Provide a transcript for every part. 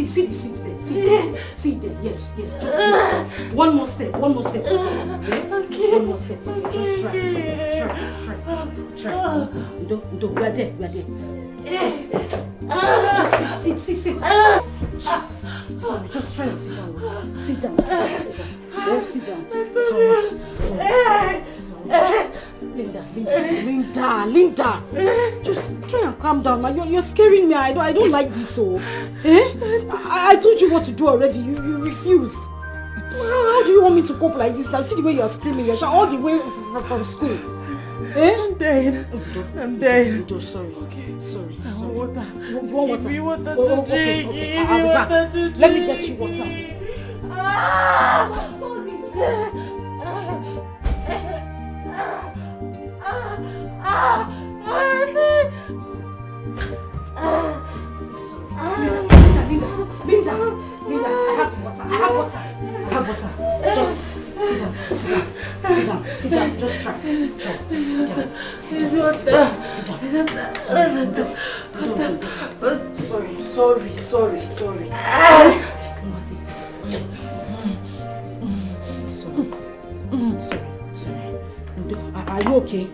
see the seat there. See there. Yes. Just one more step. Yeah? Okay. One more step. Just try. Don't. We are there. Just sit. Jesus. Sorry, just try and sit down. Sit down. Yes, sit down. Sorry. Linda. Just try and calm down, man. You're scaring me. I don't like this, so. I told you what to do already. You refused. How do you want me to cope like this now? See the way you're screaming. You're all the way from school. I'm dead. Sorry. Okay. Sorry. I want water. You want water? Give me water to drink. Okay. I'll be back. Let me get you water. Sorry. Linda, I have water. Just sit down. Just try. Sit down. Sorry. Sorry. Are you okay?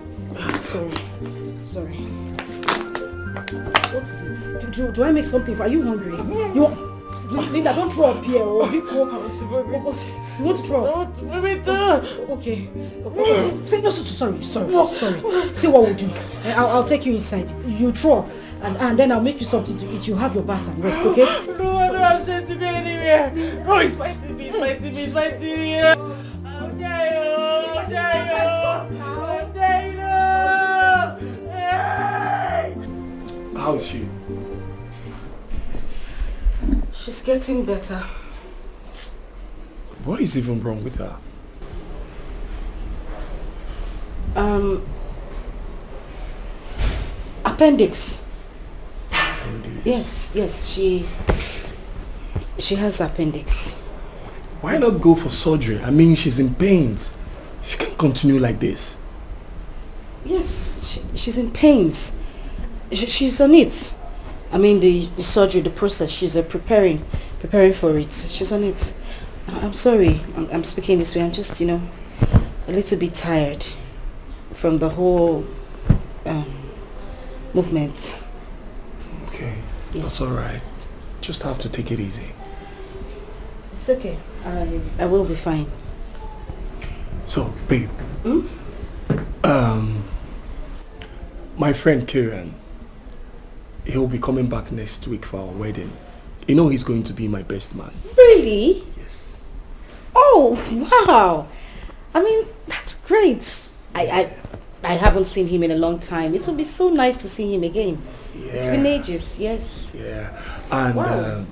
Sorry. What is it? Do I make something? Are you hungry? Linda, don't throw up here. You want to throw up? Okay. Say no. Sorry. Say what we'll do. I'll take you inside. You throw up, and then I'll make you something to eat. You have your bath and rest, okay? No, I don't have shit to be anywhere. Oh, it's fighting me. I'll die. How is she? She's getting better. What is even wrong with her? Appendix. Yes, she has appendix. Why not go for surgery? I mean, she's in pains. She can't continue like this. Yes, she's in pains. She's on it. I mean, the surgery, the process, she's preparing for it. She's on it. I'm sorry, I'm speaking this way. I'm just, a little bit tired from the whole movement. Okay, yes. That's all right. Just have to take it easy. It's okay. I will be fine. So, babe. My friend Kieran, he'll be coming back next week for our wedding. You know he's going to be my best man. Really? Yes. Oh, wow. I mean, that's great. I haven't seen him in a long time. It will be so nice to see him again. Yeah. It's been ages, yes. Yeah. And, wow.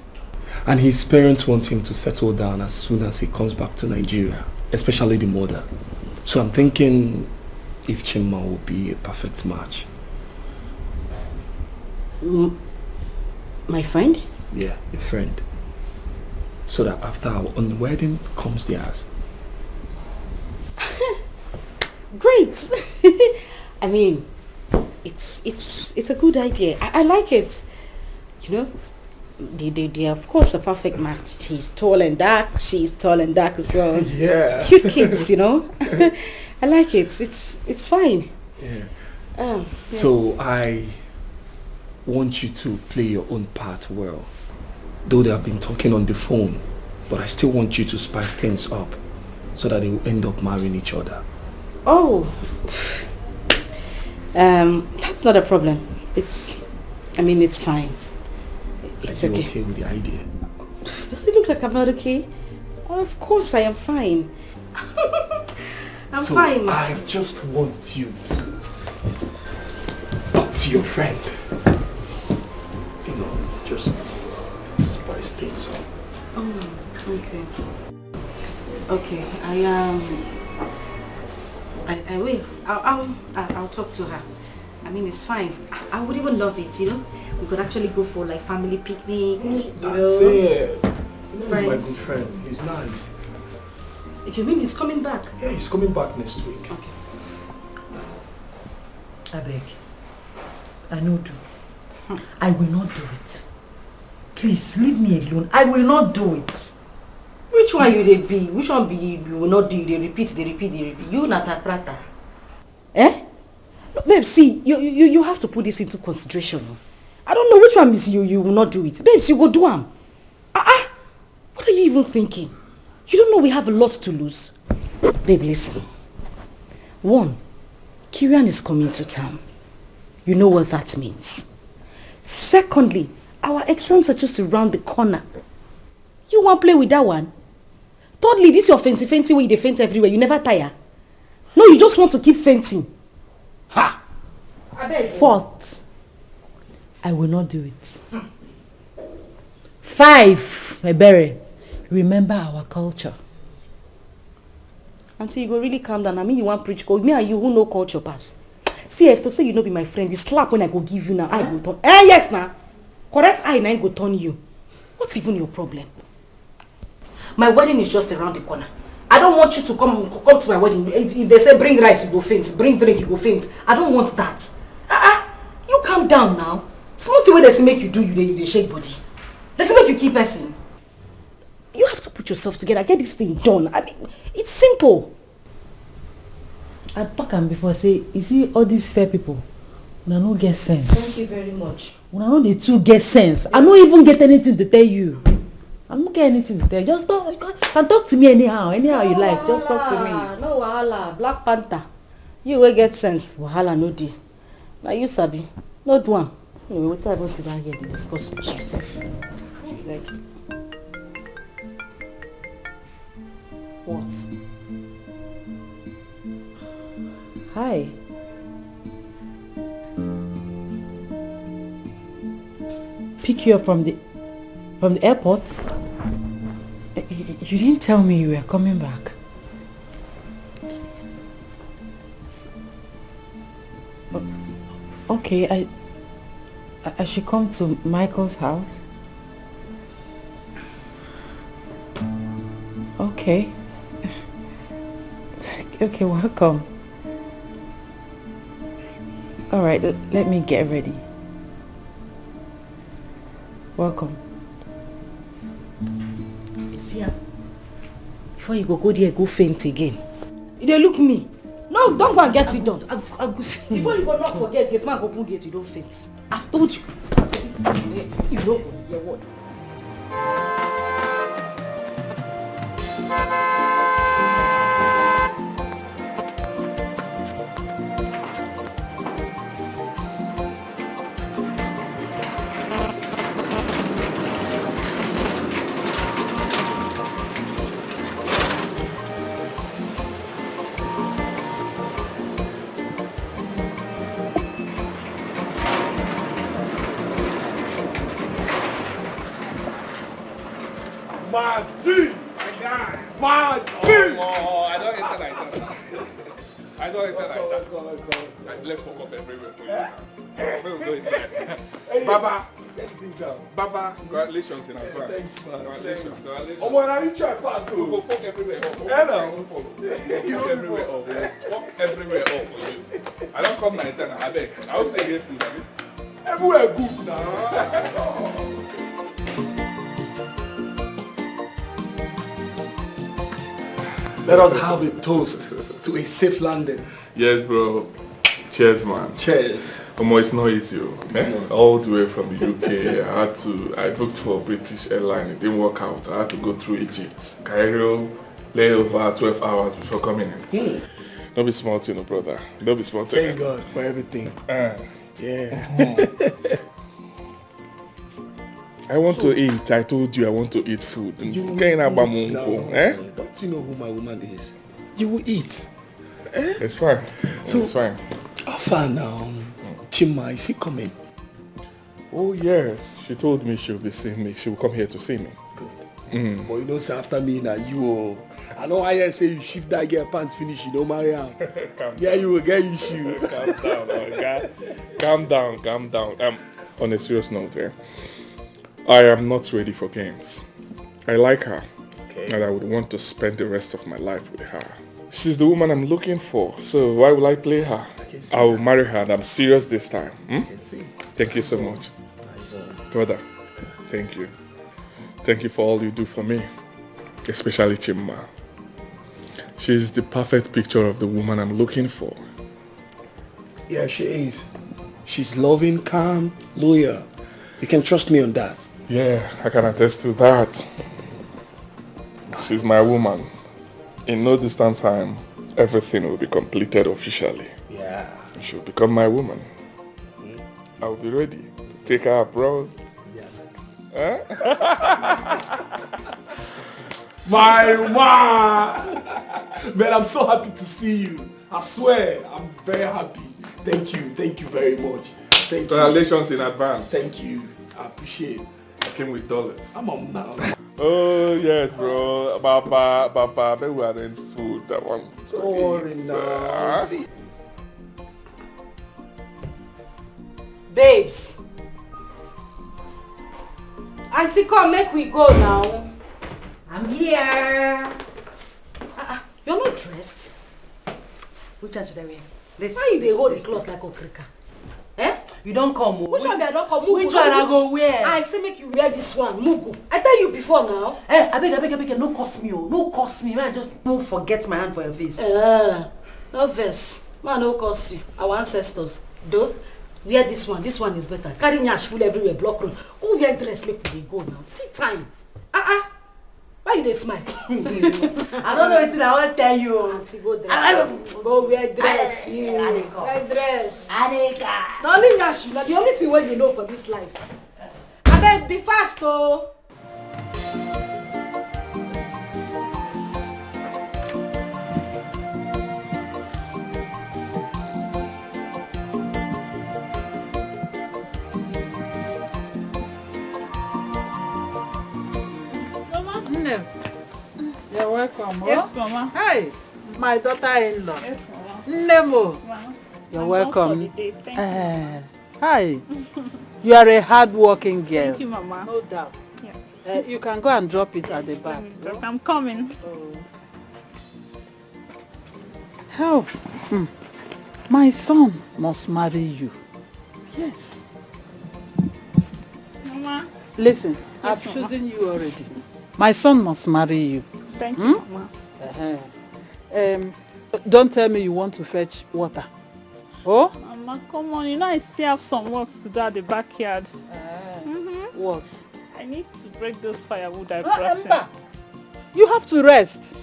And his parents want him to settle down as soon as he comes back to Nigeria, especially the mother. So I'm thinking if Chima will be a perfect match. My friend? Yeah, a friend. So that after our wedding comes theirs. Great. I mean, it's a good idea. I like it. They of course a perfect match. He's tall and dark. She's tall and dark as well. Yeah. Cute kids, I like it. It's fine. Yeah. Oh, yes. So I want you to play your own part well. Though they have been talking on the phone, but I still want you to spice things up so that they will end up marrying each other. Oh, that's not a problem. It's fine. It's Are you okay. okay with the idea? Does it look like I'm not okay? Oh, of course I am fine. I'm fine. I just want you to talk to your friend. Just spice things up. Oh, okay. Okay, I will. I'll talk to her. I mean, it's fine. I would even love it, We could actually go for like family picnic. That's it. He's my good friend. He's nice. You mean he's coming back? Yeah, he's coming back next week. Okay. I beg. I know do. I will not do it. Please, leave me alone. I will not do it. Which one you dey be? Which one be you will not do? They repeat. You not a prata. Eh? Babe, see, you have to put this into consideration. I don't know which one is you will not do it. Babes, you go do them. What are you even thinking? You don't know we have a lot to lose. Babe, listen. 1, Kirian is coming to town. You know what that means. Secondly, our exams are just around the corner. You want to play with that one? Thirdly, this your fancy way they faint everywhere. You never tire. No, you just want to keep fainting. Ha! 4th, I will not do it. 5, Ebere, remember our culture. Until you go really calm down. I mean, you want preach code. Me and you who know culture pass. See, if to say you no be my friend, the slap when I go give you now, I go turn. Yes, now. Correct I now go turn you. What's even your problem? My wedding is just around the corner. I don't want you to come to my wedding. If they say bring rice, you go faint. Bring drink, you go faint. I don't want that. You calm down now. Small thing wey they say make you do, you shake body. They say make you keep person. You have to put yourself together, get this thing done. I mean, it's simple. I talk am before, say, you see all these fair people, una no get sense. Thank you very much. Una no dey too get sense. I no even get anything to tell you. I don't get anything to tell you. Just talk, you can talk to me anyhow you like. Just talk to me. No wahala, Black Panther. You will get sense. Wahala no dey. Now you sabi. No do am. Anyway, what I even sit down here to discuss with yourself. Like what? Hi. Pick you up from the airport? You didn't tell me you were coming back. Okay, I should come to Michael's house. Okay. Okay, welcome. All right, let me get ready. Welcome. You see her? Before you go there, go faint again. You dey look me. No, don't go and get it done. Before you go not forget, get man open gate, you don't faint. I've told you. You know your word. Let's fuck up everywhere for you. Baba, congratulations in advance. Thanks, man. Congratulations. Oh, man, are you trying to pass? We go fuck everywhere up. You Fuck everywhere up. Fuck everywhere up for you. I don't come Nigeria, I beg. I hope say get food, I mean. Everywhere good now. Let us have a toast to a safe landing. Yes, bro. Cheers, man. Cheers. It's not easy. All the way from the UK, I booked for British airline. It didn't work out. I had to go through Egypt. Cairo, layover 12 hours before coming in. Don't be small thing, no, brother. Don't be small thing. Thank God for everything. Yeah. I want to eat. I told you I want to eat food. Don't you know who my woman is? You will eat. It's fine. It's fine. How far now? Chima, is he coming? Oh yes. She told me she'll be seeing me. She will come here to see me. Good. But you don't say after me now, you I know I say you shift that girl pants finish, you don't marry her. Yeah, you will get issue. Calm down. On a serious note, I am not ready for games. I like her. Okay. And I would want to spend the rest of my life with her. She's the woman I'm looking for, so why will I play her? I will marry her and I'm serious this time. I can see. Thank you so much. Brother, thank you. Thank you for all you do for me, especially Chima. She's the perfect picture of the woman I'm looking for. Yeah, she is. She's loving, calm, loyal. You can trust me on that. Yeah, I can attest to that. She's my woman. In no distant time, everything will be completed officially. Yeah. She'll become my woman. I'll be ready to take her abroad. Yeah. My woman! Man, I'm so happy to see you. I swear, I'm very happy. Thank you very much. Thank you. Congratulations in advance. Thank you. I appreciate it. I came with dollars. I'm on now. Oh, yes, bro. Papa, maybe we are in food. That one. Don't worry now. Babes. Auntie, come, make we go now. I'm here. You're not dressed. Which one should I wear? This. Why you dey hold the clothes like okrika? Eh? You don't come. Which one I don't come? Which one I go wear? I say make you wear this one. Mugu. I tell you before now. Hey, I beg, no curse me, oh. No curse me, man. Just don't forget my hand for your face. No verse. Man, no curse you. Our ancestors. Though, wear this one. This one is better. Carry nyash full everywhere, block road. Go wear dress, make we go now. See time. Why you dey smile? I don't know anything I want to tell you. Auntie, go dress. Go wear dress. Wear dress. No only nyash, na the only thing wey you know for this life. Abeg, be fast, oh. You're welcome. Yes, Mama. Hi, my daughter-in-law. Yes, Mama. Nemo. Mama. You're I'm welcome. done for the day. Thank you. Hi. You are a hard-working girl. Thank you, Mama. No doubt. Yeah. You can go and drop it at the back. I'm coming. Help. My son must marry you. Yes. Mama. Listen, Yes, I've Mama. chosen you already. My son must marry you. Thank you, Mama. Don't tell me you want to fetch water. Oh? Mama, come on. You know I still have some works to do at the backyard. What? I need to break those firewood I brought in. Emma, you have to rest.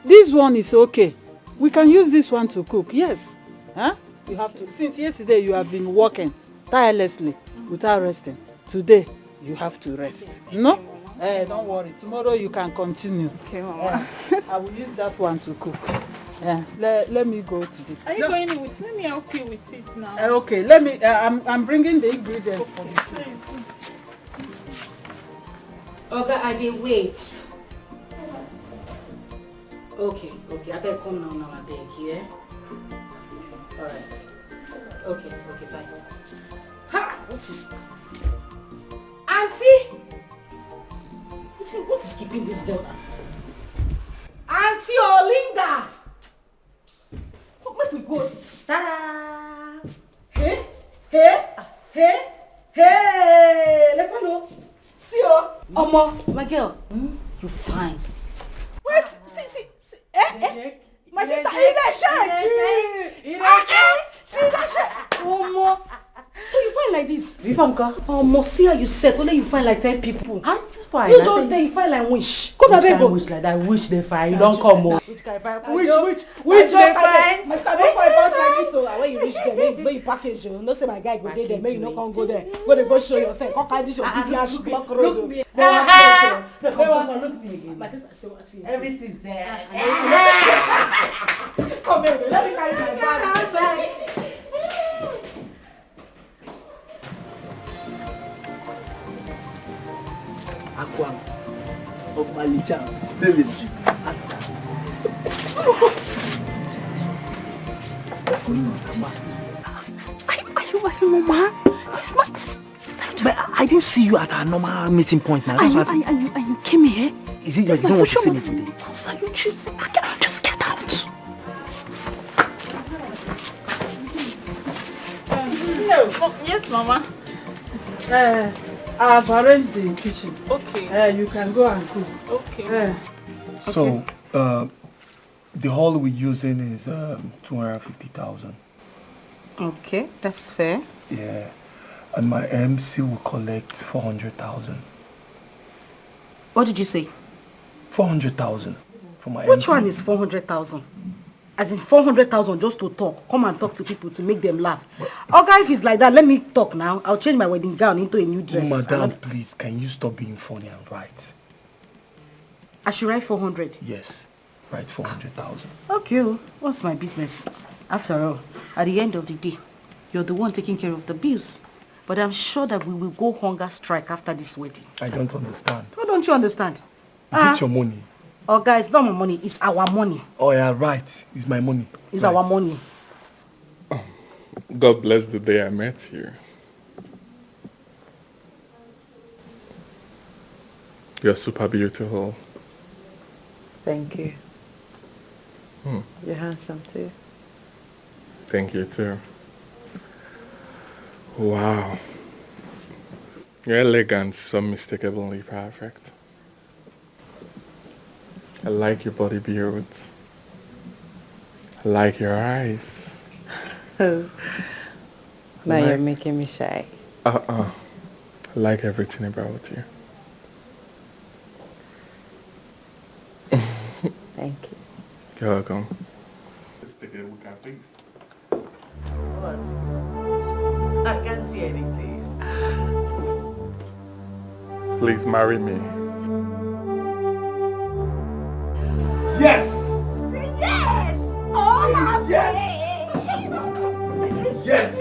This one is okay. We can use this one to cook. Yes. Huh? You have to. Since yesterday you have been working tirelessly without resting. Today you have to rest. No? Don't worry. Tomorrow you can continue. Okay, Mama. I will use that one to cook. Let me go to the. Are you going in with? Let me help you with it now. Okay. Let me. I'm bringing the ingredients for the food. Oga, I dey wait. Okay. I better come now, I beg, yeah? Alright. Okay, bye. Ha! What is... Auntie! What is keeping this girl now? Auntie Olinda! Make we go. Ta-da! Hey! Let me know. See you. Omo, my girl. You fine. Wait, see. My sister, see that shake. Omo. So you find like this? You found car? Omo, see how you set. Only you find like 10 people. That's fine. You just there, you find like wish. Come Which on, kind baby. wish like that? Wish they fine. You don't come more. Which kind fine? Which they they fine? My sister, don't find pass like this. So when you reach there, make you package. You no say my guy go there. Make you no come go there. Go show yourself. Come carry this your big ass block road. Look me. Look me again. My sister, see. Everything's there. Come here, let me carry my bag. Aqua. Of Malicha. Village. Asta. What's going on? Are you normal? This much? But I didn't see you at our normal meeting point now. And you came here? Is it that you don't want to see me today? How are you choosing? Just get out. No. Yes, Mama. I've arranged the kitchen. Okay. You can go and cook. Okay. So, the hall we're using is 250,000. Okay, that's fair. Yeah. And my MC will collect 400,000. What did you say? 400,000 for my Which MC. one is 400,000? As in 400,000 just to talk. Come and talk to people to make them laugh. Okay, if it's like that, let me talk now. I'll change my wedding gown into a new dress. Madam, please, can you stop being funny and write? I should write 400. Yes, write 400,000. Okay, what's my business? After all, at the end of the day, you're the one taking care of the bills. But I'm sure that we will go hunger strike after this wedding. I don't understand. What don't you understand? Is it your money? Oh, guys, it's not my money. It's our money. Oh, yeah, right. It's my money. It's right. our money. God bless the day I met you. You're super beautiful. Thank you. You're handsome too. Thank you too. Wow. Your elegance is unmistakably perfect. I like your body build. I like your eyes. Now you're making me shy. I like everything about you. Thank you. You're welcome. Let's take a look at things. I can't see anything. Please marry me. Yes! Yes! Oh my Yes! Yes!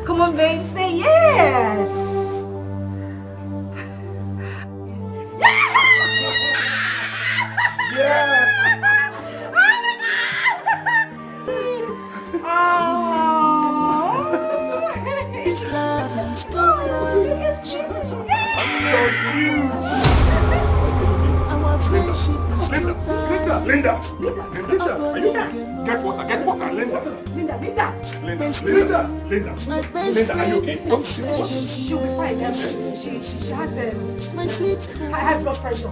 Come on, babe, say yes. This love is too much. Our friendship is too tight. Linda, are you there? Get water, Linda. Linda, are you okay? She'll be fine. She has My sweet I have blood pressure.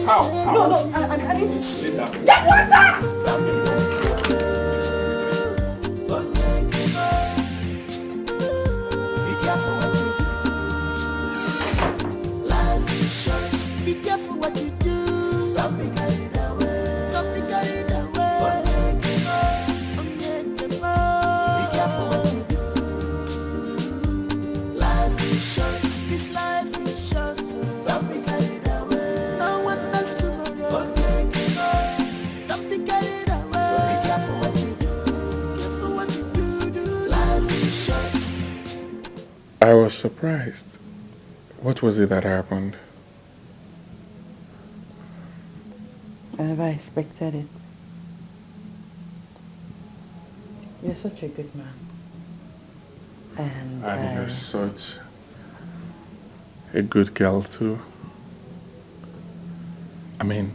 How? No, I need Linda. get water! Be careful what you do. Life is short. Be careful what you do. Don't be carried away. Don't be carried away. Be careful what you do. Life is short. This life is short. Don't be carried away. No one knows tomorrow. Don't be carried away. Be careful what you do. Careful what you do. Life is short. I was surprised. What was it that happened? I never expected it. You're such a good man. And You're such a good girl too. I mean,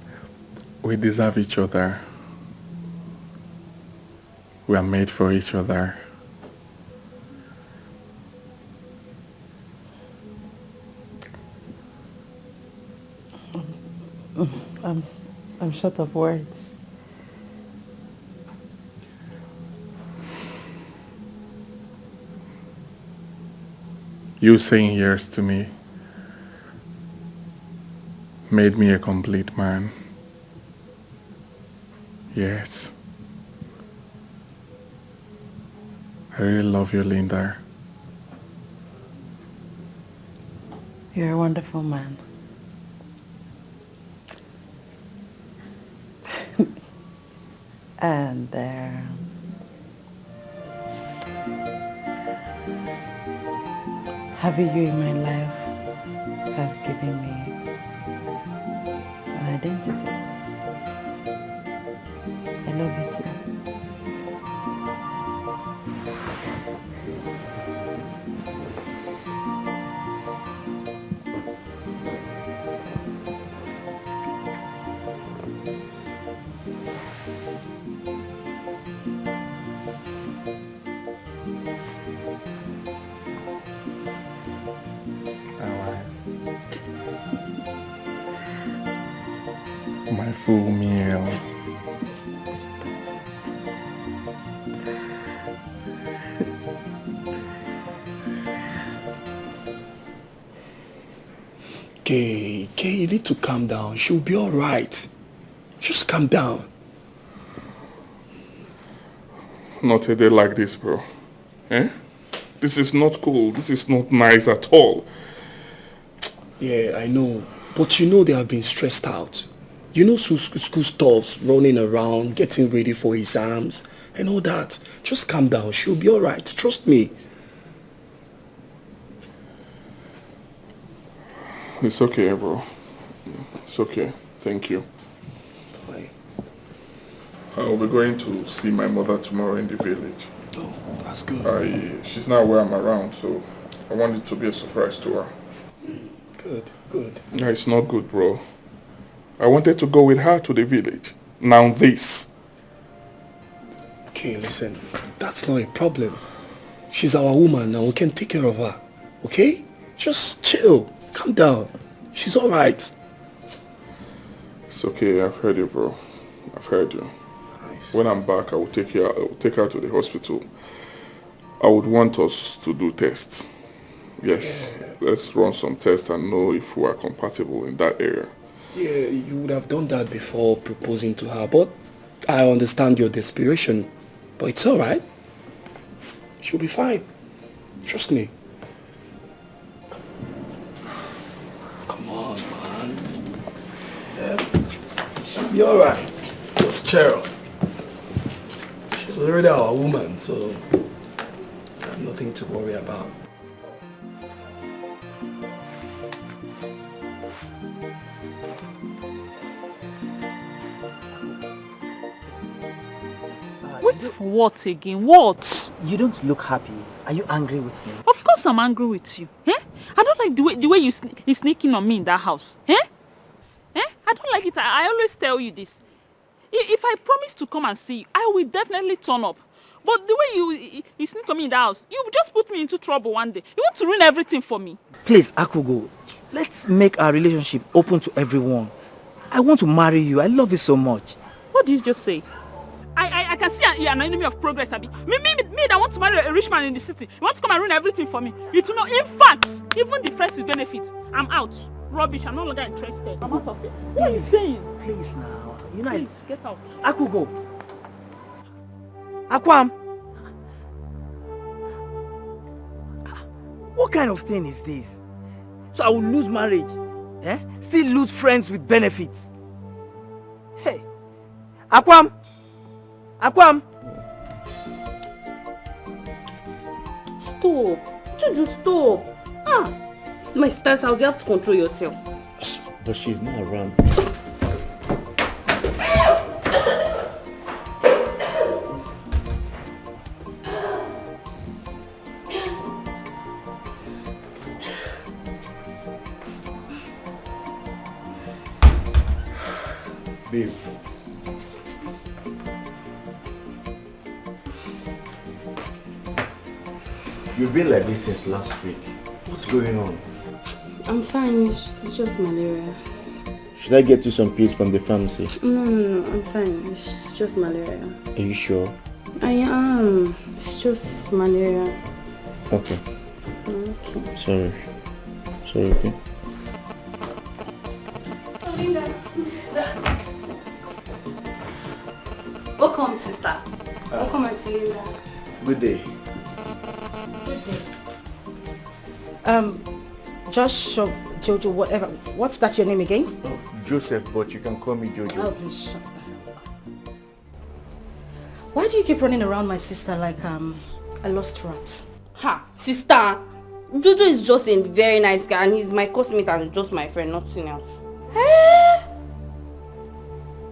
we deserve each other. We are made for each other. I'm short of words. You saying yes to me made me a complete man. Yes. I really love you, Linda. You're a wonderful man. And having you in my life has given me an identity. I love you too. my full meal. Kay, you need to calm down. She'll be alright. Just calm down. Not a day like this, bro. Eh? This is not cool. This is not nice at all. Yeah, I know. But you know they have been stressed out. You know school stuffs, running around, getting ready for exams, and all that. Just calm down. She'll be alright. Trust me. It's okay, bro. It's okay. Thank you. Bye. I'll be going to see my mother tomorrow in the village. Oh, that's good. She's not aware I'm around, so I want it to be a surprise to her. Good. No, it's not good, bro. I wanted to go with her to the village. Now this. Okay, listen. That's not a problem. She's our woman now. We can take care of her. Okay? Just chill. Calm down. She's alright. It's okay. I've heard you, bro. I've heard you. Nice. When I'm back, I will take her to the hospital. I would want us to do tests. Yes, let's run some tests and know if we are compatible in that area. Yeah, you would have done that before proposing to her, but I understand your desperation. But it's alright. She'll be fine. Trust me. Come on, man. Yeah. She'll be alright. Just cheer up. She's already our woman, so I have nothing to worry about. What again? What? You don't look happy. Are you angry with me? Of course I'm angry with you. Eh? I don't like the way you sneaking on me in that house. Eh? Eh? I don't like it. I always tell you this. If I promise to come and see you, I will definitely turn up. But the way you sneak on me in the house, you just put me into trouble one day. You want to ruin everything for me. Please, Akugo, let's make our relationship open to everyone. I want to marry you. I love you so much. What did you just say? I can see you're an enemy of progress, Abi. Me that want to marry a rich man in the city. You want to come and ruin everything for me. You do not. In fact, even the friends with benefit. I'm out. Rubbish. I'm no longer interested. I'm out of it. What are you saying? Please now. You know, Please, get out. Akugo. Akwam. What kind of thing is this? So I will lose marriage. Eh? Still lose friends with benefits. Hey. Akwam. Akwam. Stop. Juju, stop. It's my sister's house. You have to control yourself. But she's not around. Babe. You've been like this since last week. What's going on? I'm fine. It's just malaria. Should I get you some pills from the pharmacy? No. I'm fine. It's just malaria. Are you sure? I am. It's just malaria. Okay. Okay. Sorry, okay? Welcome, sister. Welcome, Auntie Linda. Good day. Joshua, Jojo, whatever. What's that your name again? Oh, Joseph, but you can call me Jojo. Oh, please shut the hell up. Why do you keep running around my sister like a lost rat? Ha, sister. Jojo is just a very nice guy and he's my classmate and just my friend, nothing else.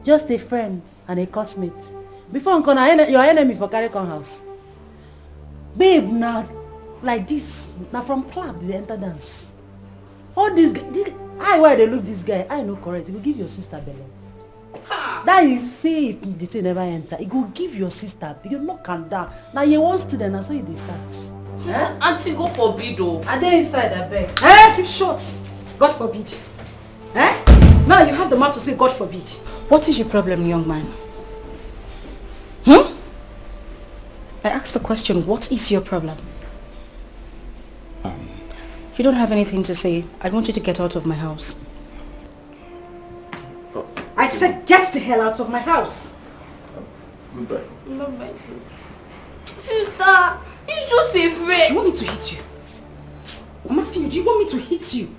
Just a friend and a classmate. Before your enemy for Caricon house. Babe, now like this, now from club they enter dance. All this why they look this guy, I know correct. He will give your sister belly. That you see if the thing never enter, it will give your sister. You knock am down. Now you want student, now so you they start. Auntie, God forbid, oh. Are they inside, I beg? Keep short. God forbid. Now you have the mouth to say God forbid. What is your problem, young man? I asked the question, what is your problem? You don't have anything to say. I want you to get out of my house. I said get the hell out of my house. Goodbye. Goodbye. Sister, he's just a friend. You want me to hit you? I'm asking you, do you want me to hit you?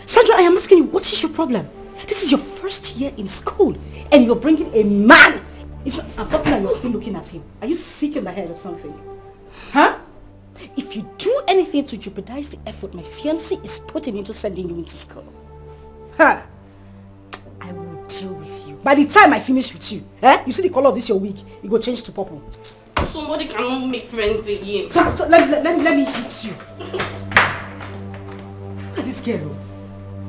Sandra, I am asking you, what is your problem? This is your first year in school and you're bringing a man. I'm talking and you're still looking at him. Are you sick in the head or something? Huh? If you do anything to jeopardize the effort my fiancé is putting into sending you into school, I will deal with you. By the time I finish with you, you see the color of this your wig, it will change to purple. Somebody cannot make friends again. So let me hit you. Look at this girl.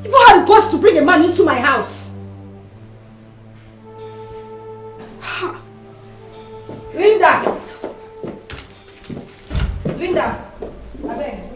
You don't have the guts to bring a man into my house. Linda! Linda! I beg.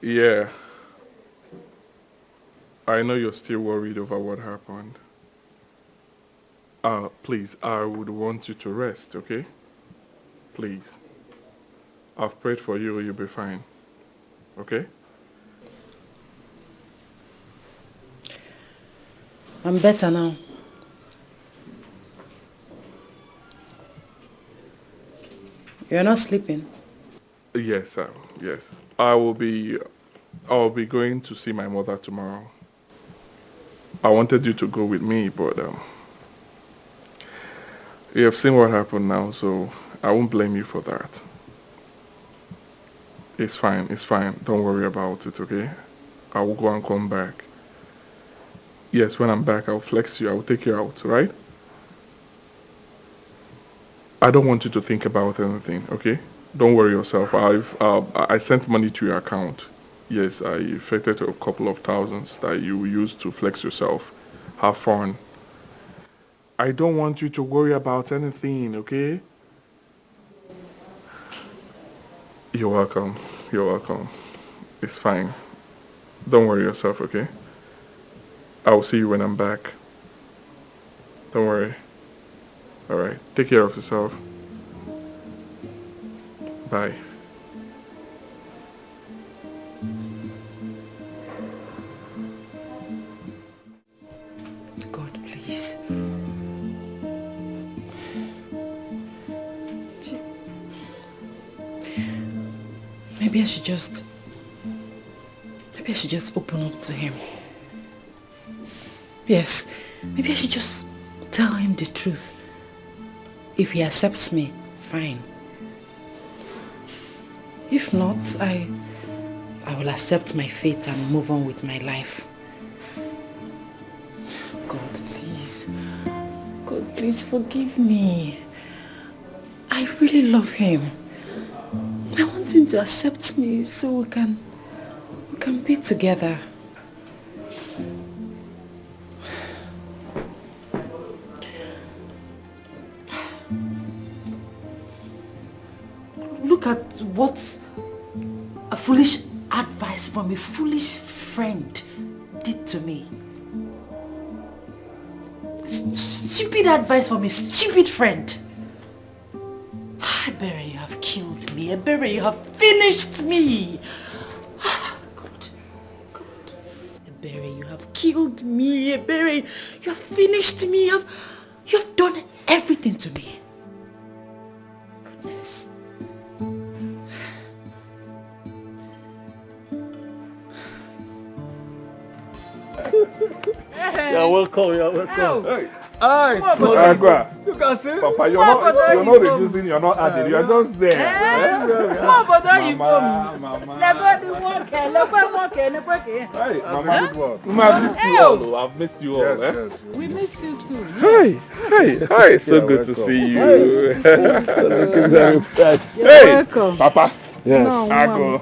Yeah. I know you're still worried over what happened. Please, I would want you to rest, okay? Please. I've prayed for you, you'll be fine. Okay? I'm better now. You're not sleeping? Yes, yes. I'll be going to see my mother tomorrow. I wanted you to go with me, but you have seen what happened now, so I won't blame you for that. It's fine, it's fine. Don't worry about it, okay? I will go and come back. Yes, when I'm back, I'll flex you. I'll take you out, right? I don't want you to think about anything, okay? Don't worry yourself. I sent money to your account. Yes, I effected a couple of thousands that you will use to flex yourself. Have fun. I don't want you to worry about anything, okay? You're welcome. You're welcome. It's fine. Don't worry yourself, okay? I'll see you when I'm back. Don't worry. Alright. Take care of yourself. Bye. God, please. Maybe I should just open up to him. Yes, maybe I should just tell him the truth. If he accepts me, fine. If not, I will accept my fate and move on with my life. God, please. God, please forgive me. I really love him. I want him to accept me so we can be together. Look at what a foolish advice from a foolish friend did to me. Stupid advice from a stupid friend. Ebere, you have killed me. Ebere, you have finished me. God. Ebere, you have killed me. Ebere, you have finished me. You have done everything to me. Goodness. You're welcome, you're welcome. Hey. Hi. Agua. You can see. Papa, you're not reducing, you're not adding, you're just there. Hey, Mama. Hey, Mama, good work. I've missed you all. Yes. We missed you too. Hi, so good to see you. Looking very bright. Welcome. Papa. Yes. No, Agua.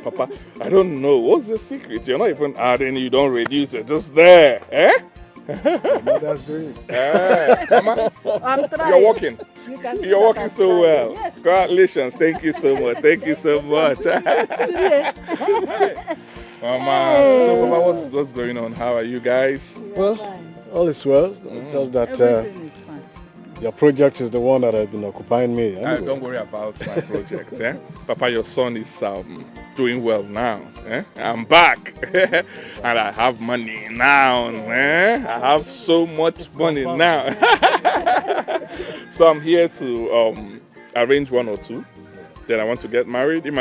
Papa, I don't know. What's the secret? You're not even adding, you don't reduce, you're just there. Eh? Mother's doing. Mama, I'm trying. you're walking. You're walking so well. Yes. Congratulations. Thank you so much. Thank you so much. Mama, so Papa, what's going on? How are you guys? Well, all is well. Just that Everything is fine. your project is the one that has been occupying me. Anyway. Don't worry about my project. Papa, your son is doing well now. I'm back. And I have money now. I have so much money now. So I'm here to arrange one or two. Then I want to get married. I'm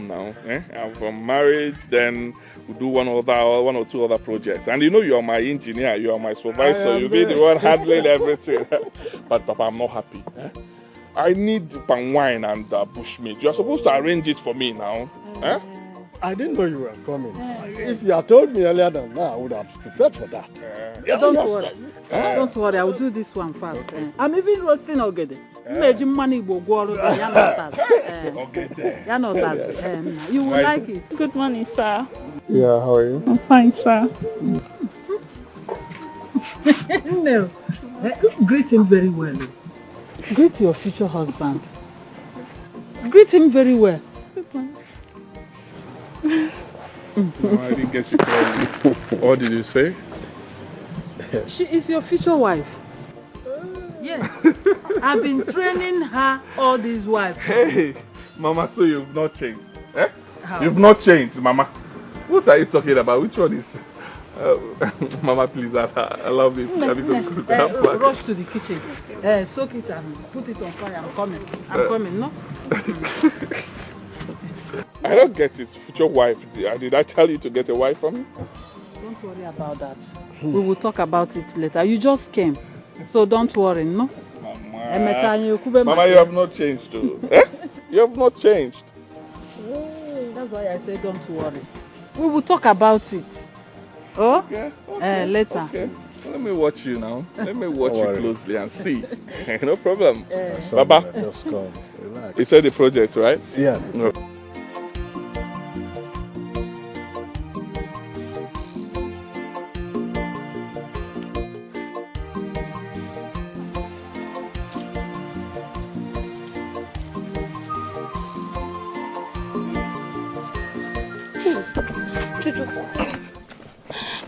now. I'm from marriage, then we'll do one or two other projects. And you know you are my engineer, you are my supervisor, you'll be the one handling everything. But Papa, I'm not happy. I need palm wine and bushmeat. You're supposed to arrange it for me now. I didn't know you were coming. If you had told me earlier than now, I would have prepared for that. Don't worry. Don't worry, I will do this one first. Okay. I'm even roasting ogede. You will like it. Good morning, sir. Yeah, how are you? I'm fine, sir. No. Greet him very well. Greet your future husband. Greet him very well. Good morning. No, I didn't get you clearly. What did you say? She is your future wife. Yes. I've been training her all this while. Hey, Mama, so you've not changed. How? You've not changed, Mama. What are you talking about? Which one is... Mama, please, I love it. Rush to the kitchen. Soak it and put it on fire. I'm coming. I'm coming, no? I don't get it. Future wife. Did I tell you to get a wife from me? Don't worry about that. We will talk about it later. You just came. So don't worry, no? Mama, you have not changed too. You have not changed. That's why I say don't worry. We will talk about it. Oh? Okay. Later. Okay. Let me watch you now. Let me watch you closely and see. No problem. Baba. Just come. Relax. You said the project, right? Yes. No.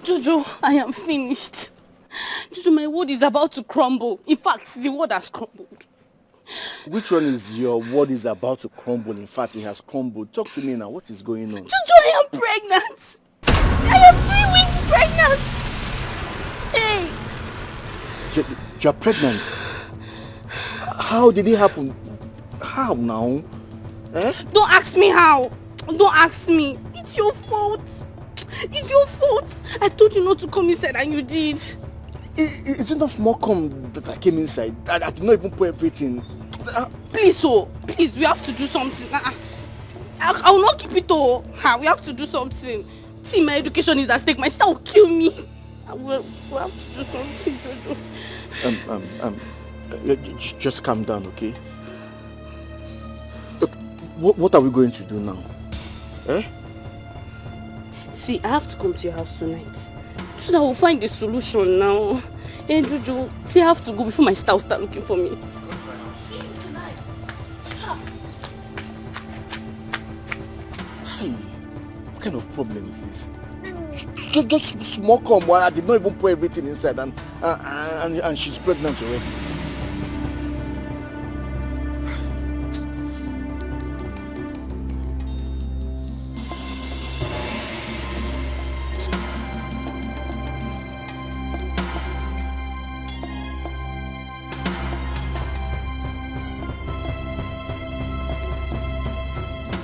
Jojo, I am finished. Jojo, my world is about to crumble. In fact, the world has crumbled. Which one is your word is about to crumble? In fact, it has crumbled. Talk to me now. What is going on? Jojo, I am pregnant. I am 3 weeks pregnant. Hey. You're pregnant? How did it happen? How now? Don't ask me how. Don't ask me. It's your fault. It's your fault. I told you not to come inside and you did. It's not small come that I came inside. I did not even put everything. Please, please, we have to do something. I will not keep it all. We have to do something. See, my education is at stake. My sister will kill me. We have to do something, Jojo. Just calm down, okay? Look, what are we going to do now? See, I have to come to your house tonight. So that we'll find a solution now. Hey, Jojo, see, I have to go before my sister will start looking for me. See you tonight. Hey, what kind of problem is this? Just small come while I did not even put everything inside and she's pregnant already.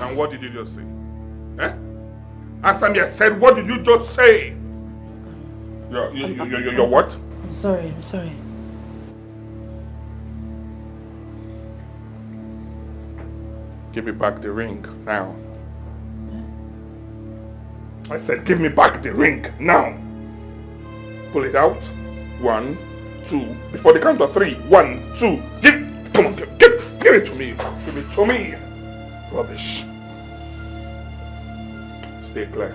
And what did you just say? Answer me, I said, what did you just say? You're what? I'm sorry. Give me back the ring now. I said give me back the ring now. Pull it out. 1, 2. Before the count of 3. 1, 2. Come on, give it to me. Give it to me. Rubbish. Stay clear.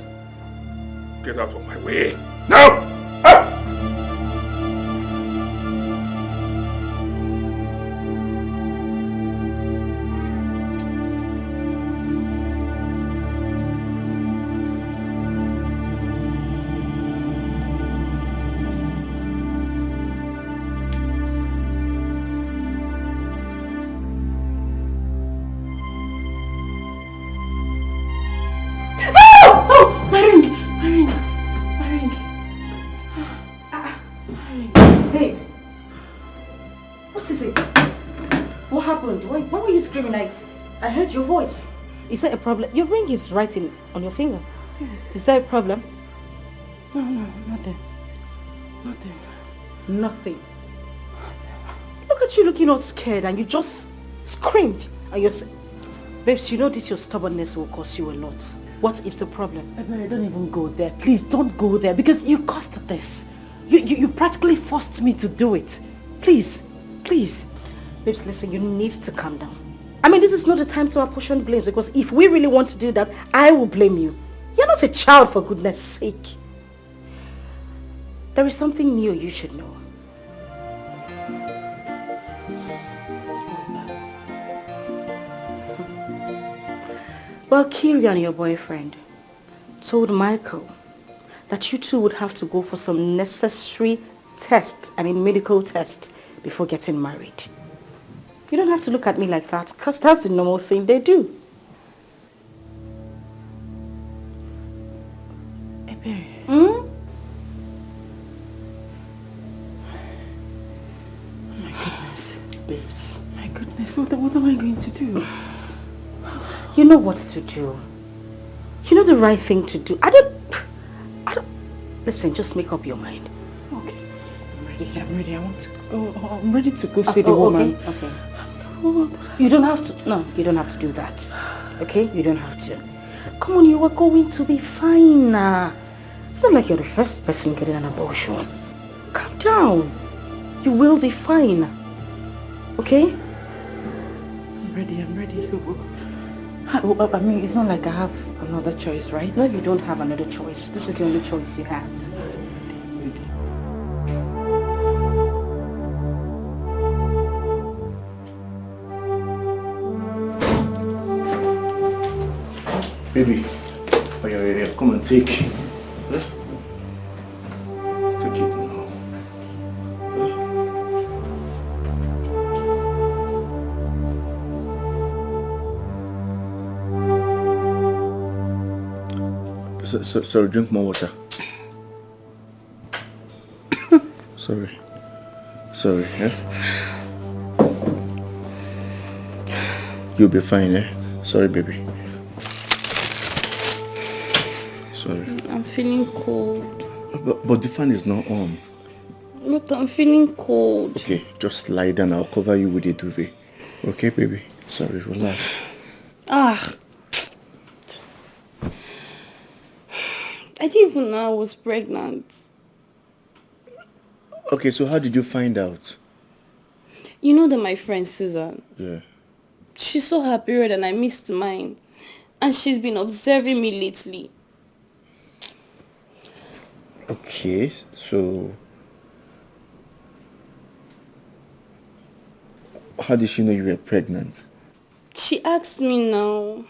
Get out of my way. Now! Up! I heard your voice. Is there a problem? Your ring is right on your finger. Yes. Is there a problem? No, nothing. Nothing. Look at you looking all scared and you just screamed. And you're babes, you know this your stubbornness will cost you a lot. What is the problem? Mary, don't even go there. Please don't go there because you caused this. You practically forced me to do it. Please. Babes, listen, you need to calm down. I mean, this is not the time to apportion blames because if we really want to do that, I will blame you. You're not a child, for goodness sake. There is something new you should know. Well, Kirian, your boyfriend, told Michael that you two would have to go for some necessary tests, medical tests, before getting married. You don't have to look at me like that, because that's the normal thing they do. Oh my goodness. Babes. My goodness, what am I going to do? You know what to do. You know the right thing to do. I don't... Listen, just make up your mind. Okay. I'm ready. I want to go. I'm ready to go see the woman. Okay. You don't have to. No, you don't have to do that. Okay? You don't have to. Come on, you are going to be fine. It's not like you're the first person getting an abortion. Calm down. You will be fine. Okay? I'm ready. I mean, it's not like I have another choice, right? No, you don't have another choice. This is the only choice you have. Baby, are you ready? Come and take. Huh? Take it now. Sorry, drink more water. Sorry, eh? You'll be fine, eh? Sorry, baby. Sorry. I'm feeling cold. But the fan is not on. But I'm feeling cold. Okay, just lie down. I'll cover you with a duvet. Okay, baby? Sorry, relax. I didn't even know I was pregnant. Okay, so how did you find out? You know that my friend Susan? Yeah. She saw her period and I missed mine. And she's been observing me lately. Okay, so... How did she know you were pregnant? She asked me now.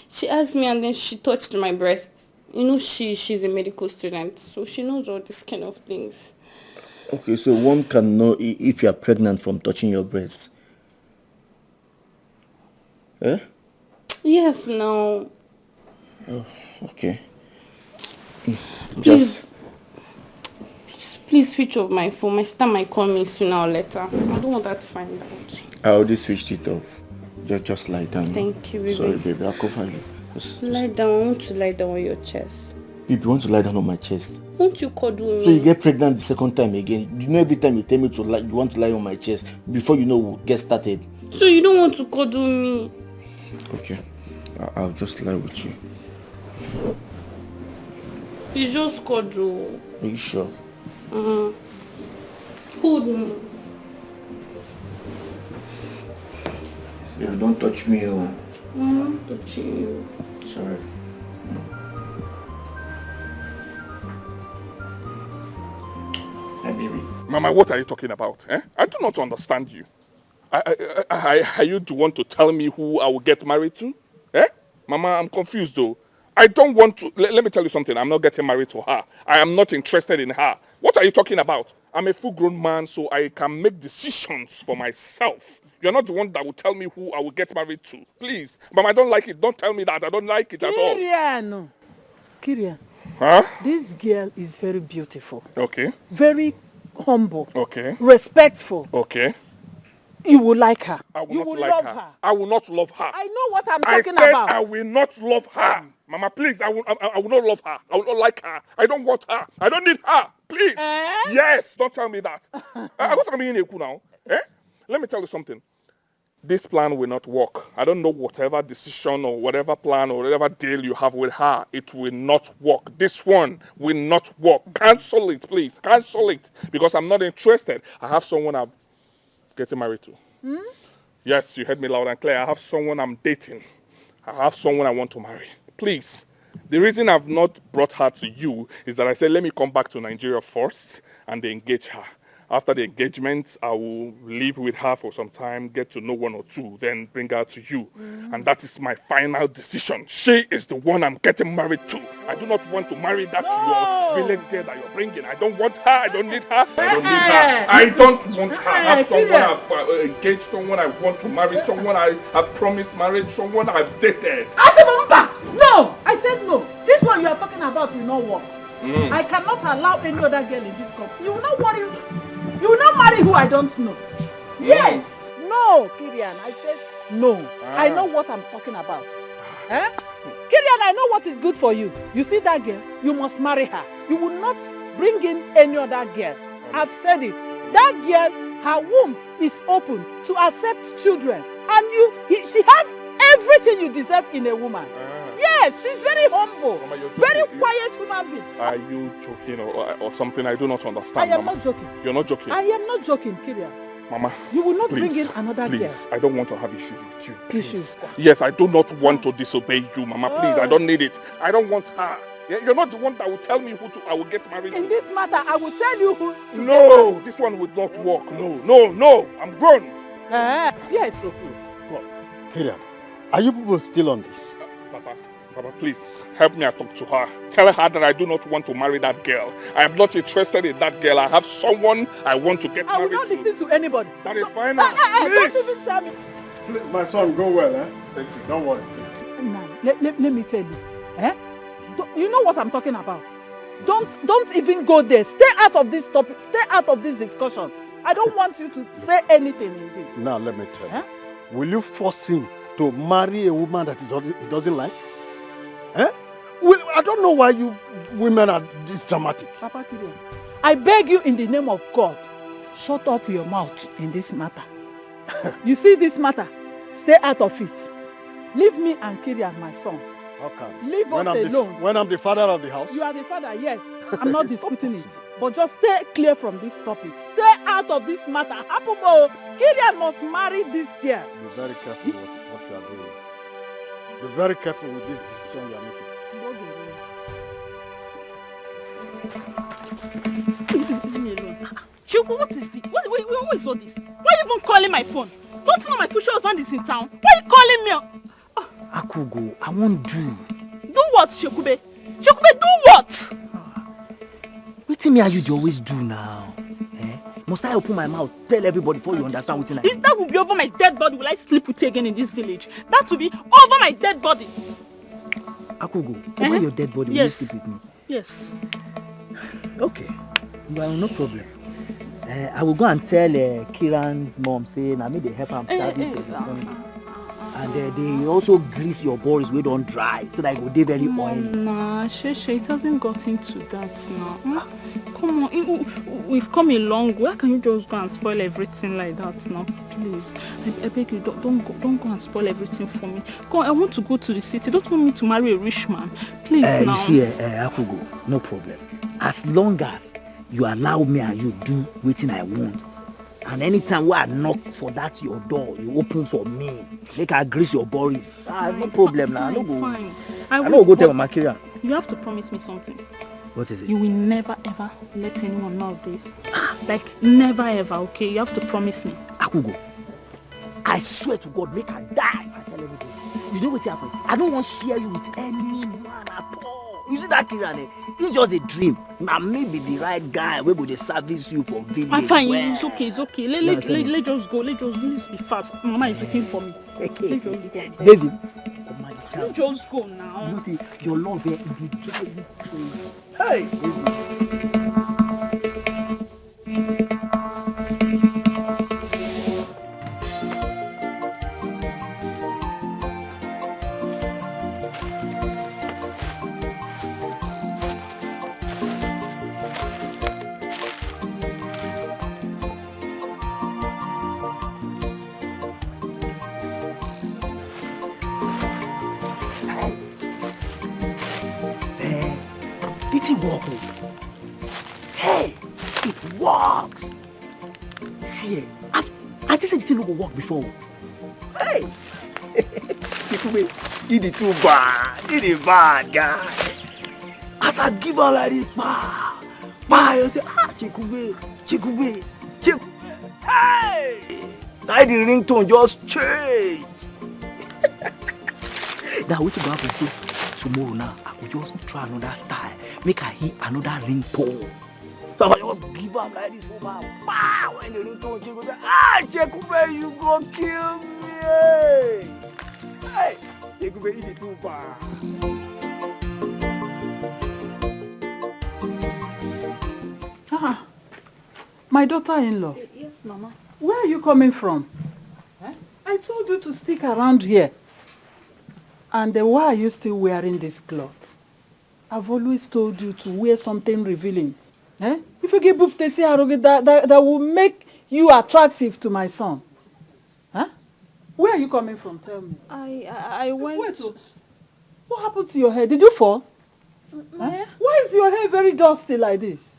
She asked me and then she touched my breast. You know, she's a medical student, so she knows all these kind of things. Okay, so one can know if you are pregnant from touching your breast. Eh? Yes, no. Oh, okay. Please switch off my phone. My sister might call me sooner or later. I don't want that to find out. I already switched it off. Just lie down. Thank you, baby. Sorry, baby. I'll cover you. Lie down. I want to lie down on your chest. Babe, you want to lie down on my chest? Won't you cuddle me? So you get pregnant the second time again. You know every time you tell me to lie, you want to lie on my chest. Before you know we'll get started. So you don't want to cuddle me? Okay. I'll just lie with you. You just cuddle. Are you sure? Hold me. Babe, don't touch me, oh. I'm not touching you. Sorry. Hi, baby. Mama, what are you talking about? Eh? I do not understand you. Are you the one to tell me who I will get married to? Eh? Mama, I'm confused though. I don't want to... Let me tell you something. I'm not getting married to her. I am not interested in her. What are you talking about? I'm a full-grown man, so I can make decisions for myself. You're not the one that will tell me who I will get married to. Please. Mama, I don't like it. Don't tell me that. I don't like it at all. Kirian. Huh? This girl is very beautiful. Okay. Very humble. Okay. Respectful. Okay. You will like her. I will you not will like love her. I will not love her. I know what I'm I talking said about. I will not love her. Mama, please, I will not love her. I will not like her. I don't want her. I don't need her. Please. Yes, don't tell me that. I got to be in Eku now. Eh? Let me tell you something. This plan will not work. I don't know whatever decision or whatever plan or whatever deal you have with her, it will not work. This one will not work. Cancel it, please. Cancel it. Because I'm not interested. I have someone I'm getting married to. Yes, you heard me loud and clear. I have someone I'm dating. I have someone I want to marry. Please. The reason I've not brought her to you is that I said, let me come back to Nigeria first and then engage her. After the engagement, I will live with her for some time, get to know one or two, then bring her to you. And that is my final decision. She is the one I'm getting married to. I do not want to marry that your village girl that you're bringing. I don't want her. I don't need her. I don't need her. I don't want her. I have someone I've engaged, someone I want to marry, someone I have promised marriage, someone I've dated. No! I said no. This one you are talking about will not work. I cannot allow any other girl in this country. You will not worry. You will not marry who I don't know. Yes. No, Kirian. I said no. I know what I'm talking about. Eh? Kirian, I know what is good for you. You see that girl? You must marry her. You will not bring in any other girl. I've said it. That girl, her womb is open to accept children. And she has everything you deserve in a woman. Yes, she's very humble, Mama, very quiet human being. Are you joking or something? I do not understand. I am not joking. You're not joking? I am not joking, Kirian. Mama, you will not please, bring in another girl. Please, I don't want to have issues with you. Please. Issues? Yes, I do not want to disobey you, Mama. Please, I don't need it. I don't want her. You're not the one that will tell me I will get married to. In this matter, I will tell you who. No, this one would not work. No. I'm grown. Yes. Look, Kirian, are you people still on this? Papa, please, help me talk to her. Tell her that I do not want to marry that girl. I am not interested in that girl. I have someone I want to get married to. I will not listen to anybody. That is fine. Don't even tell me. Please, my son, go well, eh? Thank you. Don't worry. Now, let me tell you. Eh? You know what I'm talking about. Don't even go there. Stay out of this topic. Stay out of this discussion. I don't want you to say anything in this. Now, let me tell you. Will you force him to marry a woman that he doesn't like? Eh? I don't know why you women are this dramatic. Papa Kirian, I beg you in the name of God, shut up your mouth in this matter. You see this matter? Stay out of it. Leave me and Kirian, my son. How come? Leave us alone. When I'm the father of the house? You are the father, yes. I'm not disputing it. But just stay clear from this topic. Stay out of this matter. Hapumo, Kirian must marry this girl. Be very careful what you are doing. Be very careful with this decision you are making. Chuku, what is this? We always saw this. Why are you even calling my phone? Don't you know my future husband is in town? Why are you calling me? Akugo, I won't do. Do what, Shekube? Shekube, do what? What me are you they always do now? Eh? Must I open my mouth, tell everybody before you understand what I mean? That will be over my dead body. Will I sleep with you again in this village? That will be over my dead body. Akugo, over your dead body, will you sleep with me? Yes. Okay. Well, no problem. I will go and tell Kiran's mom, say, I made the help him service. And they also grease your balls we don't dry so that it will be very oily. Nah, Sheshe, it hasn't got into that now. Come on, we've come a long way. Why can you just go and spoil everything like that now? Please, I beg you, don't go and spoil everything for me. Come on, I want to go to the city. Don't want me to marry a rich man. Please now. You see, Akugo, no problem. As long as you allow me and you do what I want, and anytime where I knock for that your door, you open for me. Make I grease your bodies. No problem now. No go. Fine. I know go tell my Kira. You have to promise me something. What is it? You will never ever let anyone know of this. Like never ever, okay? You have to promise me. Akugo, I swear to God, make her die if I tell everybody. You know what happened? I don't want to share you with any man at all. You see that Kiran? It's just a dream. Now maybe the right guy will go to service you for village. I'm fine. It's okay. It's okay. Let's just go. Let's be fast. Mama is looking for me. Let's just go. Baby. Let's just go now. You see, your love here is driving crazy. Hey. Hey, it works. See, I just said it didn't work before. Hey, he the too bad. He the bad guy. As I give her like this, I say, Chikube. Hey, now the ringtone just changed. Now what you going to say? Tomorrow now, I will just try another style. Make her hit another ringtone. So I just give up like this for my pow. When the ringtone she go say, Chekube, you go kill me. Hey, Chekube, eat it too bad. My daughter-in-law. Yes, Mama. Where are you coming from? I told you to stick around here. And why are you still wearing this cloth? I've always told you to wear something revealing. If you get booked, that will make you attractive to my son. Where are you coming from? Tell me. I went. Wait, what happened to your hair? Did you fall? Why is your hair very dusty like this?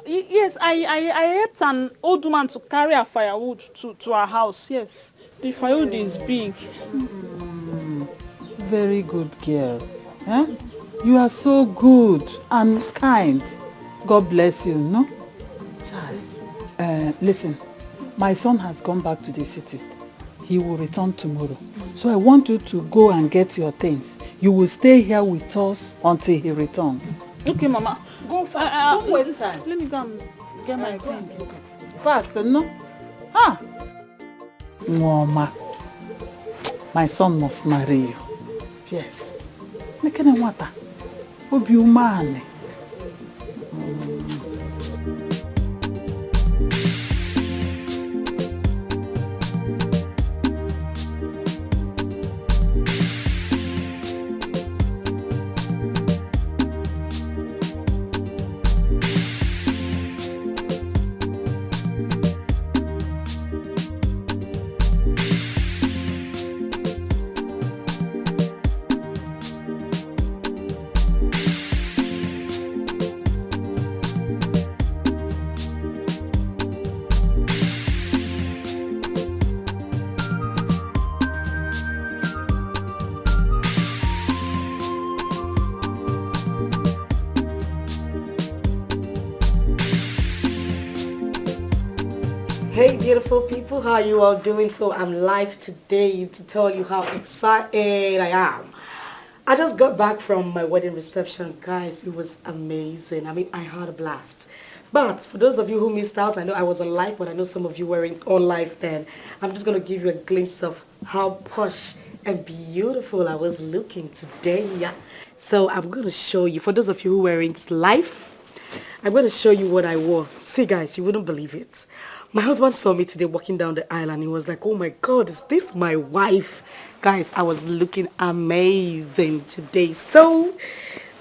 Yes, I helped an old woman to carry a firewood to our house. Yes, the firewood is big. Very good girl. You are so good and kind. God bless you, no? Child. Listen, my son has gone back to the city. He will return tomorrow. So I want you to go and get your things. You will stay here with us until he returns. Okay, Mama. Go fast. Don't waste time. Let me go and get my things. Fast, no? Mama, my son must marry you. Yes. Nekene nwata. Obi umane. Hey beautiful people, how are you all doing? So I'm live today to tell you how excited I am. I just got back from my wedding reception, guys. It was amazing. I mean, I had a blast. But for those of you who missed out, I know I was on live, but I know some of you weren't on live then. I'm just going to give you a glimpse of how posh and beautiful I was looking today. So I'm going to show you, for those of you who weren't live, I'm going to show you what I wore. See guys, you wouldn't believe it. My husband saw me today walking down the aisle and he was like, oh my God, is this my wife? Guys, I was looking amazing today. So,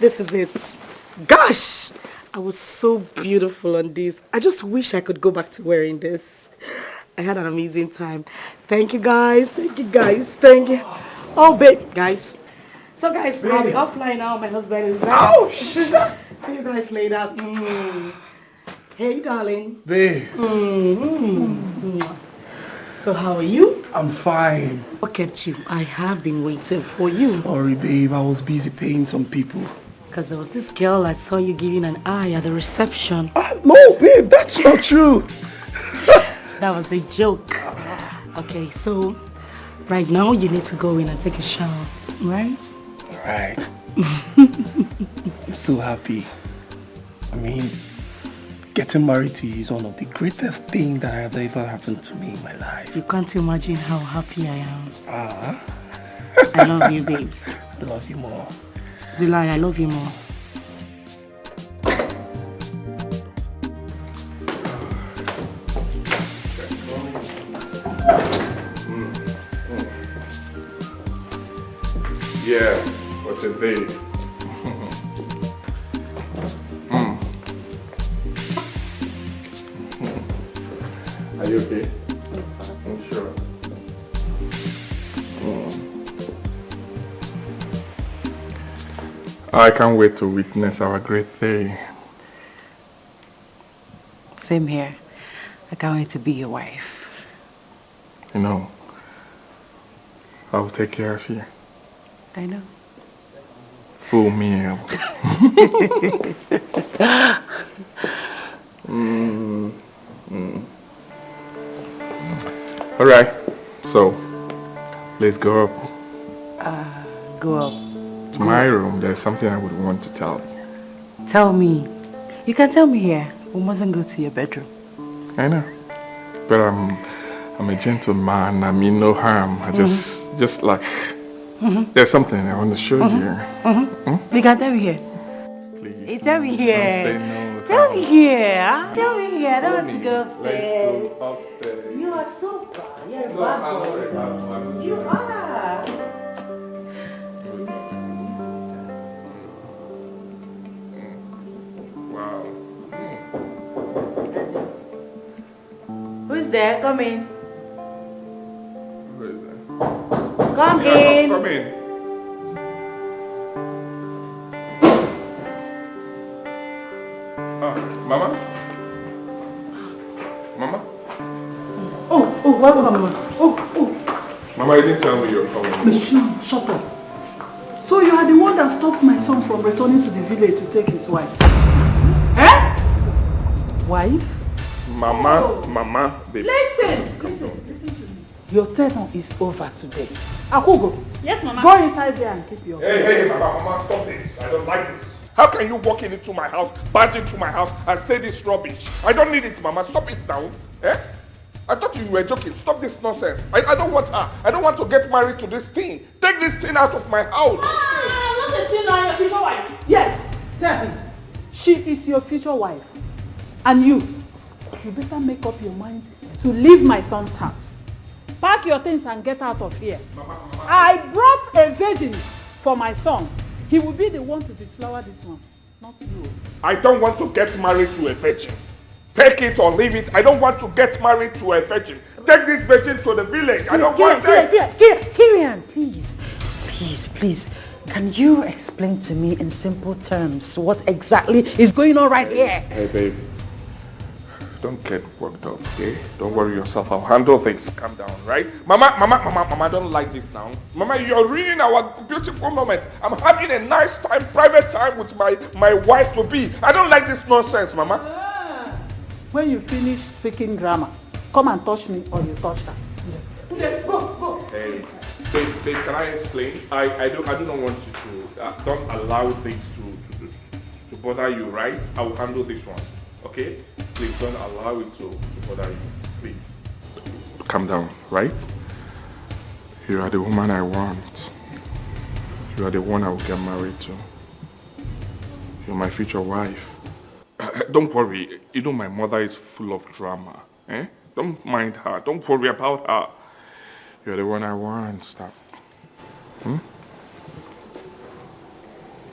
this is it. Gosh, I was so beautiful on this. I just wish I could go back to wearing this. I had an amazing time. Thank you guys. Thank you guys. Thank you. Oh, babe, guys. So guys, I'll be offline now. My husband is back. Ouch! See you guys later. Hey, darling. Babe. So how are you? I'm fine. What kept you? I have been waiting for you. Sorry, babe. I was busy paying some people. Because there was this girl I saw you giving an eye at the reception. No, babe. That's not true. That was a joke. Okay, so right now you need to go in and take a shower, right? Right. I'm so happy. I mean, getting married to you is one of the greatest things that have ever happened to me in my life. You can't imagine how happy I am. I love you, babes. I love you more. Zulai, I love you more. Yeah, what a day. Are you okay? I'm sure. I can't wait to witness our great day. Same here. I can't wait to be your wife. You know, I'll take care of you. I know. Full meal. All right, so let's go up. Go up. To my room. There's something I would want to tell you. Tell me. You can tell me here. We mustn't go to your bedroom. I know, but I'm a gentleman. I mean no harm. I just like there's something I want to show you. You can tell me here. Please. You tell me here. Don't say no. Tell me here. Tell me here. I don't want to go upstairs. Let's go upstairs. You are so bad. You're a No, bad I'm boy. not a bad boy. You are. Wow. Who's there? Come in. Who is that? Come Yeah, in. Come in. Mama? Mama? Welcome, Mama. Mama, you didn't tell me you were coming. Michelle, shut up. So you are the one that stopped my son from returning to the village to take his wife? Eh? Wife? Mama, baby. Listen to me. Your tenure is over today. Akugo. Yes, Mama. Go inside there and keep your... Hey, Mama, stop this. I don't like this. How can you walk into my house, barge into my house, and say this rubbish? I don't need it, Mama. Stop it now. Eh? I thought you were joking. Stop this nonsense. I don't want her. I don't want to get married to this thing. Take this thing out of my house. Not a thing now, your future wife. Yes, tell him. She is your future wife. And you better make up your mind to leave my son's house. Pack your things and get out of here. Mama. I brought a virgin for my son. He will be the one to disflower this one, not you. I don't want to get married to a virgin. Take it or leave it. I don't want to get married to a virgin. Take this virgin to the village. I don't want it. Kirian, please. Can you explain to me in simple terms what exactly is going on right here? Hey, baby. Don't get worked up, okay? Don't worry yourself. I'll handle things. Calm down, right? Mama, I don't like this now. Mama, you're ruining our beautiful moment. I'm having a nice time, private time with my wife to be. I don't like this nonsense, Mama. When you finish speaking grammar, come and touch me or you touch her. Go. Hey, babe, can I explain? I do not want you to, don't allow things to bother you, right? I will handle this one, okay? Please don't allow it to bother you, please. Calm down, right? You are the woman I want. You are the one I will get married to. You're my future wife. Don't worry, you know my mother is full of drama. Don't mind her. Don't worry about her. You're the one I want. Stop.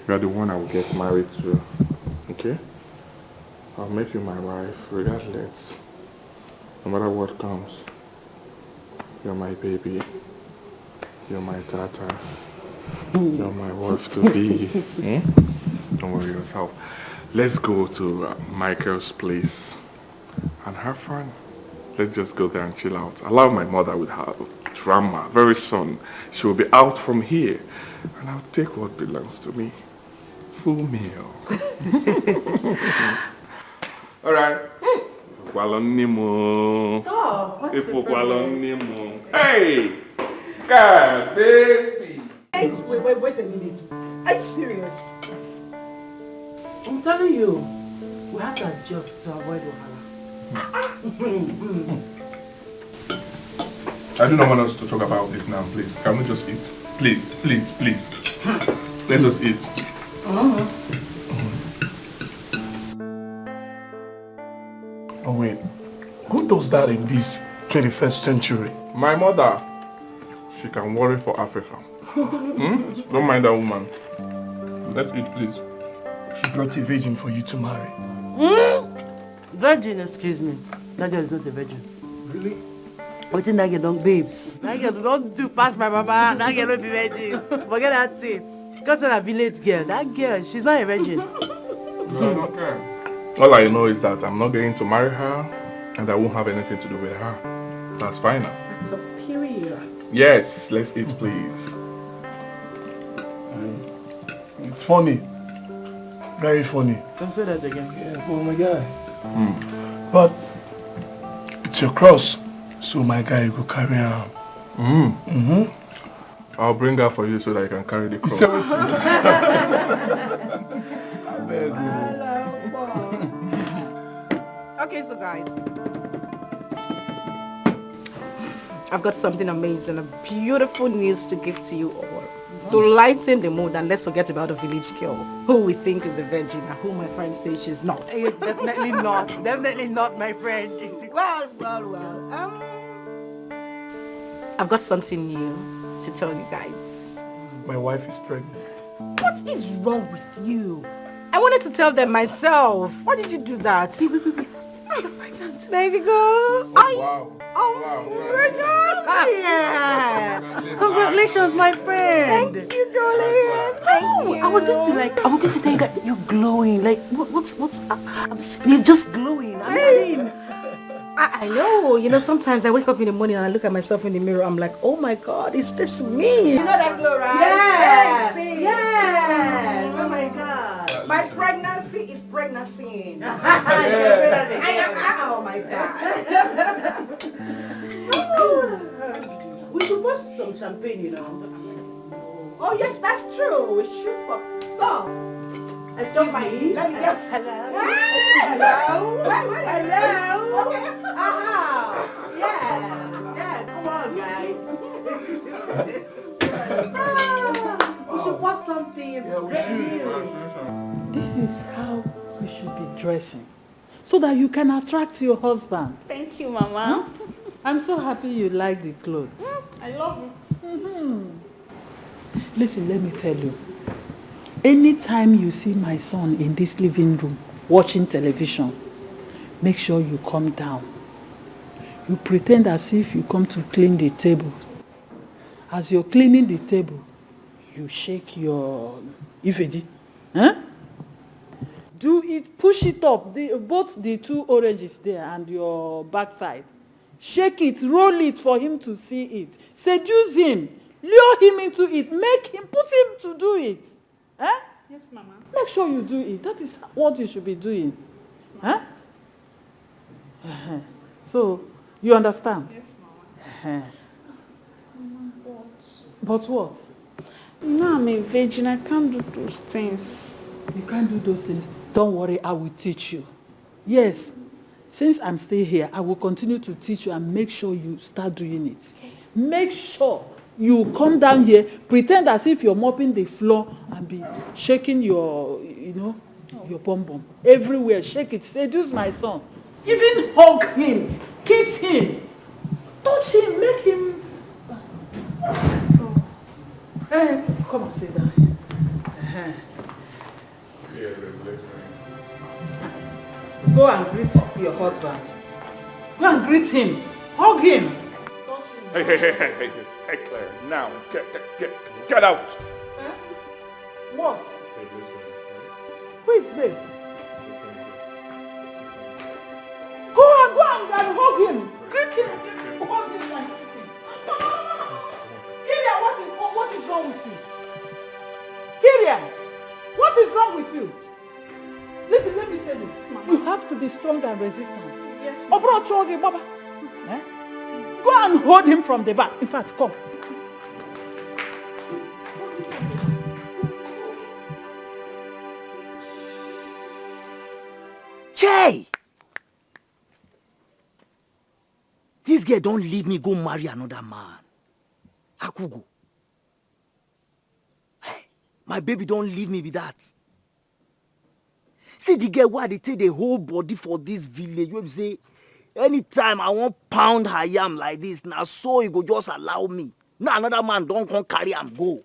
You're the one I will get married to. Okay? I'll make you my wife regardless. No matter what comes. You're my baby. You're my daughter. You're my wife to be. Don't worry yourself. Let's go to Michael's place and have fun. Let's just go there and chill out. Allow my mother with her drama. Very soon, she will be out from here. And I'll take what belongs to me. Full meal. Alright. Stop. What's the problem? Hey! God, baby! Wait a minute. Are you serious? I'm telling you, we have to adjust to avoid wahala. I do not want us to talk about this now, please. Can we just eat? Please, please, please. Let us eat. Oh wait, who does that in this 21st century? My mother. She can worry for Africa. Don't mind that woman. Let's eat, please. She brought a virgin for you to marry. Virgin, excuse me. That girl is not a virgin. Really? What's in that girl, don't babes? That girl don't do pass my mama. That girl don't be virgin. Forget that thing. Because of a village girl. That girl, she's not a virgin. No, I don't care. All I know is that I'm not going to marry her and I won't have anything to do with her. That's fine now. That's a period. Yes, let's eat, please. It's funny. Very funny. Don't say that again. Yeah, oh my guy. But it's your cross, so my guy will carry on. I'll bring her for you so that you can carry the cross. Okay, so guys, I've got something amazing, a beautiful news to give to you all. To lighten the mood, and let's forget about the village girl who we think is a virgin and who my friend says she's not. Definitely not. Definitely not, my friend. Well. I've got something new to tell you guys. My wife is pregnant. What is wrong with you? I wanted to tell them myself. Why did you do that? Wait. You're pregnant. Baby girl. Wow. Yeah. Congratulations, my friend. Thank you, darling. Thank you. I was going to tell you that you're glowing. Like, what's you're just glowing. I know. You know, sometimes I wake up in the morning and I look at myself in the mirror. I'm like, oh my God, is this me? You know that glow, right? Yes. Oh my God. My pregnancy is pregnancy. Oh my God. We should pop some champagne, you know. Oh yes, that's true. We should pop. Stop. Excuse me. Hello. Hello. Hello. Okay. Yes. Come on, guys. We should pop something. Yeah, we should. This is how you should be dressing, so that you can attract your husband. Thank you, Mama. I'm so happy you like the clothes. I love it. Listen, let me tell you. Anytime you see my son in this living room watching television, make sure you come down. You pretend as if you come to clean the table. As you're cleaning the table, you shake your ifedi. Huh? Do it, push it up, both the two oranges there and your backside. Shake it, roll it for him to see it. Seduce him, lure him into it, make him, put him to do it. Huh? Yes, Mama. Make sure you do it. That is what you should be doing. Yes, Huh? So, you understand? Yes, Mama. But what? No, I'm a virgin. I can't do those things. You can't do those things. Don't worry, I will teach you. Yes, since I'm still here, I will continue to teach you and make sure you start doing it. Make sure you come down here, pretend as if you're mopping the floor and be shaking your, your bum bum. Everywhere, shake it. Seduce my son. Even hug him. Kiss him. Touch him. Make him... Hey, come and sit down. Go and greet your husband. Go and greet him. Hug him. Hey, stay clear. Now, get out. What? Who is babe? Go and hug him. Greet him. Hug him and greet him. Kyrian, what is wrong with you? Kyrian, what is wrong with you? Listen, let me tell you. You have to be strong and resistant. Yes. Baba. Go and hold him from the back. In fact, come. Che! This girl don't leave me go marry another man. Akugo. Hey, my baby don't leave me with that. See the girl why they take the whole body for this village. You say, anytime I want pound her yam like this, now so you go just allow me. Now another man don't come carry am go.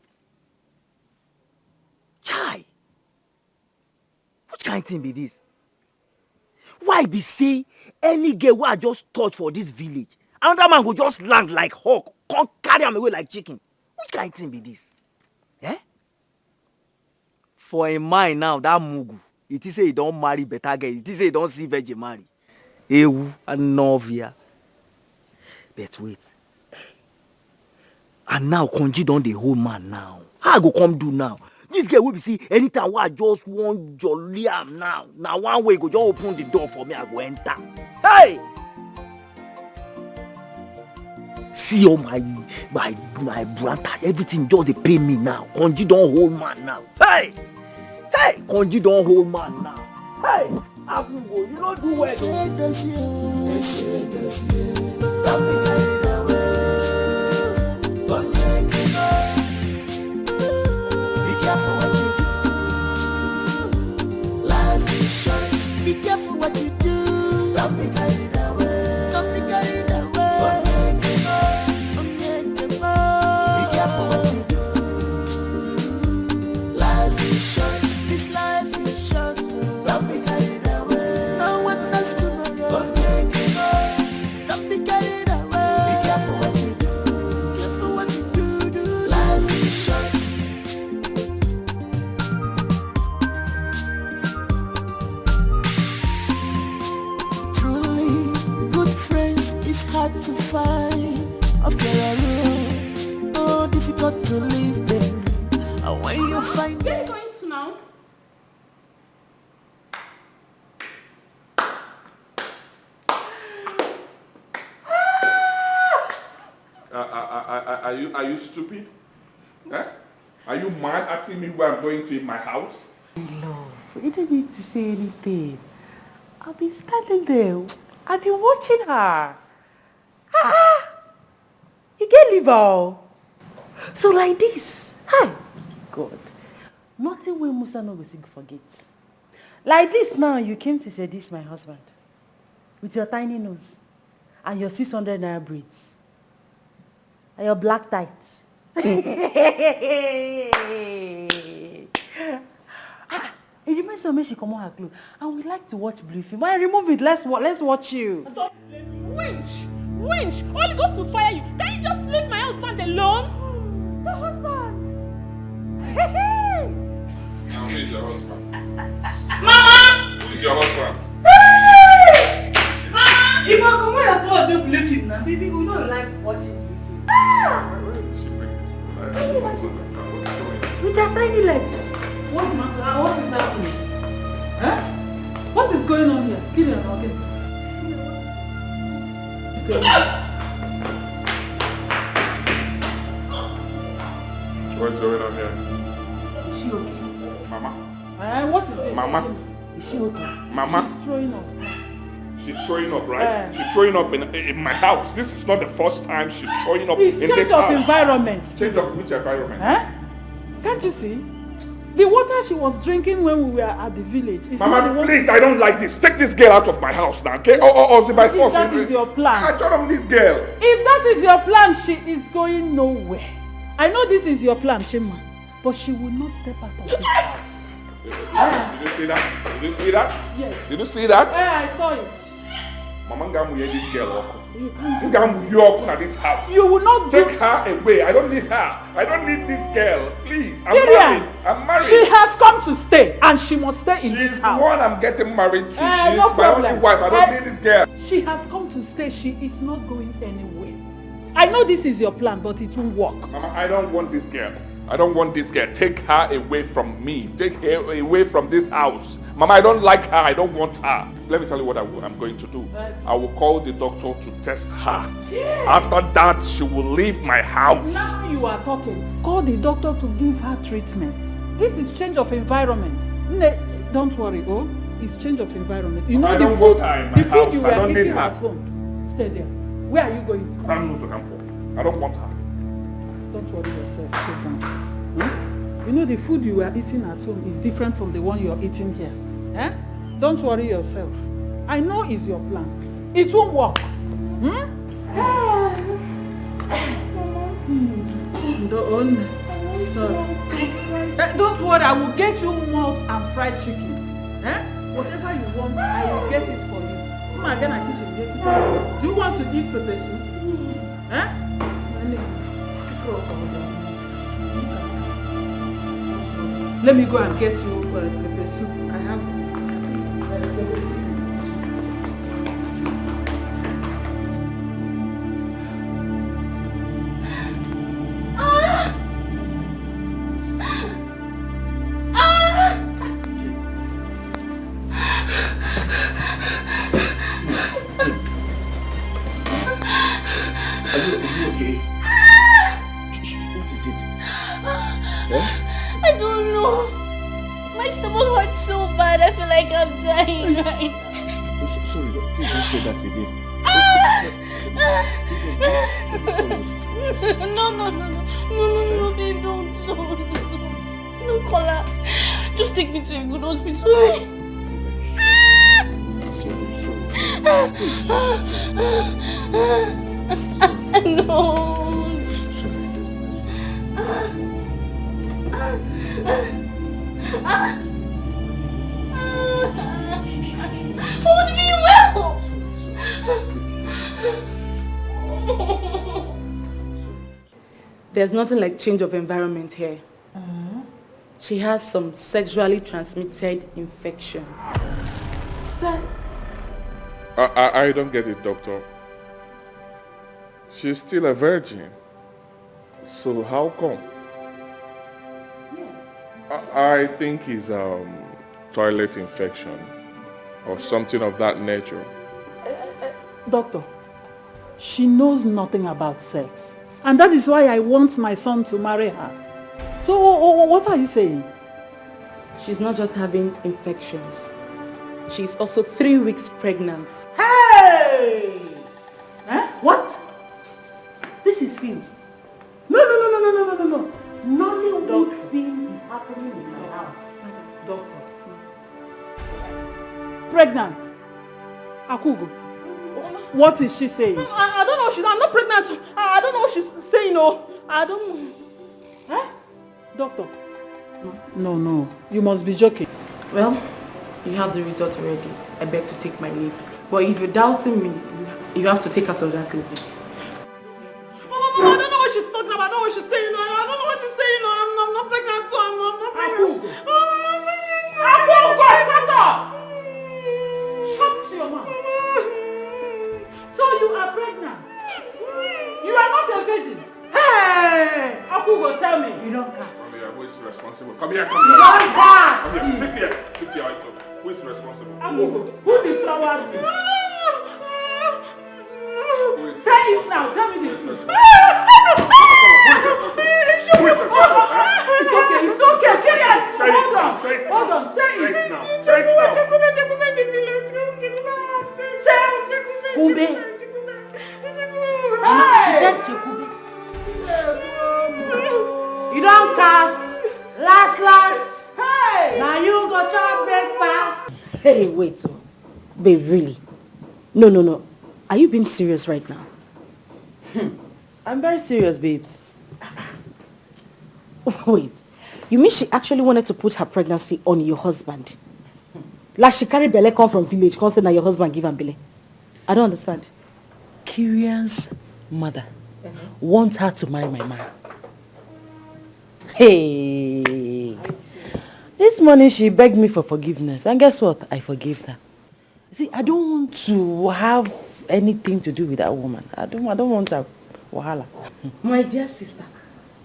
Chai! Which kind of thing be this? Why be say any girl who I just touch for this village, another man go just land like hawk, come carry am away like chicken? Which kind of thing be this? Eh? For a mind now, that mugu, it is say he don't marry better girl, it is say he don't see virgin marry. Ewu and Novia. But wait. And now Konji don the whole man now. How I go come do now? This girl will be see anytime I just want jolly am now. Now one way go just open the door for me, I go enter. Hey! See all my brother, everything just they pay me now. Konji don't hold man now. Hey! Hey! Konji don't hold man now. Hey! Abugo, you don't do well. Be careful what you do. Don't be carried away. Don't be carried away. Be careful what you do. Life is short. This life is short. Don't be carried away. No one knows tomorrow. Don't be carried away. Be careful what you do. Careful what you do. Life is short. It's hard to find after a road. Oh, difficult to live them. And when you find Where are you going to now? Are you stupid? Eh? Are you mad asking me where I'm going to in my house? Love, you don't need to say anything. I'll be standing there. I've been watching her. You get liver. So like this. Hi. God. Nothing wey Musa no go forget. Like this now, you came to seduce my husband. With your tiny nose. And your 600 naira braids. And your black tights. It reminds me of when she come on her clothes. And we like to watch blue film. Why remove it? Let's watch you. Winch! Holy Ghost will fire you. Can you just leave my husband alone? Your husband! Now who is your husband? Mama! Who is your husband? Mama! If I come here and do blue film now, baby, we don't like watching blue film. With her tiny legs. What is happening? Huh? What is going on here? Kyrian, okay. What's going on here? Is she okay? Mama? What is it? Mama? Is she okay? Mama? She's throwing up. She's throwing up, right? She's throwing up in my house. This is not the first time she's throwing up in this house. Change of environment. Change of which environment? Huh? Can't you see? The water she was drinking when we were at the village is not the Mama, one... please, I don't like this. Take this girl out of my house now, okay? Or is it by force? If that is your plan. I told him this girl. If that is your plan, she is going nowhere. I know this is your plan, Chima, but she will not step out of this house. Did you see that? Did you see that? Yes. Did you see that? Yeah, I saw it. Mama, I'm this girl. I'm at this house. You will not take her away. I don't need her. I don't need this girl. Please. I'm Gideon, married. I'm married. She has come to stay and she must stay in this house. She's the one I'm getting married to. She's no my only wife. I don't need this girl. She has come to stay. She is not going anywhere. I know this is your plan, but it won't work. Mama, I don't want this girl. I don't want this girl. Take her away from me. Take her away from this house. Mama, I don't like her. I don't want her. Let me tell you what I'm going to do. I will call the doctor to test her. Yes. After that, she will leave my house. Now you are talking. Call the doctor to give her treatment. This is change of environment. Don't worry, oh. It's change of environment. You know I the don't food, want her in my the food house. you I don't were need eating her. at home. Stay there. Where are you going to? I don't want her. Don't worry yourself. Sit down. You know the food you were eating at home is different from the one you are eating here. Eh? Don't worry yourself. I know it's your plan. It won't work. Don't worry, I will get you malt and fried chicken. Eh? Whatever you want, I will get it for you. Do you want to eat pepper soup? Eh? Let me go and get you pepper soup. I have pepper soup. Sorry, please don't say that again. No, babe, don't. No, Kola. Just take me to a good hospital. No. Hold me well. There's nothing like change of environment here. She has some sexually transmitted infection. I don't get it, doctor. She's still a virgin. So how come? I think it's toilet infection or something of that nature. Doctor, she knows nothing about sex. And that is why I want my son to marry her. So what are you saying? She's not just having infections. She's also 3 weeks pregnant. Hey! What? This is film. No. Nollywood film is happening in my house. Doctor. Pregnant. Akugo. What is she saying? I don't know. I'm not pregnant. I don't know what she's saying. No, I don't know. Doctor. No. You must be joking. Well, you have the result already. I beg to take my leave. But if you're doubting me, you have to take out of that leave. Mama, I don't know what she's talking about. I don't know what she's saying. I don't know what she's saying. I'm not pregnant. So I'm not pregnant. Akugo, shut up! Shut your mouth. So you are pregnant? You are not a virgin? Hey! Akugo, tell me. You don't cast. Who is responsible? Come here. You don't cast. Come here, sit here. Who is responsible? Akugo, who deflowered me? Say it now, tell me the truth. It's okay, say it. Hold on, say it. Now. Kube. She said Chekube. You don't cast. Last. Hey, wait. Babe, really? No. Are you being serious right now? I'm very serious, babes. Wait. You mean she actually wanted to put her pregnancy on your husband? Like she carried belle come from village, come say that your husband give her belle. I don't understand. Kyrian's mother wants her to marry my man. Hey. This morning she begged me for forgiveness. And guess what? I forgave her. See, I don't want to have anything to do with that woman. I don't want her wahala. My dear sister,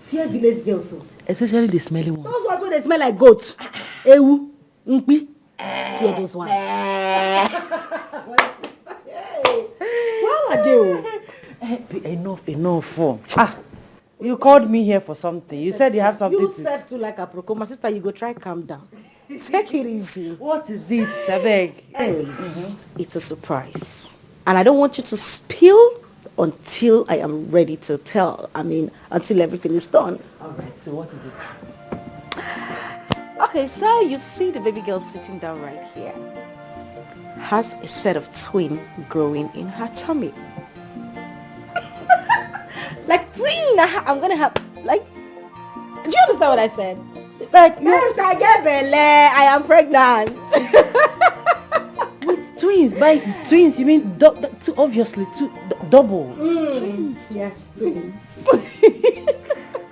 fear village girls so. Especially the smelly ones. Those ones when they smell like goat. Ewu, nkpi. Fear those ones. How are they? Enough. You called me here for something. You said you have something You to... said to like a procom. My sister, you go try calm down. Take it easy. What is it, Sabeg? It's a surprise. And I don't want you to spill until I am ready to tell. I mean, until everything is done. Alright, so what is it? Okay, so you see the baby girl sitting down right here. Has a set of twin growing in her tummy. Like twin, I'm gonna have, like, do you understand what I said? Like, yes, I get belle, I am pregnant. With twins, by twins you mean obviously double. Twins. Yes, twins.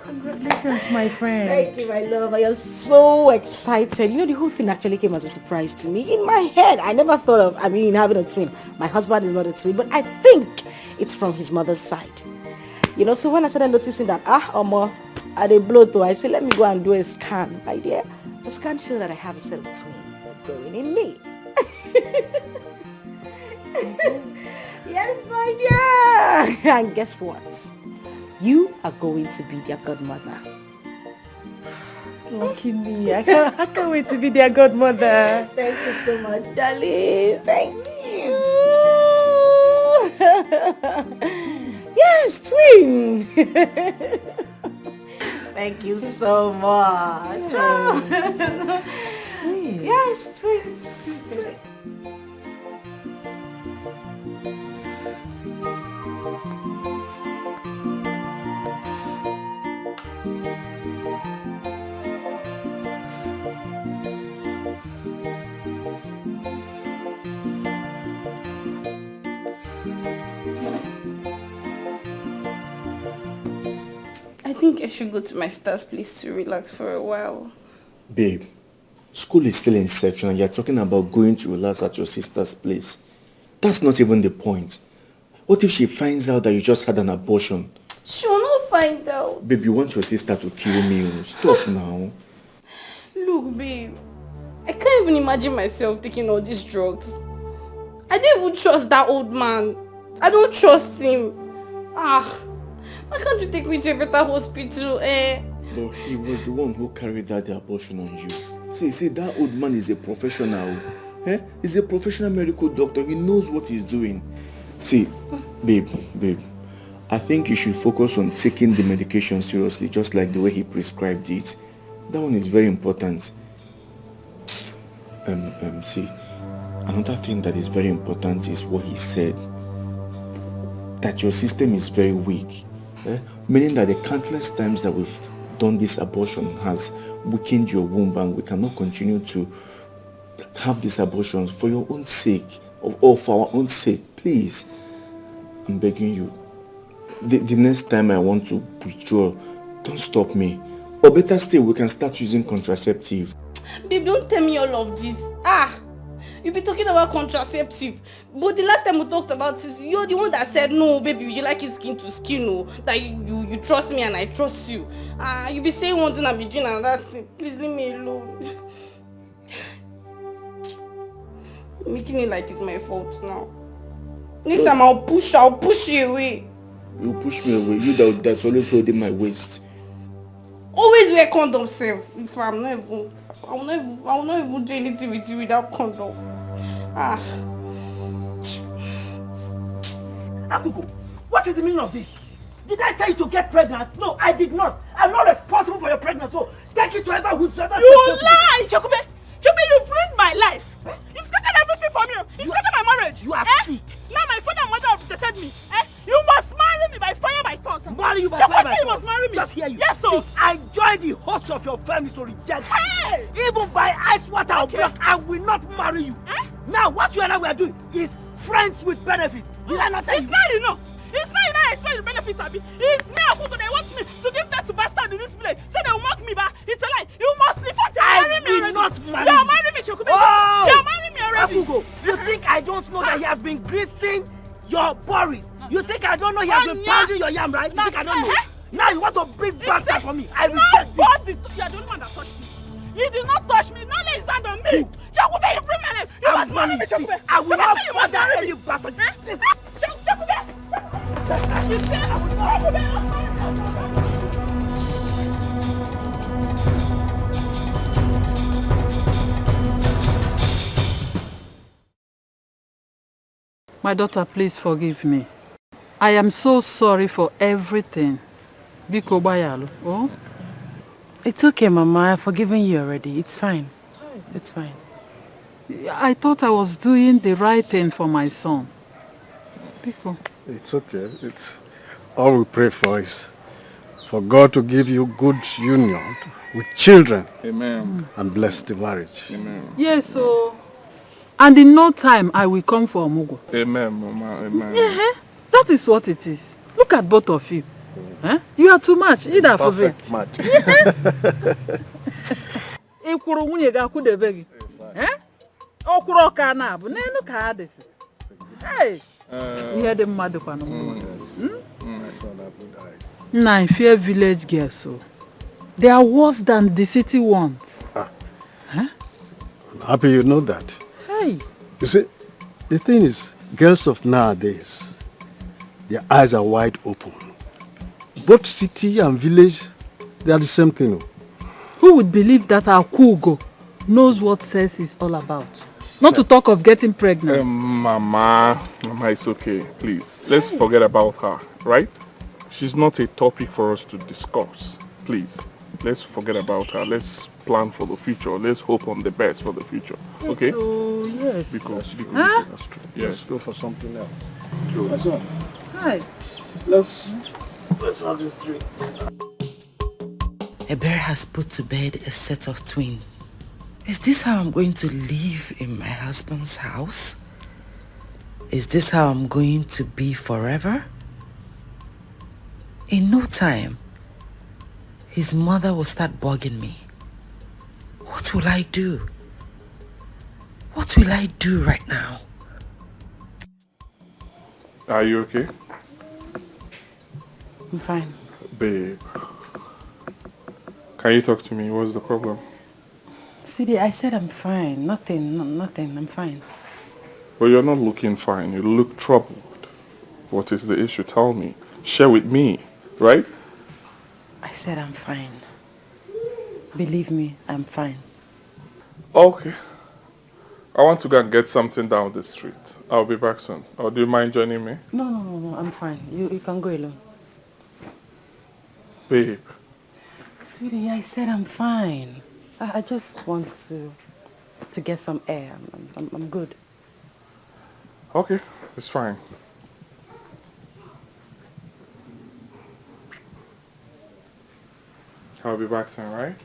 Congratulations, my friend. Thank you, my love. I am so excited. You know, the whole thing actually came as a surprise to me. In my head, I never thought of, having a twin. My husband is not a twin, but I think it's from his mother's side. You know, so when I started noticing that, I dey blow too, I said, let me go and do a scan, my dear. The scan showed that I have a set of twin growing in me. Yes, my dear. And guess what? You are going to be their godmother. Lucky me. I can't wait to be their godmother. Thank you so much, darling. Thank you. Yes, twin. Thank you so much. Twins. Yes, twins. I think I should go to my sister's place to relax for a while. Babe, school is still in section and you're talking about going to relax at your sister's place. That's not even the point. What if she finds out that you just had an abortion? She will not find out. Babe, you want your sister to kill me. Stop now. Look, babe. I can't even imagine myself taking all these drugs. I don't even trust that old man. I don't trust him. Why can't you take me to a better hospital, But he was the one who carried out the abortion on you. See, that old man is a professional. He's a professional medical doctor. He knows what he's doing. See, babe, I think you should focus on taking the medication seriously, just like the way he prescribed it. That one is very important. See, another thing that is very important is what he said. That your system is very weak. Meaning that the countless times that we've done this abortion has weakened your womb, and we cannot continue to have these abortions for your own sake, or for our own sake. Please, I'm begging you. The next time I want to withdraw, don't stop me. Or better still, we can start using contraceptive. Babe, don't tell me all of this. You be talking about contraceptive, but the last time we talked about it, you're the one that said, no, baby, you like it skin to skin, no, that you trust me and I trust you. You be saying one thing and be doing another thing. Please leave me alone. Making it like it's my fault now. Next time I'll push you away. You push me away. You that's always holding my waist. Always wear condom, self. If I will not even do anything with you without condom. Akuku, what is the meaning of this? Did I tell you to get pregnant? No, I did not. I'm not responsible for your pregnancy, so take it to whosoever. You lie, Chokube! Chokube, you've ruined my life! You've started tell me to reject you. Even by ice water or block, I will not marry you. Now, what you and I were doing is friends with benefits. Did I not tell you? It's not enough. It's not enough. Explain the benefits, Abi. It's me and Kuku. They want me to give that to bastard in this place. So they will mock me back. It's a lie. You must leave for marry me already. Not marry You're marrying me, Shokube. Oh! You're marrying me already. Akugo, you think I don't know that he has been greasing your porridge? You think I don't know he has been pounding your yam, right? You think I don't know? Now you want to bring bastard for me. I reject this. You are the only one that touched me. You did not touch me. Not lay his hand on me. Shokube, you bring my name. You must marry me, Shokube. I will not further any bastard. Shokube. You said I will not. My daughter, please forgive me. I am so sorry for everything. Biko Bayalo. Oh? It's okay, Mama. I've forgiven you already. It's fine. It's fine. I thought I was doing the right thing for my son. Biko. It's okay. It's all we pray for is for God to give you good union with children. Amen. And bless the marriage. Amen. Yes, so... And in no time, I will come for Omugo. Amen, Mama. Amen. Yeah, that is what it is. Look at both of you. Huh? You are too much. Perfect match. Now, I fear village girls, so they are worse than the city ones. Huh? I'm happy you know that. Hey. You see, the thing is, girls of nowadays, their eyes are wide open. Both city and village, they are the same thing. Who would believe that our Kugo knows what sex is all about? Not to talk of getting pregnant. Mama, it's okay, please. Let's forget about her, right? She's not a topic for us to discuss. Please, let's forget about her. Let's plan for the future. Let's hope on the best for the future. Okay? So, yes. Because that's true. Yes. Let's go for something else. True. That's all. Hi. Let's have this drink. A bear has put to bed a set of twins. Is this how I'm going to live in my husband's house? Is this how I'm going to be forever? In no time, his mother will start bugging me. What will I do? What will I do right now? Are you okay? I'm fine. Babe, can you talk to me? What's the problem? Sweetie, I said I'm fine. Nothing, I'm fine. Well, you're not looking fine. You look troubled. What is the issue? Tell me. Share with me, right? I said I'm fine. Believe me, I'm fine. Okay. I want to go and get something down the street. I'll be back soon. Or do you mind joining me? No, I'm fine. You can go alone. Babe. Sweetie, I said I'm fine. I just want to get some air. I'm good. Okay, it's fine. I'll be back soon, right?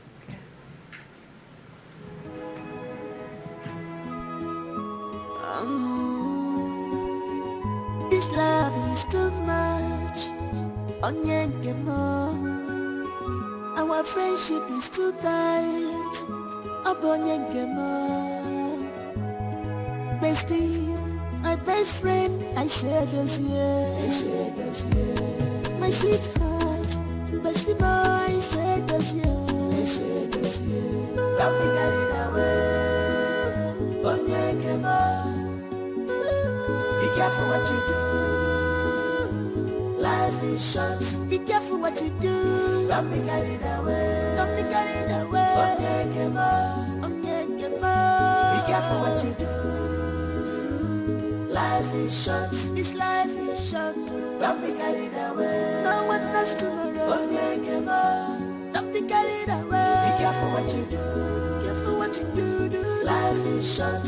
This love is too much. Our friendship is too tight. Bestie, my best friend, I said this year. My sweetheart, bestie boy, I said this year. Don't be carried away. Be careful what you do. Life is short. Be careful what you do. Don't be carried away. Don't be carried away. Be careful what you do. Life is short. This life is short. Don't be carried away. No one knows tomorrow. Don't be carried away. Be careful what you do. Careful what you do. Life is short.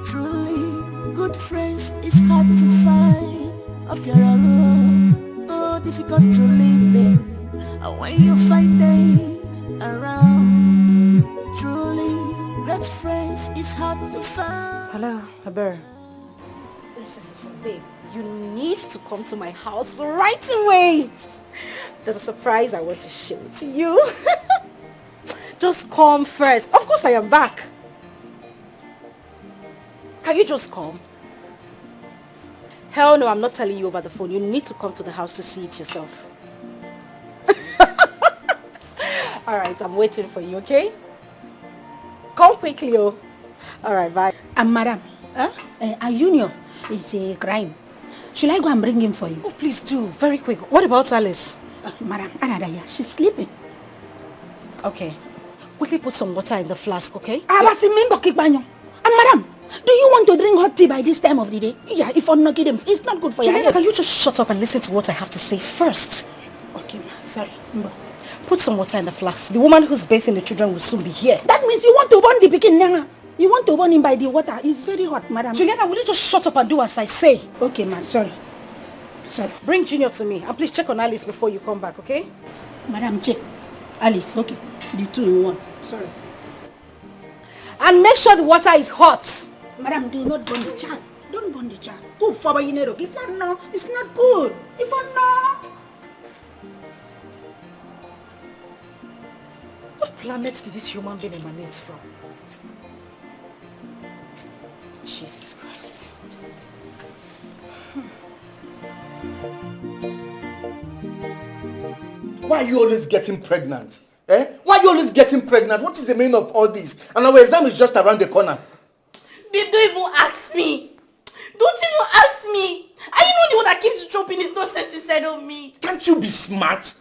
Truly, good friends is hard to find. of your own. Oh, difficult to live them. And when you find them around, truly, great friends is hard to find. Hello, Aber. Listen, babe. You need to come to my house right away. There's a surprise I want to show to you. Just come first. Of course I am back. Can you just come? Hell no, I'm not telling you over the phone. You need to come to the house to see it yourself. Alright, I'm waiting for you, okay? Come quickly, oh. Alright, bye. Madam, a union is a crime. Should I go and bring him for you? Oh, please do. Very quick. What about Alice? Madam, she's sleeping. Okay. Quickly put some water in the flask, okay? Madam, do you want to drink hot tea by this time of the day? Yeah, if I'm not getting, it's not good for you. Can you just shut up and listen to what I have to say first? Okay, sorry. Put some water in the flask. The woman who's bathing the children will soon be here. That means you want to burn the pikin nanga. You want to burn him by the water. It's very hot, madam. Juliana, will you just shut up and do as I say? Okay, ma. Sorry. Bring Junior to me. And please check on Alice before you come back, okay? Madam, check. Alice, okay. The 2 in 1. Sorry. And make sure the water is hot. Madam, do not burn the child. Don't burn the child. Go forward, you know. If I know, it's not good. If I know. What planet did this human being emanate from? Jesus Christ. Why are you always getting pregnant? Why are you always getting pregnant? What is the meaning of all this? And our exam is just around the corner. Babe, don't even ask me. Don't even ask me. Are you not the one that keeps dropping his nonsense inside of me? Can't you be smart?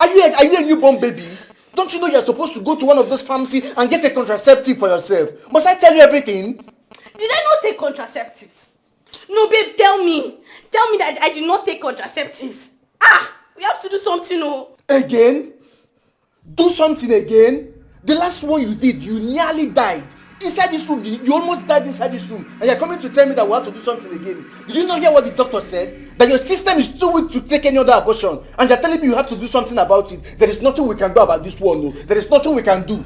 Are you a newborn baby? Don't you know you're supposed to go to one of those pharmacies and get a contraceptive for yourself? Must I tell you everything? Did I not take contraceptives? No, babe, tell me. Tell me that I did not take contraceptives. We have to do something, no. Again? Do something again? The last one you did, you nearly died. Inside this room, you almost died inside this room. And you're coming to tell me that we have to do something again. Did you not hear what the doctor said? That your system is too weak to take any other abortion. And you're telling me you have to do something about it. There is nothing we can do about this one, no. There is nothing we can do.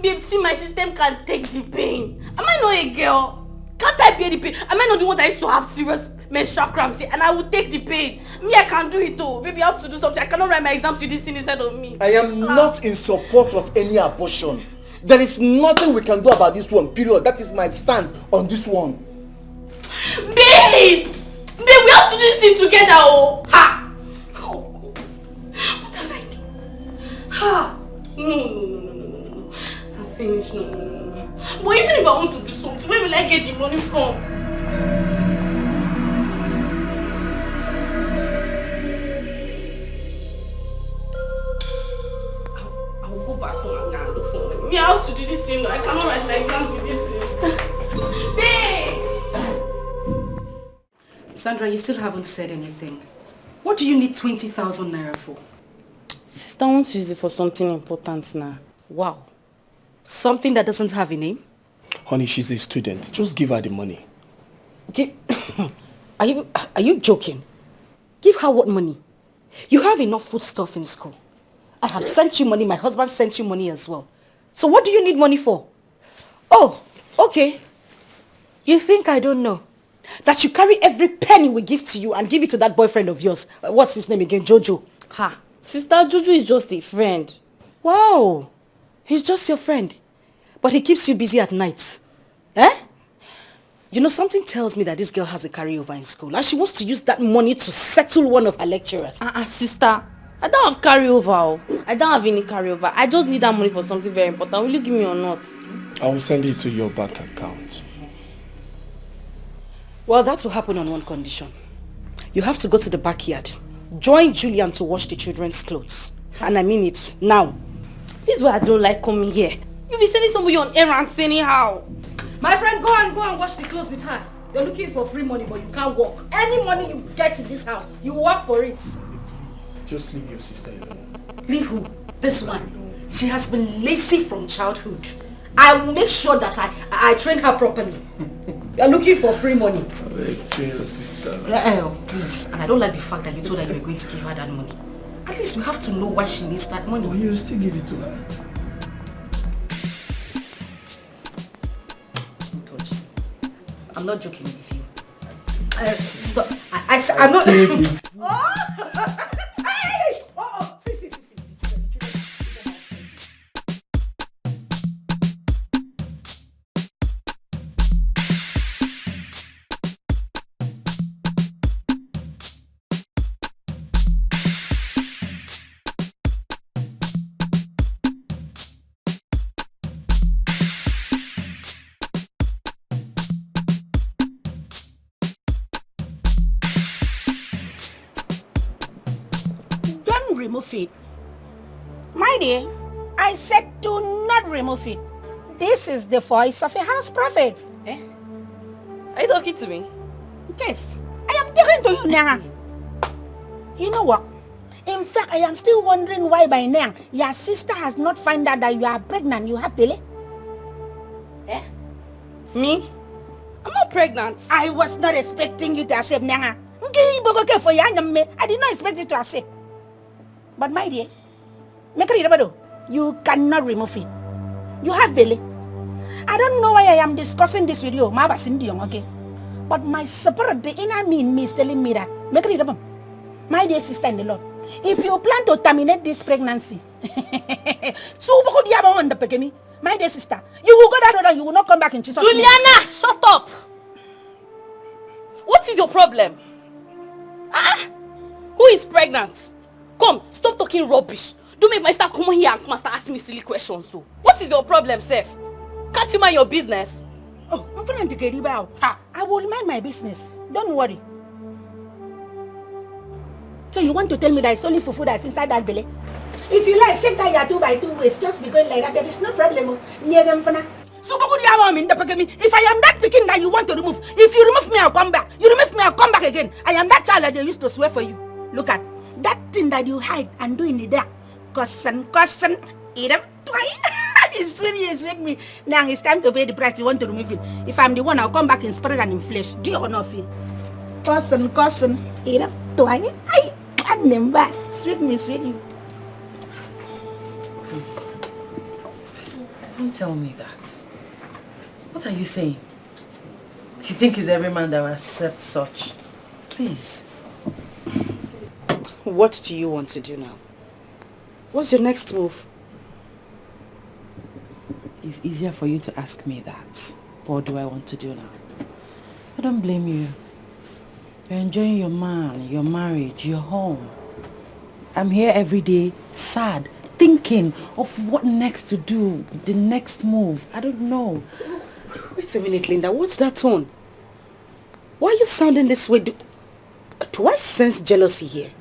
Babe, see, my system can take the pain. Am I not a girl? Can't I bear the pain? Am I not the one that used to have serious menstrual cramps? And I will take the pain. Me, I can do it though. Baby, I have to do something. I cannot write my exams with this thing inside of me. I am not in support of any abortion. There is nothing we can do about this one, period. That is my stand on this one. Babe! Babe, we have to do this thing together, oh! Ha! Oh, God. What have I done? Ha! No. I'm finished, no. But even if I want to do something, where will I get the money from? I will go back home and look for money. Me, I have to do this thing. I cannot write my exams with this thing. Babe! Sandra, you still haven't said anything. What do you need 20,000 naira for? Sister, I want to use it for something important now. Wow. Something that doesn't have a name? Honey, she's a student. Just give her the money. Are you joking? Give her what money? You have enough food stuff in school. I have sent you money. My husband sent you money as well. So what do you need money for? Oh, okay. You think I don't know? That you carry every penny we give to you and give it to that boyfriend of yours. What's his name again? Jojo. Ha. Sister, Jojo is just a friend. Wow. He's just your friend. But he keeps you busy at night. You know, something tells me that this girl has a carryover in school. And she wants to use that money to settle one of her lecturers. Sister. I don't have carryover. I don't have any carryover. I just need that money for something very important. Will you give me or not? I will send it to your bank account. Well, that will happen on one condition. You have to go to the backyard. Join Julian to wash the children's clothes. And I mean it now. This is why I don't like coming here. You'll be sending somebody on errands anyhow. My friend, go and wash the clothes with her. You're looking for free money, but you can't work. Any money you get in this house, you work for it. Just leave your sister alone. Leave who? This one. She has been lazy from childhood. I will make sure that I train her properly. You're looking for free money. Your sister. Please, and I don't like the fact that you told her you were going to give her that money. At least we have to know why she needs that money. But you still give it to her. Don't touch me. I'm not joking with you. Stop. I'm not... Remove it. My dear, I said do not remove it. This is the voice of a house prophet. Eh? Are you talking to me? Yes, I am talking to you now. You know what? In fact, I am still wondering why by now your sister has not found out that you are pregnant. You have belly. Eh? Me? I'm not pregnant. I was not expecting you to accept now. I did not expect you to accept. But my dear, you cannot remove it. You have belly. I don't know why I am discussing this with you, okay? But my spirit, the inner me is telling me that. My dear sister in the Lord, if you plan to terminate this pregnancy, my dear sister, you will go that road and you will not come back in Jesus' name. Juliana, shut up! What is your problem? Who is pregnant? Come, stop talking rubbish. Don't make my staff come here and start asking me silly questions. So, what is your problem, Seth? Can't you mind your business? Oh, I'm going to get you out. I will mind my business. Don't worry. So you want to tell me that it's only fufu that's inside that belly? If you like, shake that your 2 by 2 waist. Just be going like that. There is no problem. So if I am that picking that you want to remove, if you remove me, I'll come back. You remove me, I'll come back again. I am that child that they used to swear for you. Look at that thing that you hide and do in the dark. Cousin, eat up twice. It's with me. Now it's time to pay the price. You want to remove it. If I'm the one, I'll come back in spirit and in flesh. Do you or nothing? Cousin, eat up twice. I can't remember. Sweet me. Please, don't tell me that. What are you saying? You think it's every man that will accept such? Please. What do you want to do now? What's your next move? It's easier for you to ask me that. What do I want to do now? I don't blame you. You're enjoying your man, your marriage, your home. I'm here every day, sad, thinking of what next to do, the next move. I don't know. Wait a minute, Linda. What's that tone? Why are you sounding this way? Do I sense jealousy here?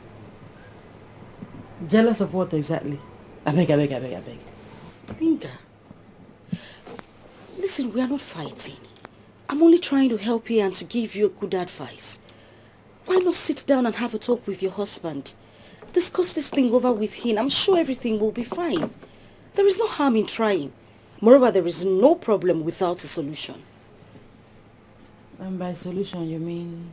Jealous of what exactly? I beg. Linda, listen, we are not fighting. I'm only trying to help you and to give you good advice. Why not sit down and have a talk with your husband? Discuss this thing over with him. I'm sure everything will be fine. There is no harm in trying. Moreover, there is no problem without a solution. And by solution, you mean?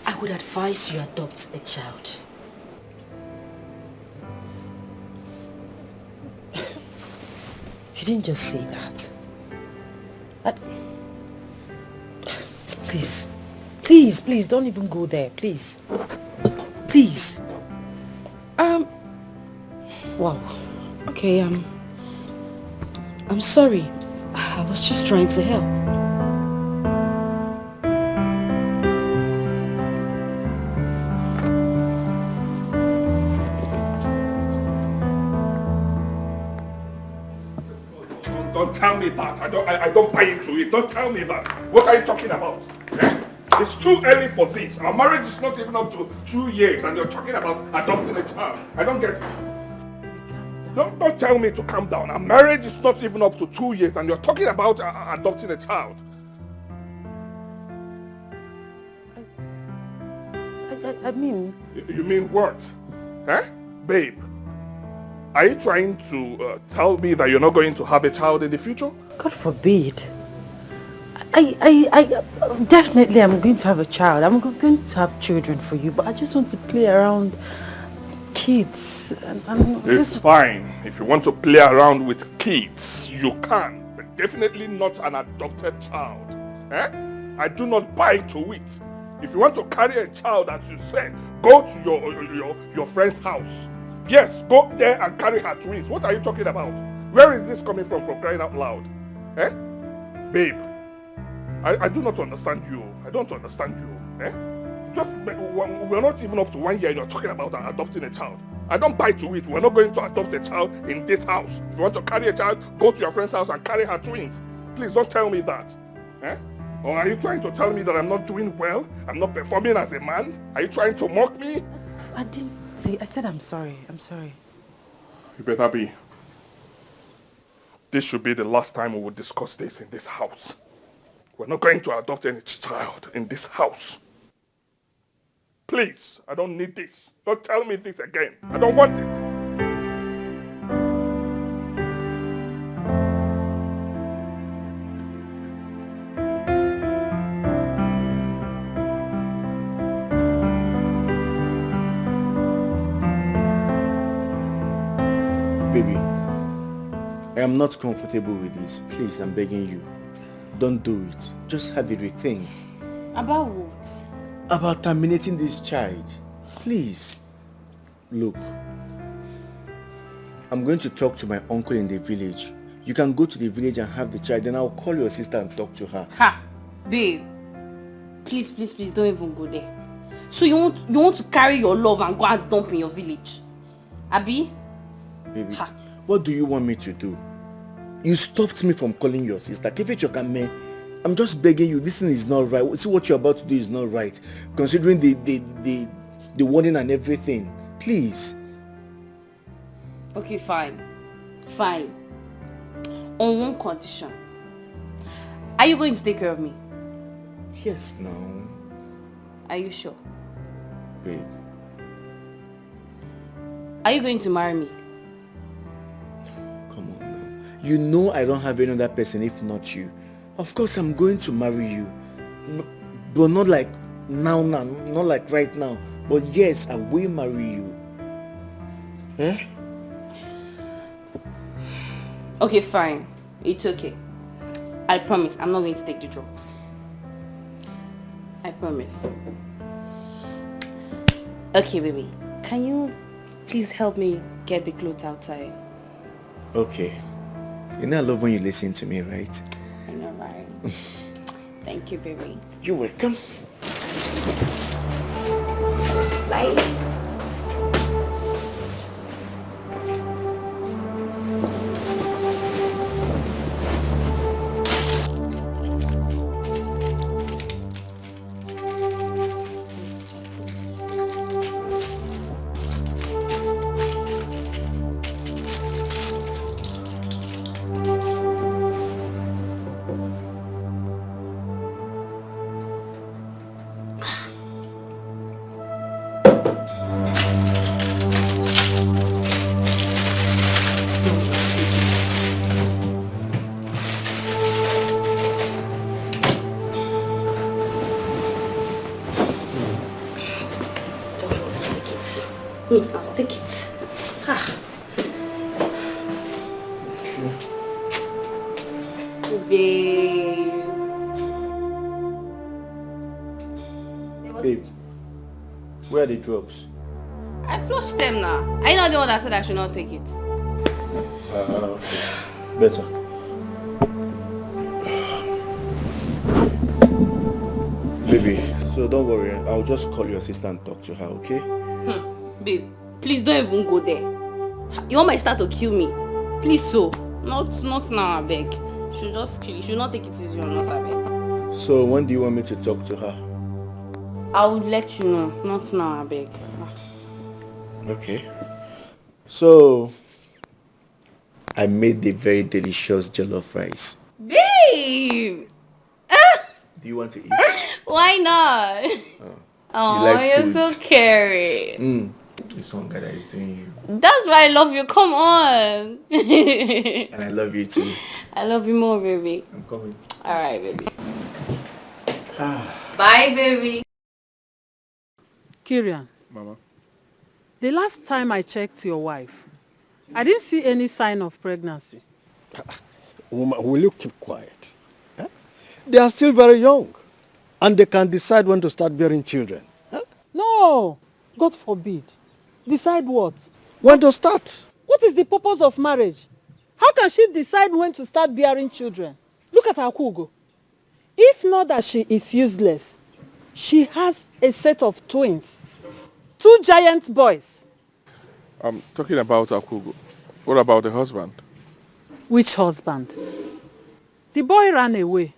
I would advise you adopt a child. You didn't just say that. Please, don't even go there, please. Please. Wow. Okay, I'm sorry. I was just trying to help. Don't tell me that. I don't buy into it. Don't tell me that. What are you talking about? Eh? It's too early for this. Our marriage is not even up to 2 years and you're talking about adopting a child. I don't get it. Don't tell me to calm down. Our marriage is not even up to 2 years and you're talking about adopting a child. I mean... You mean what? Eh? Babe, Are you trying to tell me that you're not going to have a child in the future? God forbid. I definitely am going to have a child. I'm going to have children for you, but I just want to play around kids. It's fine. If you want to play around with kids, you can, but definitely not an adopted child. Eh? I do not buy to it. If you want to carry a child, as you said, go to your friend's house. Yes, go there and carry her twins. What are you talking about? Where is this coming from crying out loud? Eh? Babe, I do not understand you. I don't understand you. Eh? We're not even up to 1 year. You're talking about adopting a child. I don't buy to it. We're not going to adopt a child in this house. If you want to carry a child, go to your friend's house and carry her twins. Please don't tell me that. Eh? Or are you trying to tell me that I'm not doing well? I'm not performing as a man? Are you trying to mock me? I didn't see. I said I'm sorry. I'm sorry. You better be. This should be the last time we will discuss this in this house. We're not going to adopt any child in this house. Please, I don't need this. Don't tell me this again. I don't want it. Baby, I am not comfortable with this. Please, I'm begging you. Don't do it. Just have a rethink. About what? About terminating this child. Please. Look, I'm going to talk to my uncle in the village. You can go to the village and have the child, then I'll call your sister and talk to her. Ha! Babe, please, don't even go there. So you want to carry your love and go and dump in your village? Abi? Baby, what do you want me to do? You stopped me from calling your sister. I'm just begging you, this thing is not right. See, what you're about to do is not right. Considering the warning and everything. Please. Okay, fine. On one condition. Are you going to take care of me? Yes, no. Are you sure? Babe. Are you going to marry me? Come on now. You know I don't have any other person if not you. Of course I'm going to marry you. But not like now, not like right now. But yes, I will marry you. Eh? Okay, fine. It's okay. I promise I'm not going to take the drugs. I promise. Okay, baby. Can you please help me get the clothes outside? Okay. You know I love when you listen to me, right? I know, right? Thank you, baby. You're welcome. Bye. I'll take it. Babe, where are the drugs? I flushed them now. Are you not the one that said I should not take it? Okay. Better. Baby, so don't worry. I'll just call your sister and talk to her, okay? Babe, please don't even go there. You want my sister to kill me? Please, so. Not now, I beg. She'll just kill you. She'll not take it easy on us, I beg. So when do you want me to talk to her? I will let you know. Not now, I beg. Okay. So, I made the very delicious jollof rice. Babe! Do you want to eat? Why not? Oh, You like you're food. so caring. this one guy that is doing you. That's why I love you. Come on. And I love you too. I love you more, baby. I'm coming. Alright, baby. Bye, baby. Kirian, Mama. the last time I checked your wife, I didn't see any sign of pregnancy. Woman, will you keep quiet? Eh? They are still very young. And they can decide when to start bearing children. Eh? No, God forbid. Decide what? When to start? What is the purpose of marriage? How can she decide when to start bearing children? Look at Akugo. If not that she is useless, she has a set of twins. 2 giant boys. I'm talking about Akugo. What about the husband? Which husband? The boy ran away.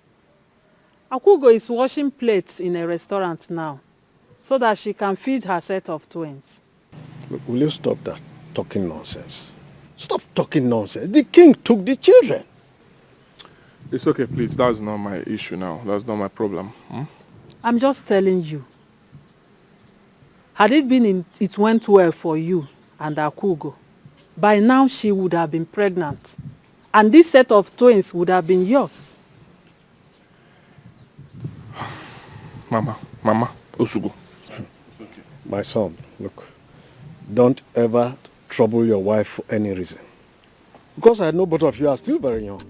Akugo is washing plates in a restaurant now so that she can feed her set of twins. Look, will you stop that talking nonsense? Stop talking nonsense. The king took the children. It's okay, please. That's not my issue now. That's not my problem. I'm just telling you. Had it went well for you and Akugo, by now she would have been pregnant. And this set of twins would have been yours. Mama, Osugo. My son, look, don't ever trouble your wife for any reason. Because I know both of you are still very young.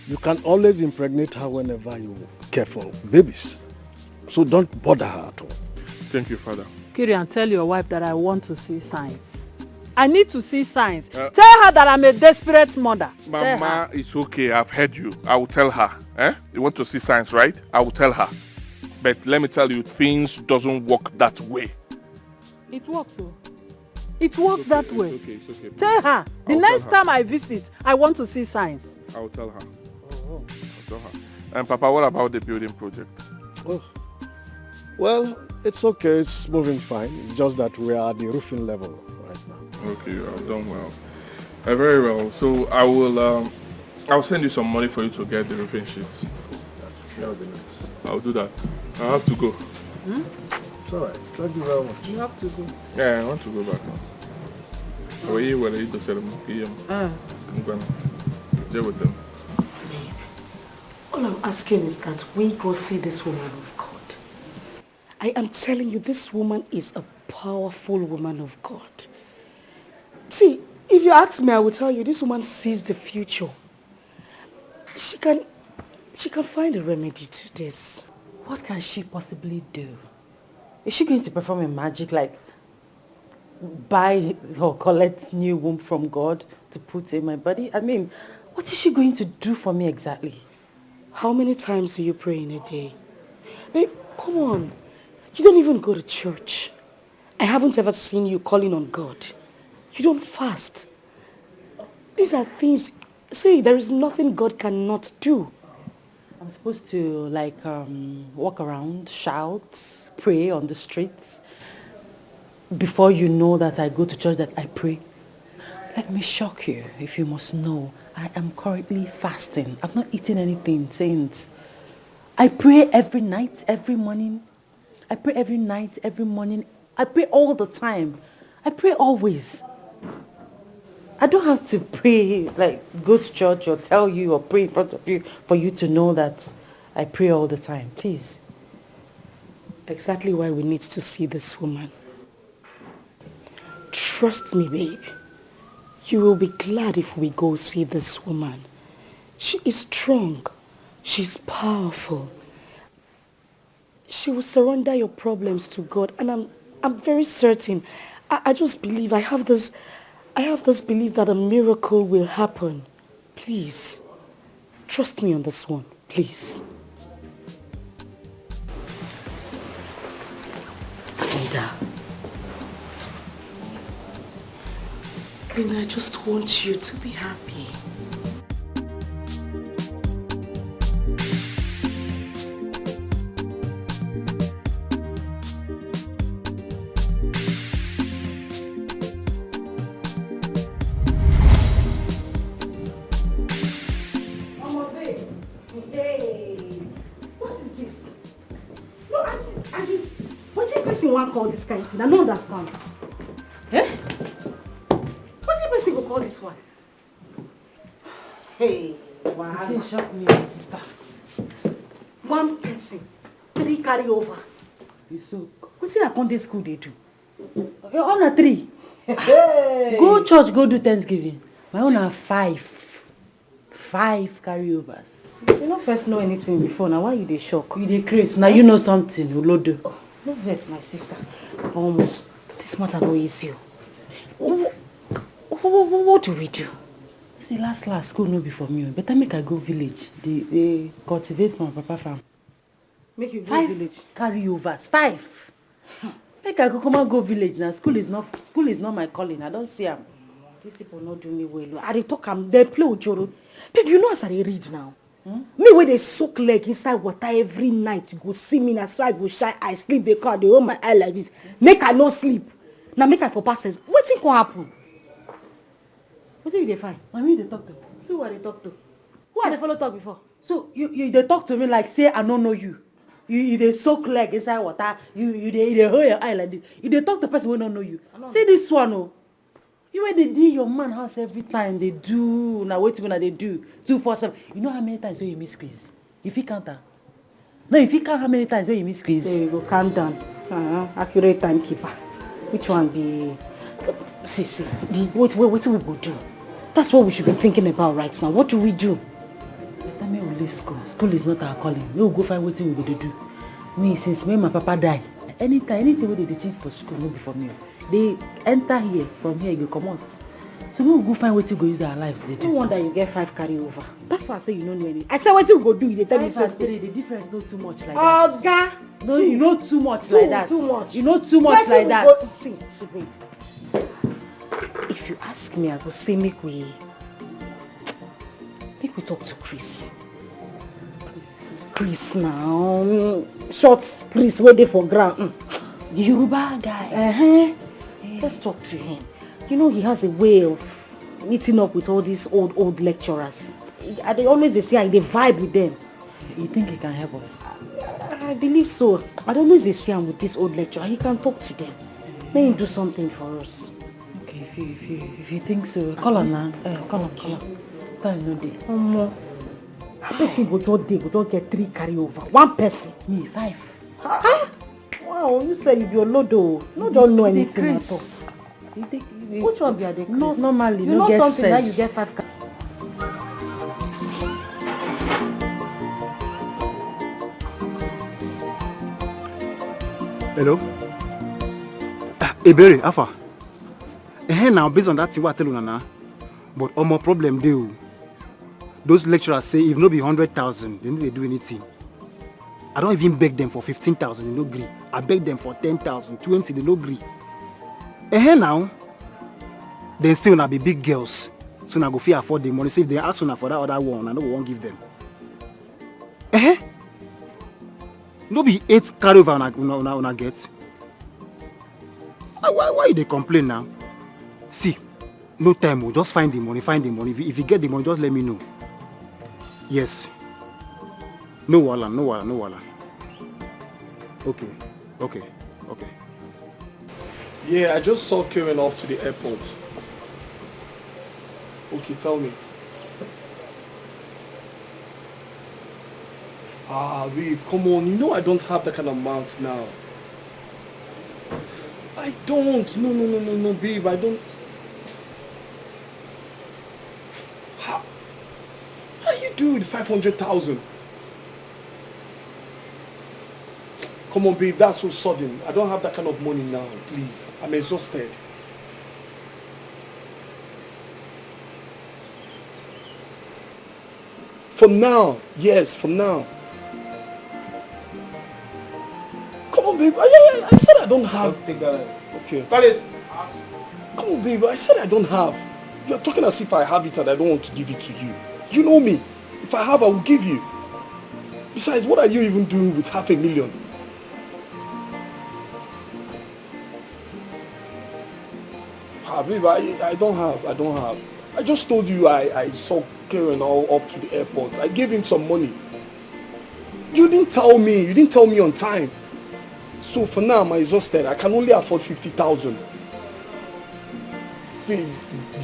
You can always impregnate her whenever you care for babies. So don't bother her at all. Thank you, Father. Kirian, tell your wife that I want to see signs. I need to see signs. Tell her that I'm a desperate mother. Mama, it's okay. I've heard you. I will tell her. You want to see signs, right? I will tell her. But let me tell you, things doesn't work that way. It works, oh. It works that way. It's okay. Tell her. The next time I visit, I want to see signs. I will tell her. I'll tell her. And Papa, what about the building project? Oh. Well, it's okay. It's moving fine. It's just that we are at the roofing level right now. Okay, you have done well. Very well. So I will I'll send you some money for you to get the roofing sheets. That would be nice. I'll do that. I have to go. It's alright. Thank you very much. You have to go. Yeah, I want to go back now. How are you? Where are you to sell them? I'm going to deal with them. Babe, all I'm asking is that we go see this woman of God. I am telling you, this woman is a powerful woman of God. See, if you ask me, I will tell you, this woman sees the future. She can find a remedy to this. What can she possibly do? Is she going to perform a magic like buy or collect new womb from God to put in my body? I mean, what is she going to do for me exactly? How many times do you pray in a day? Babe, come on. You don't even go to church. I haven't ever seen you calling on God. You don't fast. These are things, see, there is nothing God cannot do. I'm supposed to like walk around, shout, pray on the streets. Before you know that I go to church, that I pray. Let me shock you, if you must know. I am currently fasting. I've not eaten anything since. I pray every night, every morning. I pray every night, every morning. I pray all the time. I pray always. I don't have to pray, like go to church or tell you or pray in front of you for you to know that I pray all the time. Please. Exactly why we need to see this woman. Trust me, babe. You will be glad if we go see this woman. She is strong. She's powerful. She will surrender your problems to God. And I'm very certain. I just believe, I have this belief that a miracle will happen. Please. Trust me on this one. Please. Linda, I just want you to be happy. One call this kind of thing. I don't understand. all this one? Hey, wow. It didn't shock me, my sister. One person, 3 carryovers. You so. What's that Sunday school they do? Your own are 3. Hey. Go church, go do Thanksgiving. My own are 5. 5 carryovers. You don't first know anything before. Now why you dey shock? You dey craze. Now you know something, Olodo. Oh, no vex, my sister. This matter no easy. What do we do? See, last school no be for me. Better make I go village. They cultivate my papa farm. Make you go 5 village. carryovers. 5. Make I go village now. School is not my calling. I don't see them. These people not do me well. I dey talk am. They play with Joro. Babe, you know as I dey read now. Me where they soak leg inside water every night. You go see me now, so I go shy. I sleep the car. They hold my eye like this. Make I no sleep. Now make I for passes. What thing can happen? What do you dey find? Na me dey talk to. See what they talk to. Who I dey follow talk before? So you dey talk to me like say I don't know you. You dey soak leg inside water. You dey hold your eye like this. You dey talk to person who don't know you. See this one, oh. You where they dey your man house every time they do. Now wait when they do 247. You know how many times when you miss quiz? If you count that. No, if you count how many times when you miss quiz. There you go, calm down. Accurate timekeeper. Which one be? See. What we go do? That's what we should be thinking about right now. What do we do? Better me we leave school. School is not our calling. We will go find what we go to do. Me, since me and my papa die, anything wey they teach for school no be for me. They enter here, from here you go come out. So we will go find what we go use our lives to do. No wonder you get 5 carryover. That's why I say you don't know anything. I said what you go do, you tell me 5 and 3, the difference not too much like that. Oga! No, you know too much like that. Too much. You know too much like that. See, wait. If you ask me, I go say make we talk to Chris. Chris now. Short Chris where they for ground. The Yoruba guy. Yeah. Let's talk to him. You know he has a way of meeting up with all these old lecturers. They always say they vibe with them. You think he can help us? I believe so. I always see him with this old lecturer. He can talk to them. May he do something for us. Okay, if you think so, call on now. Call on. Time no day. Person go just get 3 carryover. One person. Me 5. Wow, you say you be a lodo. No, don't know anything at all. Which one be a decrease? No, normally, you no know get something sense. that you get 5. Hello? Ebere, Alpha. Now, based on that thing, what I tell you now, but all my problem do. Those lecturers say if no be 100,000, they don't do anything. I don't even beg them for 15,000, they no agree. I beg them for 10,000, 20, they no agree. Now, then still na be big girls, so na go fit afford the money. So if they ask una for that other one, I no go won't give them. No be 8 carryover una get. Why they complain now? See, no time, we'll just find the money. If you get the money, just let me know. Yes. No wala. Okay. Yeah, I just saw Karen off to the airport. Okay, tell me. Babe, come on. You know I don't have that kind of amount now. I don't. No, babe, I don't. How you do with 500,000? Come on, babe, that's so sudden. I don't have that kind of money now, please. I'm exhausted. For now, yes, for now. Come on, babe. I said I don't have. Take that. Okay. Call it. Come on, babe. I said I don't have. You're talking as if I have it and I don't want to give it to you. You know me. If I have, I will give you. Besides, what are you even doing with 500,000? Babe, I don't have. I just told you I saw Karen all off to the airport. I gave him some money. You didn't tell me on time. So for now, I'm exhausted. I can only afford 50,000. feel,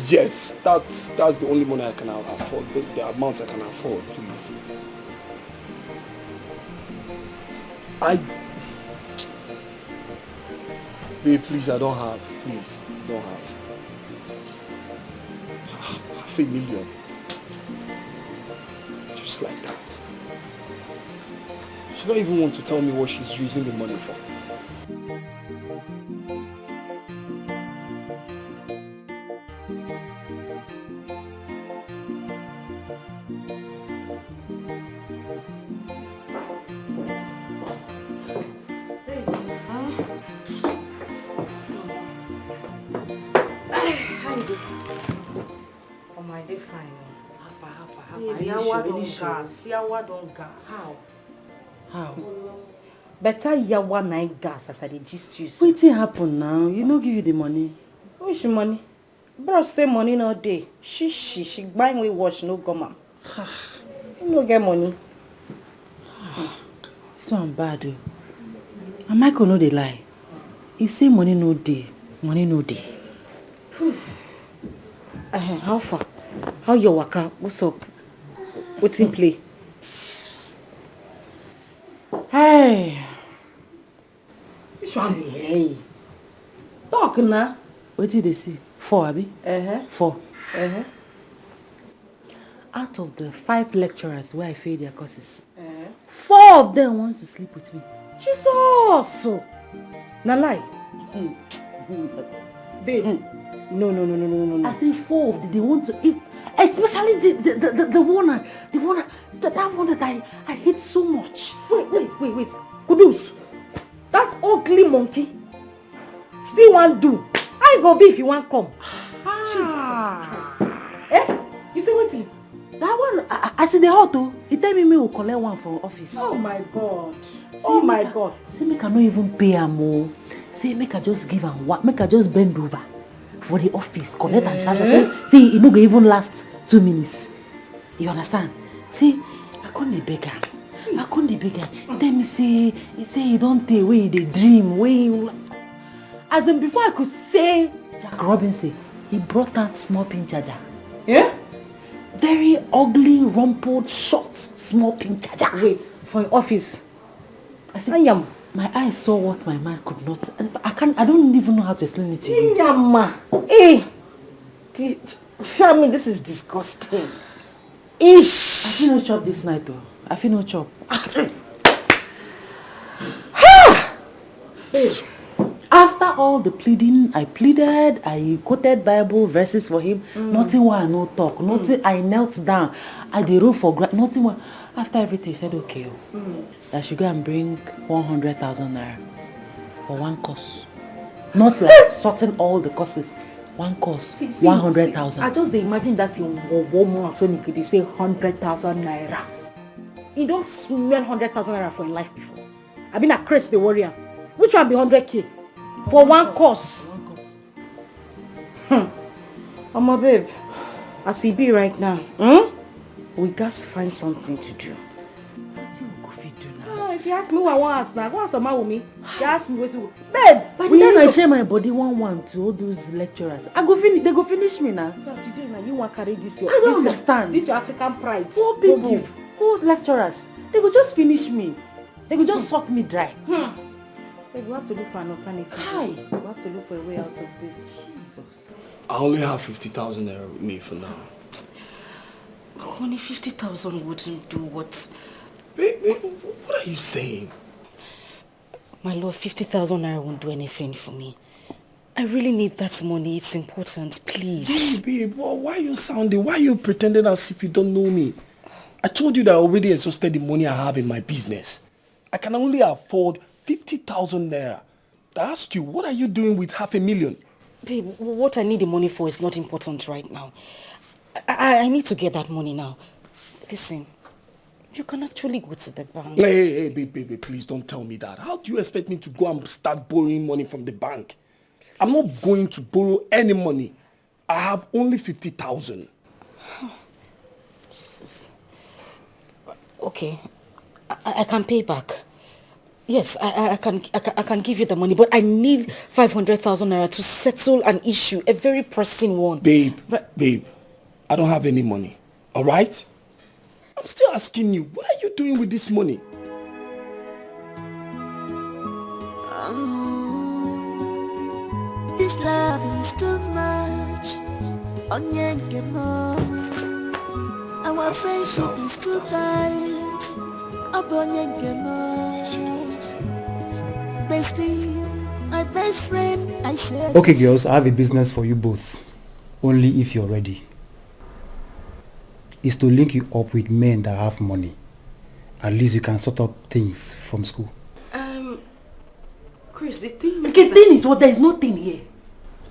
yes, that's the only money I can afford, the amount I can afford, please. Babe, please, I don't have, please, don't have. $500,000. Just like that. She don't even want to tell me what she's using the money for. How? Better yawa night gas as I did just use. Wetin happen now? You no give you the money. Which money? Bro say money no day. She buying we wash no gum. You no get money. This one bad though. And Michael no dey lie. You say money no day, money no day. How far? How your waka? What's up? What's in play? Hey. Which one be hey? Talk na. Wetin dey say? 4, abi? 4. Out of the 5 lecturers where I fail their courses, 4 of them wants to sleep with me. Jesus! Na lie. Babe. No. I say 4 of them, they want to eat. Especially the one that one that I hate so much. Wait. Kudus. That ugly monkey still want do. I go be if you want come. Jesus. You see what? That one, I see the hot though. He tell me will collect one from office. Oh my God. God. See, make I not even pay am more. See, make I just give am what? Make I just bend over for the office, collect and charge. See, it no go even last 2 minutes. You understand? See, I can't beg am. Tell me say you don't take where they dream, as in before I could say Jack Robinson, he brought that small pin charger. Yeah? Very ugly, rumpled, short, small pin charger. Wait, for your office. I said, my eyes saw what my mind could not. I don't even know how to explain it to you. Yama. Hey. Show me, this is disgusting. Ish. I feel no chop this night though. I feel no chop. After all the pleading, I pleaded, I quoted Bible verses for him. Nothing why I no talk. Nothing. I knelt down. I did roll for nothing. Why. After everything, he said, okay, that should go and bring 100,000 naira for one course. Not like sorting all the courses. One course, 100,000. I just imagine that in 1 month when he say 100,000 naira. He don't smell 100,000 naira for in life before. I been a crazy the warrior. Which one be 100K? For one course. My babe, as he be right now, we got to find something to do. If you ask me what I want to ask now, go ask with me. You ask me what to. Babe, by the time I share my body one to all those lecturers, they go finish me now. So as you do now, you want to carry this your. I don't understand. This your African pride. 4 people, 4 lecturers. They go just finish me. They go just suck me dry. Babe, we have to look for an alternative. Hi. We have to look for a way out of this. Jesus. I only have 50,000 naira with me for now. Only 50,000 wouldn't do what? Babe, what are you saying? My lord, 50,000 naira won't do anything for me. I really need that money. It's important, please. Babe, why are you sounding? Why are you pretending as if you don't know me? I told you that I already exhausted the money I have in my business. I can only afford 50,000 naira. I asked you, what are you doing with 500,000? Babe, what I need the money for is not important right now. I need to get that money now. Listen, you can actually go to the bank. Hey, babe, please don't tell me that. How do you expect me to go and start borrowing money from the bank? Please. I'm not going to borrow any money. I have only 50,000. Jesus. Okay, I can pay back. Yes, I can give you the money, but I need 500,000 naira to settle an issue, a very pressing one. Babe, I don't have any money. All right? I'm still asking you, what are you doing with this money? This love is too much. Our friendship is too tight. Bestie, my best friend, I said. Okay, girls, I have a business for you both. Only if you're ready. Is to link you up with men that have money. At least you can sort up things from school. Chris, the thing is what? There is nothing here.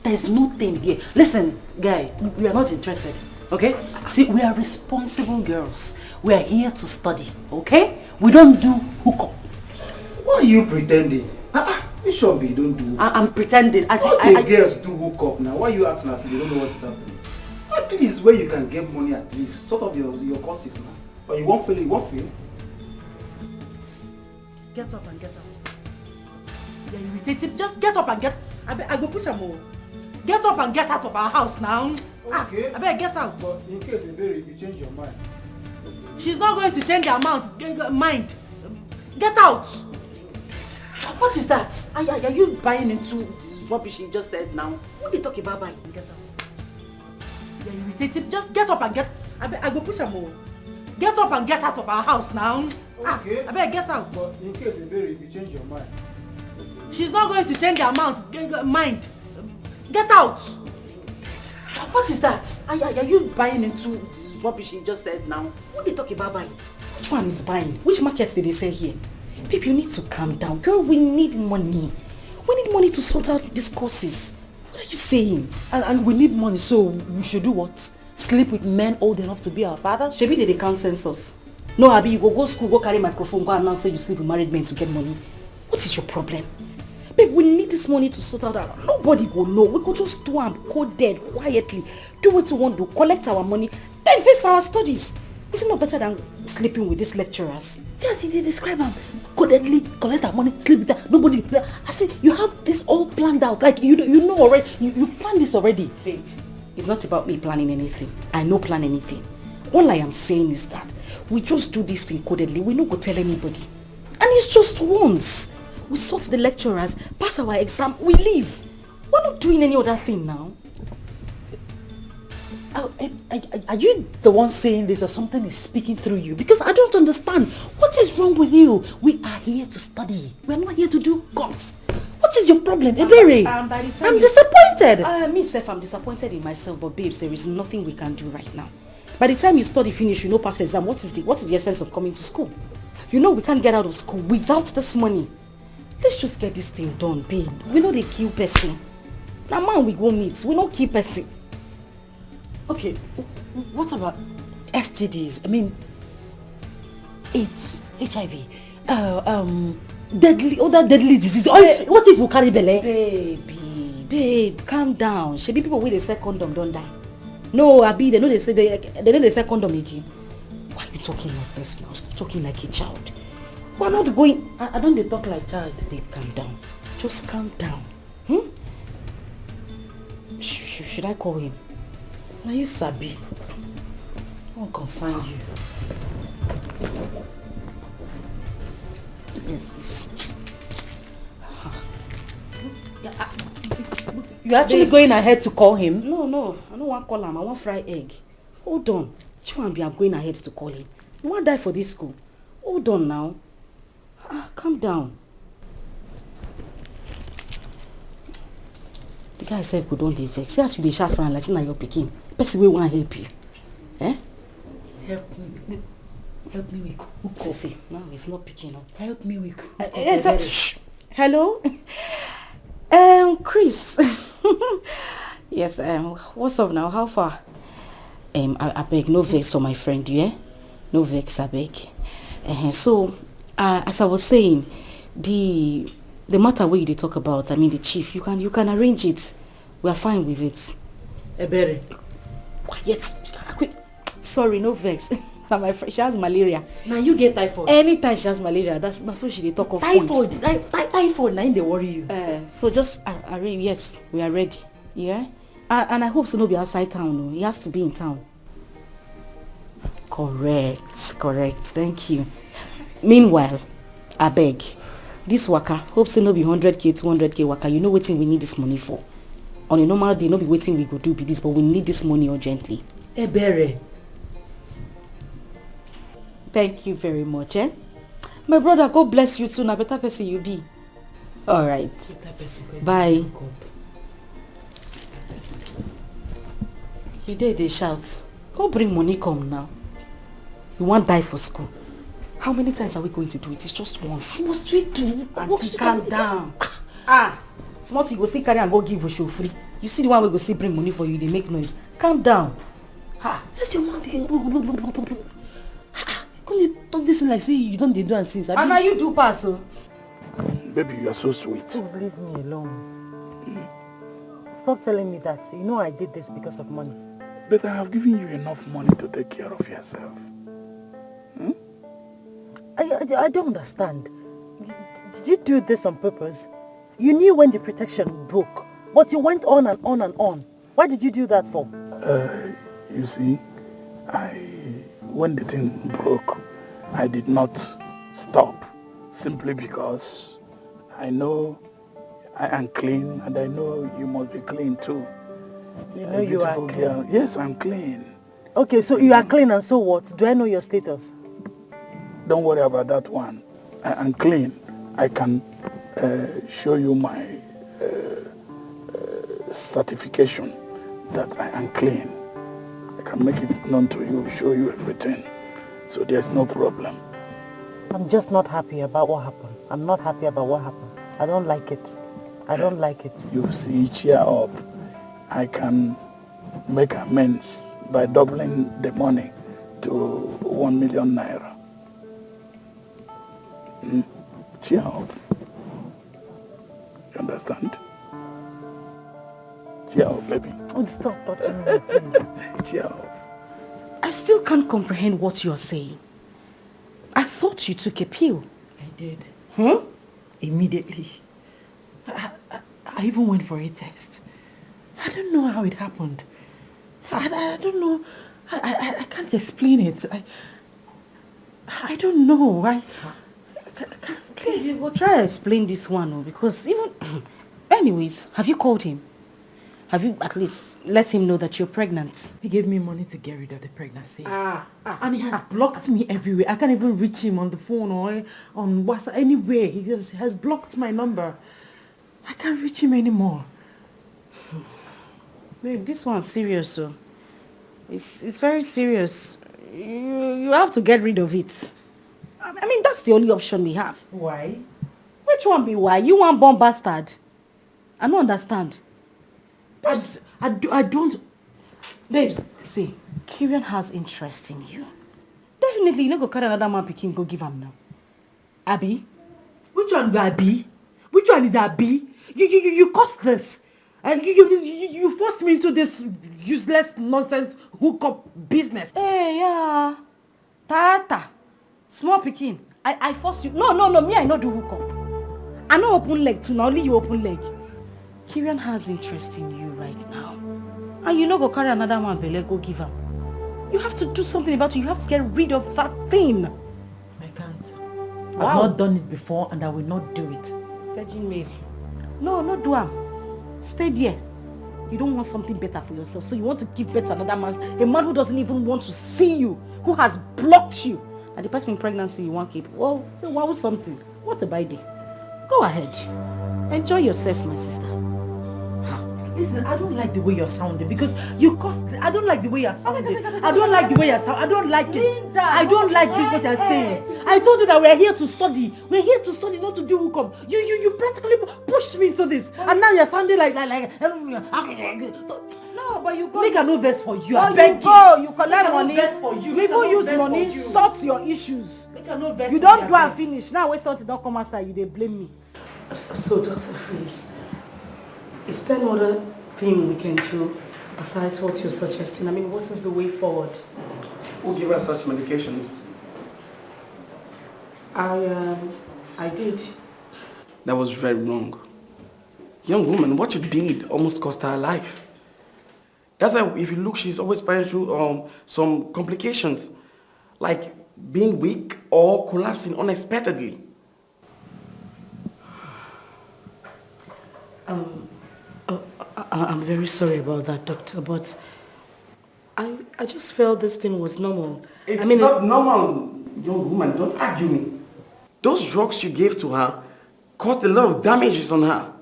There is nothing here. Listen, guy, we are not interested, okay? See, we are responsible girls. We are here to study, okay? We don't do hookup. Why are you pretending? You sure you don't do hookup? I'm pretending. Okay, girls do hookup now. Why are you acting as if you don't know what is happening? At least where you can get money at least. Sort of your courses now. But you won't fail, Get up and get out. You're irritated. Just get up and get... I go push them all. Get up and get out of our house now. Okay. I better get out. But in case if you change your mind. She's not going to change her mind. Get out. What is that? Are you buying into this rubbish you just said now? What are you talking about buying? Get out. You're irritated. Just get up and get... I go push them all. Get up and get out of our house now. Okay. I better get out. But in case if you change your mind. She's not going to change her mind. Get out. What is that? Are you buying into this rubbish you just said now? What are you talking about buying? Which one is buying? Which markets did they sell here? Babe, you need to calm down. Girl, we need money. We need money to sort out these courses. What are you saying? And we need money, so we should do what? Sleep with men old enough to be our fathers? Shebi they can't census. No, Abi, you go school, go carry microphone, go announce say you sleep with married men to get money. What is your problem? Babe, we need this money to sort out our... Nobody will know. We could just do am coded quietly. Do what we want to, collect our money, then face our studies. Is it not better than sleeping with these lecturers? Yes, you did describe them. Codedly collect our money, sleep with that. Nobody... I see, you have this all planned out. Like, you know already. You planned this already. Babe, it's not about me planning anything. I no plan anything. All I am saying is that we just do this thing codedly. We no go tell anybody. And it's just once. We sort the lecturers, pass our exam, we leave. We're not doing any other thing now. Are you the one saying this or something is speaking through you? Because I don't understand. What is wrong with you? We are here to study. We're not here to do course. What is your problem, Ebere? I'm disappointed. I'm disappointed in myself, but babes, there is nothing we can do right now. By the time you study finish, you know pass exam, what is the essence of coming to school? You know we can't get out of school without this money. Let's just get this thing done, babe. We know they kill person. Now man we go meet, we don't kill person. Okay, what about STDs? I mean, AIDS, HIV, other deadly diseases. What if we carry belle? Babe, calm down. Should be people with a second condom don't die. No, Abi, they know they know they say condom again. Why are you talking like this now? Stop talking like a child. We're not going... I don't talk like child. Babe, calm down. Just calm down. Should I call him? Now you sabi. I won't concern you. Yes, this... You're actually going ahead to call him? No. I don't want to call him. I want fried egg. Hold on. Chima, I'm going ahead to call him. You want to die for this school? Hold on now. Calm down. The guy said, "Go don't vex." See as you dey shout for am like say na your pikin. Person wey wan help you. Help me with cook. See, now it's not picking up. Help me with cook. Hello? Chris. Yes, what's up now? How far? I beg, no vex for my friend, yeah? No vex, I beg. So, as I was saying, the matter where you talk about, I mean the chief, you can arrange it. We are fine with it. Ebere. Quiet. Sorry, no vex. Now my friend, she has malaria. Now you get typhoid. Anytime she has malaria, that's what she dey talk of. Typhoid. Typhoid. Now they worry you. So just yes, we are ready. Yeah. And I hope so no be outside town. No, he has to be in town. Correct. Thank you. Meanwhile, I beg, this waka, hope so no be 100k, 200k waka. You know wetin we need this money for. On a normal day, no be wetin we go do be this, but we need this money urgently. Ebere. Thank you very much, My brother, God bless you too. Na better person you be. All right. Bye. You dey shout. Go bring money come now. You want die for school. How many times are we going to do it? It's just once. What we do? Auntie, calm down. Small you go see carry and go give a show free. You see the one we go see bring money for you, they make noise. Calm down. Says your mouth again. Come you talk this like say you don't do and since. And now you do pass, so. Baby, you are so sweet. Please leave me alone. Stop telling me that. You know I did this because of money. But I have given you enough money to take care of yourself. I don't understand. Did you do this on purpose? You knew when the protection broke, but you went on and on and on. Why did you do that for? You see, when the thing broke, I did not stop simply because I know I am clean and I know you must be clean too. You know you are clean? Girl. Yes, I'm clean. Okay, so you are clean and so what? Do I know your status? Don't worry about that one. I am clean. I can show you my certification that I am clean. I can make it known to you, show you everything. So there's no problem. I'm just not happy about what happened. I'm not happy about what happened. I don't like it. I don't like it. You see, cheer up. I can make amends by doubling the money to 1 million naira. Cheer up. You understand? Cheer up, baby. Oh, stop touching me, please. Cheer up. I still can't comprehend what you're saying. I thought you took a pill. I did. Immediately. I even went for a test. I don't know how it happened. I don't know. I can't explain it. I don't know. Please, we'll try to explain this one, because even... Anyways, have you called him? Have you at least let him know that you're pregnant? He gave me money to get rid of the pregnancy. And he has blocked me everywhere. I can't even reach him on the phone or on WhatsApp, anywhere. He has blocked my number. I can't reach him anymore. Babe, this one's serious, so. It's very serious. You have to get rid of it. I mean, that's the only option we have. Why? Which one be why? You want born bastard? I don't understand. I don't... Babes, see, Kieran has interest in you. Definitely, you don't go carry another man picking, go give him now. Abby? Which one be Abby? Which one is Abby? You caused this. You forced me into this useless nonsense hookup business. Hey, yeah. Tata. Small picking. I forced you. No, me, I not do hookup. I no open leg too, now only you open leg. Kieran has interest in you right now. And you no go carry another man belle, go give him. You have to do something about it. You have to get rid of that thing. I can't. Wow. I've not done it before and I will not do it. Virgin Mary. No do am. Stay there. You don't want something better for yourself. So you want to give birth to another man. A man who doesn't even want to see you. Who has blocked you. And the person in pregnancy you want to keep. Well, say wow something. What a biddy. Go ahead. Enjoy yourself, my sister. Listen, I don't like the way you're sounding because you cost. I don't like the way you're sounding. I don't like the way you're sounding. I don't like it. Linda, I don't like this what you're saying. I told you that we're here to study. We're here to study, not to do hookup. You practically pushed me into this, and now you're sounding like. No, but you go. Make a no best for you. I beg you. You collect money. For you. You even use money, sort your issues. Make a no best. You don't do and finish. Now wait till it don't come outside. You they blame me. So, doctor, please. Is there no other thing we can do besides what you're suggesting? I mean, what is the way forward? Who gave her such medications? I did. That was very wrong. Young woman, what you did almost cost her life. That's why if you look, she's always going through some complications, like being weak or collapsing unexpectedly. I'm very sorry about that, doctor, but I just felt this thing was normal. It's not normal, young woman. Don't argue me. Those drugs you gave to her caused a lot of damages on her.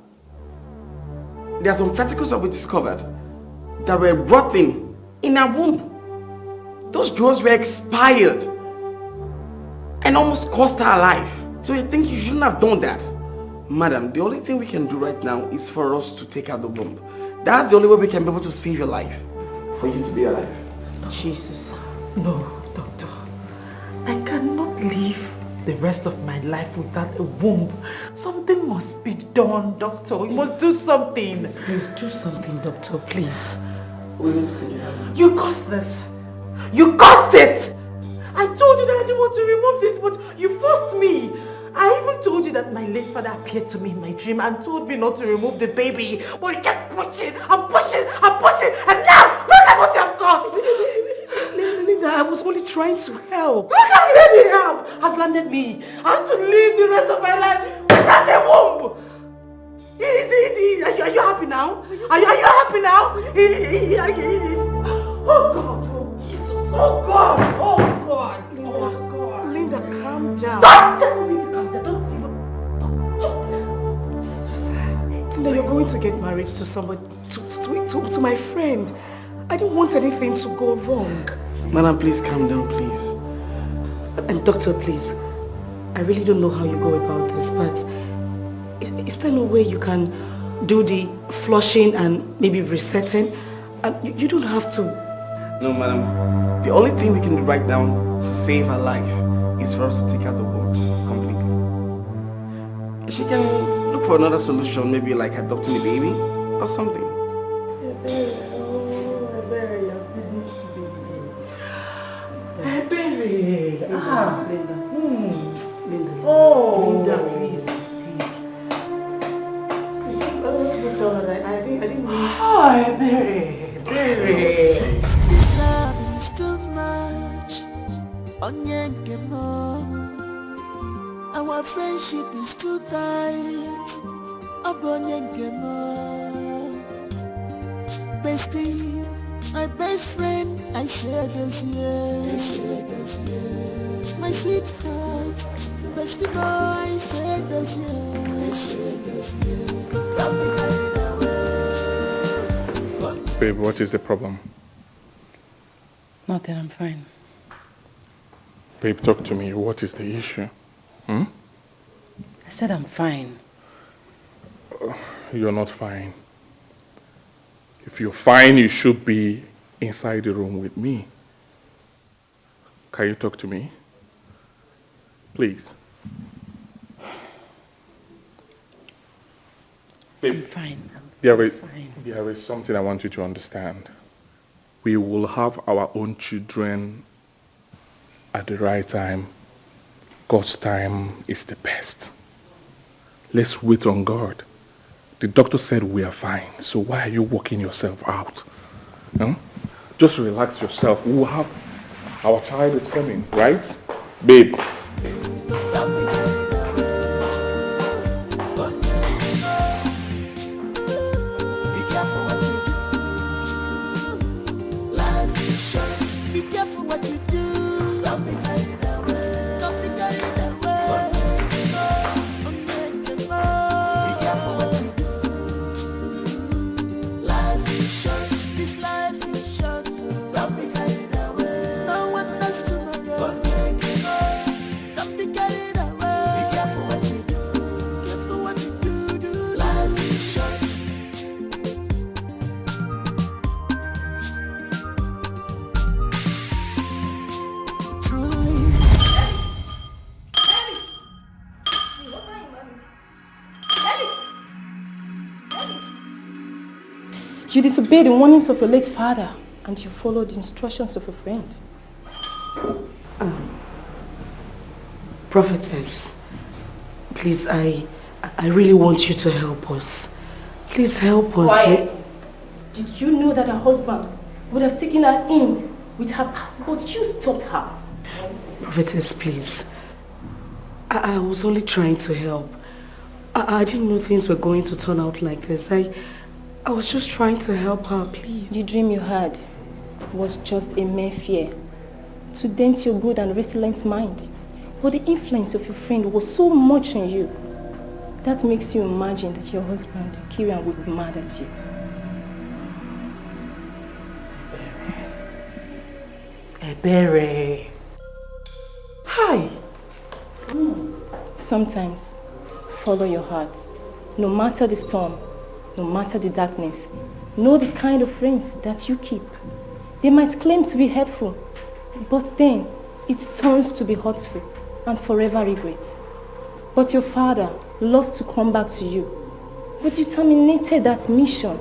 There are some particles that we discovered that were rotting in her womb. Those drugs were expired and almost cost her life. So you think you shouldn't have done that? Madam, the only thing we can do right now is for us to take out the womb. That's the only way we can be able to save your life. For you to be alive. Jesus. No, doctor. I cannot live the rest of my life without a womb. Something must be done, doctor. You must do something. Please do something, doctor, please. We need to take it out. You caused this. You caused it. I told you that I didn't want to remove this, but you forced me. I even told you that my late father appeared to me in my dream and told me not to remove the baby. But you kept pushing and pushing and pushing, and now look at what you have caused. Linda, I was only trying to help. Look at any help has landed me. I have to live the rest of my life without a womb. Are you happy now? Are you happy now? Oh God, oh Jesus, oh God, oh God, oh God. Linda, calm down. Don't tell me to calm down. Don't even. Linda, you're going to get married to somebody, to my friend. I don't want anything to go wrong. Madam, please calm down, please. And doctor, please, I really don't know how you go about this, but is there no way you can do the flushing and maybe resetting? And you don't have to. No, madam. The only thing we can do right now to save her life is for us to take out the womb completely. She can look for another solution, maybe like adopting a baby or something. Linda. Linda. Oh, Linda, please. Don't tell her that I didn't mean. Oh, Mary. This love is too much. Our friendship is too tight. Bestie, my best friend, I said this year. My sweetheart, bestie boy, I said this year. Babe, what is the problem? Nothing, I'm fine. Babe, talk to me. What is the issue? I said I'm fine. You're not fine. If you're fine, you should be inside the room with me. Can you talk to me? Please. Babe, I'm fine. There is something I want you to understand. We will have our own children at the right time. God's time is the best. Let's wait on God. The doctor said we are fine, so why are you working yourself out? No? Just relax yourself. We will have, our child is coming, right? Babe. You disobeyed the warnings of your late father and you followed the instructions of a friend. Prophetess, please, I really want you to help us. Please help us. Quiet. Did you know that her husband would have taken her in with her passport? You stopped her. Prophetess, please. I was only trying to help. I didn't know things were going to turn out like this. I was just trying to help her, please. The dream you had was just a mere fear to dent your good and resilient mind. But the influence of your friend was so much on you. That makes you imagine that your husband, Kieran, would be mad at you. Ebere. Hi. Sometimes, follow your heart. No matter the storm, no matter the darkness, know the kind of friends that you keep. They might claim to be helpful, but then it turns to be hurtful and forever regret. But your father loved to come back to you, but you terminated that mission,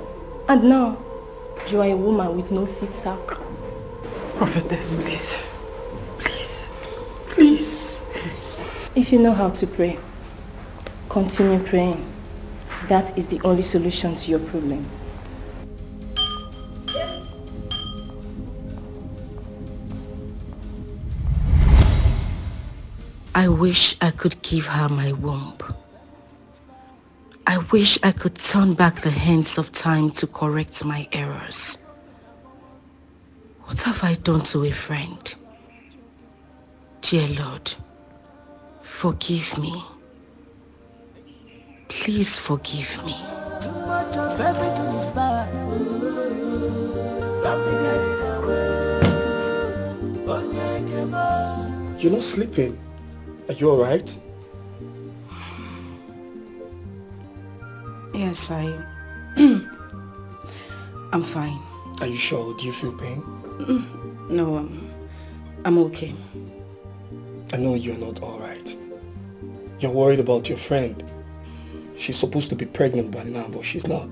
and now you are a woman with no seed sack. Prophetess, please. Please. Please. Please. If you know how to pray, continue praying. That is the only solution to your problem. I wish I could give her my womb. I wish I could turn back the hands of time to correct my errors. What have I done to a friend? Dear Lord, forgive me. Please forgive me. Too much of everything is bad. Don't be getting away. You're not sleeping. Are you alright? Yes, I'm fine. Are you sure? Do you feel pain? No, I'm okay. I know you're not alright. You're worried about your friend. She's supposed to be pregnant by now, but she's not.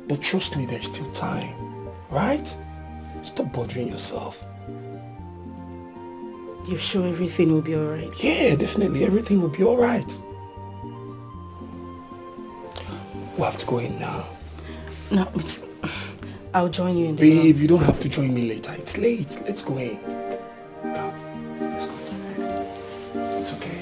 But trust me, there's still time. Right? Stop bothering yourself. You're sure everything will be alright? Yeah, definitely. Everything will be alright. We have to go in now. No, I'll join you in the Babe, you don't have to join me later. It's late. Let's go in. Come. Let's go. It's okay.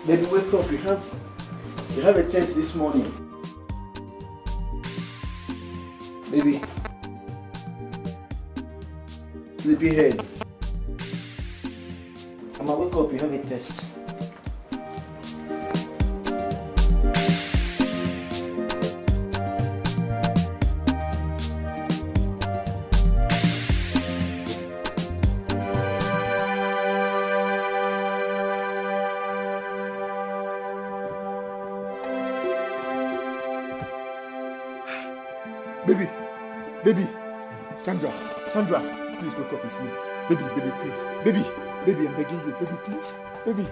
Baby, wake up. You have a test this morning. Baby. Sleepyhead. Mama, wake up. You have a test. Baby, Sandra, please wake up, it's me. Baby, please. Baby, I'm begging you. Baby, please. Baby.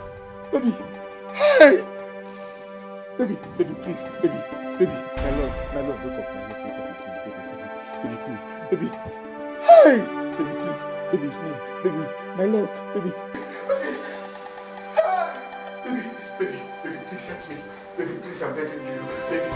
Hey! Baby, please. Baby, my love, wake up, it's me. Baby, please. Baby, hey! Baby, please. Baby, it's me. Baby, my love, baby. Baby, please help me. Baby, please, I'm begging you. Baby.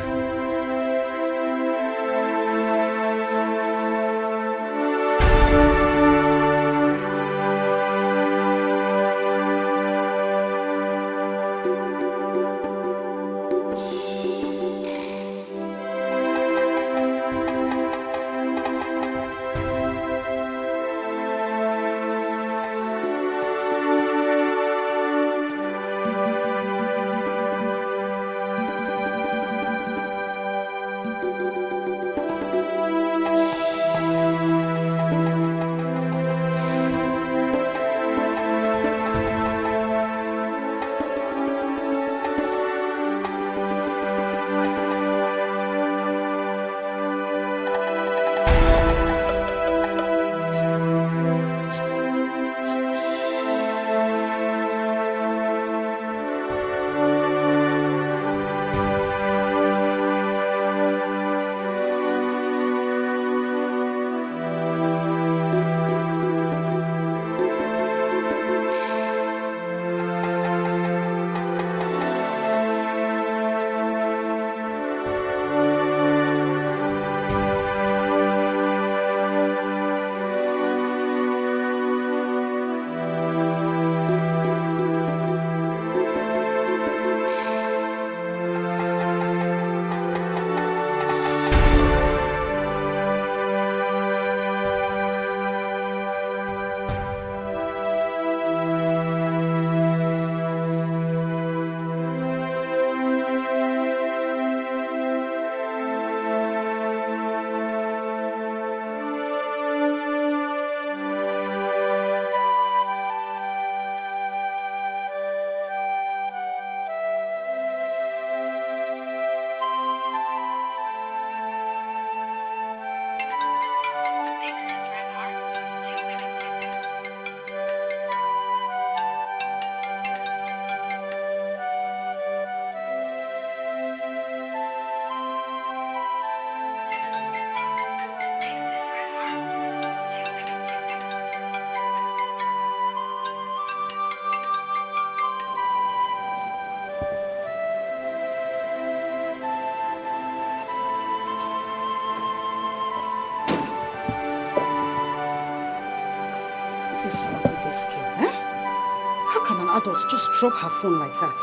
adult just drop her phone like that?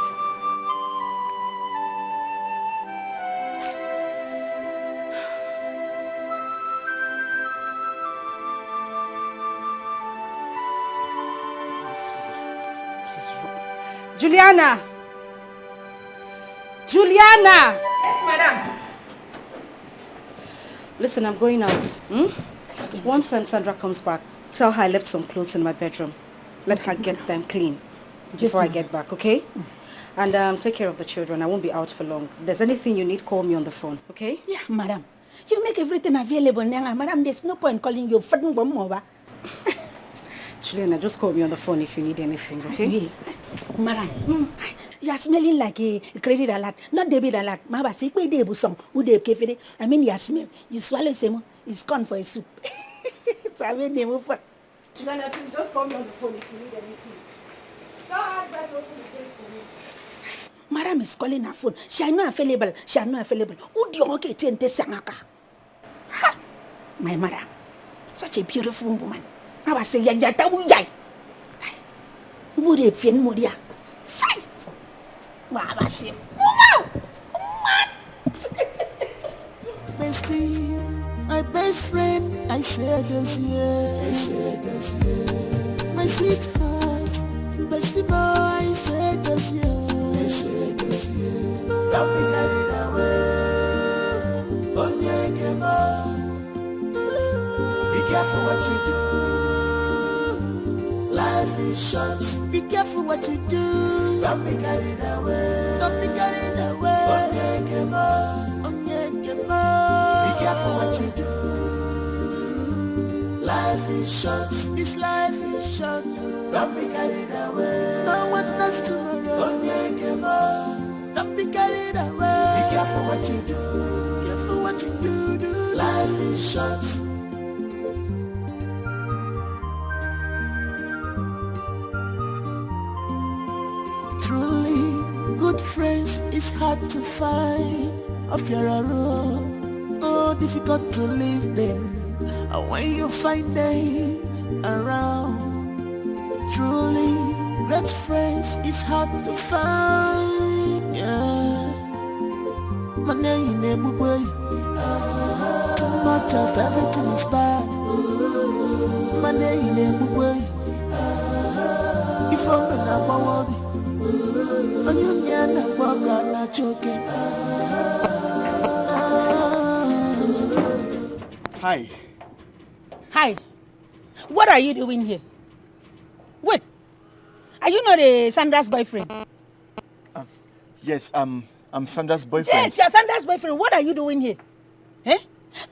Juliana! Juliana! Yes, madam. Listen, I'm going out. Once Sandra comes back, tell her I left some clothes in my bedroom. Let her get them clean before I get back, okay? And take care of the children. I won't be out for long. If there's anything you need, call me on the phone, okay? Yeah, madam. You make everything available, Nyanga. Madam, there's no point calling you fucking bomb over. Juliana, just call me on the phone if you need anything, okay? Madam, you are smelling like a credit alert, not debit alert. Maba, see, we did song, we did kefede. I mean, you smell. You swallow some, it's gone for a soup. It's a very name of what. Juliana, please just call me on the phone if you need anything. So hard that open the gate for me. Madam is calling her phone. She are not available. She are not available. Who do you want to tell Sangaka? Ha! My madam, such a beautiful woman. I was saying, Yata Wujai. Would it fin Mudia? Say! Baba say, Bestie, my best friend, I said this year. My sweetheart, bestie boy, I said this year. Don't be carried away. Be careful what you do. Life is short. Be careful what you do. Don't be carried away. Don't be carried away. Be careful what you do. Life is short. This life is short. Don't be carried away. No one knows tomorrow. Don't be carried away. Be careful what you do. Careful what you do. Life is short. Truly, good friends is hard to find. Of your own, oh, difficult to leave them. And when you find them around, truly, great friends is hard to find. Yeah, money in a book way. Too much of everything is bad. Money in a book way. If I'm not worry. Hi. Hi. What are you doing here? Wait. Are you not Sandra's boyfriend? Yes, I'm Sandra's boyfriend. Yes, you're Sandra's boyfriend. What are you doing here? Eh?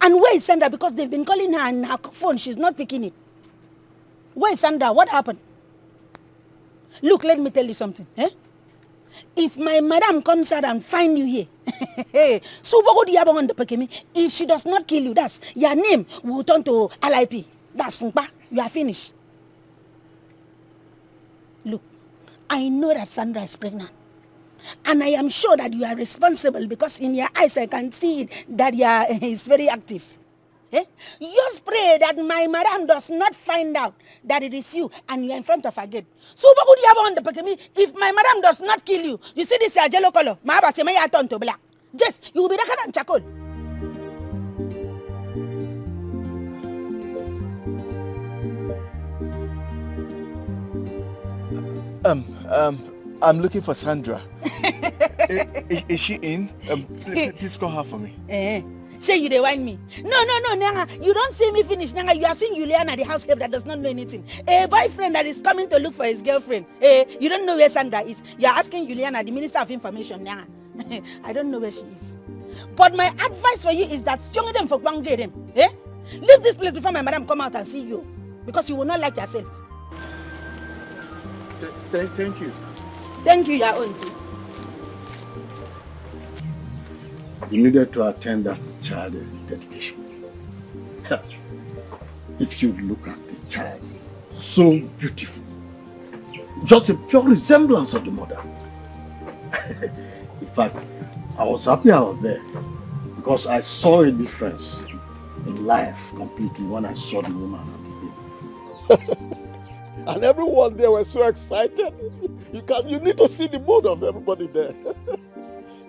And where is Sandra? Because they've been calling her on her phone. She's not picking it. Where is Sandra? What happened? Look, let me tell you something. Eh? If my madam comes out and find you here, if she does not kill you, that's your name will turn to LIP. That's you are finished. Look, I know that Sandra is pregnant. And I am sure that you are responsible because in your eyes I can see it, that you are is very active. Eh? Just pray that my madam does not find out that it is you and you are in front of her gate. So if my madam does not kill you, you see this yellow color, turn to black. Yes, you will be darker than charcoal. I'm looking for Sandra. Is she in? Please call her for me. Say you they whine me. No, Nyanga. You don't see me finish, Nyanga. You have seen Juliana, the house help that does not know anything. A boyfriend that is coming to look for his girlfriend. You don't know where Sandra is. You are asking Juliana, the Minister of Information, Nyanga. I don't know where she is. But my advice for you is that stronger them for one get them. Leave this place before my madam come out and see you. Because you will not like yourself. Thank you. Thank you, your own too. You needed to attend that child dedication. If you look at the child, so beautiful. Just a pure resemblance of the mother. In fact, I was happy I was there because I saw a difference in life completely when I saw the woman and the baby. And everyone there was so excited. You need to see the mood of everybody there.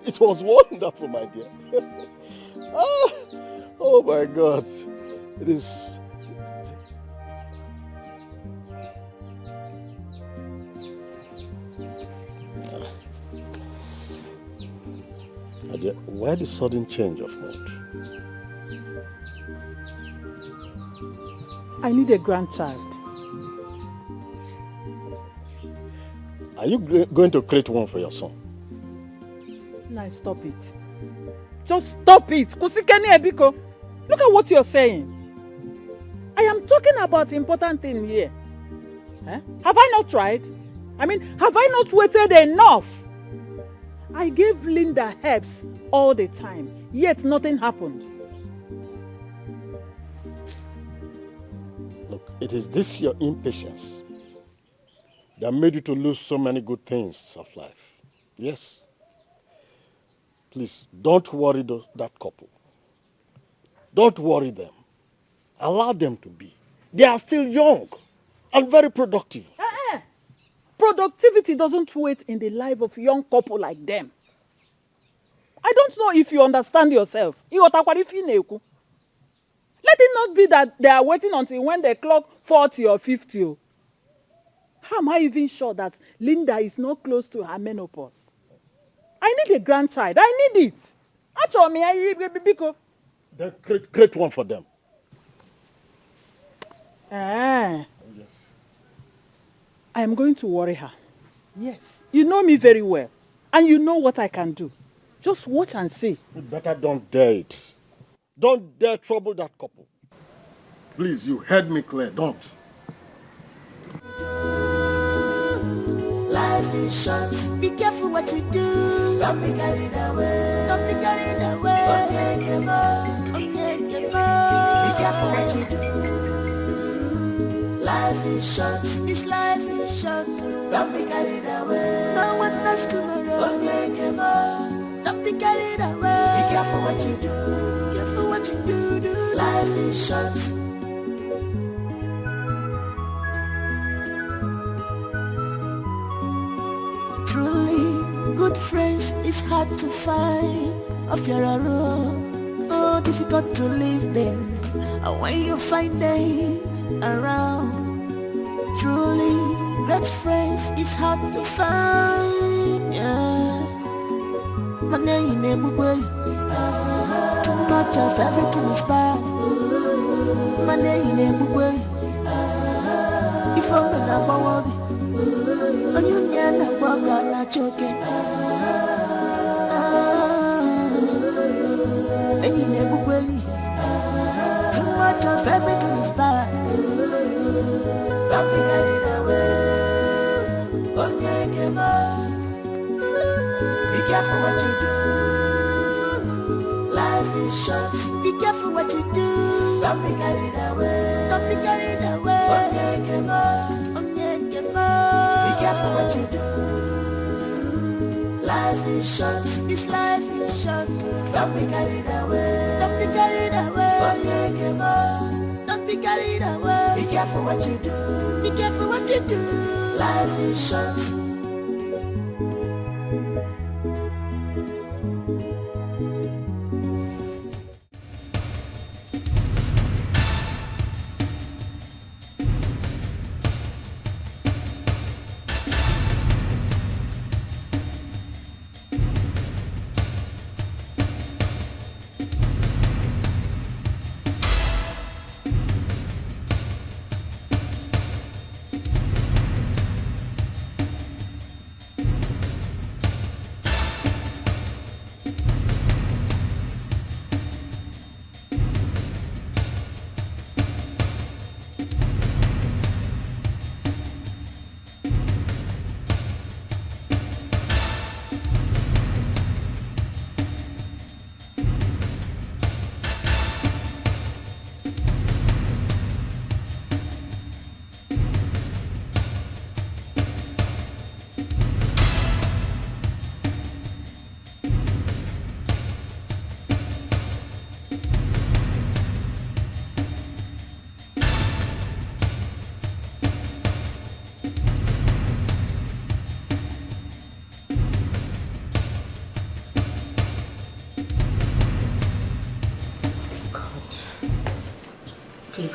It was wonderful, my dear. Oh my God. It is... My dear, why the sudden change of mood? I need a grandchild. Are you going to create one for your son? Now stop it. Just stop it. Kusikeni Ebiko. Look at what you're saying. I am talking about important thing here. Eh? Have I not tried? I mean, have I not waited enough? I gave Linda herbs all the time, yet nothing happened. Look, it is this your impatience that made you to lose so many good things of life. Yes. Please, don't worry that couple. Don't worry them. Allow them to be. They are still young and very productive. Productivity doesn't wait in the life of a young couple like them. I don't know if you understand yourself. Let it not be that they are waiting until when they clock 40 or 50. How am I even sure that Linda is not close to her menopause? I need a grandchild. I need it. Then create one for them. Yes. I am going to worry her. Yes. You know me very well. And you know what I can do. Just watch and see. You better don't dare it. Don't dare trouble that couple. Please, you heard me clear. Don't. Life is short. Be careful what you do. Don't be carried away. Don't be carried away. Be careful what you do. Life is short. This life is short. Don't be carried away. No one knows tomorrow. Don't be carried away. Be careful what you do. Careful what you do. Life is short. Truly, good friends is hard to find. Of your own, oh, difficult to leave them. And when you find them around, truly, great friends is hard to find. Yeah. Money in a way. Too much of everything is bad. Money in a way. If I'm not worried. And you never walk out not joking. And you never will. Too much of everything is bad. Don't be carried away. Be careful what you do. Life is short. Be careful what you do. Don't be carried away. Don't be carried away. Be careful what you do. Life is short. This life is short. Don't be carried away. Don't be carried away. Don't be carried away. Be careful what you do. Be careful what you do. Life is short.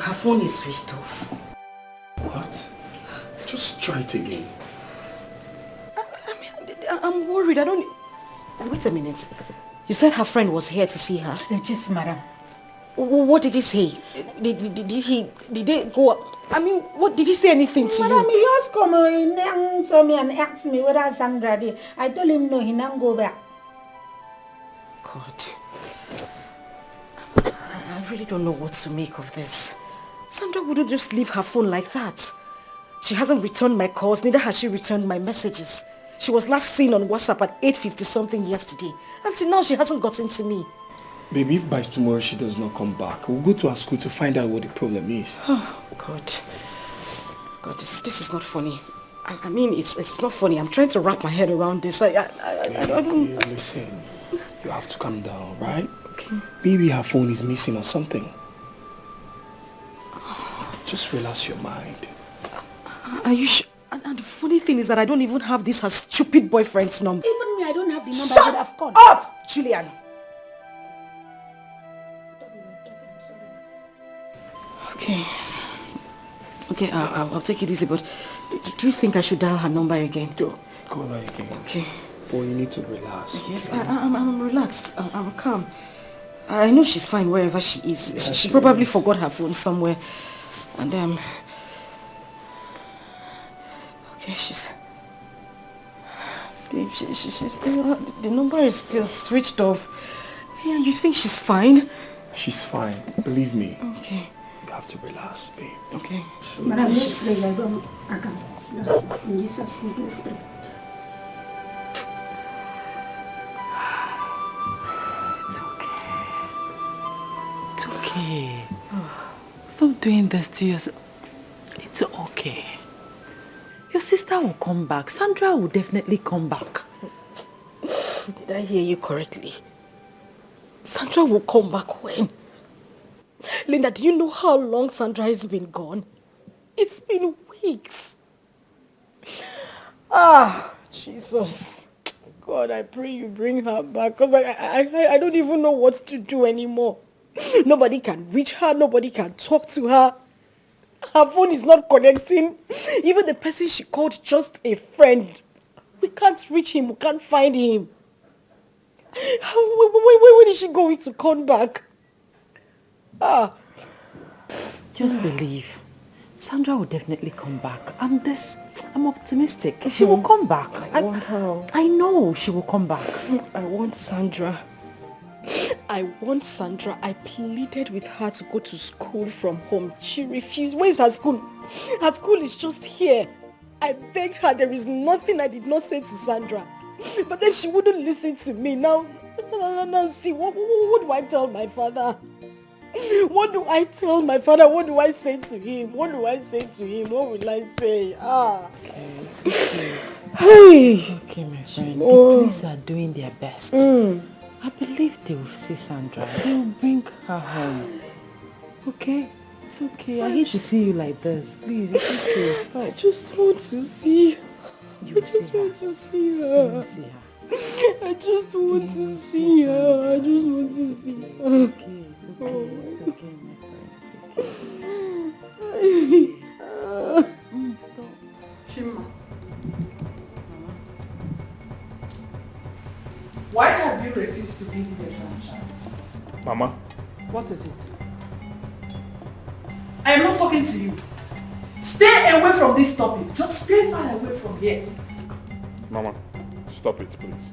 her phone is switched off. What? Just try it again. I'm worried. I don't... Wait a minute. You said her friend was here to see her? Yes, madam. What did he say? Did they go... I mean, what did he say anything to Madam, you? he just come and saw me and asked me whether Sandra did. I told him no, he didn't go back. God. I really don't know what to make of this. Sandra wouldn't just leave her phone like that. She hasn't returned my calls, neither has she returned my messages. She was last seen on WhatsApp at 8:50 something yesterday. Until now, she hasn't gotten to me. Baby, if by tomorrow she does not come back, we'll go to her school to find out what the problem is. Oh, God. God, this is not funny. I mean, it's not funny. I'm trying to wrap my head around this. I don't... Listen, you have to calm down, right? Okay. Maybe her phone is missing or something. Just relax your mind. Are you sure? And the funny thing is that I don't even have this her stupid boyfriend's number. Even me, I don't have the number. Shut I've called. up, Julian. Okay, I'll take it easy, but do you think I should dial her number again? Call her again. Okay. Boy, you need to relax. Yes, okay? I'm relaxed. I'm calm. I know she's fine wherever she is. Yeah, she probably forgot her phone somewhere. And okay, she's the number is still switched off. Yeah, you think she's fine? She's fine. Believe me. Okay. You have to relax, babe. Okay. Madam, just say I don't. I can. That's in Jesus' name, bless me. It's okay. Stop doing this to yourself. It's okay. Your sister will come back. Sandra will definitely come back. Did I hear you correctly? Sandra will come back when? Linda, do you know how long Sandra has been gone? It's been weeks. Ah, Jesus. God, I pray you bring her back, because I don't even know what to do anymore. Nobody can reach her. Nobody can talk to her. Her phone is not connecting. Even the person she called just a friend. We can't reach him. We can't find him. When is she going to come back? Just believe. Sandra will definitely come back. I'm optimistic. She will come back. I know she will come back. I want Sandra. I pleaded with her to go to school from home. She refused. Where is her school? Her school is just here. I begged her. There is nothing I did not say to Sandra. But then she wouldn't listen to me. Now see, what do I tell my father? What do I tell my father? What do I say to him? What will I say? Okay, it's okay. Hey. It's okay, my friend. The police are doing their best. I believe they will see Sandra. They will bring her home. Okay? It's okay. I hate to see you like this. Please, it's okay. Stop. I just want to see. You will see her. You will see her. I just want to see her. I just want to see her. It's okay. It's okay, my friend. It's okay. Stop. Chima. Why have you refused to give me the grandchild? Mama? What is it? I am not talking to you. Stay away from this topic. Just stay far away from here. Mama, stop it, please.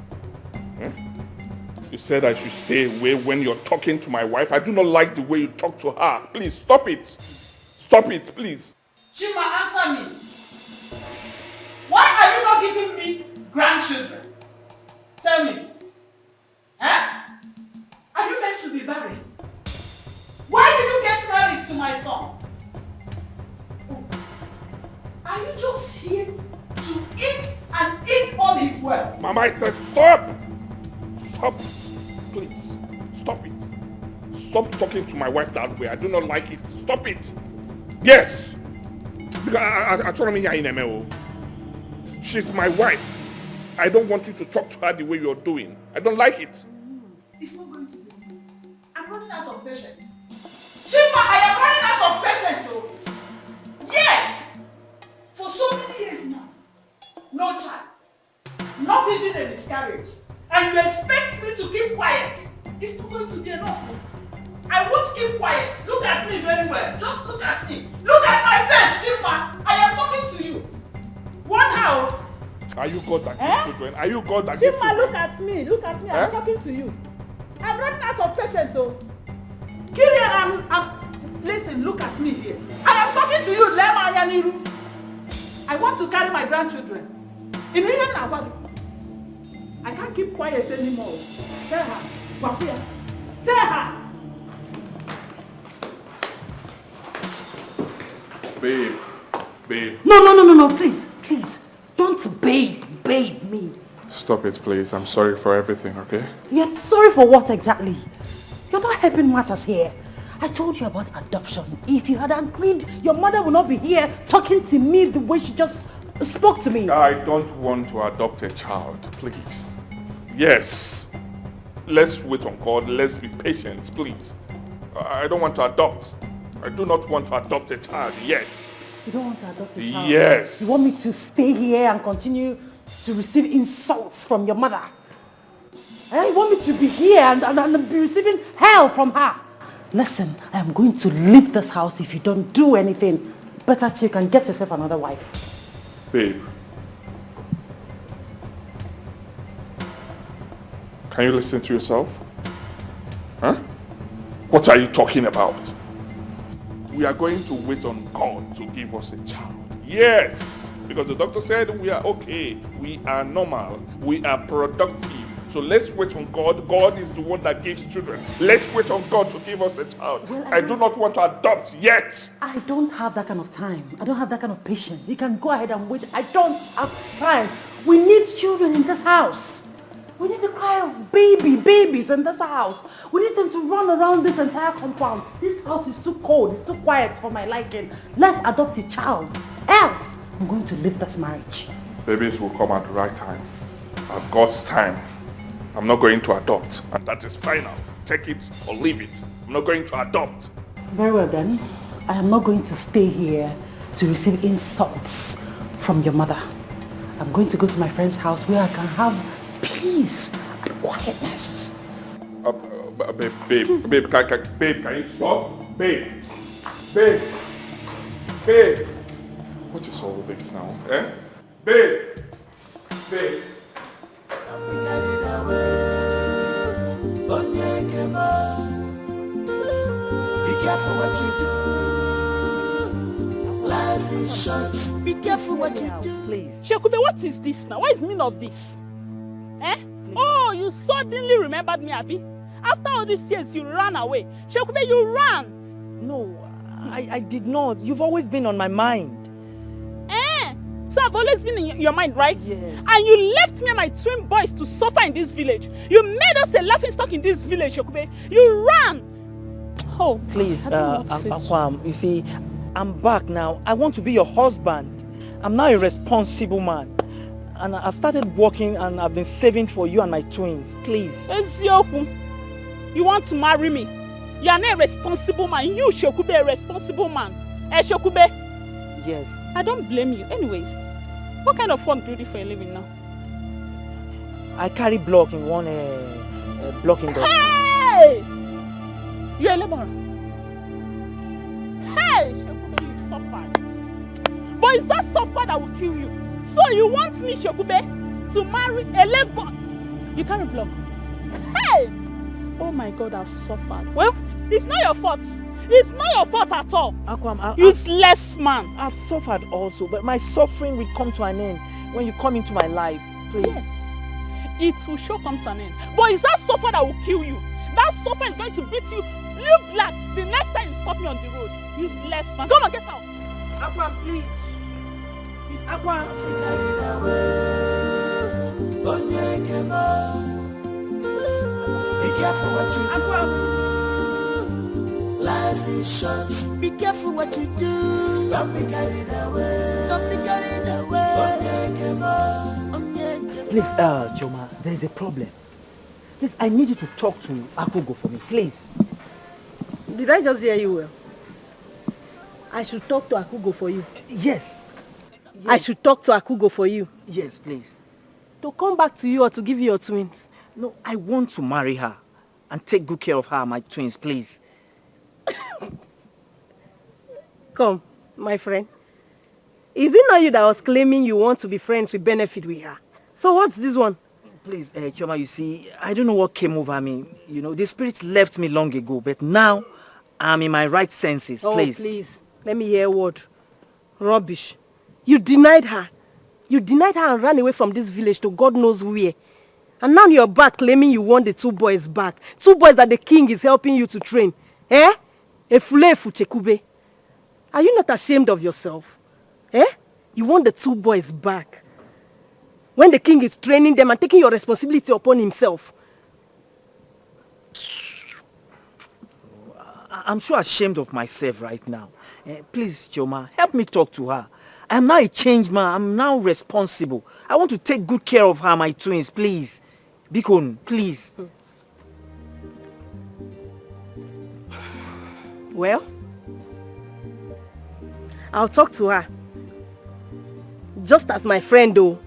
You said I should stay away when you're talking to my wife. I do not like the way you talk to her. Please, stop it. Stop it, please. Chima, answer me. Why are you not giving me grandchildren? Tell me. Are you meant to be married? Why did you get married to my son? Are you just here to eat and eat all his wealth? Mama, I said stop! Stop. Please, stop it. Stop talking to my wife that way. I do not like it. Stop it. Yes. Because I told me here in ML. She's my wife. I don't want you to talk to her the way you're doing. I don't like it. It's not going to be. I'm running out of patience. Chima, I am running out of patience, oh. Yes! For so many years now. No child. Not even a miscarriage. And you expect me to keep quiet? It's not going to be enough. I won't keep quiet. Look at me very well. Just look at me. Look at my face, Chima. I am talking to you. What how? Are you God that gives children? Are you God that gives Chima, children? look at me. Look at me. I'm talking to you. I'm running out of patience, oh. Kirian, listen, look at me here. I am talking to you, Lema Yaniru. I want to carry my grandchildren. In reason about I can't keep quiet anymore. Tell her. Wakuya. Tell her. Babe. No, please. Don't babe me. Stop it, please. I'm sorry for everything, okay? You're sorry for what exactly? You're not helping matters here. I told you about adoption. If you had agreed, your mother would not be here talking to me the way she just spoke to me. I don't want to adopt a child, please. Yes. Let's wait on God. Let's be patient, please. I don't want to adopt. I do not want to adopt a child yet. You don't want to adopt a child? Yes. You want me to stay here and continue to receive insults from your mother? You want me to be here and be receiving hell from her? Listen, I am going to leave this house if you don't do anything. Better till you can get yourself another wife. Babe. Can you listen to yourself? Huh? What are you talking about? We are going to wait on God to give us a child. Yes! Because the doctor said we are okay. We are normal. We are productive. So let's wait on God. God is the one that gives children. Let's wait on God to give us a child. Well, I do not want to adopt yet. I don't have that kind of time. I don't have that kind of patience. You can go ahead and wait. I don't have time. We need children in this house. We need the cry of babies in this house. We need them to run around this entire compound. This house is too cold. It's too quiet for my liking. Let's adopt a child. Else, I'm going to leave this marriage. Babies will come at the right time. At God's time. I'm not going to adopt. And that is final. Take it or leave it. I'm not going to adopt. Very well then. I am not going to stay here to receive insults from your mother. I'm going to go to my friend's house where I can have peace and quietness. Babe, can you stop? Babe. What is all this now? Babe. Be careful what you do. Life is short. Be careful what you do. Please. Shekube, what is this now? What is the meaning of this? Oh, you suddenly remembered me, Abi? After all these years, you ran away. Shekube, you ran. No, I did not. You've always been on my mind. So I've always been in your mind, right? Yes. And you left me and my twin boys to suffer in this village. You made us a laughingstock in this village, Shekube. You ran. Oh, please, Akwam, you see, I'm back now. I want to be your husband. I'm now a responsible man. And I've started working and I've been saving for you and my twins. Please. Ezioku, you want to marry me? You are not a responsible man. You, Shekube, a responsible man. Shekube? Yes. I don't blame you. Anyways, what kind of work do you do for a living now? I carry block in one block industry. Hey! You're a laborer. Hey! Shekube, you've suffered. But it's that suffer that will kill you. So you want me, Shekube, to marry a laborer? You carry block. Hey! Oh my God, I've suffered. Well, it's not your fault. It's not your fault at all. Akwam, useless man. I've suffered also, but my suffering will come to an end when you come into my life. Please. Yes. It will sure come to an end. But it's that suffer that will kill you. That suffer is going to beat you blue black the next time you stop me on the road. Useless man. Come on, get out. Akwam, please. Akwam. Be careful what you do. Life is short. Be careful what you do. Don't be carried away. Don't be carried away. Please, Choma, there's a problem. Please, I need you to talk to Akugo for me, please. Did I just hear you well? I should talk to Akugo for you. Yes. I should talk to Akugo for you. Yes, please. To come back to you or to give you your twins? No, I want to marry her and take good care of her and my twins, please. Come, my friend. Is it not you that was claiming you want to be friends with benefit with her? So what's this one? Please, Chima, you see, I don't know what came over me. You know, the spirit left me long ago, but now I'm in my right senses, please. Oh, please. Let me hear a word. Rubbish. You denied her. You denied her and ran away from this village to God knows where. And now you're back claiming you want the 2 boys back. 2 boys that the king is helping you to train. Eh? Efulefu Chekube. Are you not ashamed of yourself? Eh? You want the 2 boys back. When the king is training them and taking your responsibility upon himself. I'm so ashamed of myself right now. Please, Choma, help me talk to her. I'm now a changed man. I'm now responsible. I want to take good care of her, my twins, please. Bikon, please. Well, I'll talk to her. Just as my friend though.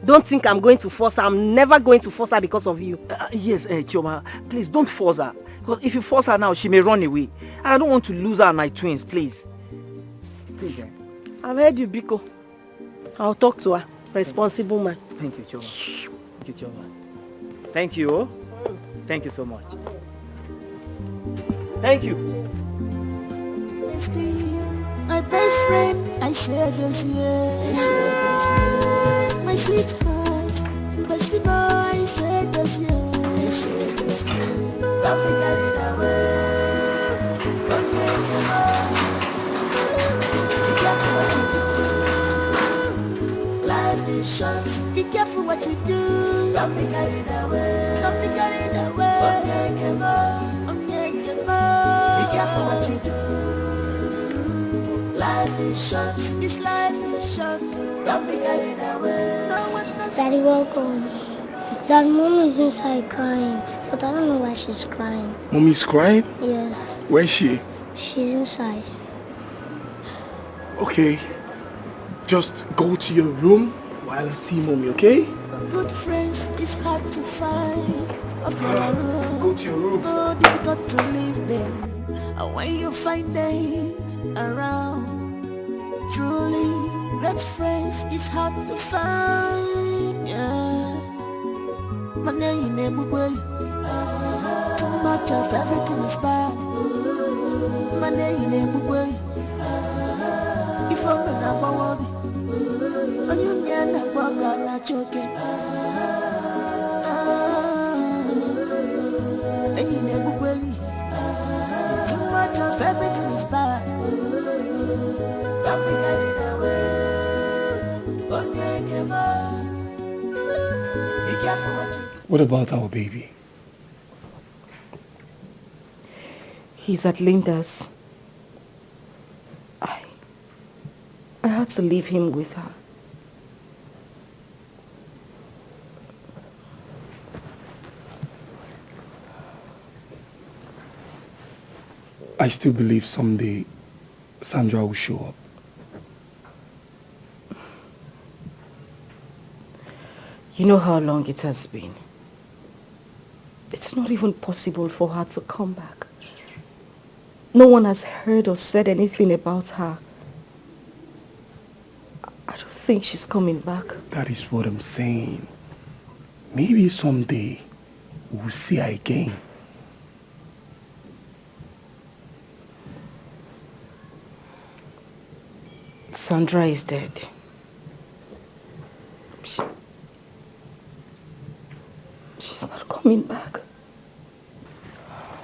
Don't think I'm going to force her. I'm never going to force her because of you. Yes, Choma, please don't force her. Because if you force her now, she may run away. I don't want to lose her and my twins, please. Please, I've heard you, Biko. I'll talk to her. Responsible man. Thank you, Choma. Thank you, Choma. Thank you. Oh. Thank you so much. Thank you. My best friend, I said this year. My sweetheart, bestie boy, I said this year. Don't be carried away. Be careful what you do. Life is short. Be careful what you do. Don't be carried away. Don't be carried away. Be careful what you do. Life is short. This life is short. Don't be carried away. No one knows. Daddy, welcome. Dad, Mom is inside crying, but I don't know why she's crying. Mommy's crying? Yes. Where is she? She's inside. Okay. Just go to your room while I see Mommy, okay? Good friends is hard to find. After all, go to your room. Oh, difficult to leave them. And when you find them around, truly great friends is hard to find. Yeah. My name is Mugwe. Too much of everything is bad. My name is Mugwe. If I'm not worry, and you never walk out not joking. Too much of everything is bad. Don't be carried away. Be careful what you do. What about our baby? He's at Linda's. I had to leave him with her. I still believe someday Sandra will show up. You know how long it has been. It's not even possible for her to come back. No one has heard or said anything about her. I don't think she's coming back. That is what I'm saying. Maybe someday we'll see her again. Sandra is dead. She's not coming back.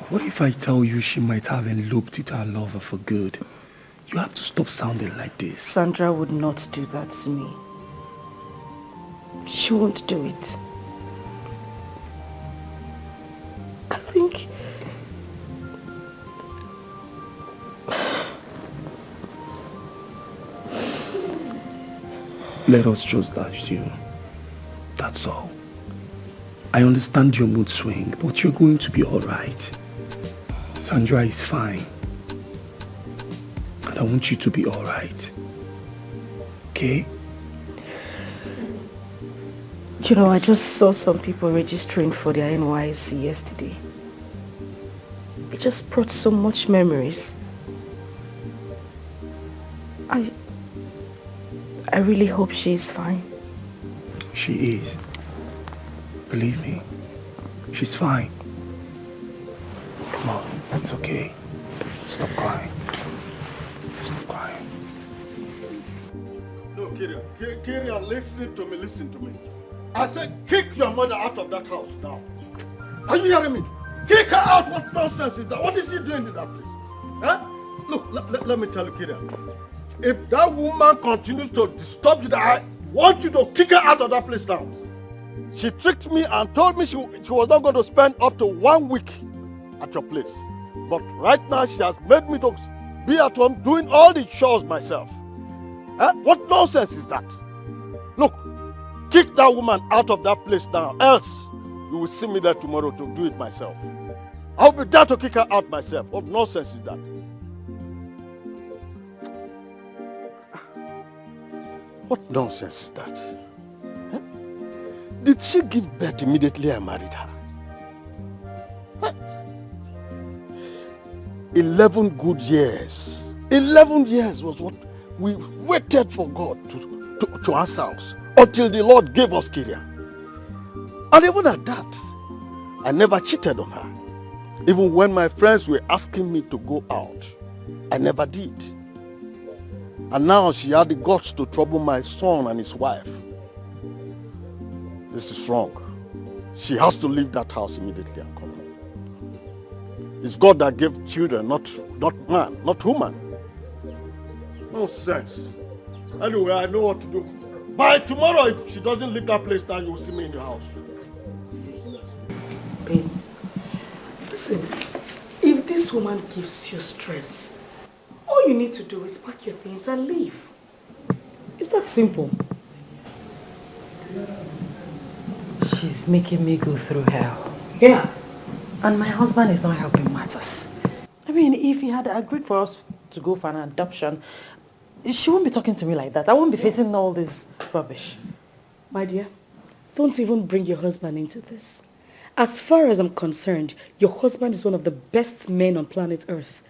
What if I tell you she might have eloped with her lover for good? You have to stop sounding like this. Sandra would not do that to me. She won't do it. I think... Let us just assume. That's all. I understand your mood swing, but you're going to be alright. Sandra is fine. And I want you to be alright. Okay? You know, I just saw some people registering for their NYC yesterday. It just brought so much memories. I really hope she's fine. She is. Believe me. She's fine. Come on, it's okay. Stop crying. Stop crying. No, Kirian, listen to me. I said kick your mother out of that house now. Are you hearing me? Kick her out. What nonsense is that? What is she doing in that place? Huh? Look, let me tell you, Kirian. If that woman continues to disturb you, I want you to kick her out of that place now. She tricked me and told me she was not going to spend up to 1 week at your place. But right now she has made me to be at home doing all the chores myself. Huh? What nonsense is that? Look, kick that woman out of that place now, else you will see me there tomorrow to do it myself. I'll be there to kick her out myself. What nonsense is that? What nonsense is that? Huh? Did she give birth immediately I married her? What? 11 good years. 11 years was what we waited for God to answer us until the Lord gave us Kyria. And even at that, I never cheated on her. Even when my friends were asking me to go out, I never did. And now she had the guts to trouble my son and his wife. This is wrong. She has to leave that house immediately and come home. It's God that gave children, not man, not woman. No sense. Anyway, I know what to do. By tomorrow, if she doesn't leave that place, now you will see me in the house. Babe, listen, if this woman gives you stress, all you need to do is pack your things and leave. It's that simple. She's making me go through hell. Yeah. And my husband is not helping matters. I mean, if he had agreed for us to go for an adoption, she won't be talking to me like that. I won't be facing all this rubbish. My dear, don't even bring your husband into this. As far as I'm concerned, your husband is one of the best men on planet Earth.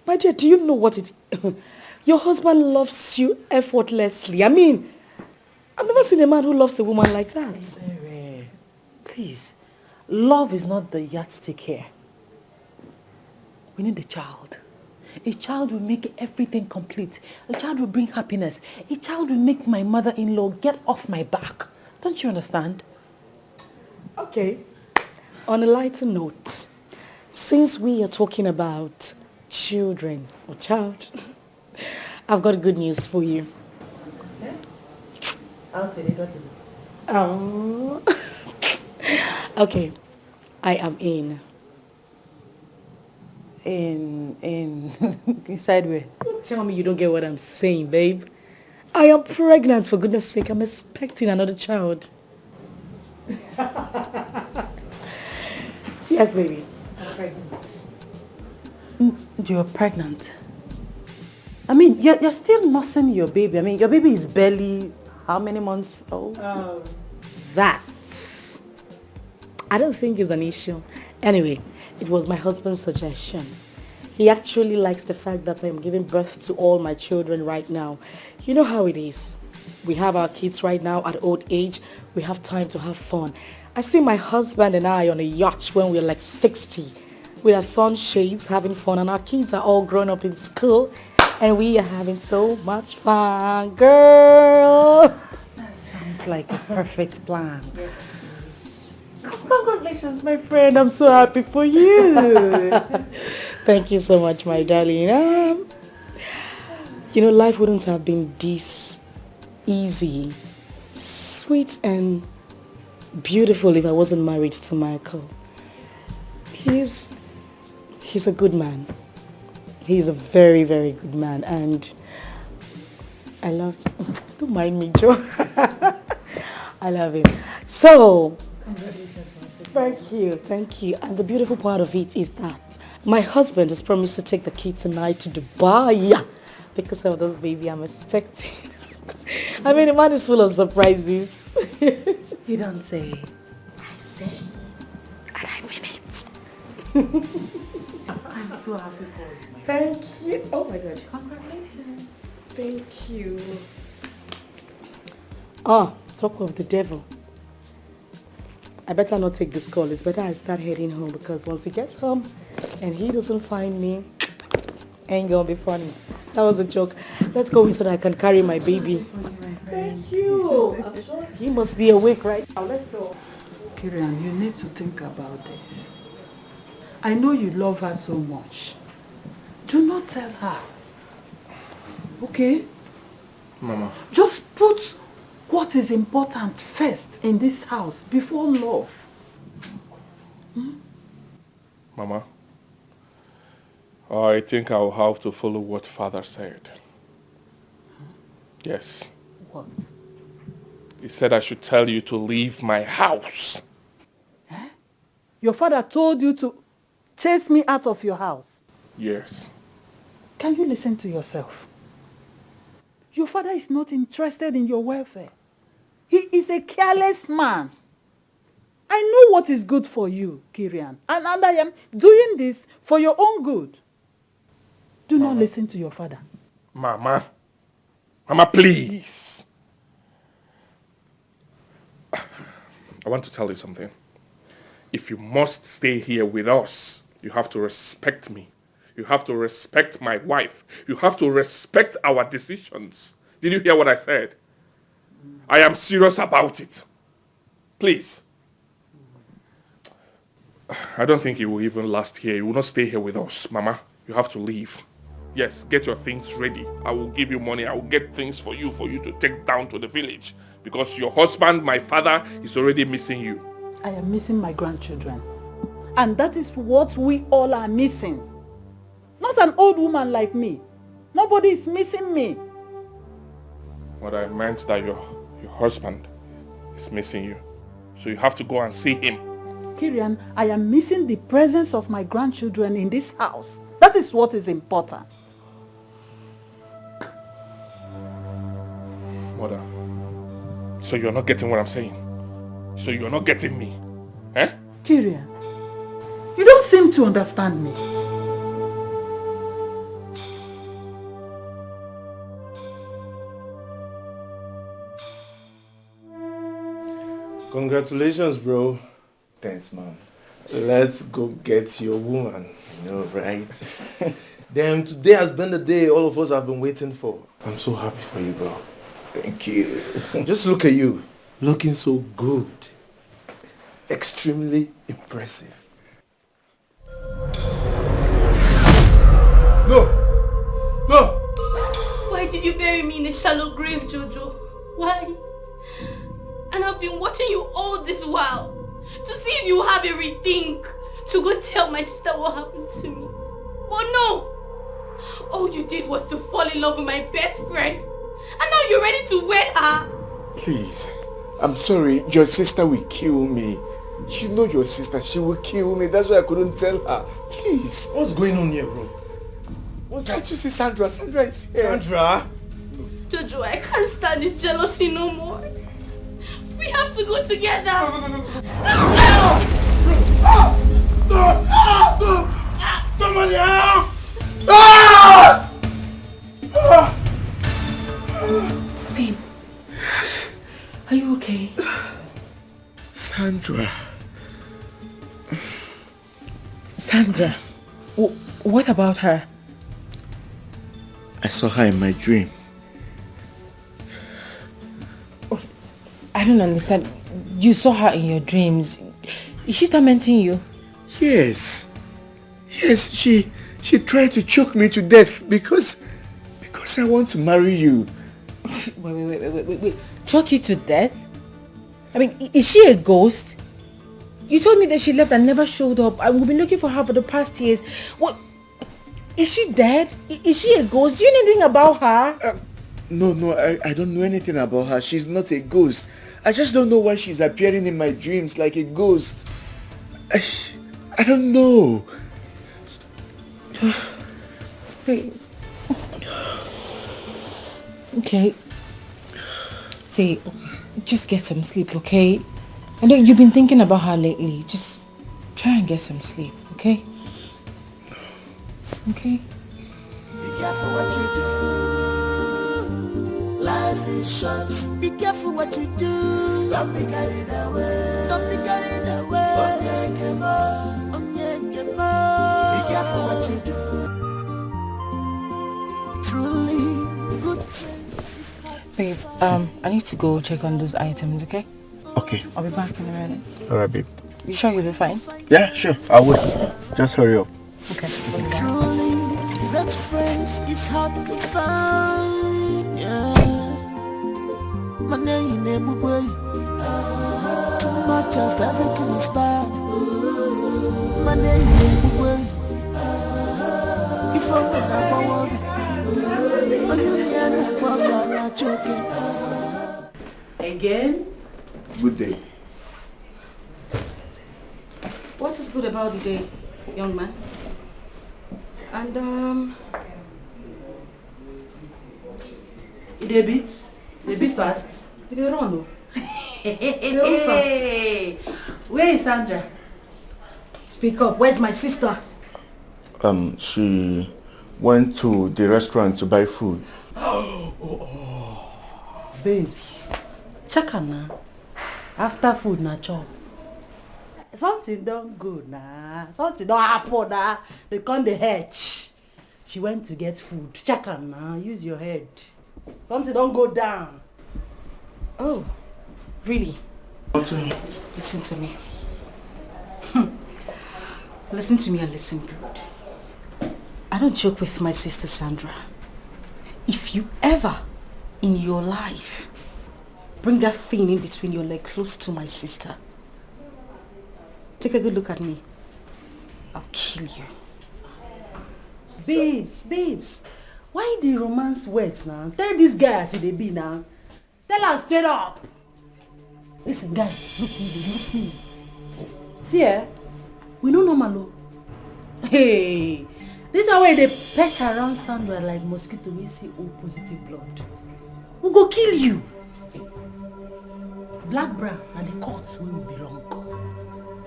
My dear, do you know what it is? Your husband loves you effortlessly. I mean, I've never seen a man who loves a woman like that. Please, love is not the yardstick here. We need a child. A child will make everything complete. A child will bring happiness. A child will make my mother-in-law get off my back. Don't you understand? Okay. On a lighter note, since we are talking about children or child, I've got good news for you. Yeah? I'll tell you, what is it? Oh. Okay. I am in. Inside where? Don't tell me you don't get what I'm saying, babe. I am pregnant, for goodness sake. I'm expecting another child. Yes, baby. I'm pregnant. You're pregnant? I mean, you're still nursing your baby. I mean, your baby is barely how many months old? That I don't think is an issue. Anyway, it was my husband's suggestion. He actually likes the fact that I'm giving birth to all my children right now. You know how it is. We have our kids right now at old age. We have time to have fun. I see my husband and I on a yacht when we're like 60 with our sunshades having fun, and our kids are all grown up in school and we are having so much fun, girl. That sounds like a perfect plan. Yes. Congratulations, my friend. I'm so happy for you. Thank you so much, my darling. You know, life wouldn't have been this easy, sweet, and beautiful if I wasn't married to Michael. He's a good man. He's a very, very good man, and I love him. Don't mind me, Joe. I love him. So, thank you. And the beautiful part of it is that my husband has promised to take the kids and I to Dubai because of this baby I'm expecting. I mean, the man is full of surprises. You don't say. I say, and I mean it. I'm so happy for you. Thank you. Oh my God. Congratulations. Thank you. Oh, talk of the devil. I better not take this call. It's better I start heading home because once he gets home and he doesn't find me, ain't gonna be funny. That was a joke. Let's go in so that I can carry my baby. Thank you. I'm sure he must be awake right now. Let's go. Kirian, you need to think about this. I know you love her so much. Do not tell her. Okay? Mama. Just put what is important first in this house before love. Mama, I think I'll have to follow what Father said. Yes. What? He said I should tell you to leave my house. Eh? Your father told you to chase me out of your house. Yes. Can you listen to yourself? Your father is not interested in your welfare. He is a careless man. I know what is good for you, Kirian. And I am doing this for your own good. Do not listen to your father. Mama. Mama, please. I want to tell you something. If you must stay here with us, you have to respect me. You have to respect my wife. You have to respect our decisions. Did you hear what I said? I am serious about it. Please. I don't think you will even last here. You will not stay here with us, Mama. You have to leave. Yes, get your things ready. I will give you money. I will get things for you to take down to the village. Because your husband, my father, is already missing you. I am missing my grandchildren. And that is what we all are missing. Not an old woman like me. Nobody is missing me. What I meant that your husband is missing you. So you have to go and see him. Kirian, I am missing the presence of my grandchildren in this house. That is what is important. Mother, so you're not getting what I'm saying? So you're not getting me? Eh? Kirian, you don't seem to understand me. Congratulations, bro. Thanks, man. Let's go get your woman. I know, right? Damn, today has been the day all of us have been waiting for. I'm so happy for you, bro. Thank you. Just look at you. Looking so good. Extremely impressive. No! No! Why did you bury me in a shallow grave, Jojo? Why? And I've been watching you all this while to see if you have a rethink to go tell my sister what happened to me. But no! All you did was to fall in love with my best friend. And now you're ready to wed her. Please, I'm sorry. Your sister will kill me. You know your sister, she will kill me. That's why I couldn't tell her. Please. What's going on here, bro? Can't you see Sandra? Sandra is here. Sandra? Jojo, I can't stand this jealousy no more. We have to go together. Somebody help! Babe, are you okay? Sandra. Sandra, what about her? I saw her in my dream. I don't understand. You saw her in your dreams. Is she tormenting you? Yes. Yes, she tried to choke me to death because I want to marry you. Wait. Choke you to death? I mean, is she a ghost? You told me that she left and never showed up. We've been looking for her for the past years. What? Is she dead? Is she a ghost? Do you know anything about her? No, I don't know anything about her. She's not a ghost. I just don't know why she's appearing in my dreams like a ghost. I don't know. Wait. Okay. See, just get some sleep, okay? I know you've been thinking about her lately. Just try and get some sleep, okay? Okay? Be careful what you do. Life is short. Be careful what you do. Don't be carried away. Don't be carried away. Be careful what you do. Truly, good friends is hard to Babe, I need to go check on those items, okay? Okay. I'll be back in a minute. Alright, babe. You sure you'll be fine? Yeah, sure. I will. Just hurry up. Okay. Truly, great friends is hard to find. Yeah. My name is Mugwe. Too much of everything is bad. My name is Mugwe. If I went up, I would. Again? Good day. What is good about the day, young man? And They beat fast. They run. Hey, where is Sandra? Speak up. Where's my sister? She went to the restaurant to buy food. Babes, check her now. After food, na chop. Something don't good now. Something don't happen now. They come the hedge. She went to get food. Check her now. Use your head. Something don't go down. Oh, really? Listen to me. Listen to me and listen good. I don't joke with my sister Sandra. If you ever in your life bring that thing in between your leg close to my sister, take a good look at me. I'll kill you. Babes, why the romance words now? Tell this guy as they be now. Tell her straight up. Listen, guy, look me. See, we know normal. Hey, this is why they perch around Sandra like mosquito. We see O positive blood. We go kill you. Black bra and the courts where we belong.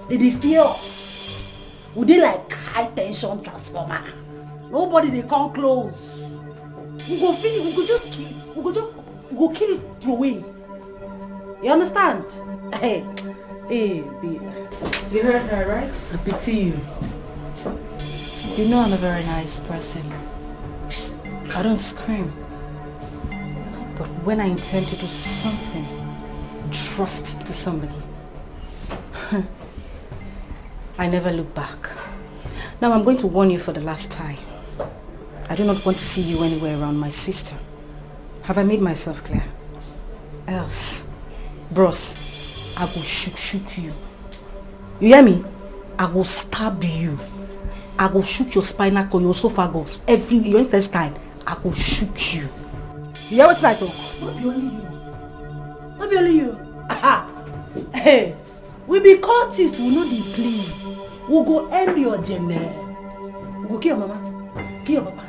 They fear us. We dey like high tension transformer. Nobody they come close. We go finish. We go just kill. We go kill it through away. You understand? Hey, babe. You heard her, right? I pity you. You know I'm a very nice person. I don't scream. But when I intend to do something drastic to somebody, I never look back. Now I'm going to warn you for the last time. I do not want to see you anywhere around my sister. Have I made myself clear? Else, bros, I will shoot you. You hear me? I will stab you. I will shoot your spinal cord, your esophagus, your intestine. I will shoot you. You hear what I talk? Not be only you. Not be only you. Aha. Hey, we be cultists, we know the plea. We go end your journey. We go kill your mama, kill your papa,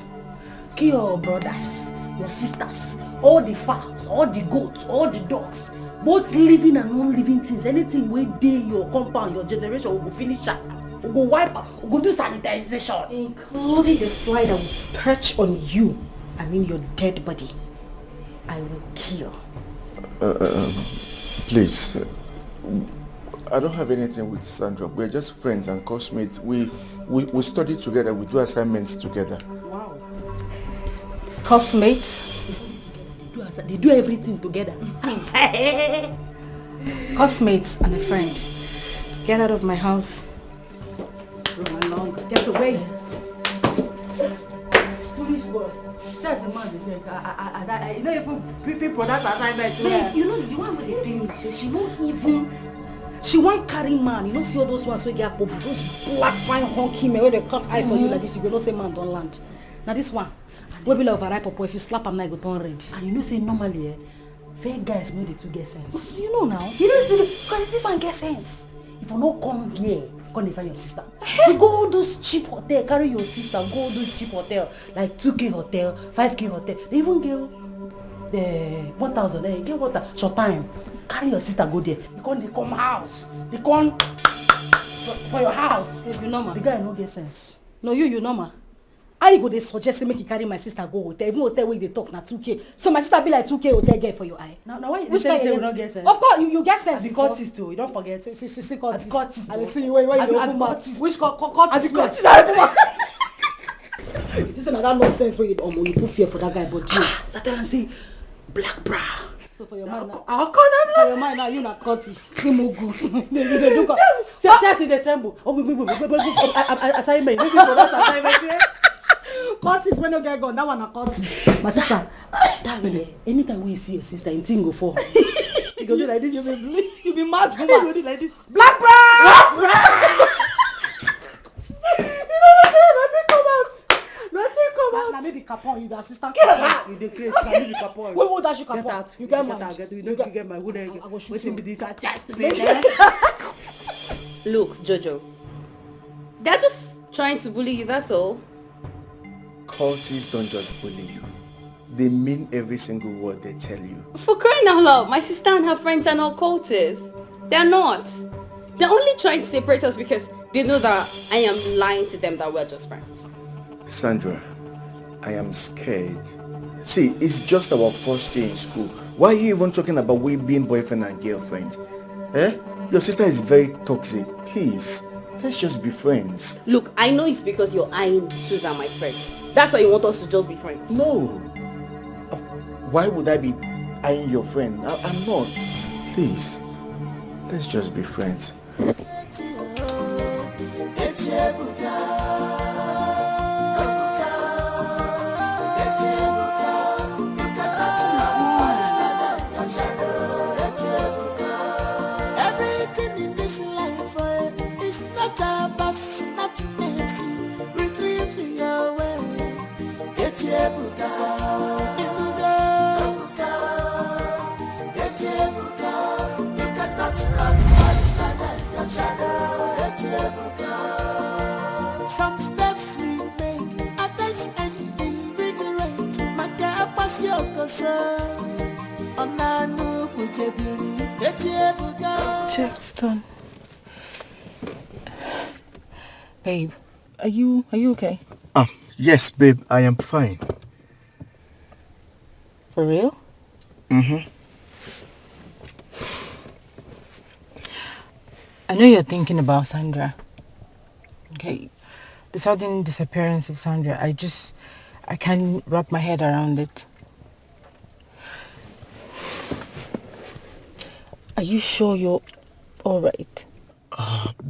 kill your brothers, your sisters, all the fowls, all the goats, all the dogs, both living and non-living things. Anything we dey your compound, your generation, we go finish up. We go wipe out, we go do sanitization. Including the fly that will perch on you, I mean your dead body. I will kill. Please. I don't have anything with Sandra. We're just friends and classmates. We study together, we do assignments together. Wow. Classmates? They do everything together. Classmates and a friend. Get out of my house. Get away. Foolish boy. That's a man they say, you know even people that's assignment. Babe, you know the one with the pain say she won't even. She won't carry man. You know see all those ones where get those black fine honky men where they cut eye for you like this. You go not say man don't land. Now this one, will be like overripe papa. If you slap him now, go turn red. And you know say normally, fair guys know they two get sense. You know now. You know because this one get sense. If you no come here, come and find your sister. You go all those cheap hotel, carry your sister. Go all those cheap hotel like 2K hotel, 5K hotel. They even get the 1,000, get water, short time. Carry your sister, go there. They come house. They come for your house. You normal. The guy no get sense. No, you normal. I go they suggest make you carry my sister go hotel. Even hotel where they talk na 2K. So my sister be like 2K hotel get for your eye. Now why which you say we don't get sense? Of course you get sense. I be Curtis too. You don't forget. See Curtis. Curtis. I see you where you open mouth. Which Curtis? I be Curtis. It isn't that nonsense where you put fear for that guy, but you. That time say black bra. So for your mind now. I'll call them. For your mind now, you not Curtis. Kimogu. They do. See they tremble. Oh, assignment. Maybe for that assignment. Curtis when you get gone, that one na Curtis. My sister, that way, anytime we see your sister in Tingo for her, you go do like this. You be mad, you go do like this. Black bra. Nothing come out. Now maybe Capon, you be assistant. You dey crazy. Now maybe Capon. Wait, what that you Capon? Get out. You get mad. You get mad. Who there? I go shoot Waiting you. be this. Just Look, Jojo, they're just trying to bully you, that's all. Cultists don't just bully you. They mean every single word they tell you. For crying out loud, my sister and her friends are not cultists. They're not. They're only trying to separate us because they know that I am lying to them that we're just friends. Sandra, I am scared. See, it's just our first year in school. Why are you even talking about we being boyfriend and girlfriend? Your sister is very toxic. Please, let's just be friends. Look, I know it's because you're eyeing Susan, my friend. That's why you want us to just be friends. No. Why would I be eyeing your friend? I'm not. Please, let's just be friends. Everything in this life is not about smartness. Retrieve your way. You cannot run faster than your shadow. Some steps we make, others end in regret. Check done. Babe, are you okay? Yes, babe, I am fine. For real? Mm-hmm. I know you're thinking about Sandra. Okay, the sudden disappearance of Sandra, I can't wrap my head around it. Are you sure you're alright?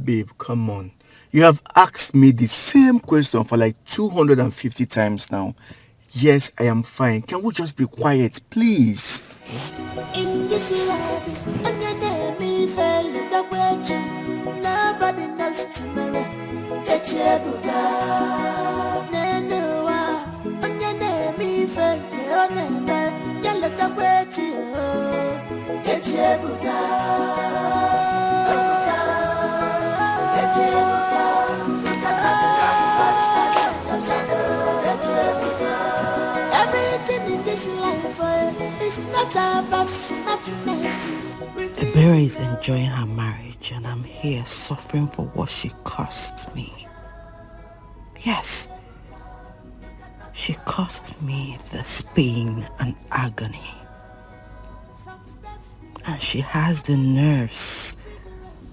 Babe, come on. You have asked me the same question for like 250 times now. Yes, I am fine. Can we just be quiet, please? In this world, me fell the way. Nobody knows tomorrow. Me fell the everything in this life is not about smartness. Ebere is enjoying her marriage and I'm here suffering for what she cost me. Yes, she cost me this pain and agony. And she has the nerves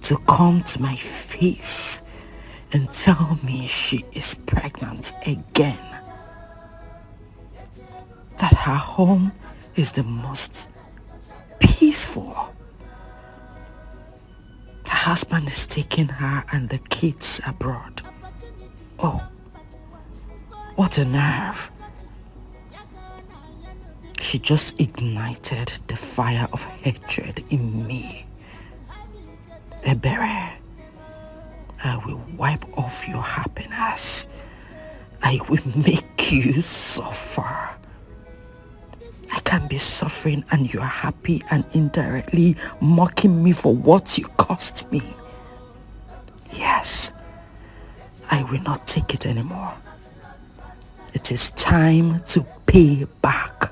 to come to my face and tell me she is pregnant again. That her home is the most peaceful. Her husband is taking her and the kids abroad. Oh, what a nerve. She just ignited the fire of hatred in me. Ebere, I will wipe off your happiness. I will make you suffer. I can't be suffering and you're happy and indirectly mocking me for what you cost me. Yes, I will not take it anymore. It is time to pay back.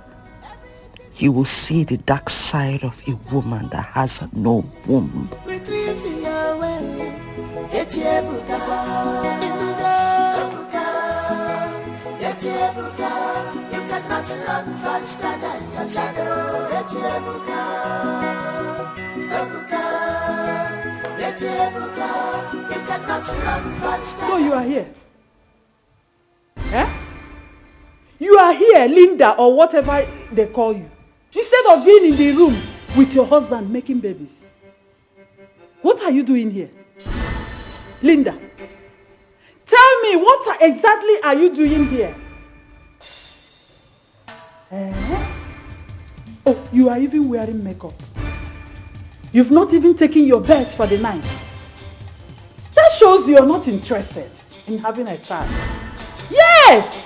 you will see the dark side of a woman that has no womb. Retrieve your ways. Echebuka. Inuga. Echebuka. You cannot run faster than your shadow. Echebuka. Ebuka. Echebuka. You cannot run faster. So you are here? Eh? You are here, Linda, or whatever they call you. Instead of being in the room with your husband making babies. What are you doing here? Linda, tell me, what exactly are you doing here? Oh, you are even wearing makeup. You've not even taken your bed for the night. That shows you're not interested in having a child. Yes!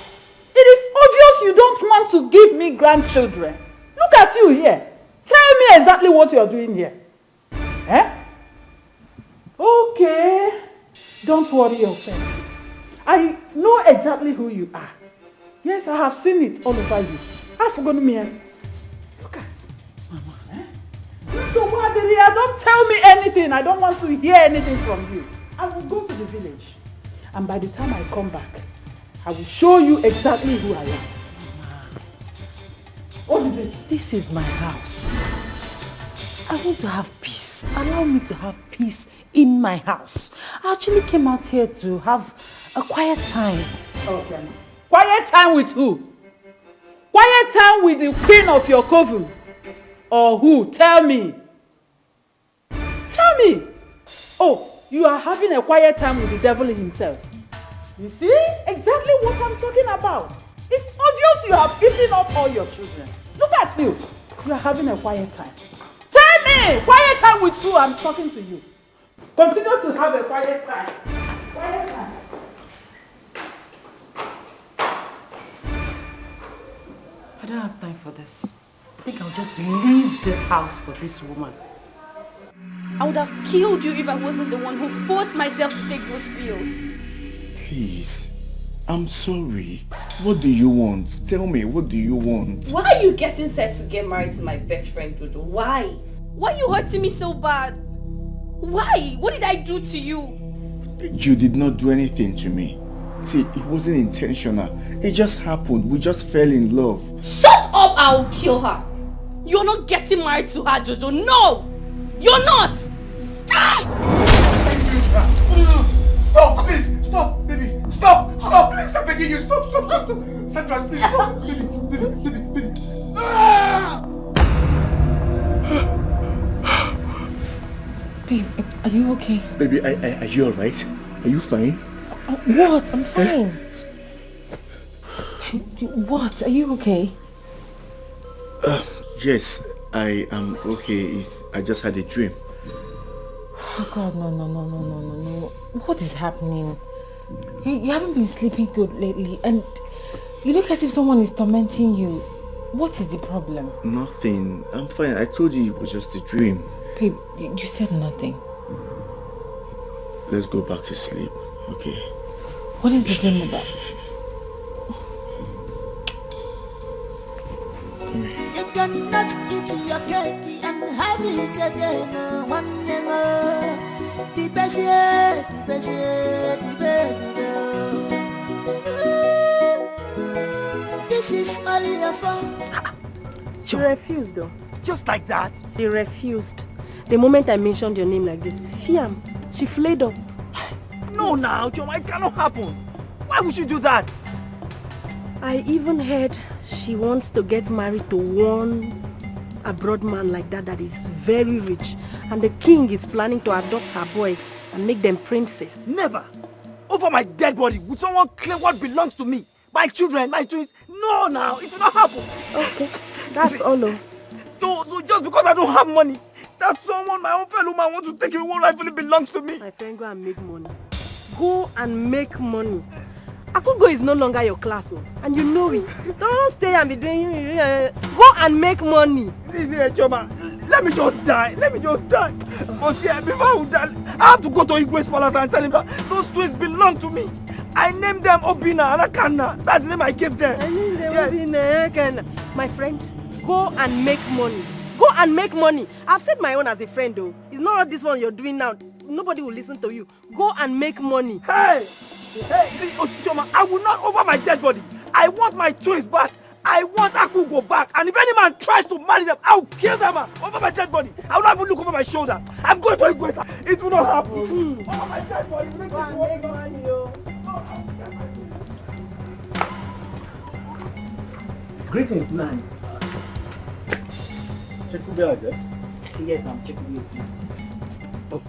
It is obvious you don't want to give me grandchildren. Look at you here. Tell me exactly what you're doing here. Eh? Okay. Don't worry yourself. I know exactly who you are. Yes, I have seen it all over you. I've forgotten me. Look at Mama. Eh? So Madelia, don't tell me anything. I don't want to hear anything from you. I will go to the village. And by the time I come back, I will show you exactly who I am. What is it? This is my house. I want to have peace. Allow me to have peace in my house. I actually came out here to have a quiet time. Okay. Quiet time with who? Quiet time with the queen of your coven? Or who? Tell me. Tell me. Oh, you are having a quiet time with the devil himself. You see? Exactly what I'm talking about. It's obvious you have eaten up all your children. Look at you. You are having a quiet time. Tell me! Quiet time with who? I'm talking to you. Continue to have a quiet time. Quiet time. I don't have time for this. I think I'll just leave this house for this woman. I would have killed you if I wasn't the one who forced myself to take those pills. Please, I'm sorry. What do you want? Tell me, what do you want? Why are you getting set to get married to my best friend Jojo? Why? Why are you hurting me so bad? Why? What did I do to you? You did not do anything to me. See, it wasn't intentional. It just happened. We just fell in love. Shut up! I'll kill her. You're not getting married to her, Jojo. No! You're not! Stop, please! Stop, baby! Stop! Stop, please! I'm begging you! Stop, stop, stop! Sandra, please stop! Baby! Ah! Babe, are you okay? Baby, are you alright? Are you fine? What? I'm fine. What? Are you okay? Yes, I am okay. I just had a dream. Oh God, no. What is happening? You haven't been sleeping good lately and you look as if someone is tormenting you. What is the problem? Nothing. I'm fine. I told you it was just a dream. Babe, you said nothing. Let's go back to sleep, okay? What is the dream about? You cannot eat your cake and have it again. One more. The best yet, the best yet, the best. This is all your fault. She refused though. Just like that? She refused. The moment I mentioned your name like this, Fiam, she flared up. No, now, Chima, it cannot happen. Why would you do that? I even heard she wants to get married to one abroad man like that is very rich. And the king is planning to adopt her boys and make them princes. Never! Over my dead body, would someone claim what belongs to me? My children, my twins? No, now, it will not happen. Okay, that's all. So just because I don't have money, that someone, my own fellow man, wants to take away what rightfully belongs to me. My friend, go and make money. Go and make money. Akugo is no longer your class, and you know it. Don't stay and be doing... Go and make money. Listen, Chima, let me just die. But see, before I would die, I have to go to Igwe's palace and tell him that those twins belong to me. I named them Obina and Akanna. That's the name I gave them. I named them Obina and Akanna. My friend, go Go and make money. Go and make money. I've said my own as a friend though. It's not this one you're doing now. Nobody will listen to you. Go and make money. Hey! Hey, see, Chima, I will not over my dead body. I want my twins back. I want Akugo back. And if any man tries to marry them, I'll kill them over my dead body. I will not even look over my shoulder. I'm going to Igwesa. It will not happen. Over my dead body. Go and make money, yo. Greetings, man. Chekube, I guess. Yes, I'm Chekube. Oh.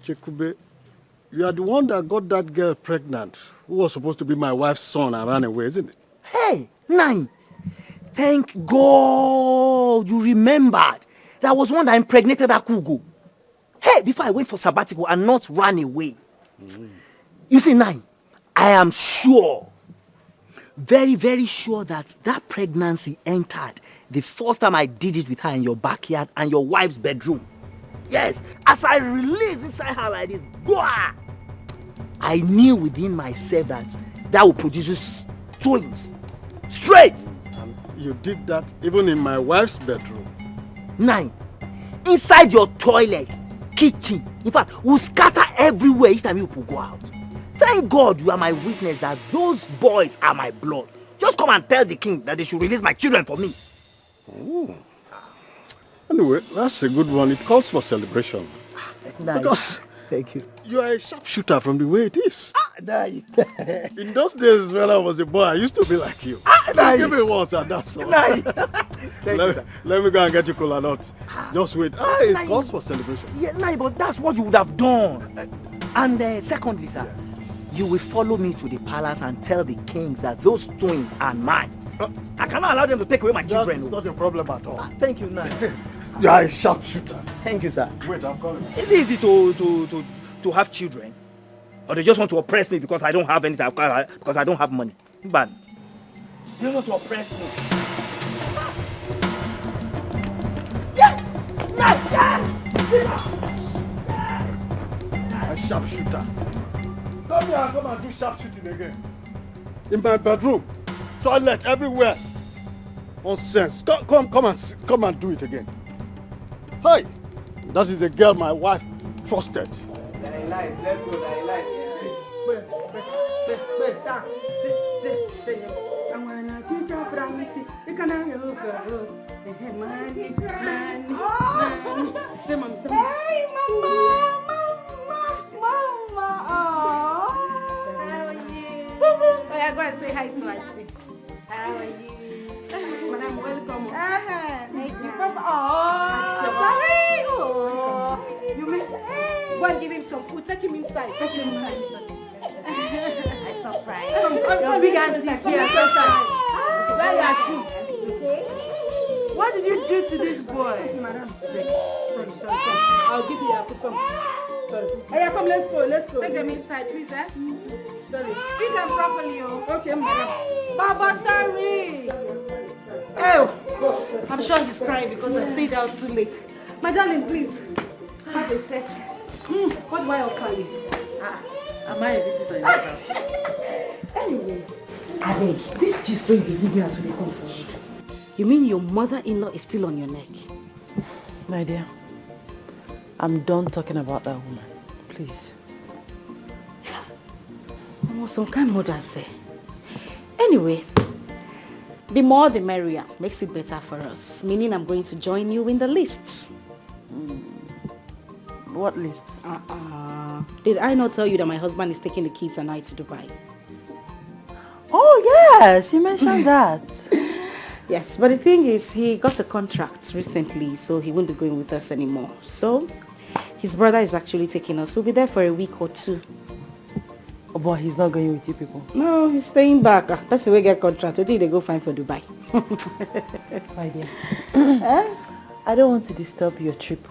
Chekube, you are the one that got that girl pregnant, who was supposed to be my wife's son and ran away, isn't it? Hey, Nai. Thank God you remembered. That was one that impregnated Akugo. Hey, before I went for sabbatical and not ran away. You see, Nai, I am sure, very, very sure that that pregnancy entered the first time I did it with her in your backyard and your wife's bedroom. Yes, as I released inside her like this, boah, I knew within myself that will produce twins. Straight! You did that even in my wife's bedroom? Nine. Inside your toilet, kitchen, in fact, we'll scatter everywhere each time you go out. Thank God you are my witness that those boys are my blood. Just come and tell the king that they should release my children for me. Oh. Anyway, that's a good one. It calls for celebration. Nice. Because thank you. You are a sharpshooter from the way it is. Nice. In those days when I was a boy, I used to be like you. Nice. Give me one, sir. That's all. Nice. Let me go and get you cola nut. Just wait. It calls for celebration. Yeah, nah, but that's what you would have done. And secondly, sir, you will follow me to the palace and tell the kings that those twins are mine. I cannot allow them to take away my children. That's not a problem at all. Thank you, Nai. You are a sharpshooter. Thank you, sir. Wait, I'm coming. Is it easy to have children? Or they just want to oppress me because I don't have anything, because I don't have money? But they want to oppress me. A sharpshooter. Come here and come and do sharpshooting again. In my bedroom. Toilet everywhere. Nonsense. Come and do it again. Hey, that is a girl my wife trusted. Nice, let's go, nice. I wanna teach you from me. You can have your girl. Money. Say, Mom. Hey, Mama. Oh, how are you? Oh, yeah, go and say hi to Auntie. How are you? Madam, welcome. Thank you. Sorry. Oh, you mean? Go and give him some food. Take him inside. I stop crying. Your big auntie is here. Where are you? What did you do to this boy? Madam, sorry. I'll give you a food. Come. Sorry. Hey, come, let's go. Take them inside, please, eh? Sorry. Feed them properly, oh. Okay, madam. Baba, sorry. Oh, I'm sure he's crying because I stayed out too late. My darling, please, have a set. What do I offer you? Am I a visitor in this house? Anyway, I beg, this gist when you give me as we come for. You mean your mother-in-law is still on your neck? My dear, I'm done talking about that woman. Please. Some kind mothers say. Anyway, the more the merrier. Makes it better for us. Meaning I'm going to join you in the lists. What list? Did I not tell you that my husband is taking the kids and I to Dubai? Oh yes, you mentioned that. Yes, but the thing is, he got a contract recently, so he won't be going with us anymore. So, his brother is actually taking us. We'll be there for a week or two. Oh boy, he's not going with you people. No, he's staying back. That's the way get contract. What do they go find for Dubai? My dear, I don't want to disturb your trip.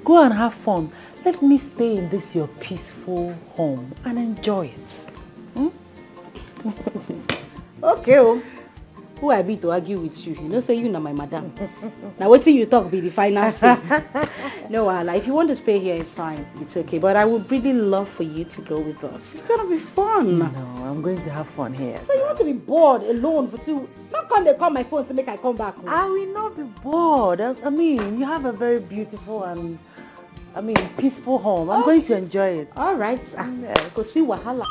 Go and have fun. Let me stay in this your peaceful home and enjoy it. Okay. who I be to argue with you? You know, say you na my madam. Now what till you talk be the final say. No, Allah, if you want to stay here, it's fine. It's okay. But I would really love for you to go with us. It's gonna be fun. No, I'm going to have fun here. So you want to be bored alone for 2? Not come they call my phone to make I come back home. I will not be bored. I mean, you have a very beautiful and peaceful home. I'm going to enjoy it. All right. Yes. Go see wahala.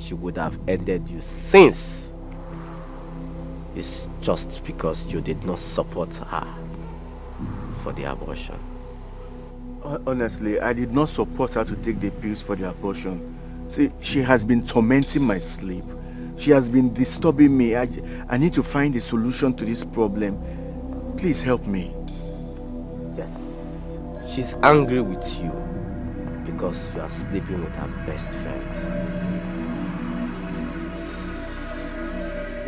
She would have ended you since. It's just because you did not support her for the abortion. Honestly, I did not support her to take the pills for the abortion. See, she has been tormenting my sleep. She has been disturbing me. I need to find a solution to this problem. Please help me. Yes, she's angry with you because you are sleeping with her best friend.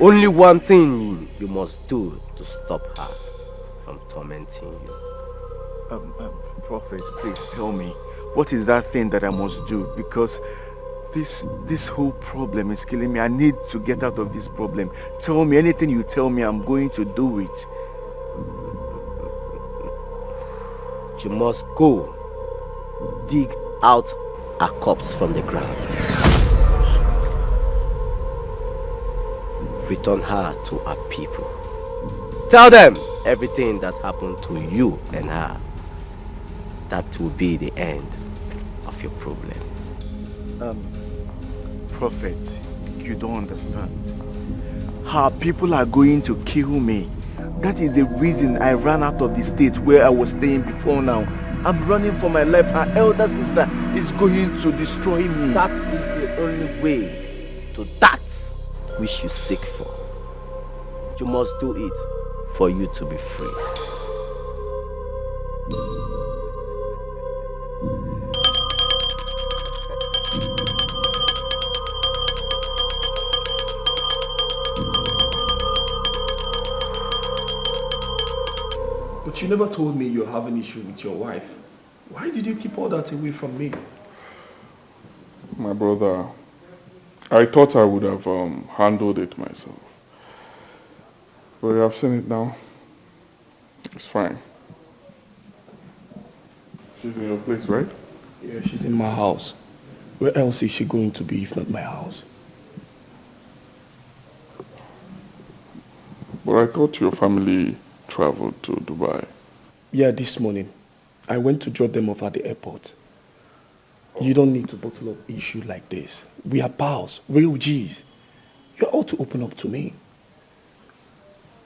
Only one thing you must do to stop her from tormenting you. Prophet, please tell me, what is that thing that I must do? Because this whole problem is killing me. I need to get out of this problem. Tell me, anything you tell me, I'm going to do it. You must go dig out a corpse from the ground. Return her to her people. Tell them everything that happened to you and her. That will be the end of your problem. Prophet, you don't understand. Her people are going to kill me. That is the reason I ran out of the state where I was staying before now. I'm running for my life. Her elder sister is going to destroy me. That is the only way to that which you seek for. You must do it for you to be free. But you never told me you have an issue with your wife. Why did you keep all that away from me? My brother, I thought I would have handled it myself. But I've seen it now. It's fine. She's in your place, right? Yeah, she's in my house. Where else is she going to be if not my house? But I thought your family traveled to Dubai. Yeah, this morning. I went to drop them off at the airport. You don't need to bottle up issue like this. We are pals, real G's. You ought to open up to me.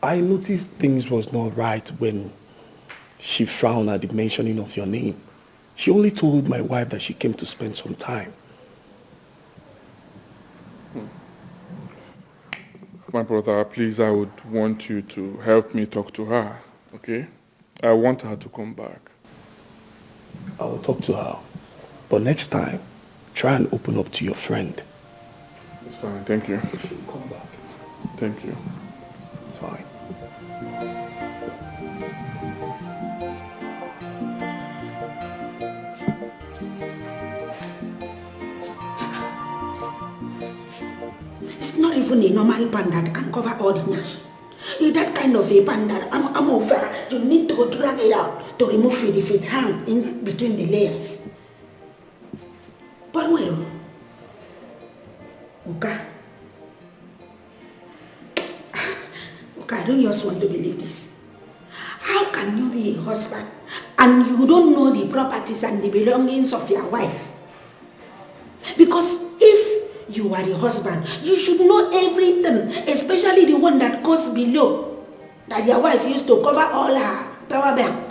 I noticed things was not right when she frowned at the mentioning of your name. She only told my wife that she came to spend some time. My brother, please, I would want you to help me talk to her, okay? I want her to come back. I will talk to her. But next time, try and open up to your friend. It's fine, thank you. She'll come back. Thank you. It's fine. It's not even a normal pan that can cover all the nash. It's that kind of a pan that I'm over. You need to drag it out to remove it if it hangs in between the layers. But well, okay, I don't just want to believe this. How can you be a husband and you don't know the properties and the belongings of your wife? Because if you are the husband, you should know everything, especially the one that goes below, that your wife used to cover all her power bank.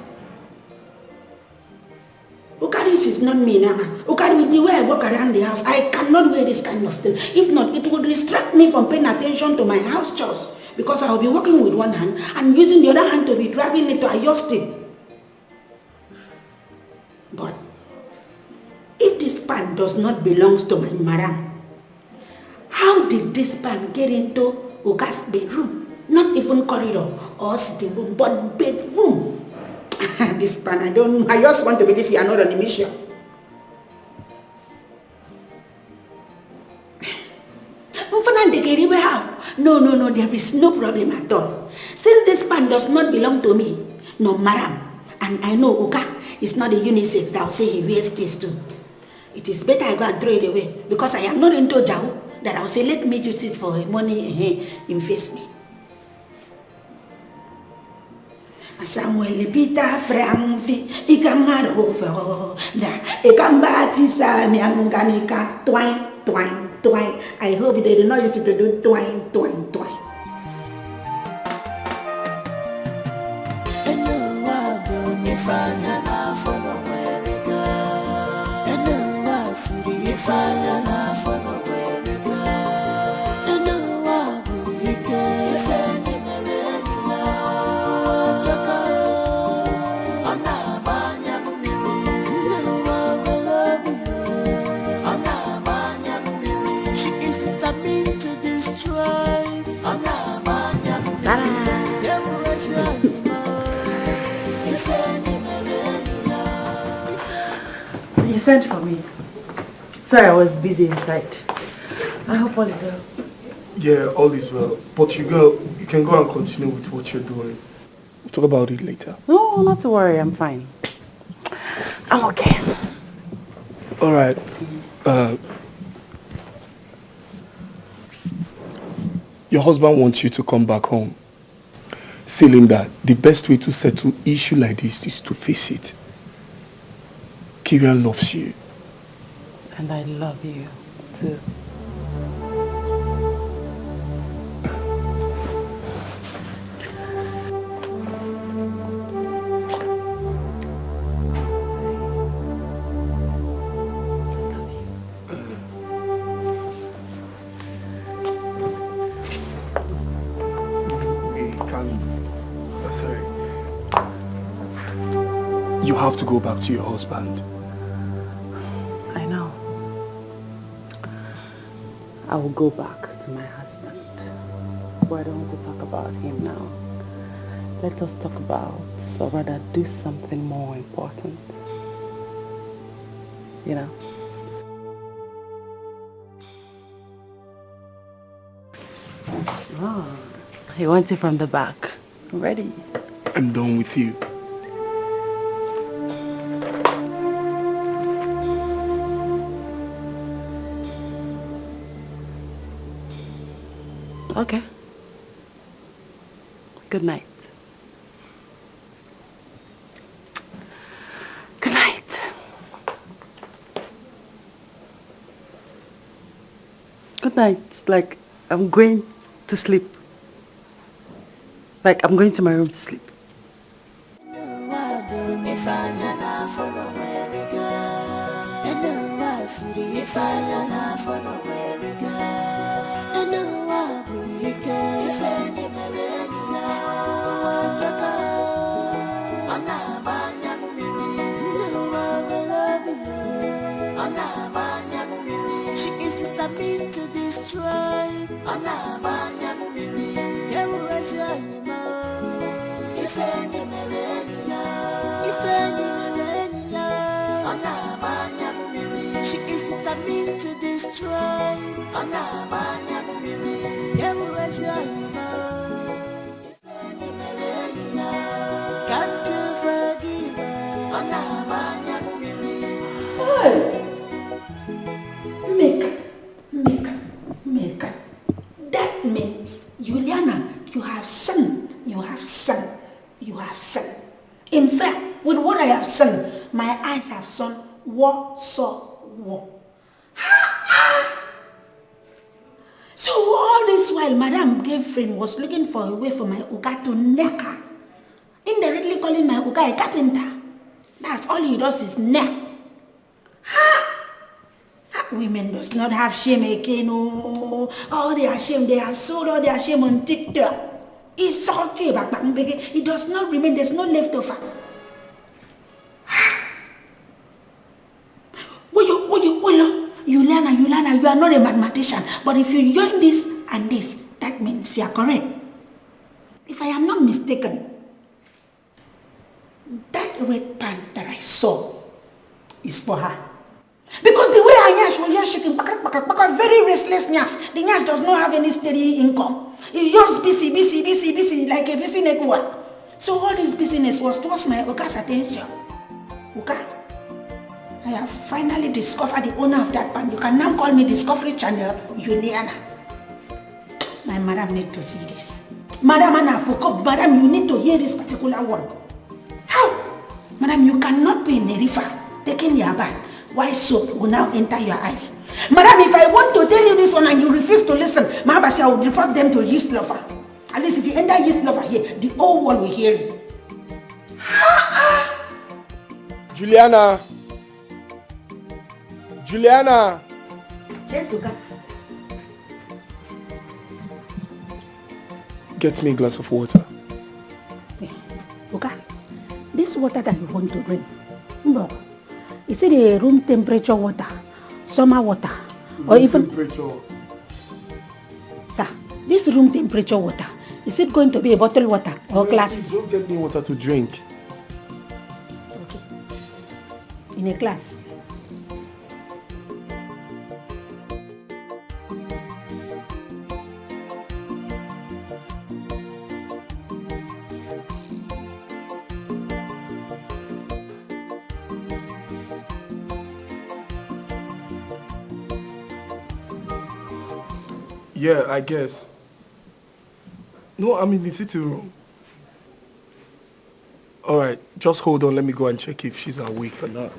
This is not me now. With the way I walk around the house, I cannot wear this kind of thing. If not, it would distract me from paying attention to my house chores. Because I will be working with one hand and using the other hand to be dragging it to adjust it. But if this pan does not belong to my madam. How did this pan get into Oga's bedroom? Not even corridor or sitting room, but bedroom. This pan, I don't know. I just want to believe you are not on a mission. No, there is no problem at all. Since this pan does not belong to me, no madam, and I know Oga is not a unisex that will say he wears this too. It is better I go and throw it away because I am not into Jahu that I will say let me use it for money investment. Samuel Peter Franfi Ikamaro da Ikambatisa Mianganika twine. I hope they did not use it to do twine. You sent for me. Sorry, I was busy inside. I hope all is well. Yeah, all is well. But you can go and continue with what you're doing. We'll talk about it later. No, not to worry. I'm fine. I'm okay. All right. Your husband wants you to come back home. Saying that the best way to settle issue like this is to face it. Kira loves you. And I love you too. You have to go back to your husband. I know. I will go back to my husband. But I don't want to talk about him now. Let us talk about, or rather do something more important. You know? Oh, he wants it from the back. Ready? I'm done with you. Okay. Good night. Good night. Good night. Like, I'm going to sleep. Like, I'm going to my room to sleep. She is determined to destroy. She is determined to destroy. Can't you forgive her? Make. That means, Juliana, you have sinned. In fact, with what I have seen, my eyes have seen what saw what. So all this while, Madame Girlfriend was looking for a way for my Uga to neck her, indirectly calling my Uga a carpenter. That's all he does is neck. Women does not have shame again. Oh, all their shame, they have sold all their shame on TikTok. It's okay, but it does not remain, there's no leftover. What you are not a mathematician, but if you join this and this, that means you are correct. If I am not mistaken, that red pant that I saw is for her. Because the way her nyash was just shaking, very restless nyash. The nyash does not have any steady income. It's just busy, like a busy network. So all this business was towards my Oka's attention. Oka, I have finally discovered the owner of that pant. You can now call me Discovery Channel, Juliana. My madam need to see this. Madam, Anna, madam, you need to hear this particular one. How? Madam, you cannot be in a river taking your bath. Why soap will now enter your eyes? Madam, if I want to tell you this one and you refuse to listen, Mahabasi, I will report them to Yeast Lover. At least if you enter Yeast Lover here, the whole world will hear you. Juliana! Juliana! Yes, Oga. Get me a glass of water. Oga, this water that you want to drink, is it a room temperature water, summer water, or even temperature? Sir, this room temperature water, is it going to be a bottled water or glass? Just get me water to drink. Okay. In a glass. Yeah, I guess. No, I'm in the sitting room. Alright, just hold on. Let me go and check if she's awake or not.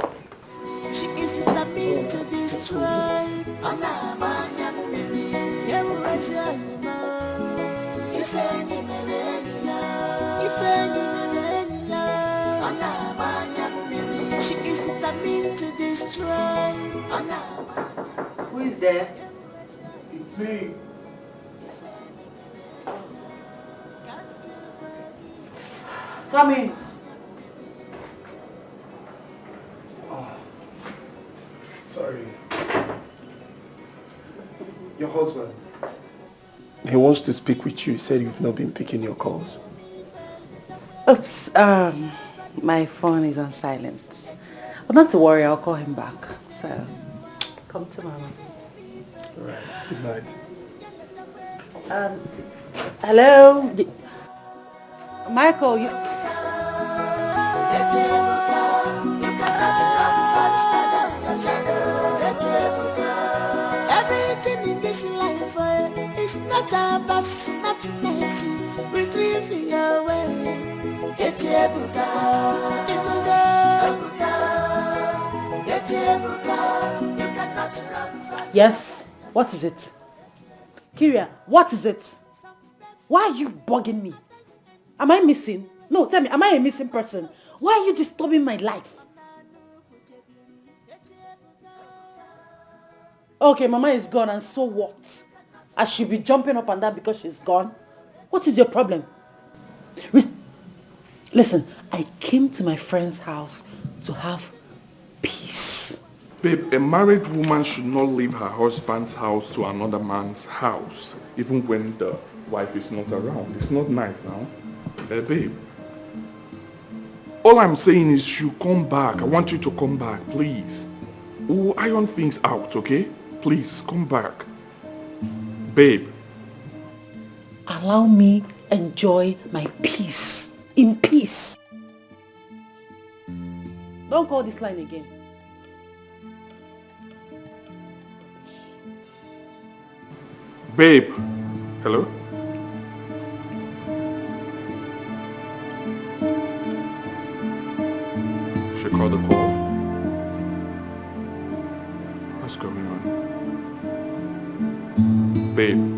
She is determined to destroy. She is determined to destroy. Who is there? It's me. Come in. Oh, sorry. Your husband. He wants to speak with you. He said you've not been picking your calls. Oops, my phone is on silent. But not to worry, I'll call him back. So, come to Mama. Alright, good night. Hello? Michael, you... Everything in this life is not about smartness. Retrieve your way. Yes? What is it? Kyria, what is it? Why are you bugging me? Am I missing? No, tell me, am I a missing person? Why are you disturbing my life? Okay, Mama is gone, and so what? I should be jumping up and down because she's gone? What is your problem? Listen, I came to my friend's house to have peace. Babe, a married woman should not leave her husband's house to another man's house, even when the wife is not around. It's not nice now. Babe, all I'm saying is you come back. I want you to come back, please. We'll iron things out, okay? Please, come back. Babe. Allow me enjoy my peace. In peace. Don't call this line again. Babe. Hello? She called the call. What's going on? Babe.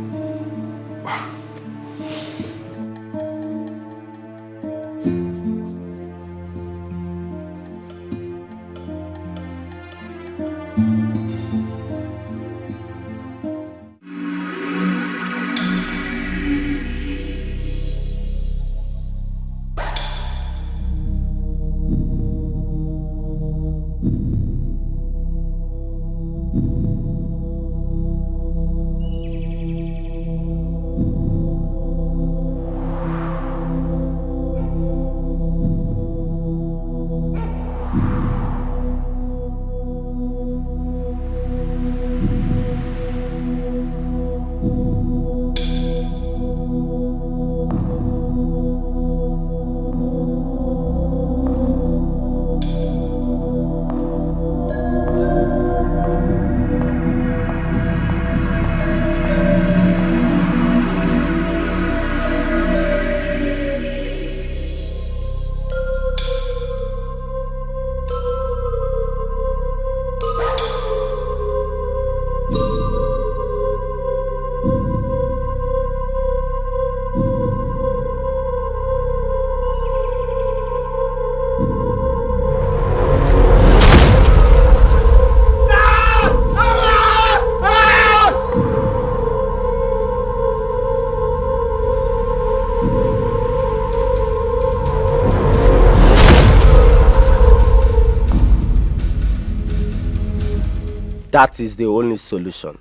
That is the only solution.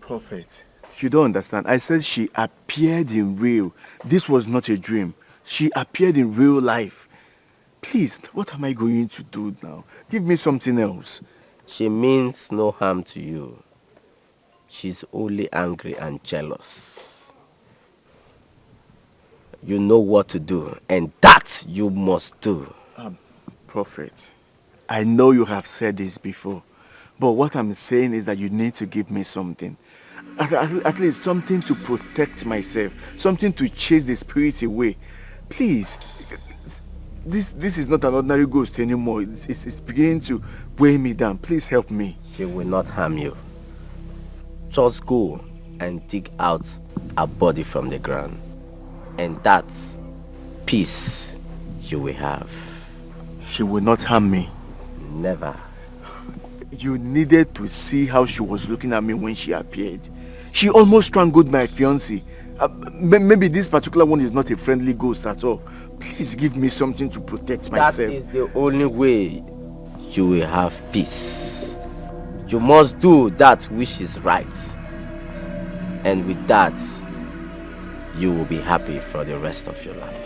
Prophet, you don't understand. I said she appeared in real. This was not a dream. She appeared in real life. Please, what am I going to do now? Give me something else. She means no harm to you. She's only angry and jealous. You know what to do, and that you must do. Prophet, I know you have said this before, but what I'm saying is that you need to give me something. At least something to protect myself, something to chase the spirit away. Please, this is not an ordinary ghost anymore. It's beginning to weigh me down. Please help me. She will not harm you. Just go and dig out a body from the ground. And that's peace you will have. She will not harm me. Never. You needed to see how she was looking at me when she appeared. She almost strangled my fiancé. Maybe this particular one is not a friendly ghost at all. Please give me something to protect myself. That is the only way you will have peace. You must do that which is right. And with that, you will be happy for the rest of your life.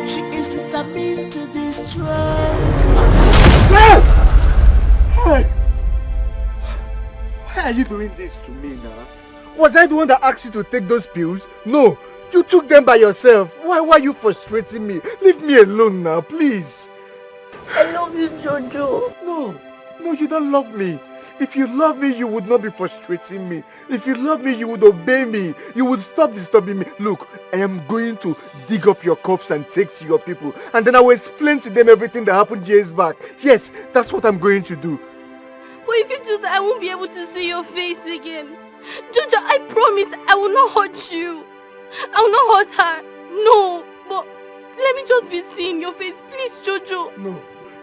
She is determined to destroy. Hey! Why are you doing this to me now? Was I the one that asked you to take those pills? No, you took them by yourself. Why are you frustrating me? Leave me alone now, please. I love you, Jojo. No, you don't love me. If you love me, you would not be frustrating me. If you love me, you would obey me. You would stop disturbing me. Look, I am going to dig up your corpse and take to your people. And then I will explain to them everything that happened years back. Yes, that's what I'm going to do. But if you do that, I won't be able to see your face again. Jojo, I promise I will not hurt you. I will not hurt her. No, but let me just be seeing your face, please, Jojo. No,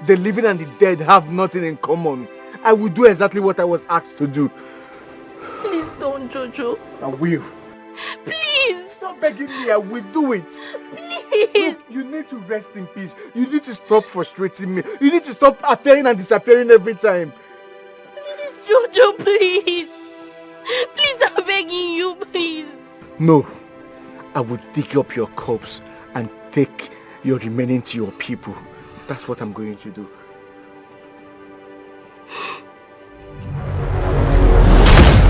the living and the dead have nothing in common. I will do exactly what I was asked to do. Please don't, Jojo. I will. Please. Stop begging me, I will do it. Please. Look, you need to rest in peace. You need to stop frustrating me. You need to stop appearing and disappearing every time. Please, Jojo, please. Please, I'm begging you, please. No, I will dig up your corpse and take your remaining to your people. That's what I'm going to do.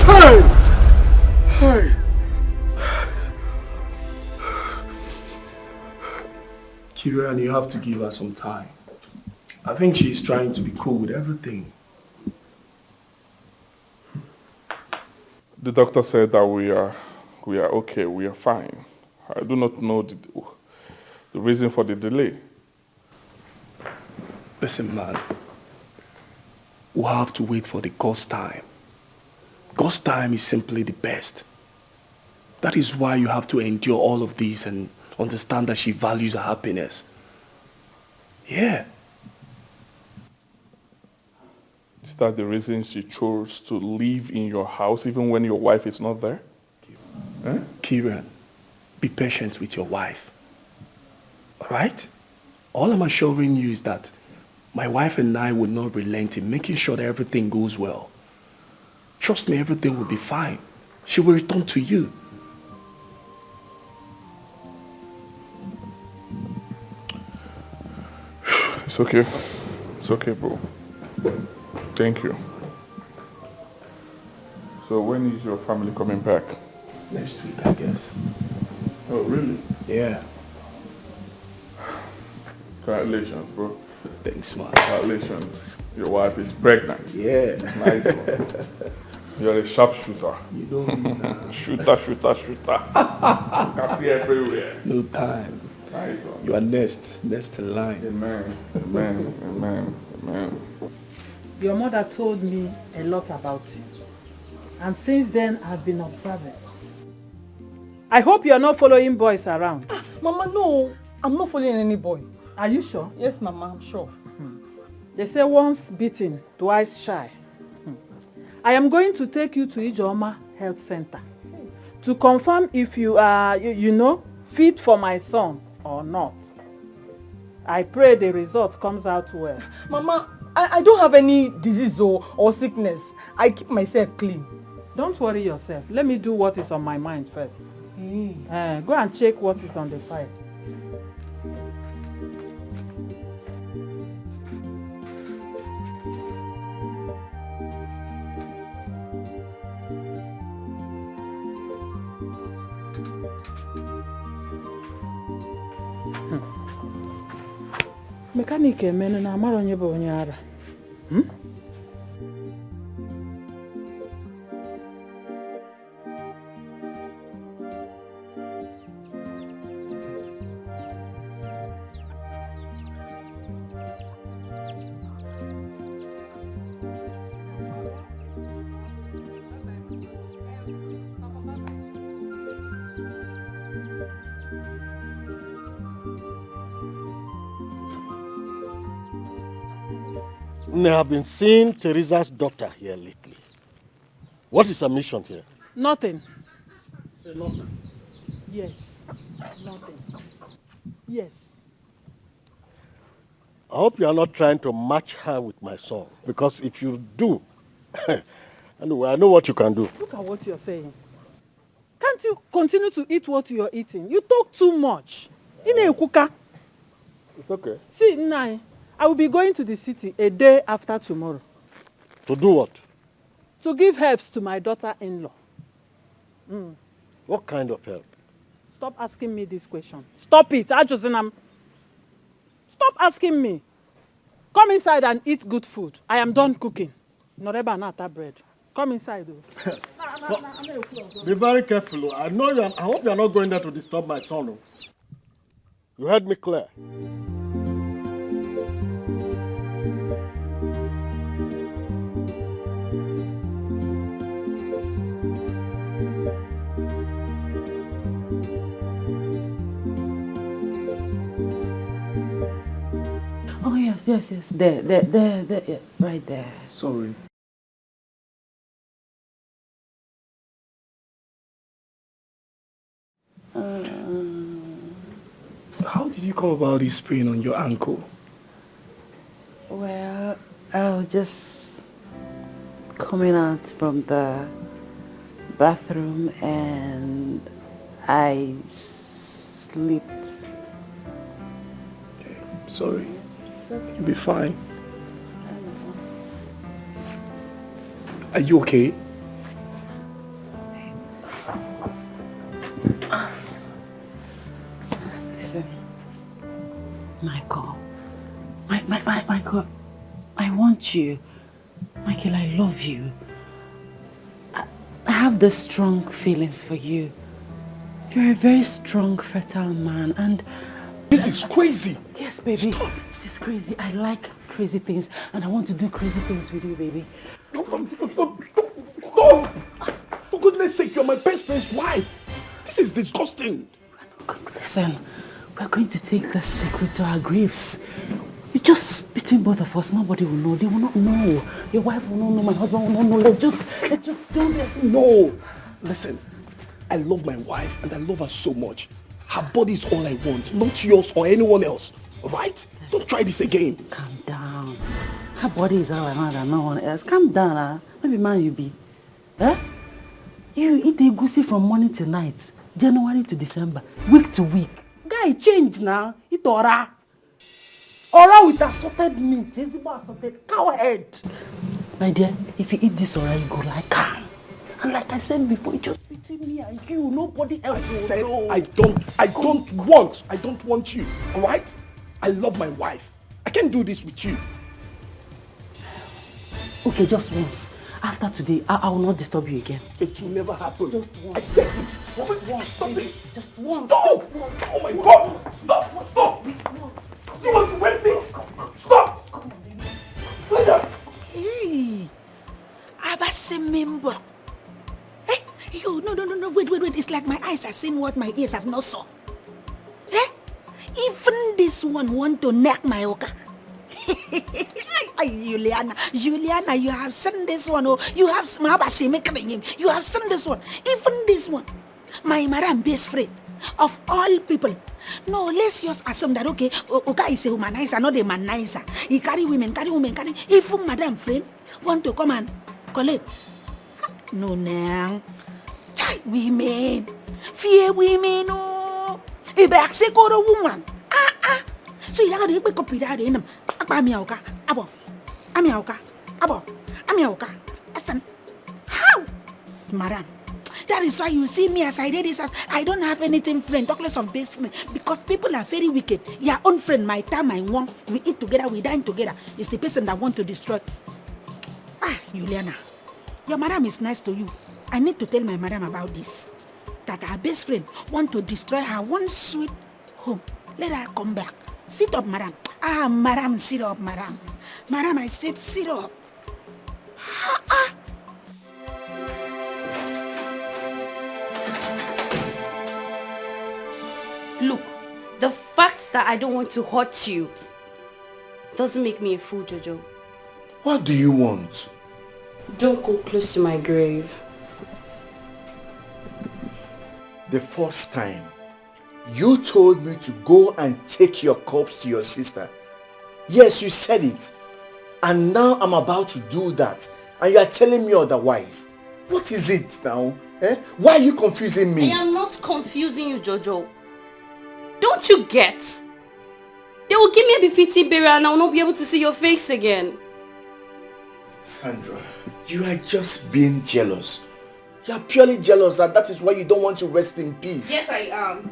Hey! Hey! Kirian, you have to give her some time. I think she's trying to be cool with everything. The doctor said that we are okay, we are fine. I do not know the reason for the delay. Listen, man. We'll have to wait for the God's time. God's time is simply the best. That is why you have to endure all of this and understand that she values her happiness. Yeah. Is that the reason she chose to live in your house even when your wife is not there? Kieran, be patient with your wife. Alright? All I'm assuring you is that my wife and I will not relent in making sure that everything goes well. Trust me, everything will be fine. She will return to you. It's okay. It's okay, bro. Thank you. So when is your family coming back? Next week, I guess. Oh, really? Yeah. Congratulations, bro. Thanks, man. Congratulations. Your wife is pregnant. Yeah. Nice one. You're a sharpshooter. You know. Shooter. You can see everywhere. No time. Nice one. You are next in line. Amen. Your mother told me a lot about you. And since then, I've been observing. I hope you are not following boys around. Mama, no. I'm not following any boy. Are you sure? Yes, Mama, I'm sure. They say once bitten, twice shy. I am going to take you to Ijeoma Health Center to confirm if you are, fit for my son or not. I pray the result comes out well. Mama, I don't have any disease or sickness. I keep myself clean. Don't worry yourself. Let me do what is on my mind first. Go and check what is on the file. Mechanic emenu na amara onye bụ onye ara. I have been seeing Teresa's doctor here lately. What is her mission here? Nothing. Say nothing. Yes. Nothing. Yes. I hope you are not trying to match her with my son. Because if you do, anyway, I know what you can do. Look at what you're saying. Can't you continue to eat what you're eating? You talk too much. It's okay. See, Nai, I will be going to the city a day after tomorrow. To do what? To give helps to my daughter-in-law. What kind of help? Stop asking me this question. Stop it. Stop asking me. Come inside and eat good food. I am done cooking. Noreba nata bread. Come inside. Be very careful. I hope you are not going there to disturb my son. You heard me clear. Oh, yes. There, yeah, right there. Sorry. How did you come about this sprain on your ankle? Well, I was just coming out from the bathroom and I slipped. Okay, sorry. You'll be fine. Are you okay? Listen, Michael, Michael, I want you. Michael, I love you. I have the strong feelings for you. You're a very strong, fertile man, and... This is crazy! Yes, baby. Stop. It is crazy. I like crazy things, and I want to do crazy things with you, baby. Stop! For goodness sake, you're my best friend's wife! This is disgusting! Listen, we're going to take this secret to our graves. It's just between both of us. Nobody will know. They will not know. Your wife will not know. My husband will not know. Let's just do this. No! Listen, I love my wife and I love her so much. Her body is all I want, not yours or anyone else. Alright? Don't try this again. Calm down. Her body is all I want and no one else. Calm down, huh? Maybe man you be. Eh? You eat a goosey from morning to night. January to December. Week to week. Guy, change now. Eat ora. Ora with assorted meat. Assorted cow head. My dear, if you eat this ora, you go like calm. And like I said before, it's just between me and you. Nobody else will know. I don't want you. Alright? I love my wife. I can't do this with you. Okay, just once. After today, I will not disturb you again. It will never happen. Just once. I said it. Stop it. Just once. Stop! Oh my God! Stop! You want to wet me? Stop! Come on, baby. Linda! Hey, Abasimimbo. Hey, Yo, no, wait. It's like my eyes have seen what my ears have not saw. Eh? Even this one want to knock my oka. Juliana, you have seen this one. Oh, you have seen this one. Even this one, my madam best friend of all people. No, let's just assume that okay, Oka is a humanizer, not a manizer. He carry women. If madam friend want to come and collect, no, nang. Women, fear women, no. A back sick or a woman. So you have to pick up with that in them. Amiauka. How? Madam. That is why you see me as I did this. I don't have anything friend, talk less of best friend. Because people are very wicked. Your own friend, my time, my one. We eat together, we dine together. It's the person that want to destroy. Juliana. Your madam is nice to you. I need to tell my madam about this. That her best friend want to destroy her one sweet home. Let her come back. Sit up, madam. Madam, sit up, madam. Madam, I said sit up. Look, the fact that I don't want to hurt you doesn't make me a fool, Jojo. What do you want? Don't go close to my grave. The first time, you told me to go and take your corpse to your sister. Yes, you said it. And now I'm about to do that. And you are telling me otherwise. What is it now? Why are you confusing me? I am not confusing you, Jojo. Don't you get? They will give me a befitting burial and I will not be able to see your face again. Sandra, you are just being jealous. You are purely jealous and that is why you don't want to rest in peace. Yes, I am.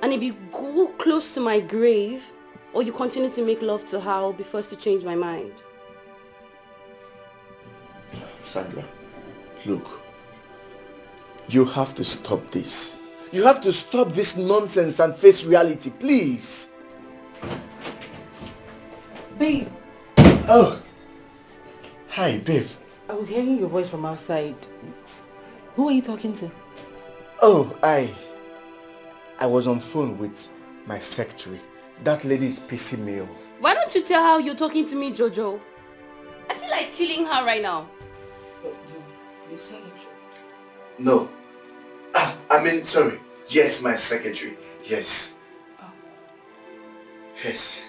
And if you go close to my grave or you continue to make love to her, I'll be forced to change my mind. Sandra, look. You have to stop this. You have to stop this nonsense and face reality, please. Babe. Oh. Hi, babe. I was hearing your voice from outside. Who are you talking to? Oh, I was on phone with my secretary. That lady is pissing me off. Why don't you tell her you're talking to me, Jojo? I feel like killing her right now. Your secretary? No. Sorry. Yes, my secretary. Yes. Oh. Yes.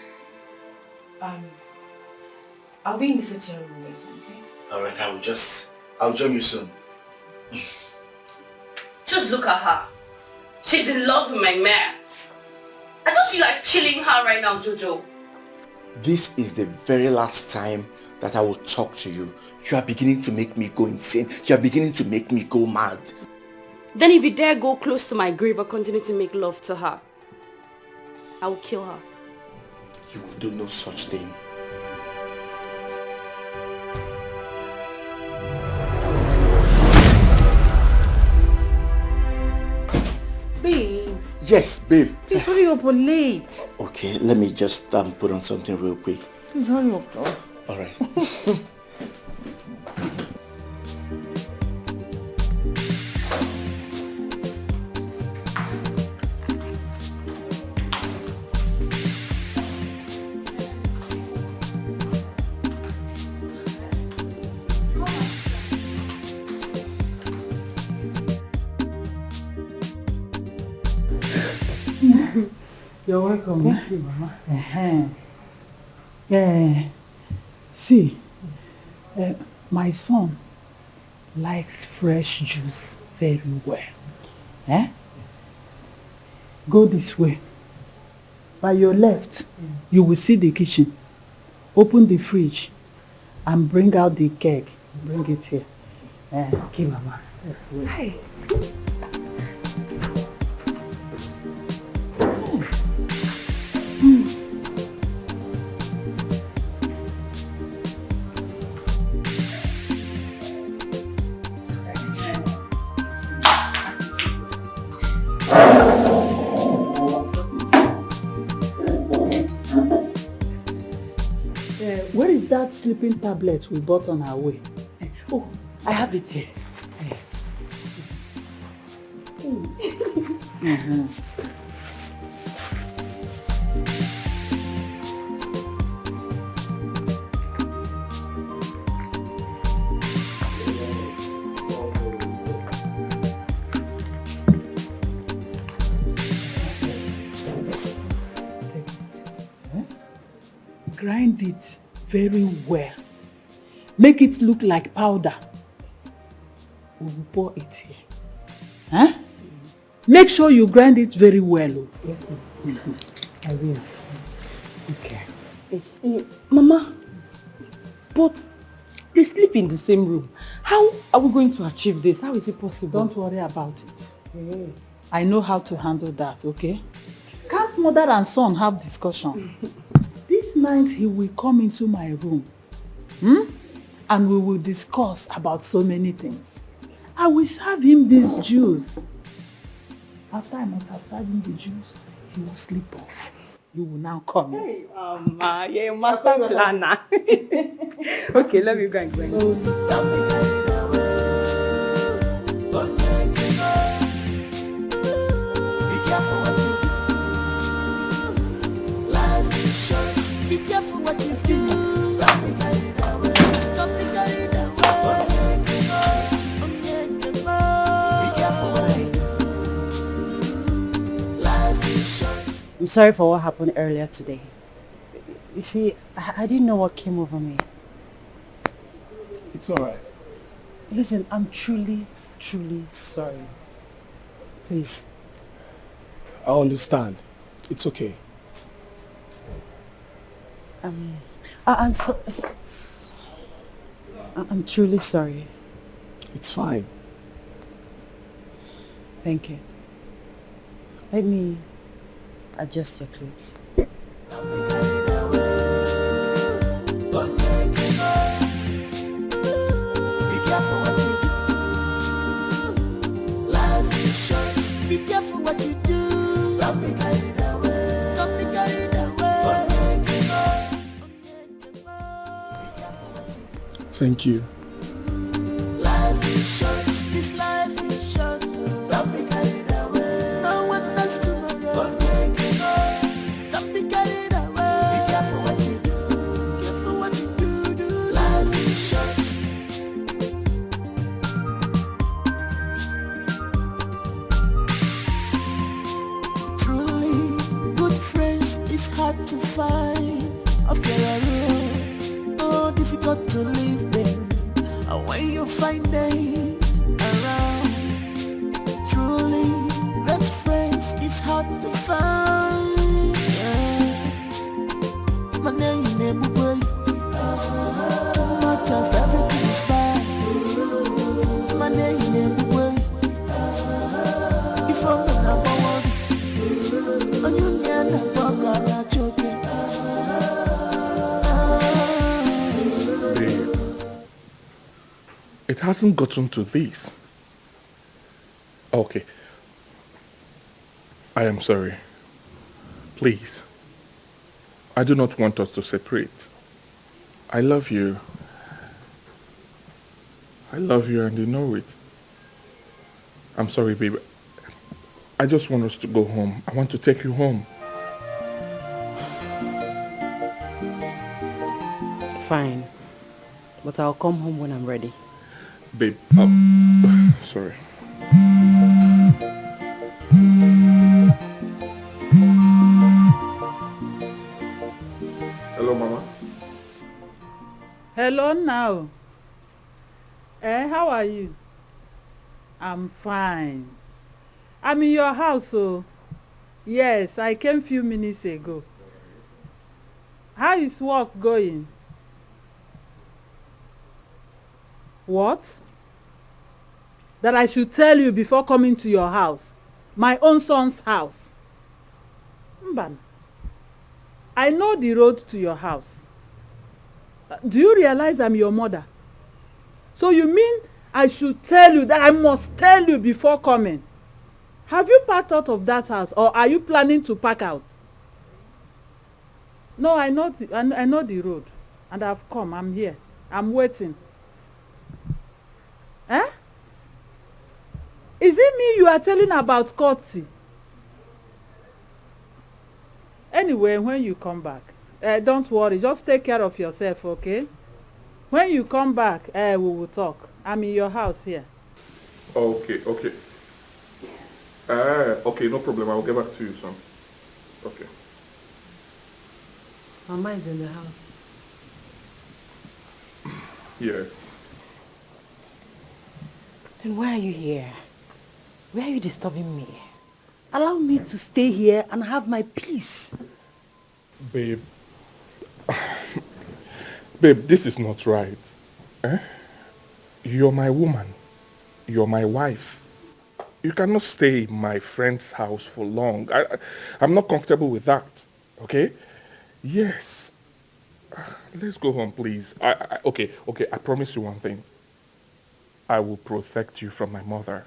I'll be in the sitting room waiting, okay? Alright, I'll join you soon. Just look at her. She's in love with my man. I just feel like killing her right now, Jojo. This is the very last time that I will talk to you. You are beginning to make me go insane. You are beginning to make me go mad. Then if you dare go close to my grave or continue to make love to her, I will kill her. You will do no such thing. Babe. Yes, babe. Please hurry up, we're late. Okay, let me just put on something real quick. Please hurry up, Joe. Alright. You're welcome. Thank you, Mama. Yeah. See, my son likes fresh juice very well. Go this way. By your left, you will see the kitchen. Open the fridge and bring out the keg. Bring it here. Okay, Mama. Hi. Where is that sleeping tablet we bought on our way? Oh, I have it here. Mm-hmm. Grind it very well. Make it look like powder. We will pour it here. Huh? Make sure you grind it very well. Oh. Yes, ma'am. I will. Okay. Mama, but they sleep in the same room. How are we going to achieve this? How is it possible? Don't worry about it. I know how to handle that, okay? Can't mother and son have discussion? This night he will come into my room. And we will discuss about so many things. I will serve him this juice. After I must have served him the juice, he will sleep off. You will now come. Hey, Mama, you're a master planner. Okay, let me go and go. Be careful what you do. Don't be carried away. Don't be carried away. Be careful what you do. Life is short. I'm sorry for what happened earlier today. You see, I didn't know what came over me. It's alright. Listen, I'm truly, truly sorry. Please. I understand. It's okay. I'm truly sorry. It's fine. Thank you. Let me adjust your clothes. Be careful what you do. Don't be carried away. Don't be carried away. Thank you. Life is short. This life is short. Don't be carried away. No one knows tomorrow. Don't be carried away. Be careful what you do. Careful what you do. Life is short. It's hard to find a Ferrari. Oh, difficult to live them. And when you find them around, truly, great friends is hard to find. Yeah. My name is boy. Too much of everything is bad. My name is boy. If I'm not and you never forgot joking. It hasn't gotten to this. Okay. I am sorry. Please. I do not want us to separate. I love you. I love you and you know it. I'm sorry, baby. I just want us to go home. I want to take you home. Fine. But I'll come home when I'm ready. Babe, sorry. Hello, Mama. Hello now. How are you? I'm fine. I'm in your house, so yes, I came few minutes ago. How is work going? What? That I should tell you before coming to your house, my own son's house. Mban, I know the road to your house. Do you realize I'm your mother? So you mean I should tell you that I must tell you before coming? Have you packed out of that house or are you planning to pack out? No, I know the road and I've come. I'm here. I'm waiting. Is it me you are telling about courtesy? Anyway, when you come back, don't worry, just take care of yourself, okay? When you come back, we will talk. I'm in your house here. Okay. Okay, no problem. I'll get back to you soon. Okay. Mama is in the house. Yes. Then why are you here? Why are you disturbing me? Allow me to stay here and have my peace. Babe. Babe, this is not right. Eh? You're my woman. You're my wife. You cannot stay in my friend's house for long. I'm not comfortable with that. Okay? Yes. Let's go home, please. Okay, I promise you one thing. I will protect you from my mother.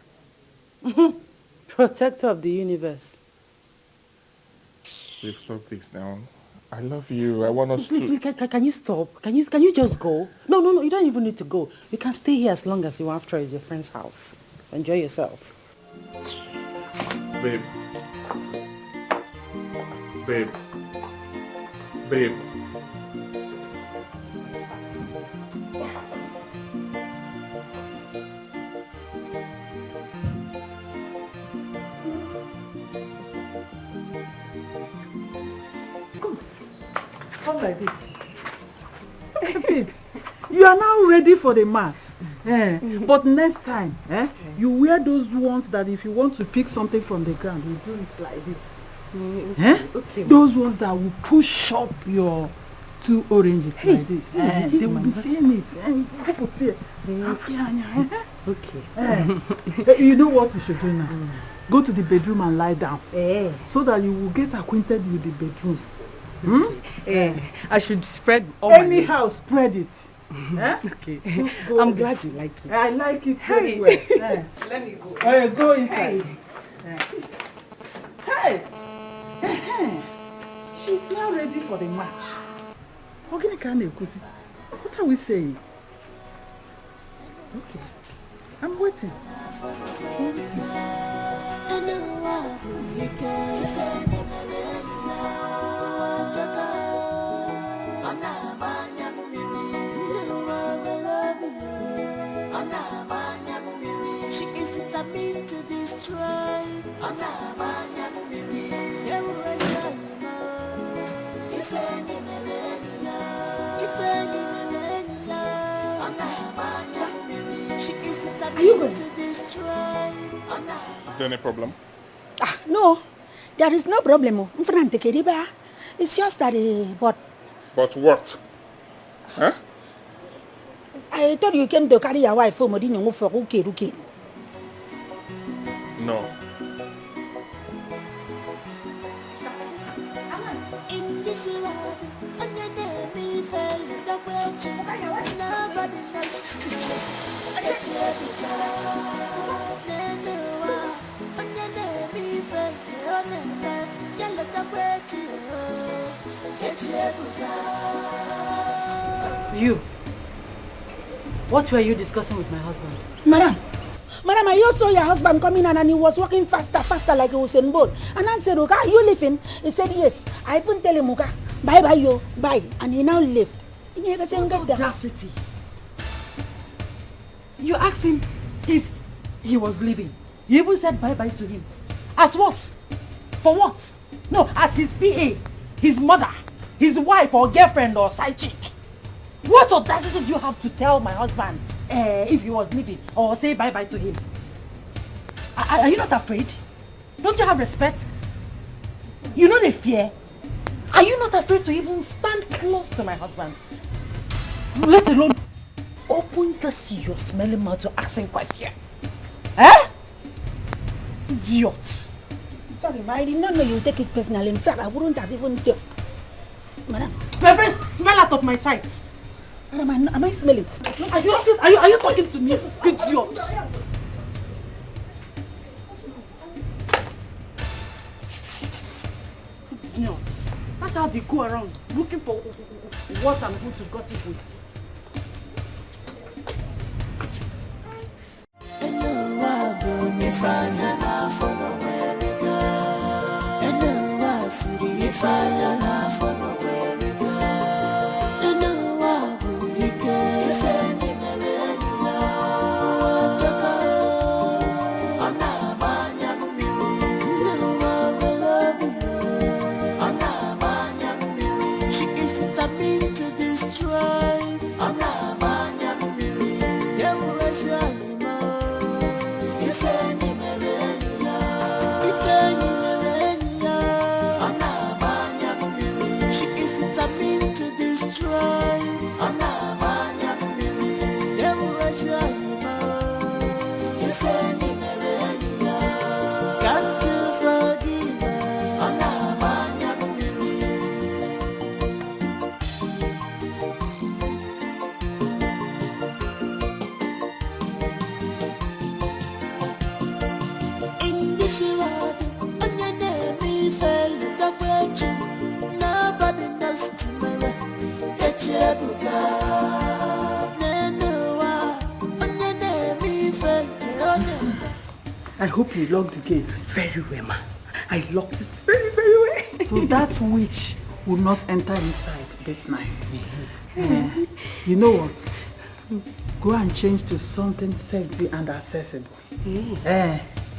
Protector of the universe. Babe, stop this now. I love you. I want us to... Can you stop? Can you just go? No, you don't even need to go. You can stay here as long as you want. After it's your friend's house. Enjoy yourself. Babe. Babe. Babe. Come like this. Fit. You are now ready for the match. But next time, you wear those ones that if you want to pick something from the ground, you do it like this. Okay. Those ones that will push up your 2 oranges like this. They will be seeing it. Okay. You know what you should do now? Go to the bedroom and lie down. So that you will get acquainted with the bedroom. I should spread all anyhow, spread it. Okay. I'm glad you like it. I like it very well. Let me go. Go inside. Hey. She's now ready for the match. What are we saying? Okay. I'm waiting. She is determined to destroy. She is determined to destroy. Is there any problem? No, there is no problem. It's just that, but what? Huh? I thought you came to carry your wife home. Okay. No. In this world, me fell the way nobody knows to get You. What were you discussing with my husband? Madam, I saw your husband coming in and he was walking faster like he was in boat. And I said, are you leaving? He said, yes. I even tell him, bye, yo, bye. And he now left. What audacity. You asked him if he was leaving. You even said bye-bye to him. As what? For what? No, as his PA, his mother, his wife or girlfriend or side chick. What audacity do you have to tell my husband if he was leaving or say bye-bye to him? Are you not afraid? Don't you have respect? You know the fear? Are you not afraid to even stand close to my husband? Let alone open your smelling mouth to ask him question. Idiot. Sorry, ma, I did not know you take it personally. In fact, I wouldn't have even thought. Madam. My friend, smell out of my sight. Madam, am I smelling? Are you talking to me? Idiot. No. That's how they go around looking for what I'm going to gossip with. I know I'll do me I hope you locked the gate very well, ma. I locked it very, very well. So that witch will not enter inside this night. You know what? Go and change to something sexy and accessible.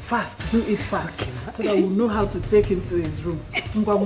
Fast, do it fast. So that we'll know how to take him to his room. Go.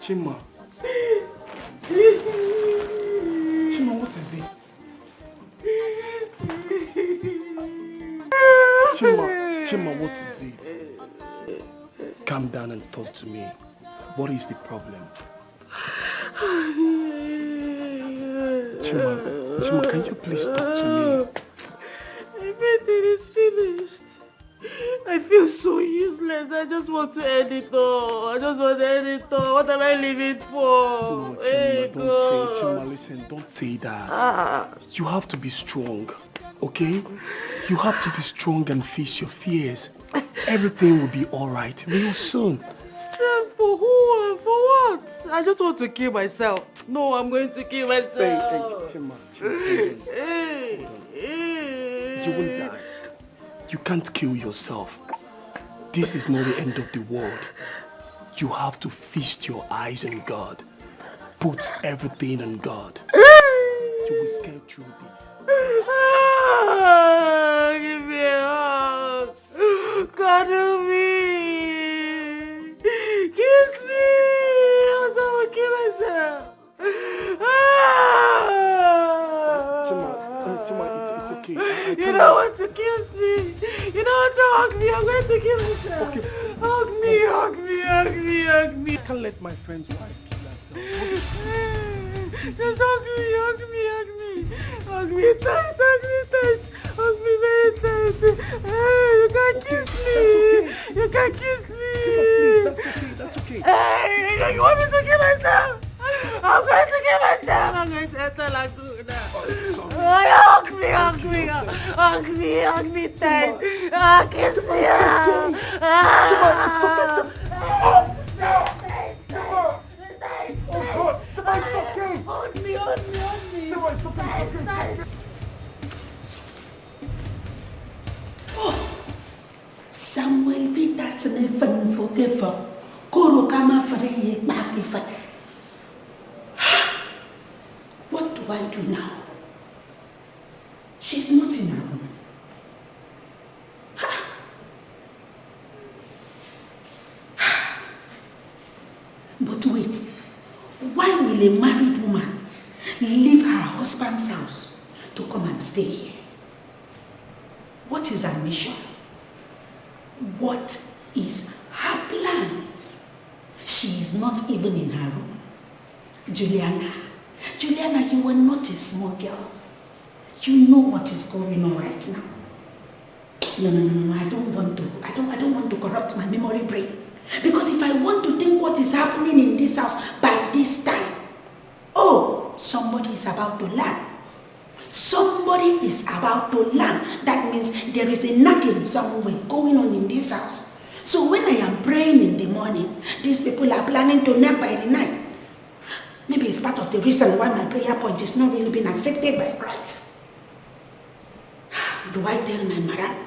Chima. Chima, what is it? Chima, what is it? Calm down and talk to me. What is the problem? Chima, can you please talk to me? Everything is finished. I feel so useless. I just want to end it all. What am I living for? No, Chima, listen, don't say that. You have to be strong, okay? You have to be strong and face your fears. Everything will be alright real soon. Strength for who and for what? I just want to kill myself. No, I'm going to kill myself. Hey, Chima. You won't die. You can't kill yourself. This is not the end of the world. You have to feast your eyes on God. Put everything on God. You will scale through this. Give me a hug. Cuddle me. Kiss me. Else I will kill myself. Chima, it's okay. You don't want to kiss me. You don't want to hug me. I'm going to kill myself. Okay. Hug me. I can't let my friend's wife kill herself. Just hug me. Hug me tight. Hug me very tight. Hey, you can't kiss me. You can't kiss me. That's okay. Hey, you want me to kill myself? I'm going to kill myself. I'm going to enter Laguna. Hug me tight. Kiss me. Hold me. Samuel Peterson er fan forgiver. Koro kama fare ye baki fa. What do I do now? She's not in her room. But wait, why will a married woman leave her husband's house to come and stay here? What is her mission? What is her plans? She is not even in her room. Juliana, you are not a small girl. You know what is going on right now. No, I don't want to corrupt my memory brain. Because if I want to think what is happening in this house by this time, somebody is about to land. Somebody is about to land. That means there is a nagging somewhere going on in this house. So when I am praying in the morning, these people are planning to nag by the night. Maybe it's part of the reason why my prayer point is not really being accepted by Christ. Do I tell my madam?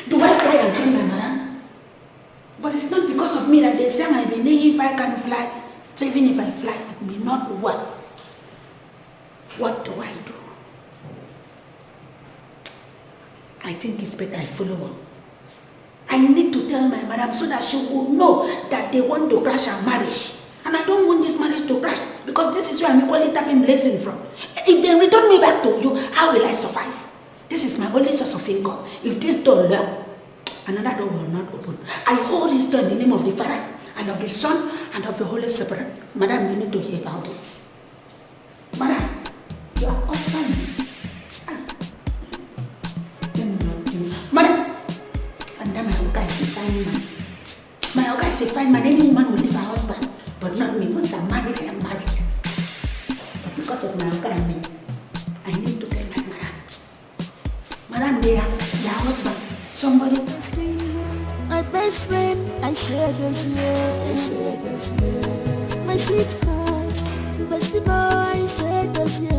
Do I fly and tell my madam? But it's not because of me that they say I believe I can fly. So even if I fly, it may not work. What do I do? I think it's better I follow her. I need to tell my madam so that she will know that they want to crash our marriage. And I don't want this marriage to crash because this is where I'm equally tapping blessing from. If they return me back to you, how will I survive? This is my only source of income. If this door lock, another door will not open. I hold this door in the name of the Father and of the Son and of the Holy Spirit. Madam, you need to hear about this. Madam, your husband is... Madam, and then my Oga is a fine man. My Oga is a fine man. Any woman will leave her husband, but not me. Once I'm married, I am married. But because of my Oga and me, I need to tell my madam. Madam, they are your husband. Somebody. My best friend, I said this year. My sweetheart, bestie boy, I said this year.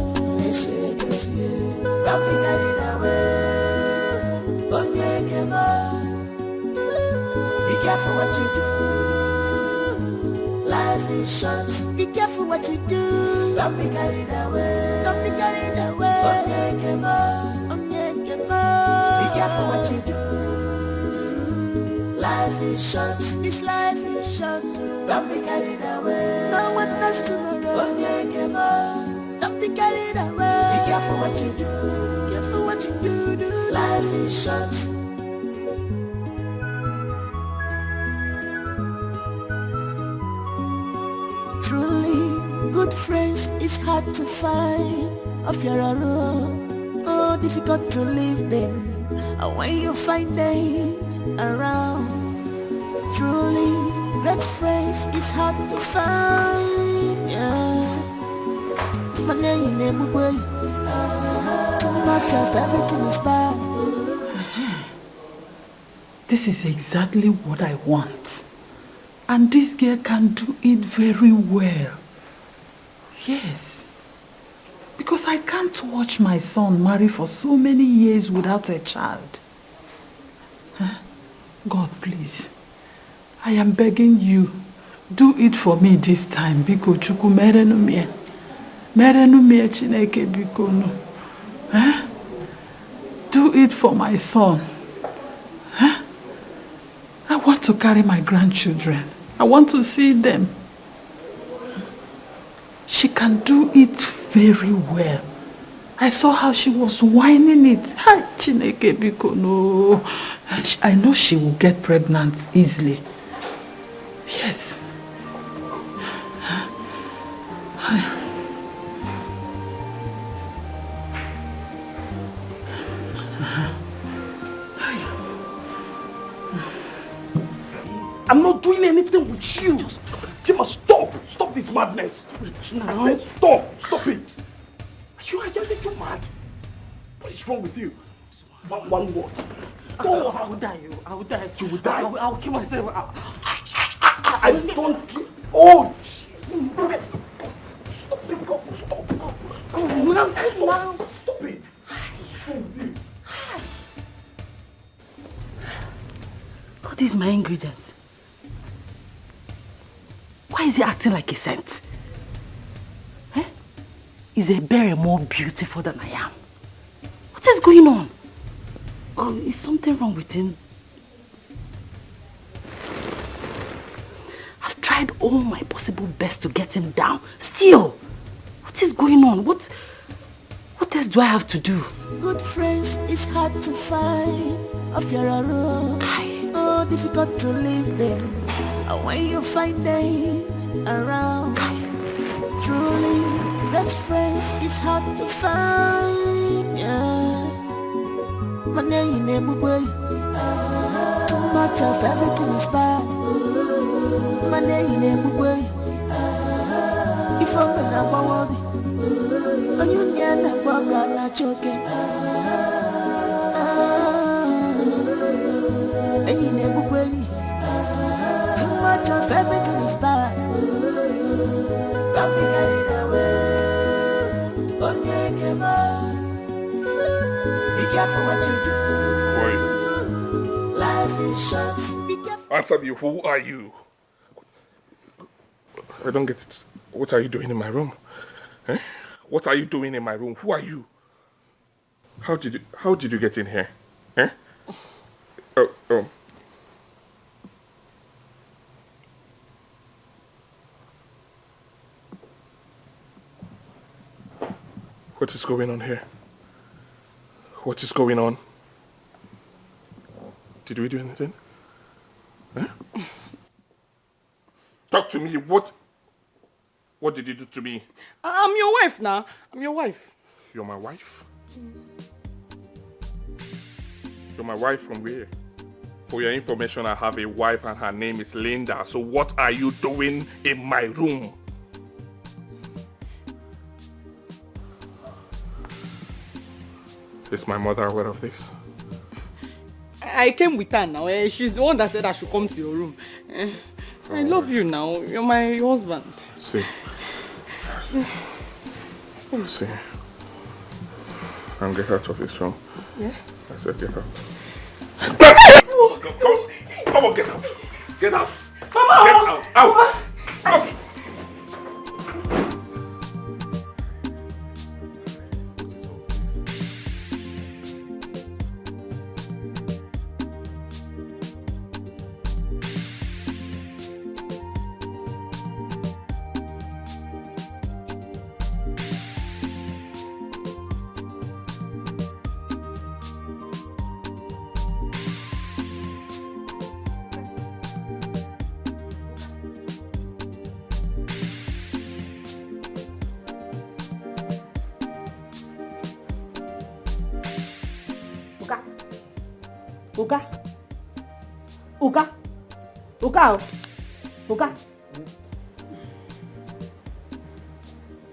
Don't be carried away. Be careful what you do. Life is short. Be careful what you do. Don't be carried away. Don't be carried away. Be careful what you do. Life is short. This life is short. Don't be carried away. No one knows tomorrow. Don't be carried away. Be careful what you do. Careful what you do. Life is short. Truly, good friends is hard to find. Of your own, difficult to leave them. And when you find them around, truly, great friends is hard to find. Yeah. My name is too much of everything is bad. This is exactly what I want. And this girl can do it very well. Yes. Because I can't watch my son marry for so many years without a child. God, please. I am begging you. Do it for me this time. Biko chuku merenu mie. Merenu mie chineke biko no. Do it for my son. I want to carry my grandchildren. I want to see them. She can do it very well. I saw how she was whining it. Hi, Chineke biko no. I know she will get pregnant easily. Yes. I'm not doing anything with you. Chima, stop. Stop this madness. I said stop it. Are you mad? What is wrong with you? One word. Oh, I will die. I will die. You will die. I will kill myself. I don't care. Oh, Jesus. Stop it. Stop. Stop it. What's wrong with you? All these my ingredients. Why is he acting like a saint? Is a berry more beautiful than I am? What is going on? Oh, is something wrong with him? I've tried all my possible best to get him down. Still, what is going on? What What else do I have to do? Good friends is hard to find. If you're alone, oh, difficult to leave them. And when you find them around, truly, best friends is hard to find. Yeah. My name is Mugway. Too much of everything is bad. My name is Mugway. If I'm gonna worry, oh, you can't walk on a choking. Too much of everything is bad. Don't be carried away. Be careful what you do. Life is short. Be careful. Answer me, who are you? I don't get it. What are you doing in my room? Eh? What are you doing in my room? Who are you? How did you get in here? Eh? Oh. What is going on here? What is going on? Did we do anything? Eh? Talk to me. What did you do to me? I'm your wife now. I'm your wife. You're my wife? You're my wife from where? For your information, I have a wife and her name is Linda. So what are you doing in my room? Is my mother aware of this? I came with her now. She's the one that said I should come to your room. I love you now. You're my husband. See. And get out of this room. Yeah? I said get out. Come on, get out. Get out. Mama! Get out. Out. Out.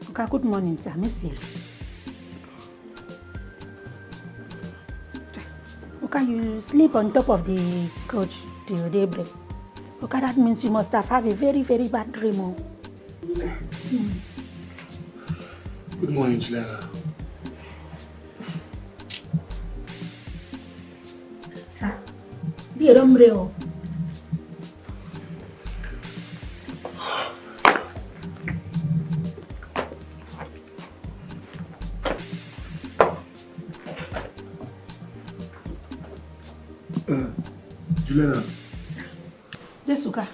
Uga, good morning, sir. Miss you. Uga, you sleep on top of the couch till daybreak. Uga, that means you must have had a very, very bad dream. Good morning, Juliana. Sir, dear hombre. Juliana. Yes, Uga.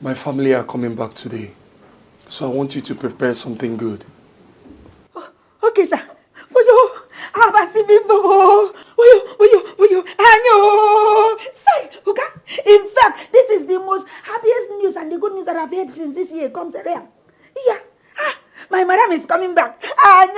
My family are coming back today, so I want you to prepare something good. Okay, sir. Say, Uga. In fact, this is the most happiest news and the good news that I've heard since this year comes around. Yeah. My madam is coming back. I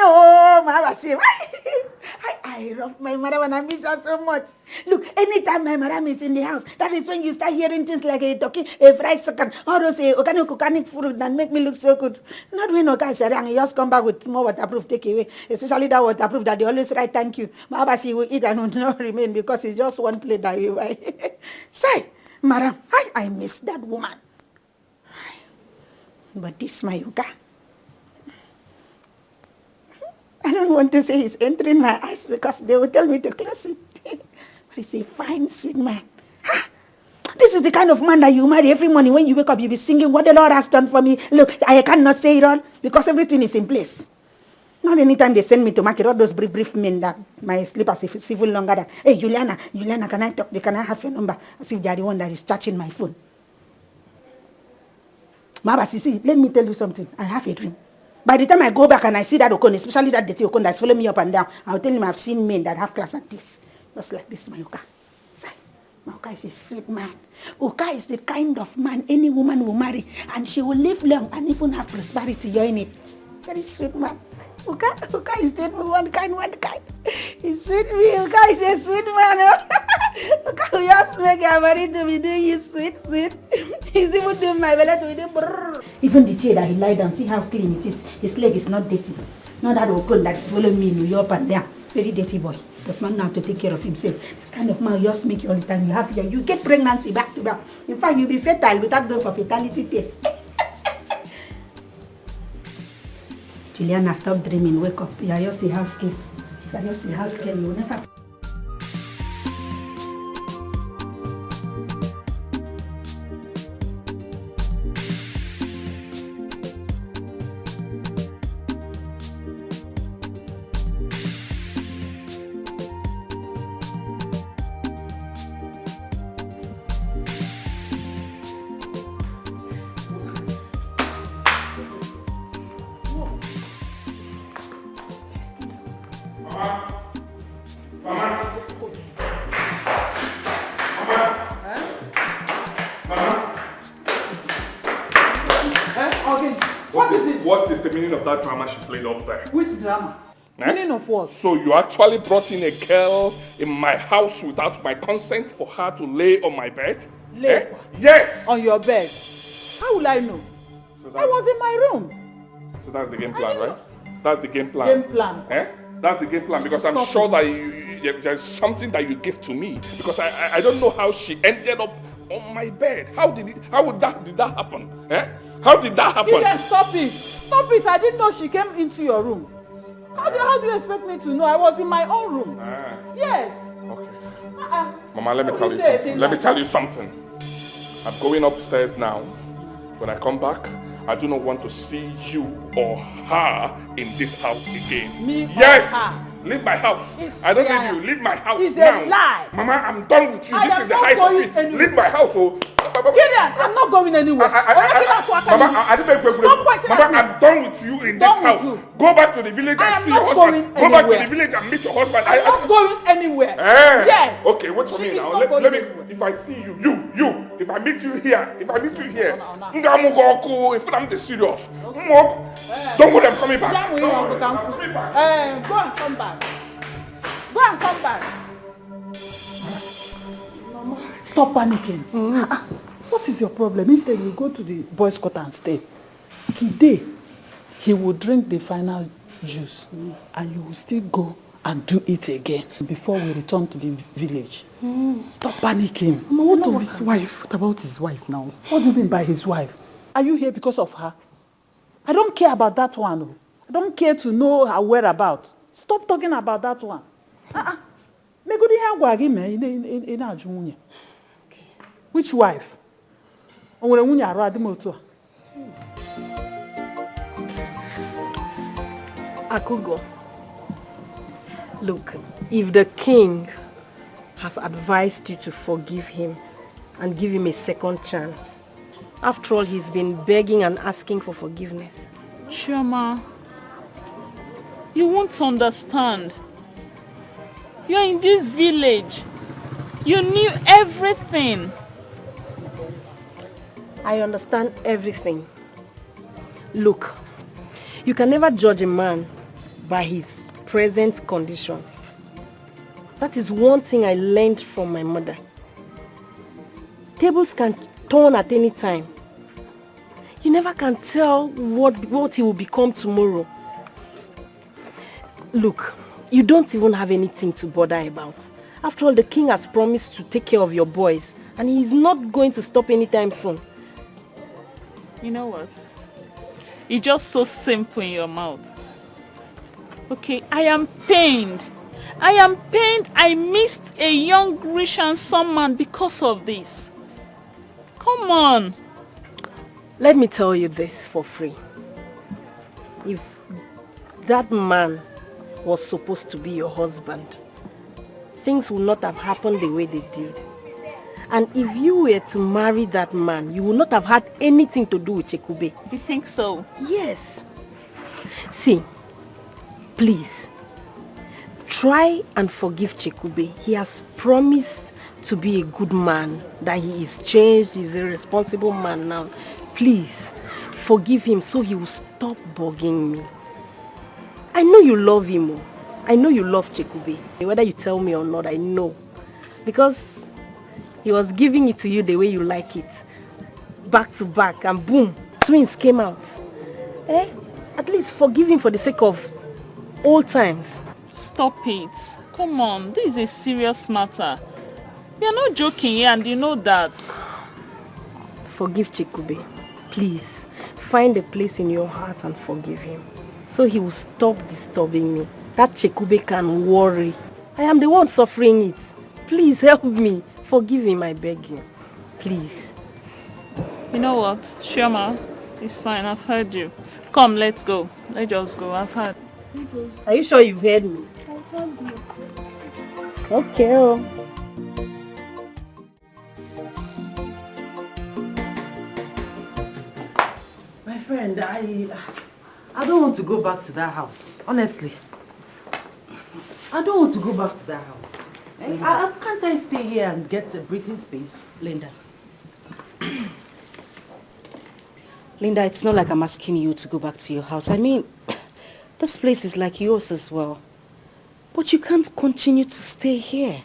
love my madam and I miss her so much. Look, anytime my madam is in the house, that is when you start hearing things like a talking, a fried chicken, all those organic food that make me look so good. Not when no guys around, he just come back with more waterproof takeaway, especially that waterproof that they always write thank you. My abasi will eat and will not remain because it's just one plate that you buy. Say, madam, I miss that woman. But this my Uga. I don't want to say he's entering my eyes because they will tell me to close it. But he's a fine, sweet man. This is the kind of man that you marry every morning. When you wake up, you'll be singing what the Lord has done for me. Look, I cannot say it all because everything is in place. Not anytime they send me to market, all those brief men that my slippers if it's even longer than, hey, Juliana, can I talk? Can I have your number? As if they are the one that is charging my phone. Mama, see, let me tell you something. I have a dream. By the time I go back and I see that Okon, especially that dirty Okon that's following me up and down, I'll tell him I've seen men that have class like this. Just like this, my Oka. My Oka is a sweet man. Oka is the kind of man any woman will marry, and she will live long and even have prosperity. You're in it. Very sweet man. Oka is doing me one kind. He's sweet me. Oka is a sweet man. Oka will just make your body to be doing you sweet. He's even doing my belly to be doing brrr. Even the chair that he lied down, see how clean it is. His leg is not dirty. Not that Okon that is following me, you up and down. Very dirty boy. Does not know how to take care of himself. This kind of man just make you all the time. You get pregnancy back to back. In fact, you'll be fertile without going for fertility test. Juliana, stop dreaming. Wake up. You are just a house girl. You are just a house girl. You will never. What is the meaning of that drama she played up there? Which drama? Meaning of what? So you actually brought in a girl in my house without my consent for her to lay on my bed? Lay? Yes! On your bed? How will I know? I was in my room. So that's the game plan, right? That's the game plan. Game plan? That's the game plan, because I'm sure that there's something that you give to me, because I don't know how she ended up on my bed. How did that happen? How did that happen? Gideon, stop it! Stop it! I didn't know she came into your room. How do you expect me to know? I was in my own room. Yes. Okay. Mama, let me tell you something. Let me tell you something. I'm going upstairs now. When I come back, I do not want to see you or her in this house again. Me yes! or her? Leave my house. I don't need you. Leave my house it's now. A lie. Mama, I'm done with you. This is the height of it. Anywhere. Leave my house. Oh. Gideon, I'm not going anywhere. Mama, I'm done with you in this house. Go back to the village and see your husband. Go back to the village and meet your husband. I'm not going anywhere. Yes. Okay, wait for me now. Let me. If I see you. If I meet you here, if I'm the serious, don't want them coming back. Go and come back. Go and come back. Stop panicking. What is your problem? Instead, you go to the boys' quarter and stay. Today, he will drink the final juice, and you will still go and do it again before we return to the village. Stop panicking. Mama, what of his wife? What about his wife now? What do you mean by his wife? Are you here because of her? I don't care about that one. I don't care to know her whereabouts. Stop talking about that one. Which wife? Akugo, look, if the king has advised you to forgive him and give him a second chance, after all, he's been begging and asking for forgiveness. Chima, you won't understand. You're in this village. You knew everything. I understand everything. Look, you can never judge a man by his present condition. That is one thing I learned from my mother. Tables can turn at any time. You never can tell what he will become tomorrow. Look, you don't even have anything to bother about. After all, the king has promised to take care of your boys, and he is not going to stop anytime soon. You know what? You're just so simple in your mouth. Okay, I am pained. I missed a young, rich and some man because of this. Come on. Let me tell you this for free. If that man was supposed to be your husband, things would not have happened the way they did. And if you were to marry that man, you would not have had anything to do with Chekube. You think so? Yes. See, please, try and forgive Chekube. He has promised to be a good man, that he is changed, he's a responsible man now. Please, forgive him so he will stop bugging me. I know you love him. I know you love Chekube. Whether you tell me or not, I know. Because he was giving it to you the way you like it. Back to back, and boom, twins came out. At least forgive him for the sake of old times. Stop it. Come on, this is a serious matter. We are not joking here, and you know that. Forgive Chekube. Please, find a place in your heart and forgive him. So he will stop disturbing me. That Chekube can worry. I am the one suffering it. Please help me. Forgive him, I beg you. Please. You know what, Chima? It's fine, I've heard you. Come, let's go. Let's just go, I've heard. Are you sure you've heard me? I heard you. Okay. My friend, I don't want to go back to that house. Honestly. I don't want to go back to that house. Can't I stay here and get a breathing space? Linda. Linda, it's not like I'm asking you to go back to your house. I mean, this place is like yours as well. But you can't continue to stay here.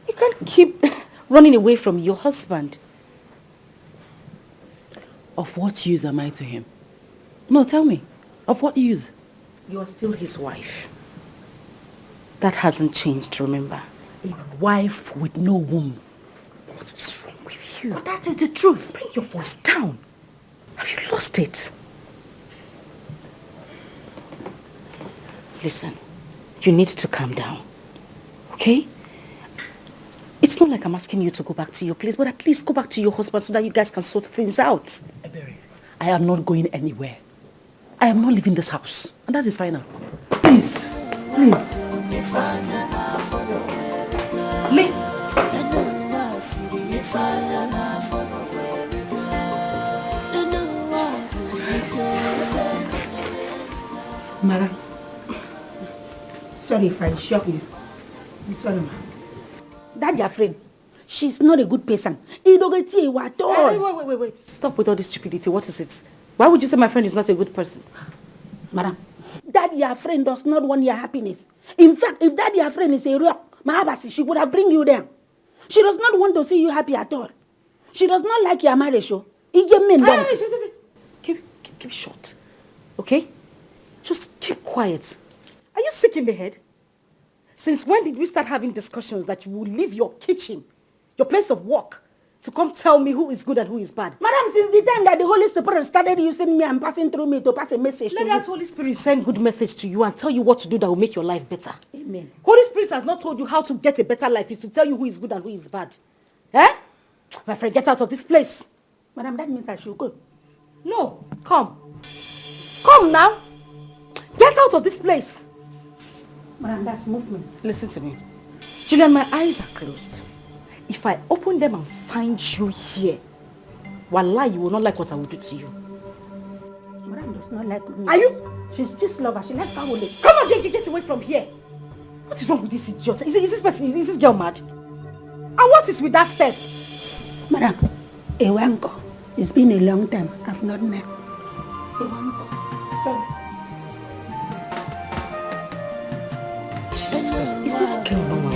You can't keep running away from your husband. Of what use am I to him? No, tell me. Of what use? You are still his wife. That hasn't changed, remember? A wife with no womb. What is wrong with you? That is the truth. Bring your voice down. Have you lost it? Listen, you need to calm down, okay? It's not like I'm asking you to go back to your place, but at least go back to your husband so that you guys can sort things out. I am not going anywhere. I am not leaving this house. And that is final. Please, please. Mara, sorry if I shock you. I'm sorry, ma. That your friend, she's not a good person. Wait. Stop with all this stupidity. What is it? Why would you say my friend is not a good person? Madam, that your friend does not want your happiness. In fact, if that your friend is a rock, Mahabasi, she would have bring you there. She does not want to see you happy at all. She does not like your marriage, show. Keep short, okay? Just keep quiet. Are you sick in the head? Since when did we start having discussions that you will leave your kitchen, your place of work, to come tell me who is good and who is bad? Madam, since the time that the Holy Spirit started using me and passing through me to pass a message to you. Let that Holy Spirit send good message to you and tell you what to do that will make your life better. Amen. Holy Spirit has not told you how to get a better life. It's to tell you who is good and who is bad. Eh? My friend, get out of this place. Madam, that means I should go. No, come. Come now. Get out of this place. Madam, that's movement. Listen to me. Julian, my eyes are closed. If I open them and find you here, wallah, you will not like what I will do to you. Madam does not like me. Are you? She's just lover. She likes her only. Come on, get away from here. What is wrong with this idiot? Is this girl mad? And what is with that step? Madam, Ewanko. It's been a long time. I've not met. Ewanko. Sorry. Is this girl normal?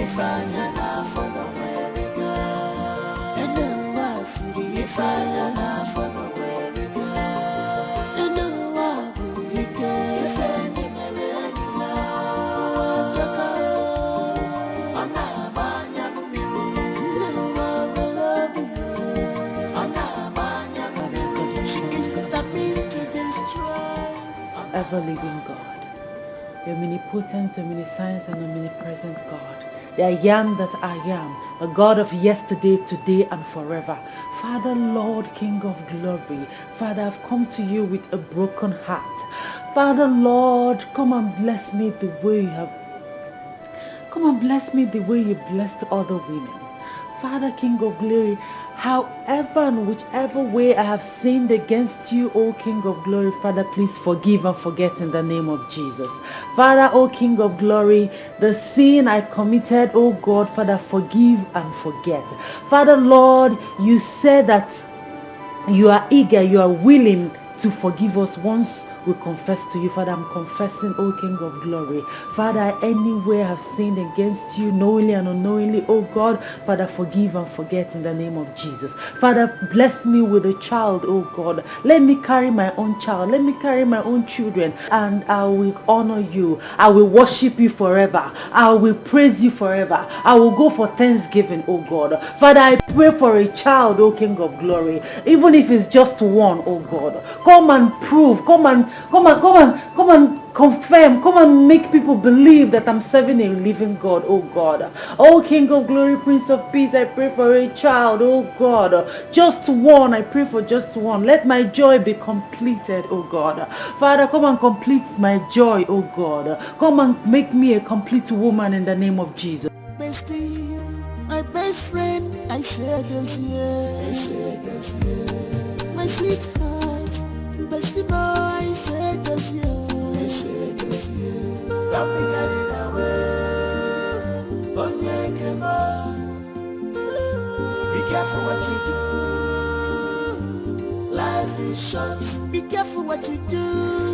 Ever-living God, the omnipotent, omniscience, and omnipresent God, the I am that I am, the God of yesterday, today, and forever. Father, Lord, King of glory, Father, I've come to you with a broken heart. Father, Lord, come and bless me the way you have. Come and bless me the way you blessed other women. Father, King of glory, However and whichever way I have sinned against you, O King of Glory, Father, please forgive and forget in the name of Jesus. Father, O King of Glory, the sin I committed, O God, Father, forgive and forget. Father, Lord, you said that you are eager, you are willing to forgive us once we confess to you. Father, I'm confessing, O King of Glory. Father, anywhere I've sinned against you, knowingly and unknowingly, O God, Father, forgive and forget in the name of Jesus. Father, bless me with a child, O God. Let me carry my own child. Let me carry my own children, and I will honor you. I will worship you forever. I will praise you forever. I will go for thanksgiving, O God. Father, I pray for a child, O King of Glory, even if it's just one, O God. Come and prove, come and confirm, come and make people believe that I'm serving a living God, oh God. Oh King of Glory, Prince of Peace, I pray for a child, oh God. Just one, I pray for just one. Let my joy be completed, oh God. Father, come and complete my joy, oh God. Come and make me a complete woman in the name of Jesus. Bestie, my best friend, I said this year. My sweetheart, bestie boy, I said this year. Don't be carried away. Be careful what you do. Life is short. Be careful what you do.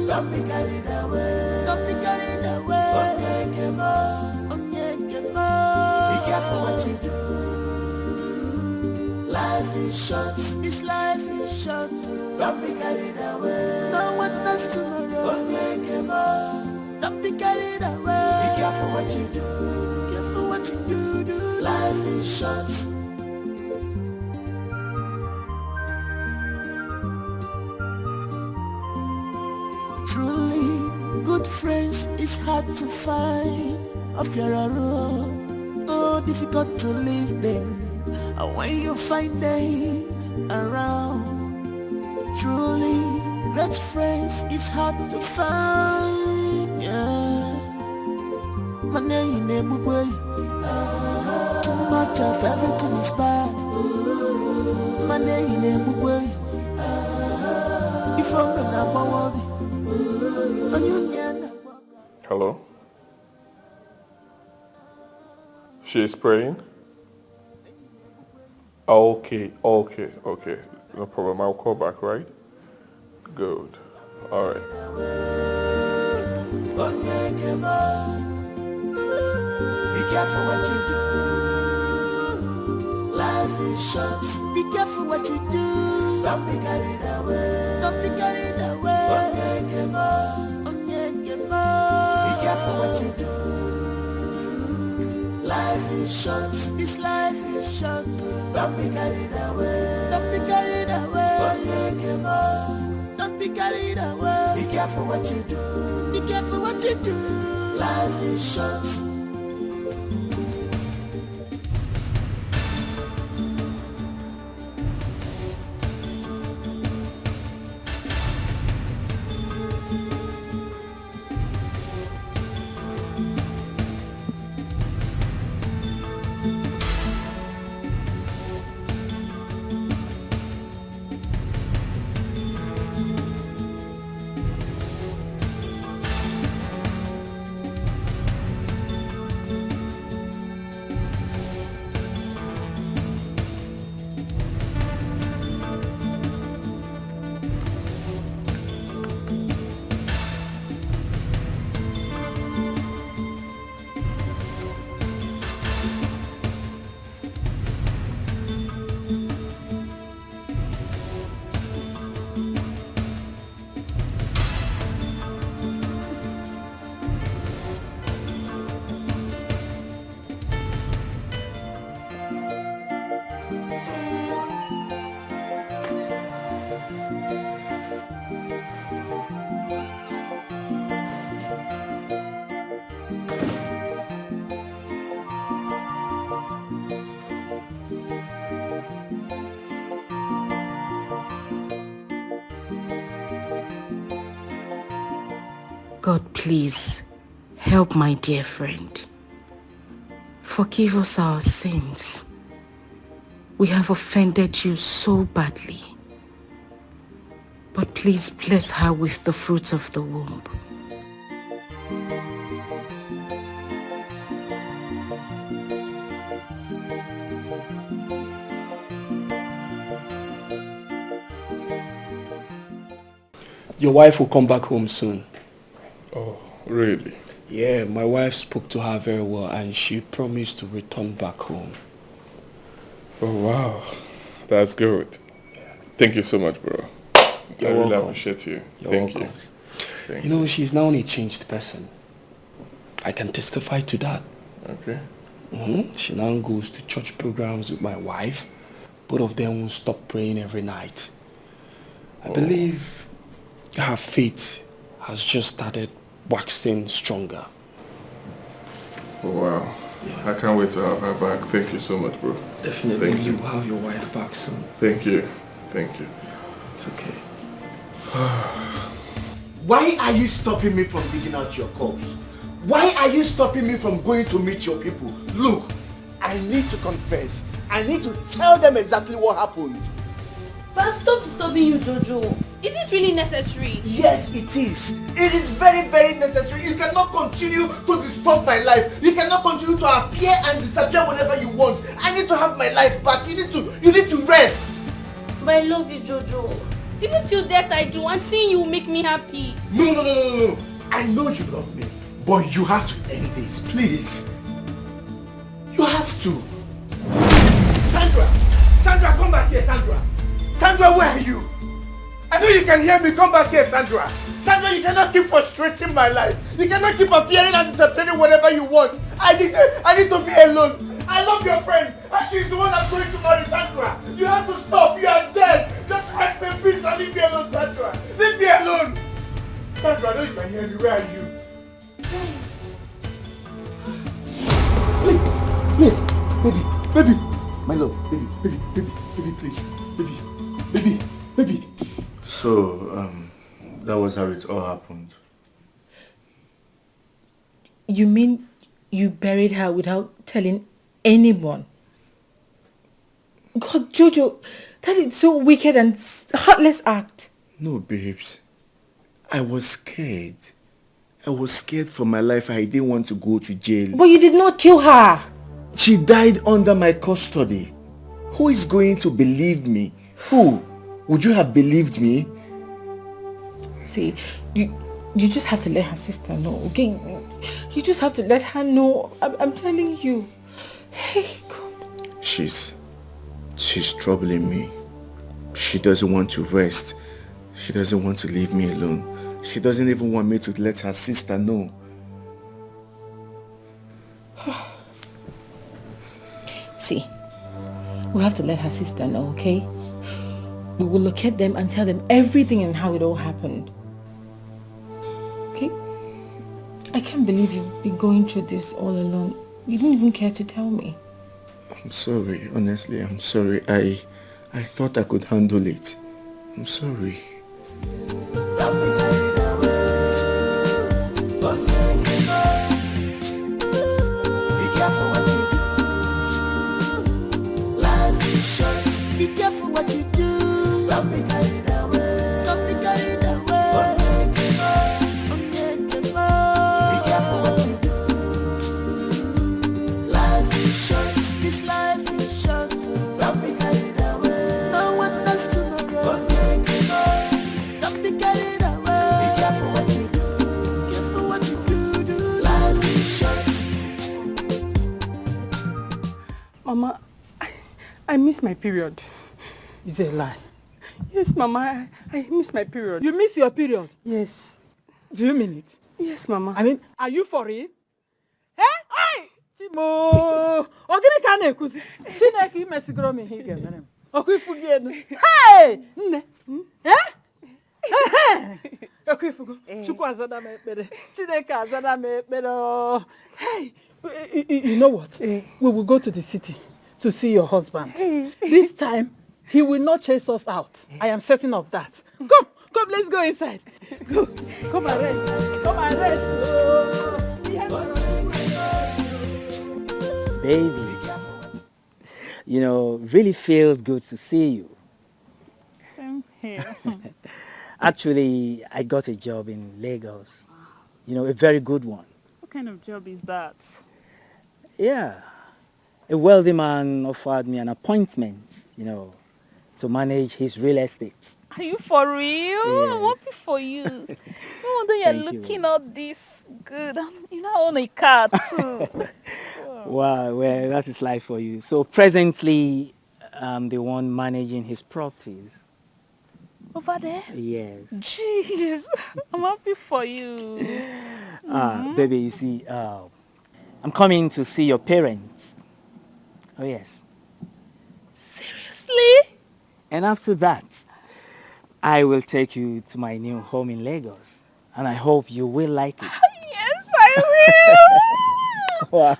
Don't be carried away. Don't be carried away. Be careful what you do. Life is short. This life is short. Don't be carried away. No one knows tomorrow. Don't be carried away. Be careful what you do. Careful what you do. Life is short. Truly, good friends is hard to find. Of your own, oh, difficult to leave them. And when you find them around, truly, great friends is hard to find. Yeah, money in a way. Too much of everything is bad. Money in a way. If I'm gonna worry. Hello? She is praying? Okay. No problem. I'll call back, right? Good. Alright. Be careful what you do. Life is short. Be careful what you do. Don't be carried away. Don't be carried away. Be careful what you do. Life is short. This life is short. Don't be carried away. Don't be carried away. Don't be carried away. Be careful what you do. Be careful what you do. Life is short. God, please help my dear friend. Forgive us our sins. We have offended you so badly. But please bless her with the fruits of the womb. Your wife will come back home soon. Oh, really? Yeah, my wife spoke to her very well and she promised to return back home. Oh, wow. That's good. Thank you so much, bro. You're I really welcome. appreciate you. You're Thank welcome. you. You know, she's now a changed person. I can testify to that. Okay. She now goes to church programs with my wife. Both of them won't stop praying every night. I believe her faith has just started waxing stronger. Oh, wow. I can't wait to have her back. Thank you so much, bro. Definitely, Thank you will have your wife back soon. Thank you. Thank you. It's okay. Why are you stopping me from digging out your corpse? Why are you stopping me from going to meet your people? Look, I need to confess. I need to tell them exactly what happened. But stop disturbing you, Jojo. Is this really necessary? Yes, it is. It is very, very necessary. You cannot continue to disturb my life. You cannot continue to appear and disappear whenever you want. I need to have my life back. You need to rest. But I love you, Jojo. Even till death I do, and seeing you will make me happy. No. I know you love me, but you have to end this, please. You have to. Sandra, come back here, Sandra. Sandra, where are you? I know you can hear me. Come back here, Sandra. Sandra, you cannot keep frustrating my life. You cannot keep appearing and disappearing whenever you want. I need to be alone. I love your friend, and she's the one I'm going to marry, Sandra. You have to stop. You are dead. Just rest in peace and leave me alone, Sandra. Leave me alone. Sandra, I know you can hear me. Where are you? Baby, my love, baby, please, baby. So, that was how it all happened. You mean you buried her without telling anyone? God, Jojo, that is so wicked and heartless act. No, babes. I was scared. I was scared for my life. I didn't want to go to jail. But you did not kill her. She died under my custody. Who is going to believe me? Who? Would you have believed me? See, you just have to let her sister know, okay? You just have to let her know. I'm telling you. Hey, God. She's troubling me. She doesn't want to rest. She doesn't want to leave me alone. She doesn't even want me to let her sister know. See, we have to let her sister know, okay? We will locate them and tell them everything and how it all happened. Okay? I can't believe you've been going through this all alone. You didn't even care to tell me. I'm sorry, honestly, I'm sorry. I thought I could handle it. I'm sorry. Be careful what you do. Don't be carried away. Don't be carried away. Be careful what you do. Life is short. This life is short. Don't be carried away. No one knows tomorrow. Don't be carried away. Be careful what you do. Careful what you do. Life is short. Mama, I miss my period. It's a lie. Yes, Mama, I miss my period. You miss your period? Yes. Do you mean it? Yes, Mama. I mean, are you for it? Eh? Hey! Chimo! Ogini ka na-ekuzi. Chineke imesigoro m ihe ga-emere m. Okwifugi enu. Hey! Nne. Eh? Okwifugo. Chukwu azana m ekpere. Chineke azana m ekpere. Hey! You know what? We will go to the city to see your husband. This time, he will not chase us out. I am certain of that. Come, let's go inside. Go. Come and rest. Come and rest. Baby, You know, really feels good to see you. Same here. Actually, I got a job in Lagos. You know, a very good one. What kind of job is that? Yeah. A wealthy man offered me an appointment, you know, to manage his real estate. Are you for real? I'm Yes. happy for you. No wonder you're Thank you. looking all this good. You now own a car too. Wow, well, that is life for you. So presently, I'm the one managing his properties. Over there? Yes. Jeez, I'm happy for you. Baby, you see, I'm coming to see your parents. Oh, yes. Seriously? And after that, I will take you to my new home in Lagos. And I hope you will like it. Yes, I will. Wow.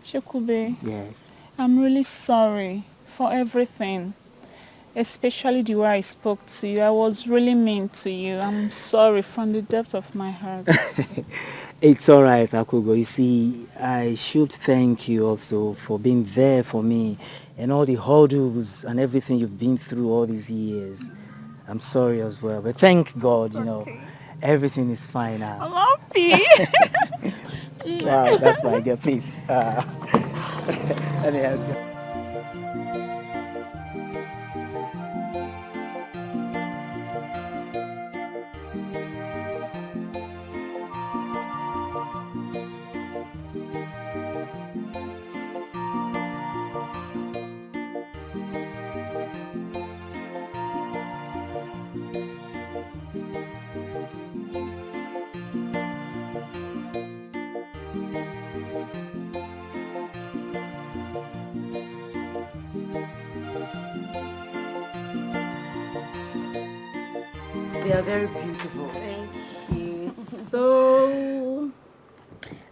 Shekube, Yes. I'm really sorry for everything. Especially the way I spoke to you. I was really mean to you. I'm sorry from the depth of my heart. It's all right, Akugo. You see, I should thank you also for being there for me and all the hurdles and everything you've been through all these years. I'm sorry as well, but thank God, you know, everything is fine now. I'm happy. Wow, that's my girl. Please. Let me help you. They are very beautiful. Thank you. So,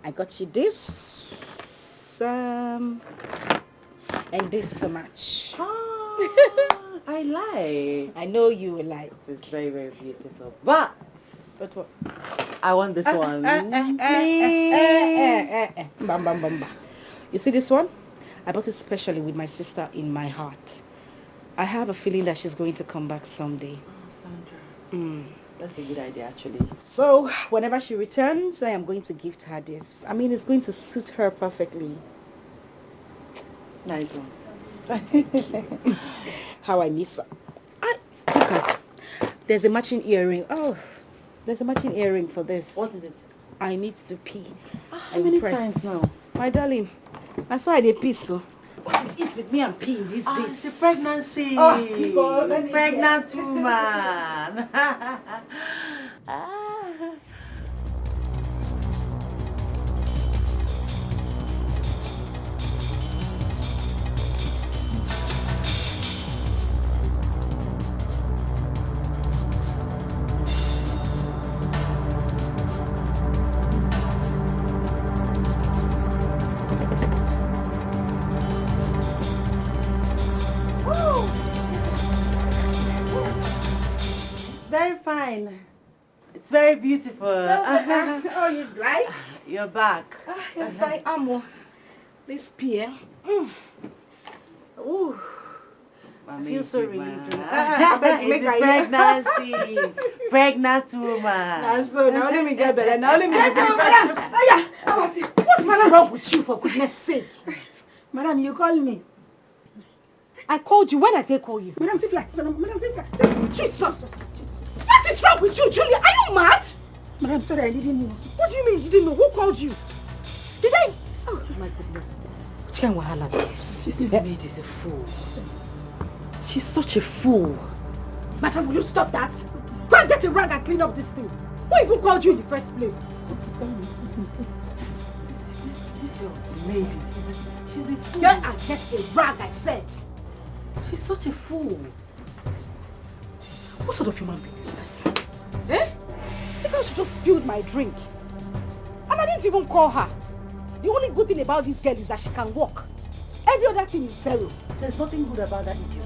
I got you this, and this to match. I like. I know you will like. It's very, very beautiful. But what? I want this one. Bam, bam, bam, bam. You see this one? I bought it specially with my sister in my heart. I have a feeling that she's going to come back someday. Sandra. That's a good idea, actually. So, whenever she returns, I am going to gift her this. I mean, it's going to suit her perfectly. Nice one. How I miss her. Okay. There's a matching earring. Oh, there's a matching earring for this. What is it? I need to pee. How many times now? My darling, that's why I did pee, so. What it is with me and peeing these days? It's the pregnancy. Oh, God, pregnant woman. Very fine. It's very beautiful. Oh, you like? You're back. Yes, I am. This pee. Ooh. I feel so relieved. Pregnancy. Pregnant woman. Now, so now let me get better. Now let me get better. What's wrong with you, for goodness sake? Madam, you called me. I called you. When did I call you? Madam Sifla. Jesus. What is wrong with you, Julia? Are you mad? Madam, sorry, I didn't know. What do you mean you didn't know? Who called you? Did I? Oh, my goodness. What kind of wahala is this? This maid is a fool. She's such a fool. Madam, will you stop that? Go and get a rag and clean up this thing. Who even called you in the first place? This your maid she's a fool. Go and get a rag, I said. She's such a fool. What sort of human being is this? Eh? Because she just spilled my drink. And I didn't even call her. The only good thing about this girl is that she can walk. Every other thing is zero. There's nothing good about that idiot.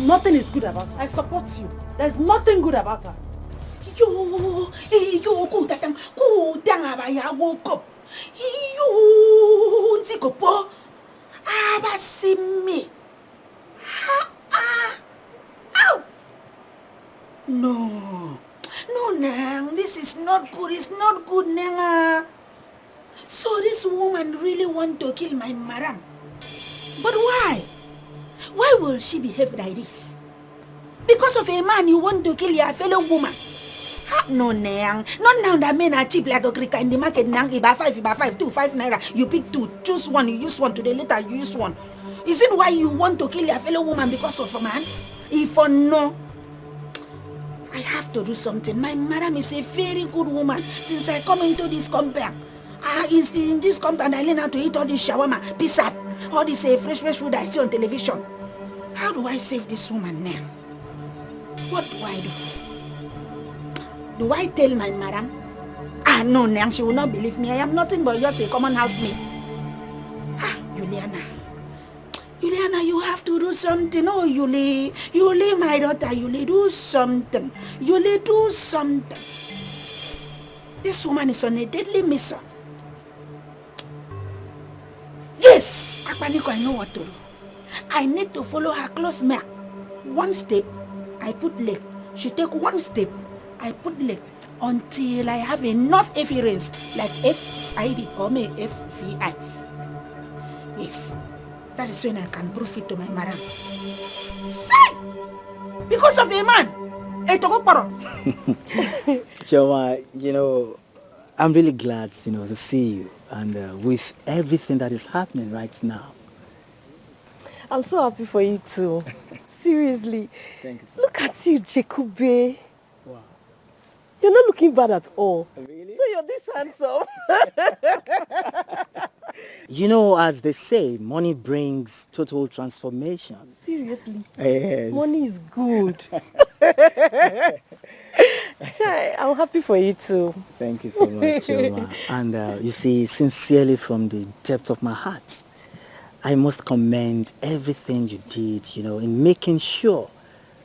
Nothing is good about her. I support you. There's nothing good about her. Go down, I woke up. You, Zicopo. never see me. Ow! No, Nang, this is not good. It's not good, Nang. So this woman really want to kill my madam. But why? Why will she behave like this? Because of a man you want to kill your fellow woman. No, Nang. Not now that men are cheap like a cricket in the market, Nang. You buy 5, 2, 5 naira. You pick 2, choose one, you use one. Today later you use one. Is it why you want to kill your fellow woman because of a man? If or no, I have to do something. My madam is a very good woman. Since I come into this compound, in this compound, I learn how to eat all this shawarma, pizza, all this fresh food I see on television. How do I save this woman now? What do I do? Do I tell my madam? No, Nang, she will not believe me. I am nothing but just a common housemaid. Juliana, you have to do something. Oh, Yuli, my daughter, Yuli, do something. Yuli, do something. This woman is on a deadly mission. Yes, Akpaniko, I know what to do. I need to follow her close mark. One step, I put leg. She take one step, I put leg. Until I have enough evidence, like FID or FVI. Yes. That is when I can prove it to my madam. Say! Because of a man! Chima, I'm really glad, to see you. And with everything that is happening right now. I'm so happy for you too. Seriously. Thank you so Look at you, Jacobe. Wow. You're not looking bad at all. Really? So you're this handsome. As they say, money brings total transformation. Seriously? Yes. Money is good. Chai, I'm happy for you too. Thank you so much, Chima. And you see, sincerely from the depth of my heart, I must commend everything you did, in making sure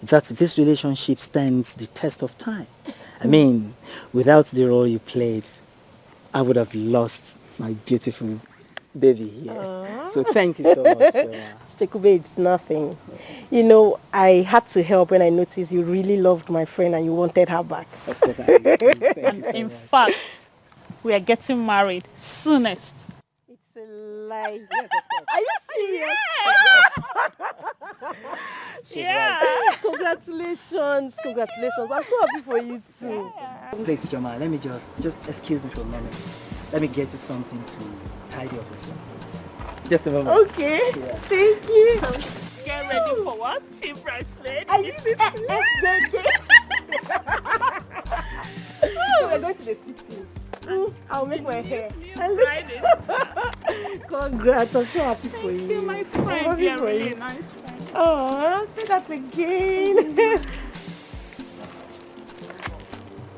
that this relationship stands the test of time. I mean, without the role you played, I would have lost my beautiful baby here. So thank you so much. Jacobe, it's nothing. I had to help when I noticed you really loved my friend and you wanted her back. Of course I did. And in fact, we are getting married soonest. It's a lie. Yes, of course. Are you serious? Yeah. Congratulations. Congratulations. I'm so happy for you too. Please, Chima, let me just excuse me for a moment. Let me get you something to tidy up this one. Just a moment. Okay. Yeah. Thank you. So, get ready for what? Team bracelet. Are you serious? We're going to the cities. I'll make my hair. Congrats, I'm so happy for you. Thank you, my friend. You're really a nice friend. Oh, say that again.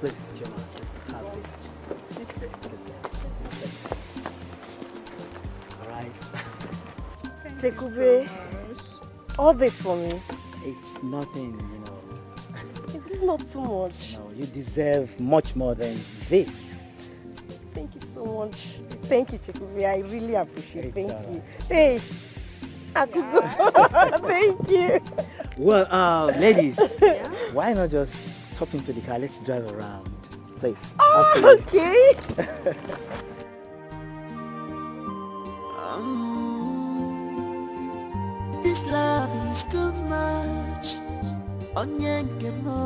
Please, Chima, just have this. All right. Jacobe, all this for me. It's nothing, Is this not too much? No, you deserve much more than this. Thank you so much. Thank you, Jacobe. I really appreciate it. Thank all you. Hey, I could go. Thank you. Well, ladies, why not just hop into the car? Let's drive around. Please. Oh, okay. This love is too much. Onyenkemo.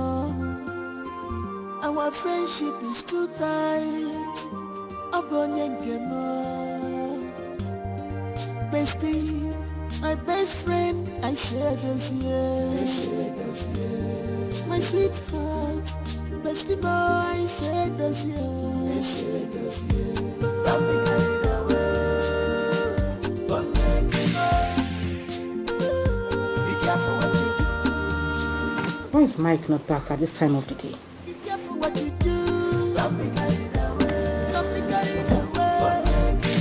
Our friendship is too tight. Onyenkemo. Bestie, my best friend, I said this year. My sweetheart, bestie boy, I said this year. Don't be carried away. Onyenkemo. Be careful what you do. Why is Mike not back at this time of the day? Be careful what you do. Don't be carried away. Don't be carried away. Be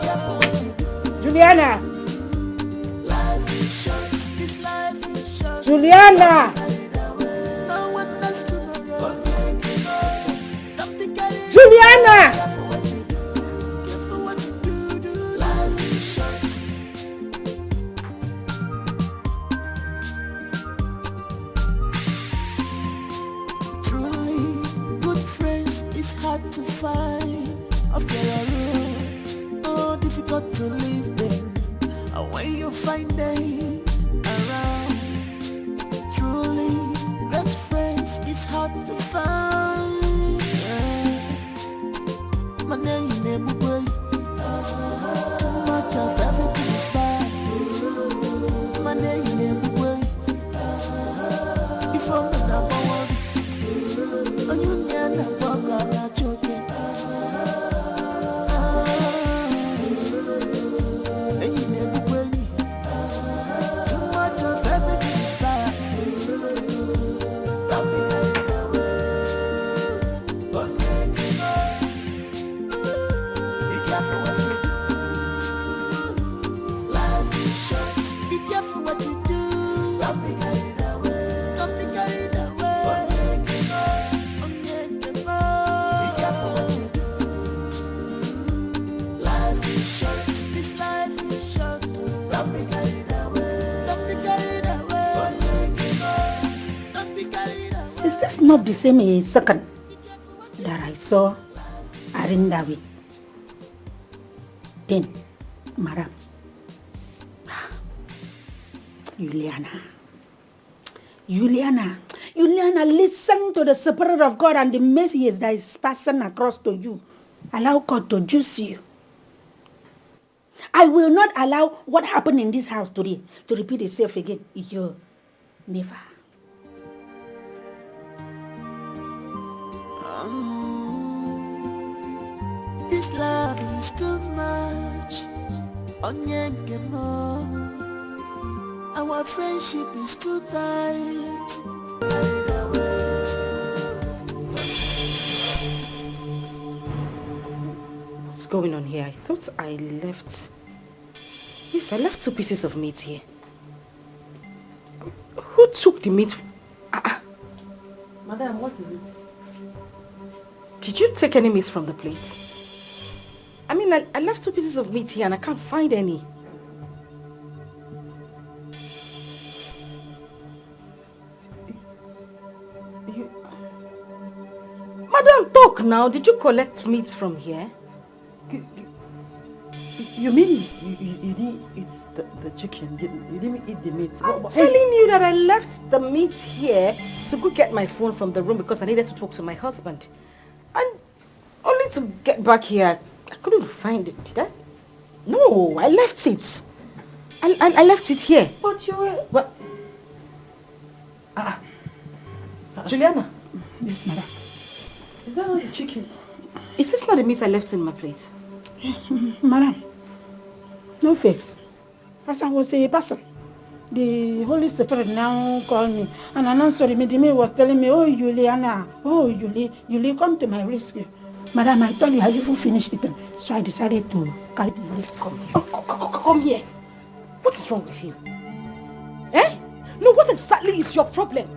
careful what you do. Juliana! Life is short. This life is short. Juliana! No one knows tomorrow. Don't be carried away. Juliana! Careful what you do. Careful what you do. Life line of your room. Oh, difficult to live them. And when you find them around, truly great friends is hard to find. My name is Neva. Too much of everything is bad. My name is Neva. If I'm not one, and you never bug I'm joking. Too much of everything is bad. Don't be carried away. Don't make it up. Be careful what you do. Life is short. Be careful what you do. Don't be carried away. Don't be carried away. Don't make it up. Don't make it up. Be careful what you do. Life is short. This life is short. Don't be carried away. Don't be carried away. Don't make it up. Don't be carried away. Is this not the same second that I saw Arinda with? Then, Madam, Juliana, listen to the Spirit of God and the message that is passing across to you. Allow God to juice you. I will not allow what happened in this house today to repeat itself again. You never. This love is too much. Our friendship is too tight. What's going on here? I thought I left... Yes, I left 2 pieces of meat here. Who took the meat? Madam, what is it? Did you take any meat from the plate? I mean, I left 2 pieces of meat here and I can't find any. Madam, talk now. Did you collect meat from here? You mean you didn't eat the chicken? You didn't eat the meat? I'm telling you that I left the meat here to go get my phone from the room because I needed to talk to my husband. And only to get back here, I couldn't find it, did I? No, I left it. I left it here. But you were... What? Juliana. Yes, madam. Is that not the chicken? Is this not the meat I left in my plate? Madam, no face. As I was a person, the Holy Spirit now called me and announced to me, the man was telling me, oh, Juliana, oh, Julie, come to my rescue. Madam, I told you I even finished it, so I decided to carry the meat. Come here. What is wrong with you? Eh? No, what exactly is your problem?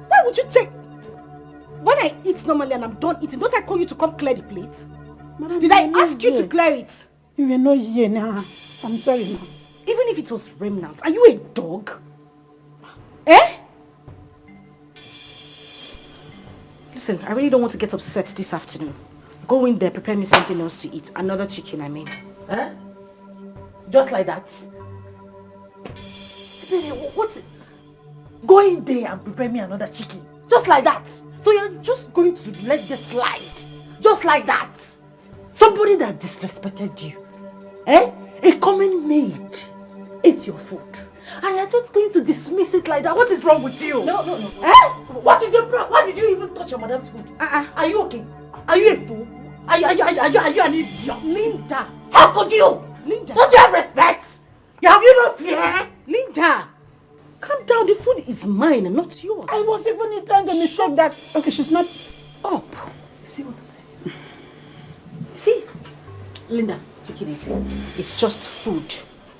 Why would you take... When I eat normally and I'm done eating, don't I call you to come clear the plate? Madam, did I ask you to clear it? You were not here now. I'm sorry, ma'am. Even if it was remnant, are you a dog? Eh? Listen, I really don't want to get upset this afternoon. Go in there, prepare me something else to eat. Another chicken, I mean. Eh? Just like that? What's it? Go in there and prepare me another chicken. Just like that. So you're just going to let this slide. Just like that. Somebody that disrespected you. Eh? A common maid ate your food. And you're just going to dismiss it like that. What is wrong with you? No. Eh? What is your problem? Why did you even touch your madam's food? Are you okay? Are you a fool? Are you an idiot? Linda. How could you? Linda. Don't you have respect? Have you no fear? Linda. Calm down. The food is mine and not yours. I was even trying to mistake that. Okay, she's not up. See what I'm saying? See? Linda, take it easy. It's just food.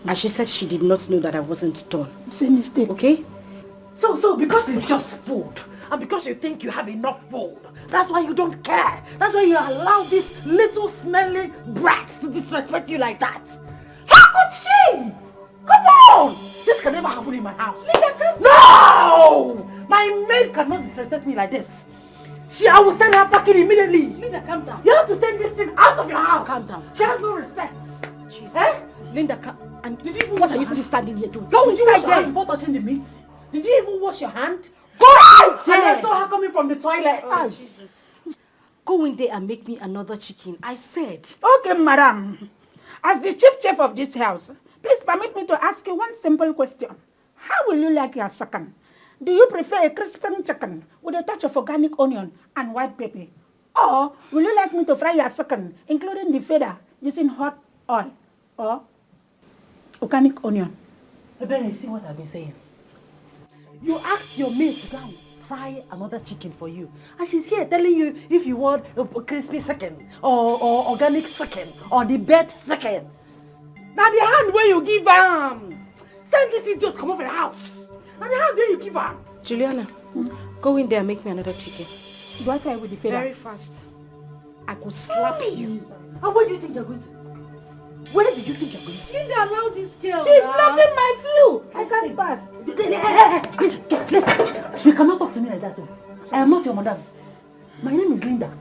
And she said she did not know that I wasn't done. It's a mistake. Okay? So because it's just food, and because you think you have enough food, that's why you don't care. That's why you allow this little smelling brat to disrespect you like that. How could she? Come on! This can never happen in my house. Linda, come down. No! My maid cannot disrespect me like this. I will send her packing immediately. Linda, calm down. You have to send this thing out of your house. Calm down. She has no respect. Jesus. Eh? Linda, and what are you still standing here doing? Go inside there before touching the meat. Did you even wash your hand? Go out there. And I saw her coming from the toilet. Oh, Jesus. Go in there and make me another chicken. I said. Okay, madam. As the chief chef of this house, please permit me to ask you one simple question. How will you like your chicken? Do you prefer a crispy chicken with a touch of organic onion and white pepper? Or will you like me to fry your chicken, including the feather, using hot oil or organic onion? Ben, you see what I've been saying? You asked your maid to go and fry another chicken for you. And she's here telling you if you want a crispy chicken or organic chicken or the best chicken. Now the hand where you give send this idiot come over the house. And the hand where you give her. Juliana, go in there and make me another chicken. Do I fry with the feather? Very fast. I could slap you. And where do you think you're going to? Where did you think you're going to? Linda, allow this girl. She's blocking my view. I can't pass. Listen, you cannot talk to me like that. I am not your madam. My name is Linda.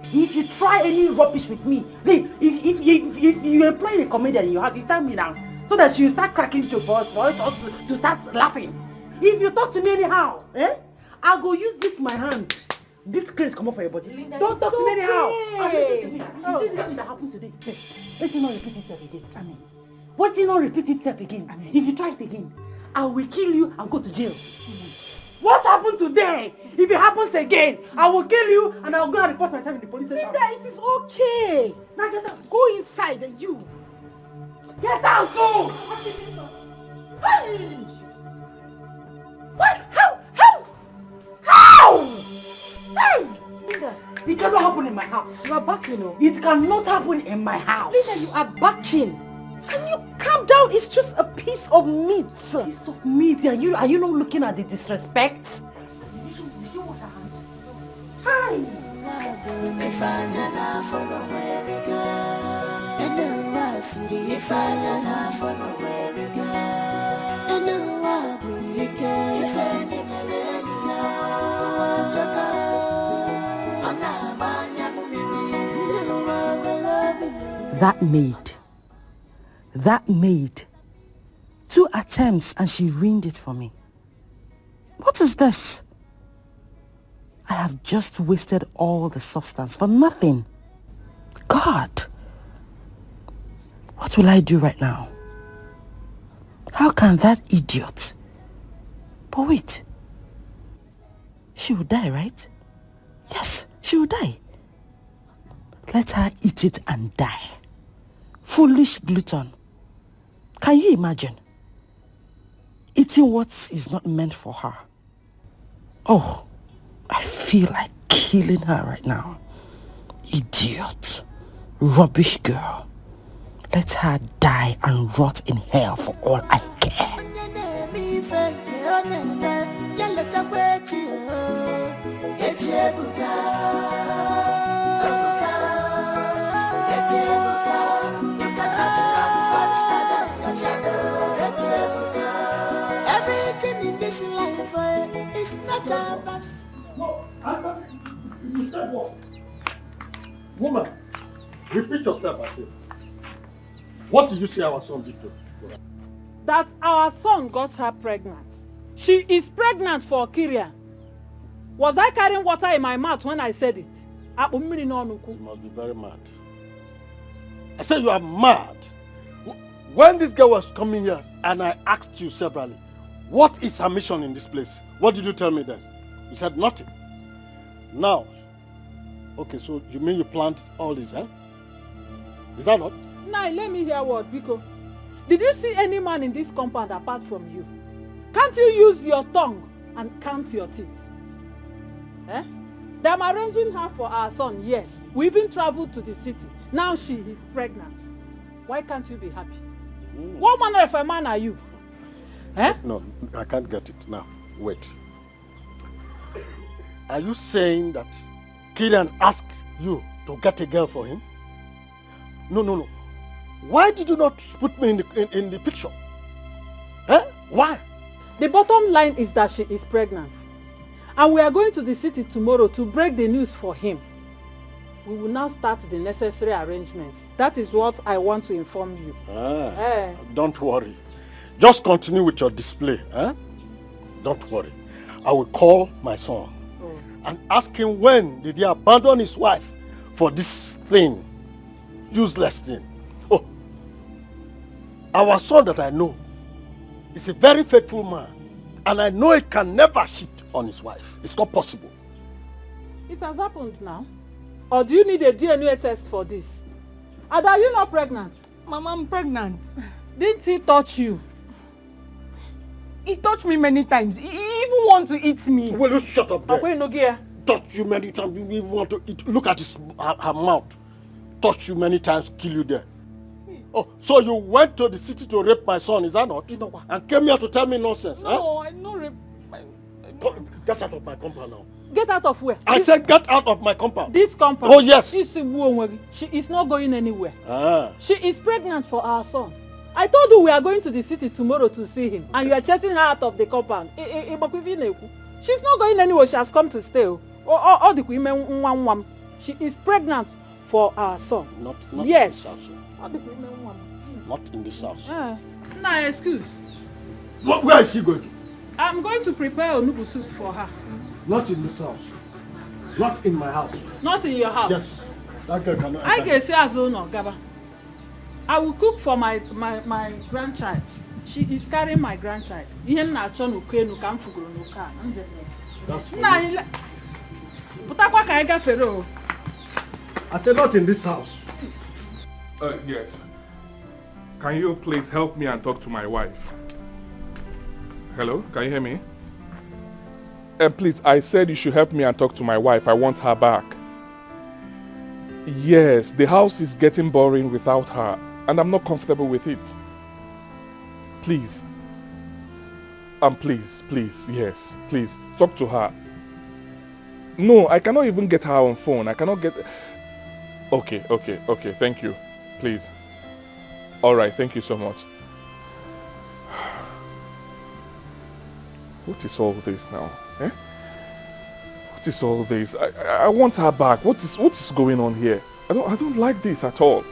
If you try any rubbish with me, if you employ a comedian in your house, you tell me now, so that she will start cracking jokes for us to start laughing. If you talk to me anyhow, I'll go use this my hand. This craze come off for your body. Linda, don't talk to me anyhow. Listen to me. You see this thing that happened today? Let it not repeat itself again. Amen. What it not repeat itself again? Amen. If you try it again, I will kill you and go to jail. What happened today? If it happens again, I will kill you and I will go and report myself in the police station. Linda, it is okay. Now get out. Go inside and you. Get out, go! Hey! What? How? Hey! Linda, it cannot happen in my house. You are backing, oh. It cannot happen in my house. Linda, you are backing. Can you calm down? It's just a piece of meat. Piece of meat? Are you not looking at the disrespect? Did she wash her hand? Hi! That maid. 2 attempts and she ruined it for me. What is this? I have just wasted all the substance for nothing. God, what will I do right now? How can that idiot? But wait, she will die, right? Yes, she will die. Let her eat it and die. Foolish glutton. Can you imagine? Eating what is not meant for her. Oh, I feel like killing her right now. Idiot. Rubbish girl. Let her die and rot in hell for all I care. Everything in this life is not about. No, Anthony, you said what? Woman, repeat yourself, I said. What did you say our son did to her? That our son got her pregnant. She is pregnant for Kyria. Was I carrying water in my mouth when I said it? You must be very mad. I said you are mad. When this girl was coming here and I asked you severally, what is her mission in this place? What did you tell me then? You said nothing. Now, okay, so you mean you planned all this, eh? Is that not? Now let me hear what, Biko. Did you see any man in this compound apart from you? Can't you use your tongue and count your teeth? Eh? They are arranging her for our son, yes. We even traveled to the city. Now she is pregnant. Why can't you be happy? What manner of a man are you? Eh? No, I can't get it now. Wait. Are you saying that Kyrian asked you to get a girl for him? No. Why did you not put me in the picture? Eh? Why? The bottom line is that she is pregnant. And we are going to the city tomorrow to break the news for him. We will now start the necessary arrangements. That is what I want to inform you. Don't worry. Just continue with your display. Don't worry. I will call my son and ask him when did he abandon his wife for this thing, useless thing. Oh, our son that I know is a very faithful man, and I know he can never cheat on his wife. It's not possible. It has happened now. Or do you need a DNA test for this? And are you not pregnant? Mama, I'm pregnant. Didn't he touch you? He touched me many times. He even want to eat me. Will you shut up there? Touch you many times. You even want to eat. Look at her mouth. Touch you many times, kill you there. Oh, so you went to the city to rape my son, is that not? No. And came here to tell me nonsense, No, I no rape. Get out of my compound now. Get out of where? I said get out of my compound. This compound? Oh, yes. She is not going anywhere. She is pregnant for our son. I told you we are going to the city tomorrow to see him. And you are chasing her out of the compound. She's not going anywhere. She has come to stay. She is pregnant for our son. Not yes. In this house. Not in this house. Nah, excuse. Where is she going? I'm going to prepare onubu soup for her. Not in this house. Not in my house. Not in your house? Yes. That girl cannot I can say as no, Gaba. I will cook for my grandchild. She is carrying my grandchild. That's for you. I said not in this house. Yes. Can you please help me and talk to my wife? Hello? Can you hear me? Please, I said you should help me and talk to my wife. I want her back. Yes, the house is getting boring without her, and I'm not comfortable with it. Please. Please, yes, please, talk to her. No, I cannot even get her on phone. I cannot get... Okay, thank you. Please. Alright, thank you so much. What is all this now? What is all this? I want her back. What is going on here? I don't like this at all.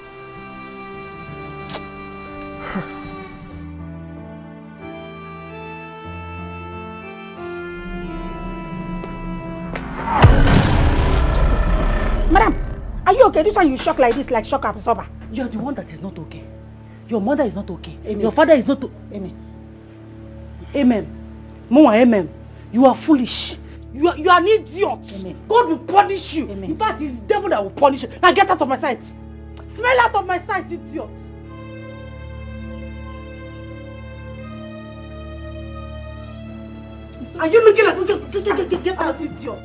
Madam, are you okay? This one you shock like this, like shock absorber. You are the one that is not okay. Your mother is not okay. Amen. Your father is not okay. Amen. Amen. Mama, amen. You are foolish. You are an idiot. Amen. God will punish you. Amen. In fact, it's the devil that will punish you. Now get out of my sight. Smell out of my sight, idiot. Are you looking at me? Get out, idiot.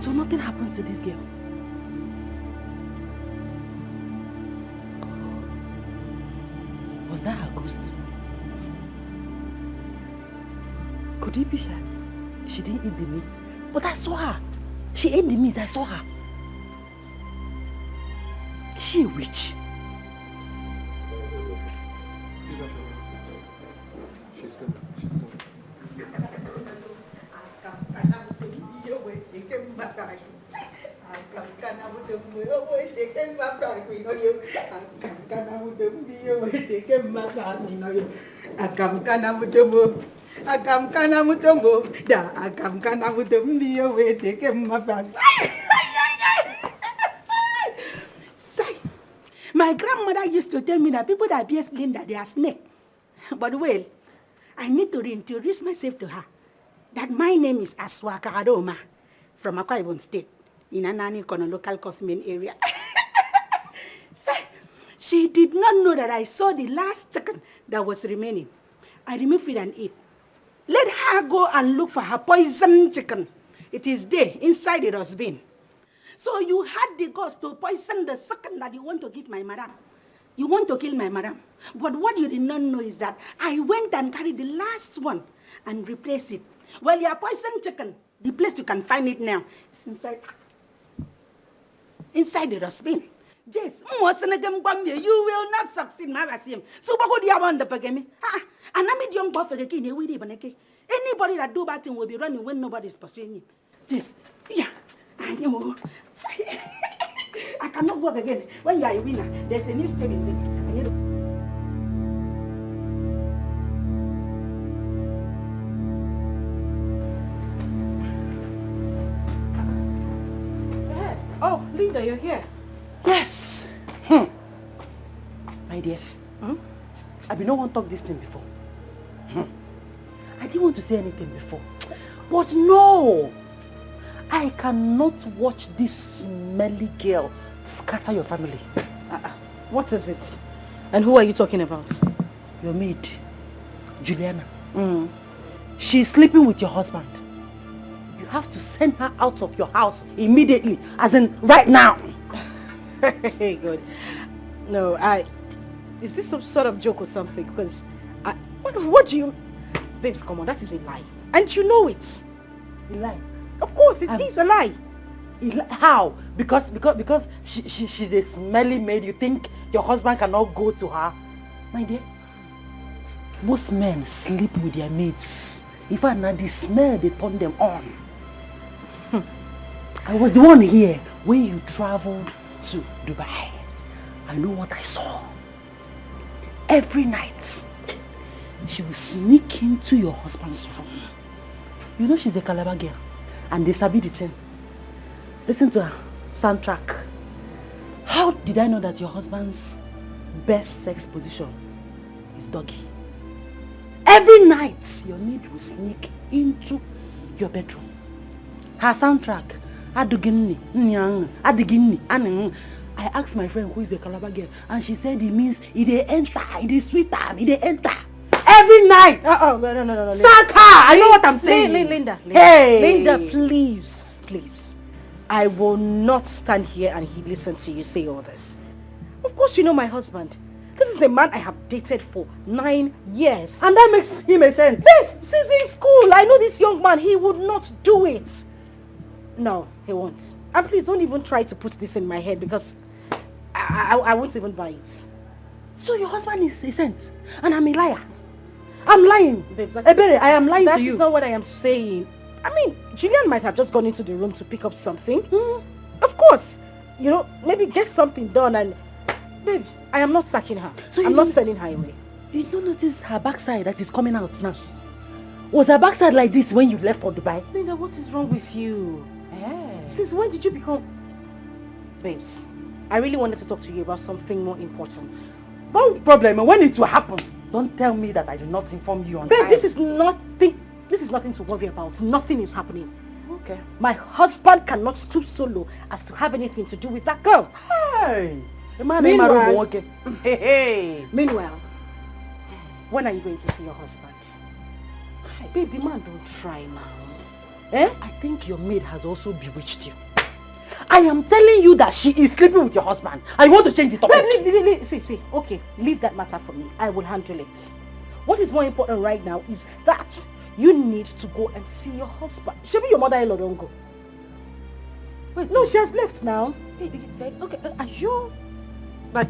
So nothing happened to this girl? Was that her ghost? Could it be she didn't eat the meat? But I saw her. She ate the meat. I saw her. Is she a witch? She's good. My grandmother used to tell me that people that appear slender, they are snake. But well, I need to reintroduce myself to her. That my name is Aswa Karadoma from Akwa Ibom State in Anani Kono local government area. She did not know that I saw the last chicken that was remaining. I removed it and ate. Let her go and look for her poison chicken. It is there, inside the dustbin. So you had the guts to poison the second that you want to give my madam. You want to kill my madam. But what you did not know is that I went and carried the last one and replaced it. Well, your poison chicken, the place you can find it now, is inside inside the dustbin. Yes, you will not succeed, Magasim. So, what would you want the pagami? And I'm a young buffer again, anybody that do bad thing will be running when nobody's pursuing you. Yes, yeah, I know. I cannot work again. When you are a winner, there's a new step in me. Oh, Linda, you're here. Yes. My dear, I been no one talk this thing before. I didn't want to say anything before. But no! I cannot watch this smelly girl scatter your family. What is it? And who are you talking about? Your maid, Juliana. She's sleeping with your husband. You have to send her out of your house immediately, as in right now. Hey, good. No, is this some sort of joke or something? Because what do you... Babes, come on, that is a lie. And you know it. A lie? Of course, it is a lie. How? Because she's a smelly maid, you think your husband cannot go to her? My dear, most men sleep with their maids. In fact, now the smell, they turn them on. I was the one here when you traveled to Dubai. I know what I saw. Every night, she will sneak into your husband's room. You know she's a Calabar girl, and they sabi the thing. Listen to her soundtrack. How did I know that your husband's best sex position is doggy? Every night, your maid will sneak into your bedroom. Her soundtrack, Aduginni, Adigini, I asked my friend who is a Calabar girl, and she said it means they enter, they sweet time, they enter. Every night! No. Sack her! I know what I'm saying. Linda. Hey! Linda, please. I will not stand here and listen to you say all this. Of course you know my husband. This is a man I have dated for 9 years. And that makes him a sense. Yes, since in school, I know this young man, he would not do it. No, he won't. And please don't even try to put this in my head because I won't even buy it. So your husband is a saint and I'm a liar. I'm lying. Babes, I am lying to you. That is not what I am saying. I mean, Julian might have just gone into the room to pick up something. Of course. You know, maybe get something done and... Babe, I am not sacking her. So I'm not sending her away. You don't notice her backside that is coming out now? Was her backside like this when you left for Dubai? Linda, what is wrong with you? Since when did you become... Babes, I really wanted to talk to you about something more important. No problem. When it will happen, don't tell me that I did not inform you on time. Babe, this is nothing to worry about. Nothing is happening. Okay. My husband cannot stoop so low as to have anything to do with that girl. Hey! Meanwhile, when are you going to see your husband? Babe, the man don't try now. I think your maid has also bewitched you. I am telling you that she is sleeping with your husband. I want to change the topic. See, okay, leave that matter for me. I will handle it. What is more important right now is that you need to go and see your husband. Maybe your mother-in-law don't go. Wait, no, she has left now. Okay, are you... Like,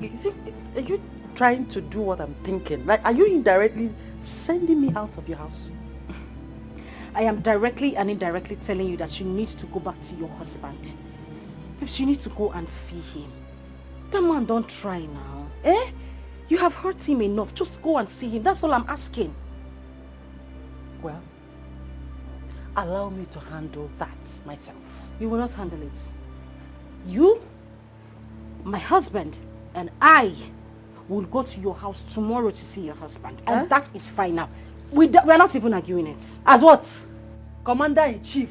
are you trying to do what I'm thinking? Like, are you indirectly sending me out of your house? I am directly and indirectly telling you that you need to go back to your husband. Perhaps you need to go and see him. That man don't try now. You have hurt him enough. Just go and see him. That's all I'm asking. Well, allow me to handle that myself. You will not handle it. You, my husband, and I will go to your house tomorrow to see your husband. And that is fine now. We're not even arguing it. As what? Commander-in-Chief.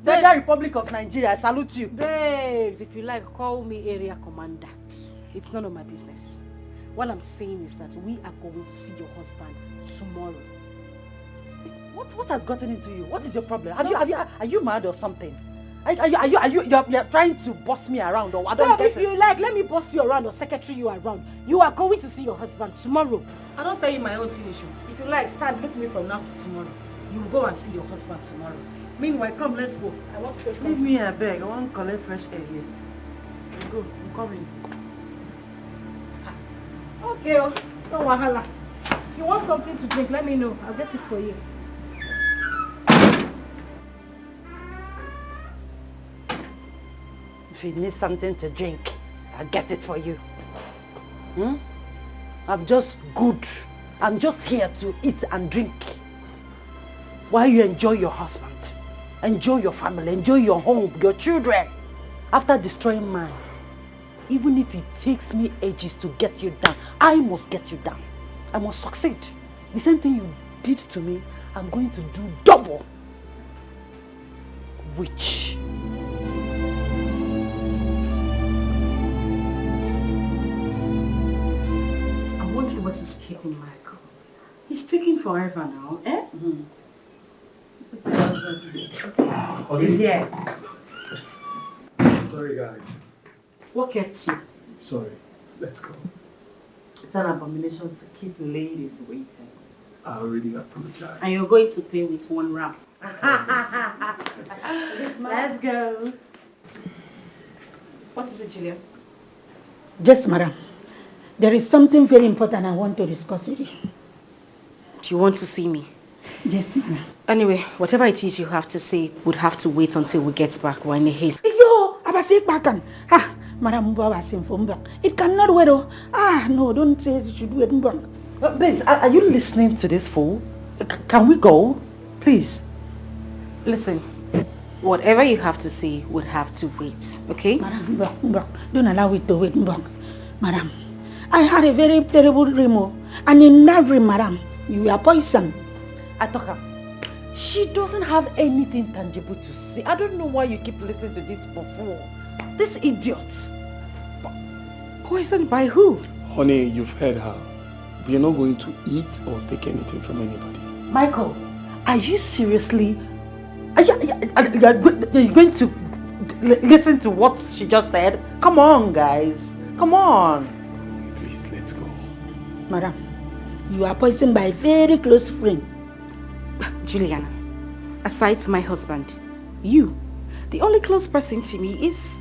Federal Republic of Nigeria, I salute you. Babes, if you like, call me area commander. It's none of my business. What I'm saying is that we are going to see your husband tomorrow. What has gotten into you? What is your problem? Are you mad or something? You're trying to boss me around or I don't get it. If you like, let me boss you around or secretary you around. You are going to see your husband tomorrow. I don't pay you my own finish. If you like, stand, look me from now to tomorrow. You will go and see your husband tomorrow. Meanwhile, come, let's go. I want to take Leave me a bag. I want to collect fresh air here. Go, I'm coming. Okay, no wahala. If you want something to drink, let me know. I'll get it for you. If you need something to drink, I'll get it for you. I'm just good. I'm just here to eat and drink. While you enjoy your husband, enjoy your family, enjoy your home, your children. After destroying mine, even if it takes me ages to get you down, I must get you down. I must succeed. The same thing you did to me, I'm going to do double. Which? I'm wondering what is keeping Michael. He's taking forever now, eh? He's here. Sorry, guys. What kept you? Sorry. Let's go. It's an abomination to keep ladies waiting. I already apologize. And you're going to pay with one wrap. Let's go. What is it, Julia? Yes, madam. There is something very important I want to discuss with you. Do you want to see me? Yes, madam. Anyway, whatever it is you have to say would have to wait until we get back. We're in a haste. Yo, abasik bakan. Ah, madam, it cannot wait. No, don't say it should wait. Babes, are you listening to this fool? Can we go? Please. Listen, whatever you have to say would have to wait, okay? Madam, don't allow it to wait. Madam, I had a very terrible dream. And in that dream, madam, you are poisoned. Atoka, she doesn't have anything tangible to say. I don't know why you keep listening to this fool. This idiot. Poisoned by who? Honey, you've heard her. We are not going to eat or take anything from anybody. Michael, are you seriously... Are you going to listen to what she just said? Come on, guys. Come on. Please, let's go. Madam, you are poisoned by a very close friend. Juliana, aside my husband, you, the only close person to me is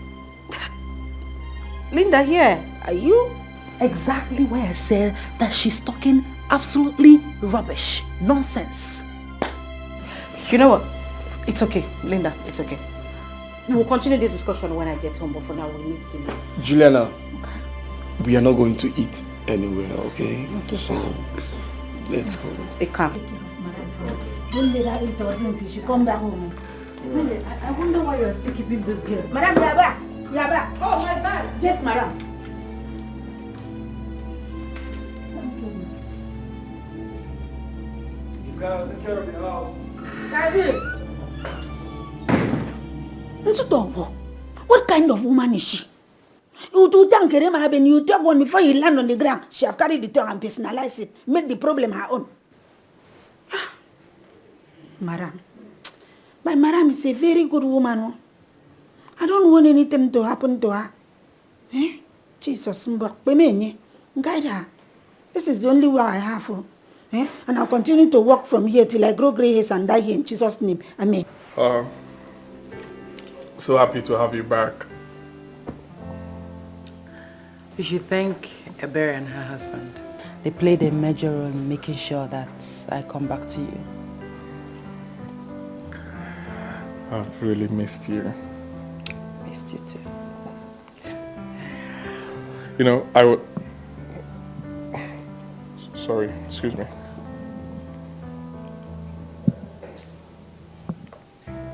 Linda here. Are you? Exactly why I said that she's talking absolutely rubbish. Nonsense. You know what? It's okay, Linda, it's okay. We will continue this discussion when I get home, but for now we need to leave. Juliana, we are not going to eat anywhere, okay? Okay, so, let's go. It can't. Don't let her eat or drink till she come back home. Really, I wonder why you're still keeping this girl. Madam, you are back. You are back. Oh my God. Yes, madam. You gotta take care of your house. What kind of woman is she? You do thank her, and you take one before you land on the ground. She have carried the tongue and personalized it, made the problem her own. Madam, my madam is a very good woman. I don't want anything to happen to her. Jesus, guide her. This is the only way I have. And I'll continue to walk from here till I grow grey hairs and die here in Jesus' name. Amen. So happy to have you back. We should thank Ebere and her husband. They played a major role in making sure that I come back to you. I've really missed you. Missed you too. You know, I would... Sorry, excuse me.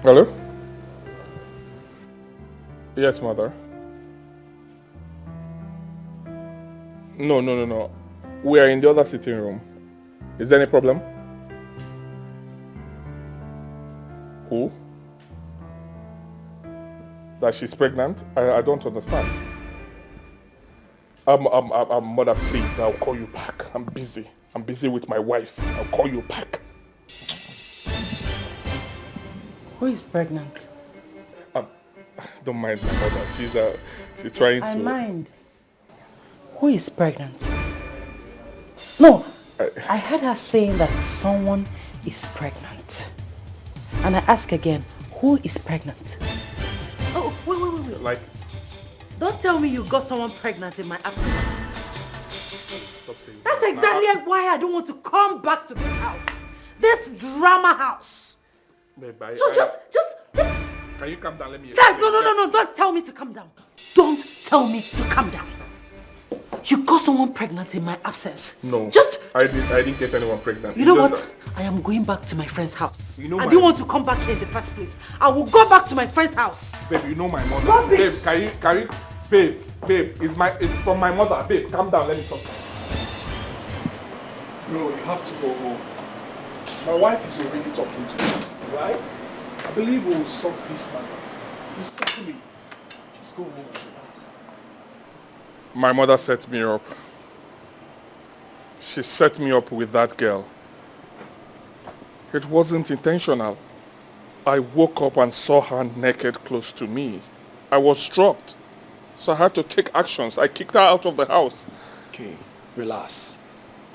Hello? Yes, mother. No. We are in the other sitting room. Is there any problem? Who? That she's pregnant? I don't understand. Mother, please, I'll call you back. I'm busy. I'm busy with my wife. I'll call you back. Who is pregnant? Don't mind my mother. She's trying to... I mind. Who is pregnant? No, I heard her saying that someone is pregnant. And I ask again, who is pregnant? Oh, wait. Like, Don't tell me you got someone pregnant in my absence. That's exactly why I don't want to come back to this house. This drama house. Babe, So just... Can you calm down? Let me Guys, no, don't tell me to calm down. Don't tell me to calm down. You got someone pregnant in my absence. No. I didn't get anyone pregnant. You know what? I am going back to my friend's house. I didn't want to come back here in the first place. I will go back to my friend's house. Babe, you know my mother. Rubbish. Babe, can you babe, it's from my mother. Babe, calm down, let me talk. No, you have to go home. My wife is already talking to me, right? I believe we'll sort this matter. You settle me. Just go home and relax. My mother set me up. She set me up with that girl. It wasn't intentional. I woke up and saw her naked close to me. I was struck. So I had to take actions. I kicked her out of the house. Okay, relax.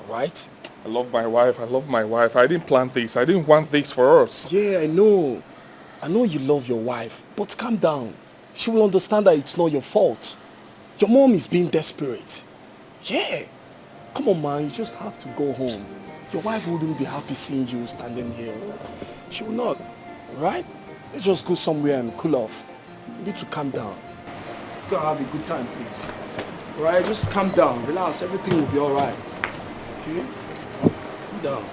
Alright? I love my wife. I didn't plan this. I didn't want this for us. Yeah, I know. I know you love your wife, but calm down. She will understand that it's not your fault. Your mom is being desperate. Yeah. Come on, man. You just have to go home. Your wife wouldn't be happy seeing you standing here. She will not. Right? Let's just go somewhere and cool off. You need to calm down. Let's go have a good time, please. Alright? Just calm down. Relax. Everything will be alright. Okay? Calm down.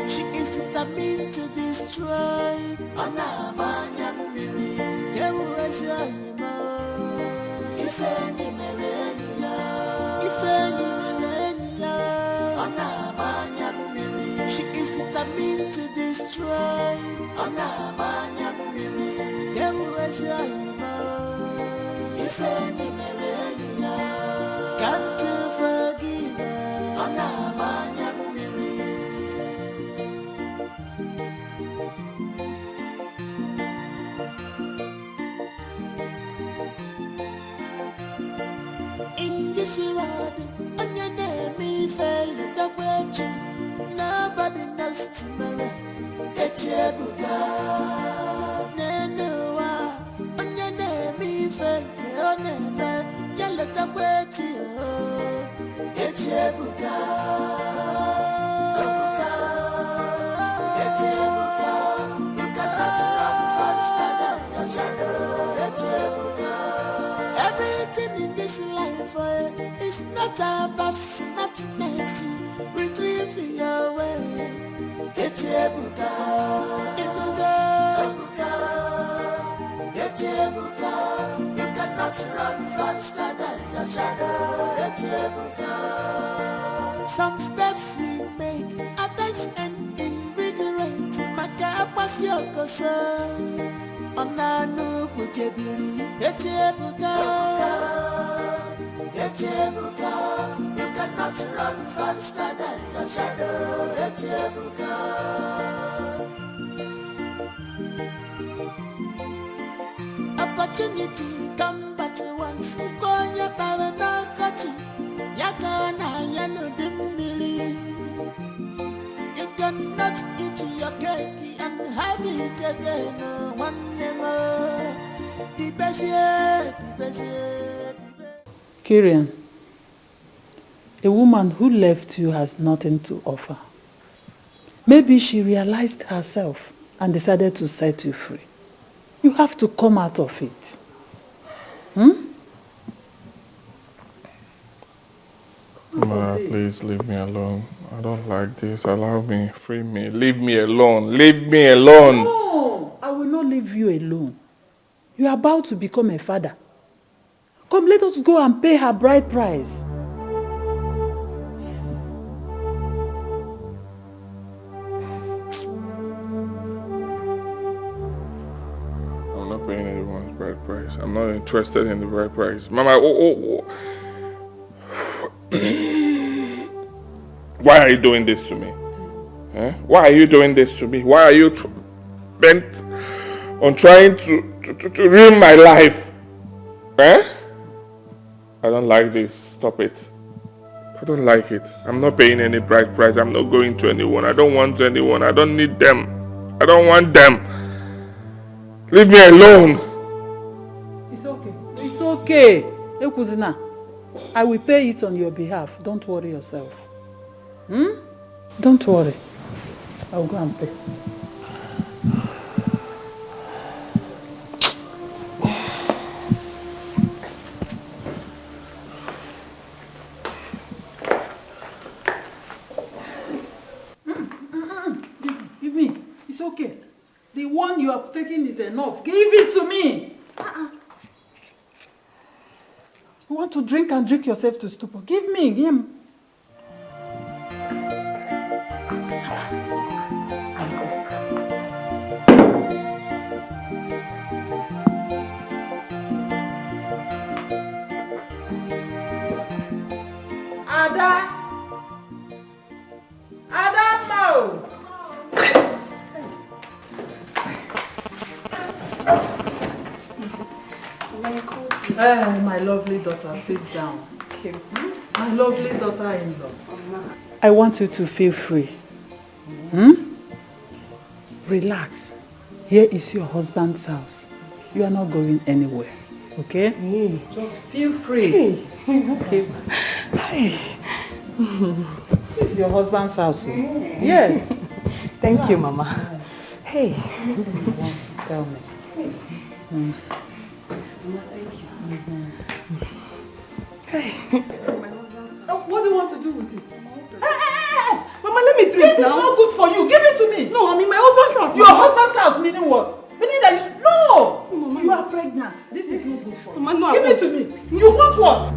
She is determined to destroy. She is determined to destroy. Can't you forgive her? In this world, on your name, me fell the way. Nobody knows tomorrow. Echebuga, Nenua, on your name, me fell your name. Yellow the way. Echebuga, Echebuga, you cannot run faster than your shadow. Echebuga, everything in this life is not about smartness. Retrieve your way. Echebuka, Ebuka, Echebuka, you cannot run faster than your shadow. Echebuka. Some steps we make at times end in regret. Makapasiyokoso, onanu kujebiri. Echebuka, Echebuka, you cannot run faster than your shadow. Echebuka. Opportunity come but at once. If Konya Palana Kachi, Yakana Yano Dimili. You cannot eat your cake and have it again. One more. The best yet, the best yet. Kirian, a woman who left you has nothing to offer. Maybe she realized herself and decided to set you free. You have to come out of it. Ma, please leave me alone. I don't like this. Allow me. Free me. Leave me alone. Leave me alone. No, I will not leave you alone. You are about to become a father. Come, let us go and pay her bride price. I'm not paying anyone's bride price. I'm not interested in the bride price. Mama, Why are you doing this to me? Eh? Why are you doing this to me? Why are you bent on trying to ruin my life? Eh? I don't like this. Stop it. I don't like it. I'm not paying any bride price. I'm not going to anyone. I don't want anyone. I don't need them. I don't want them. Leave me alone. It's okay. It's okay. Ekuzina, I will pay it on your behalf. Don't worry yourself. Don't worry. I will go and pay. Give me. It's okay. The one you have taken is enough. Give it to me. You want to drink and drink yourself to stupor. Give me. Give him. Ada! Adamo! My lovely daughter, sit down. My lovely daughter-in-law. I want you to feel free. Relax. Here is your husband's house. You are not going anywhere. Okay? Just feel free. Okay. This is your husband's house. Yes. Thank you, Mama. Hey. What do you want to tell me? Hey. What do you want to do with it? Mama, let me drink this now. This is not good for you. Give it to me. No, I'm in my husband's house. Your husband's house meaning what? Meaning that you should... No! Mama, you are pregnant. This is not good for you. Mama, no, give it to me. You want what?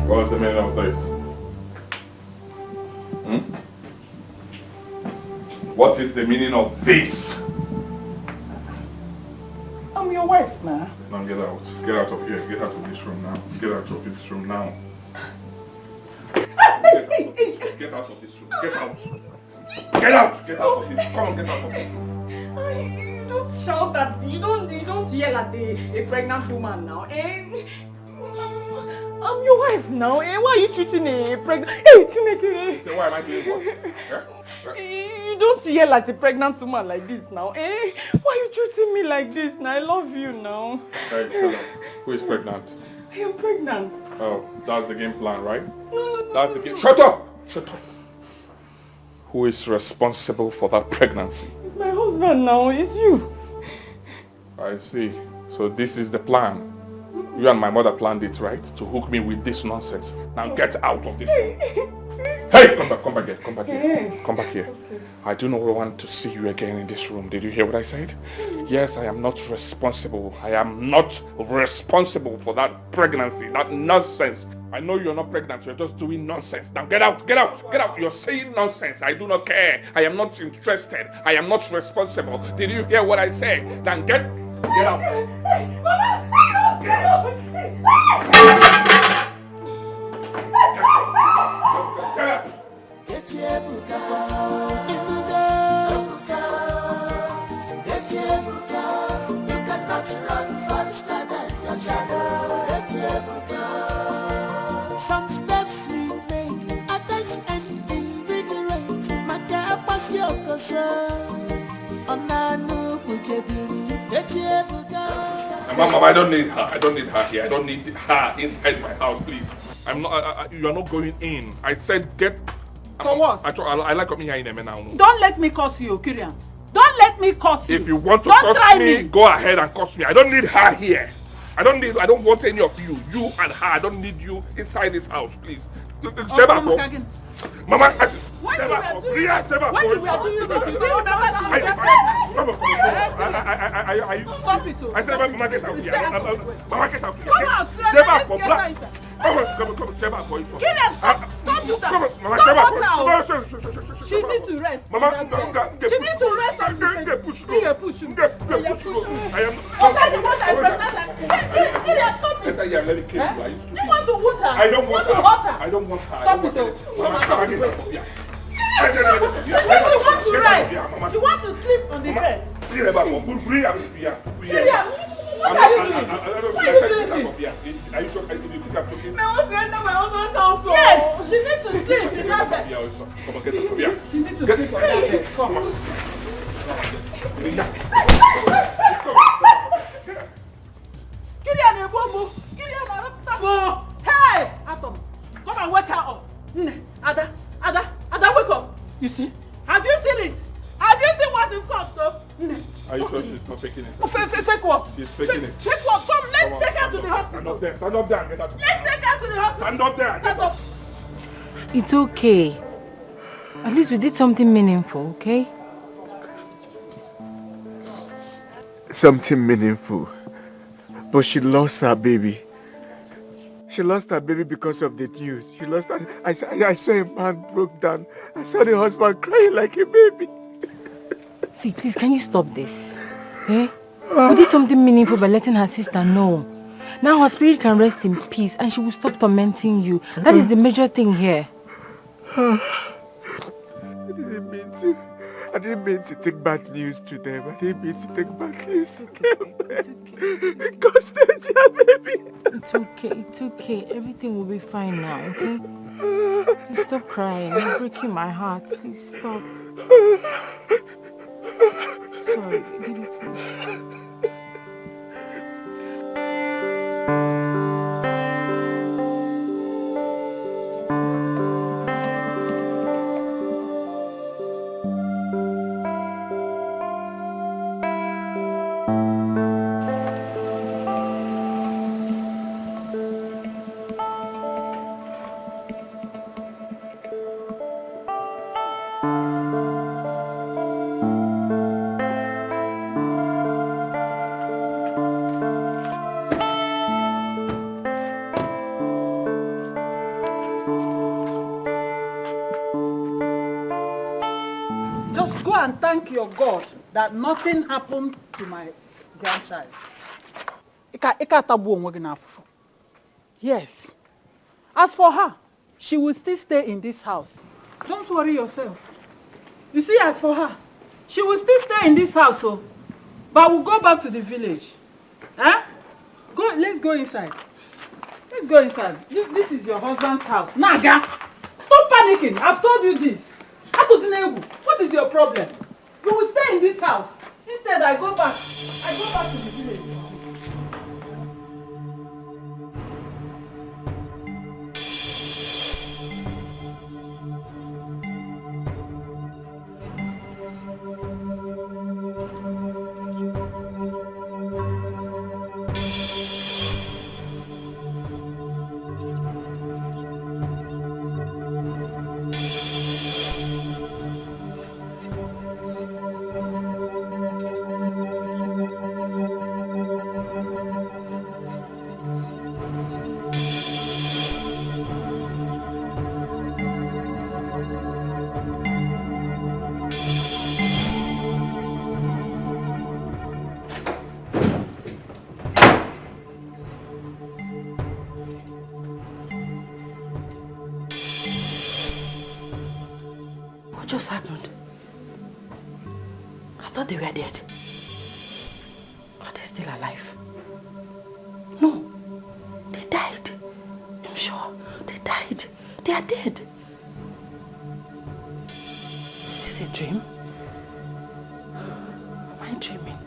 What's the meaning of this? What is the meaning of this? I'm your wife, ma. Now get out. Get out of here. Get out of this room now. Get out of this room now. Get out of this room. Get out. Get out. Get out of this. Come on, get out of this room. You don't shout at you don't yell at a pregnant woman now. I'm your wife now. Why are you treating a pregnant? Hey, so why am I doing what? You don't yell at a pregnant woman like this now. Why are you treating me like this now? I love you now. Hey, shut up. Who is pregnant? I am pregnant. Oh, that's the game plan, right? No. That's the game. Shut up! Shut up. Who is responsible for that pregnancy? It's my husband now. It's you. I see. So this is the plan. You and my mother planned it, right? To hook me with this nonsense. Now get out of this room. Hey, come back here. Come back here. Okay. I do not want to see you again in this room. Did you hear what I said? Yes, I am not responsible. I am not responsible for that pregnancy, that nonsense. I know you're not pregnant. You're just doing nonsense. Now get out. You're saying nonsense. I do not care. I am not interested. I am not responsible. Did you hear what I said? Then get out. Get out. Get out. Mama, I don't need her. I don't need her here. I don't need her inside my house, please. I'm not. You are not going in. I said get. For what? I like coming here in a minute now. Don't let me curse you, Kirian. Don't let me curse you. If you want to don't curse me, go ahead and curse me. I don't need her here. I don't want any of you. You and her. I don't need you inside this house, please. Sheba, Mama, what you were doing? What you were doing? You remember? Stop it. I said, Mama, get out here. Mama, get out here. Come out, Sheba, come, Sheba, boy. Don't do that. Mama, she needs to rest. Mama, she needs to rest. Push. I am. Okay, the one that is pregnant. Stop it. Let me kill you. Are you stupid? You want to wound her? I don't want her. I don't want her. Stop it. Mama, get out here. You want to rest. You want to sleep on the bed. What are you doing? Why are you doing this? Are you talking? My husband and my husband's house. Yes, she needs to sleep in that bed. Come on, get up here. She needs to sleep on that bed. Come on. Kirian, hey, Atom, come and wake her up. Ada, wake up. You see? Have you seen it? Have you seen what you've got, though? Are you sure she's not faking it? Fake what? She's faking it. Fake what? Come, let's take her to the hospital. Stand up there and get her. Let's take her to the hospital. Stand up there. Stand up. It's okay. At least we did something meaningful, okay? Something meaningful. But she lost her baby. She lost her baby because of the news. She lost her. I saw a man broke down. I saw the husband crying like a baby. See, please, can you stop this? Eh? We did something meaningful by letting her sister know. Now her spirit can rest in peace and she will stop tormenting you. That is the major thing here. I didn't mean to take bad news to them. I didn't mean to take bad news to them. Because they're their baby. It's okay. Everything will be fine now, okay? Please stop crying. You're breaking my heart. Please stop. Sorry, Didi, please. And thank your God that nothing happened to my grandchild. Yes. As for her, she will still stay in this house. Don't worry yourself. You see, as for her, she will still stay in this house, so, but we'll go back to the village. Huh? Let's go inside. Let's go inside. This is your husband's house. Naga! Stop panicking. I've told you this. What is your problem? You will stay in this house. Instead, I go back to the village. What just happened? I thought they were dead. Are they still alive? No, they died. I'm sure they died. They are dead. Is this a dream? I dreaming?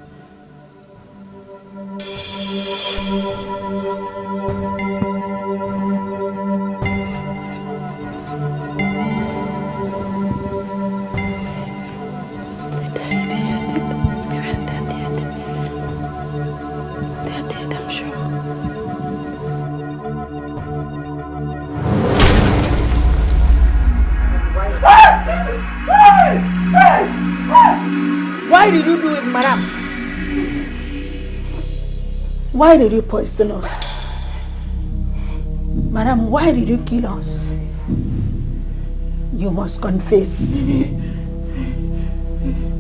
Why did you do it, madam? Why did you poison us? Madam, why did you kill us? You must confess.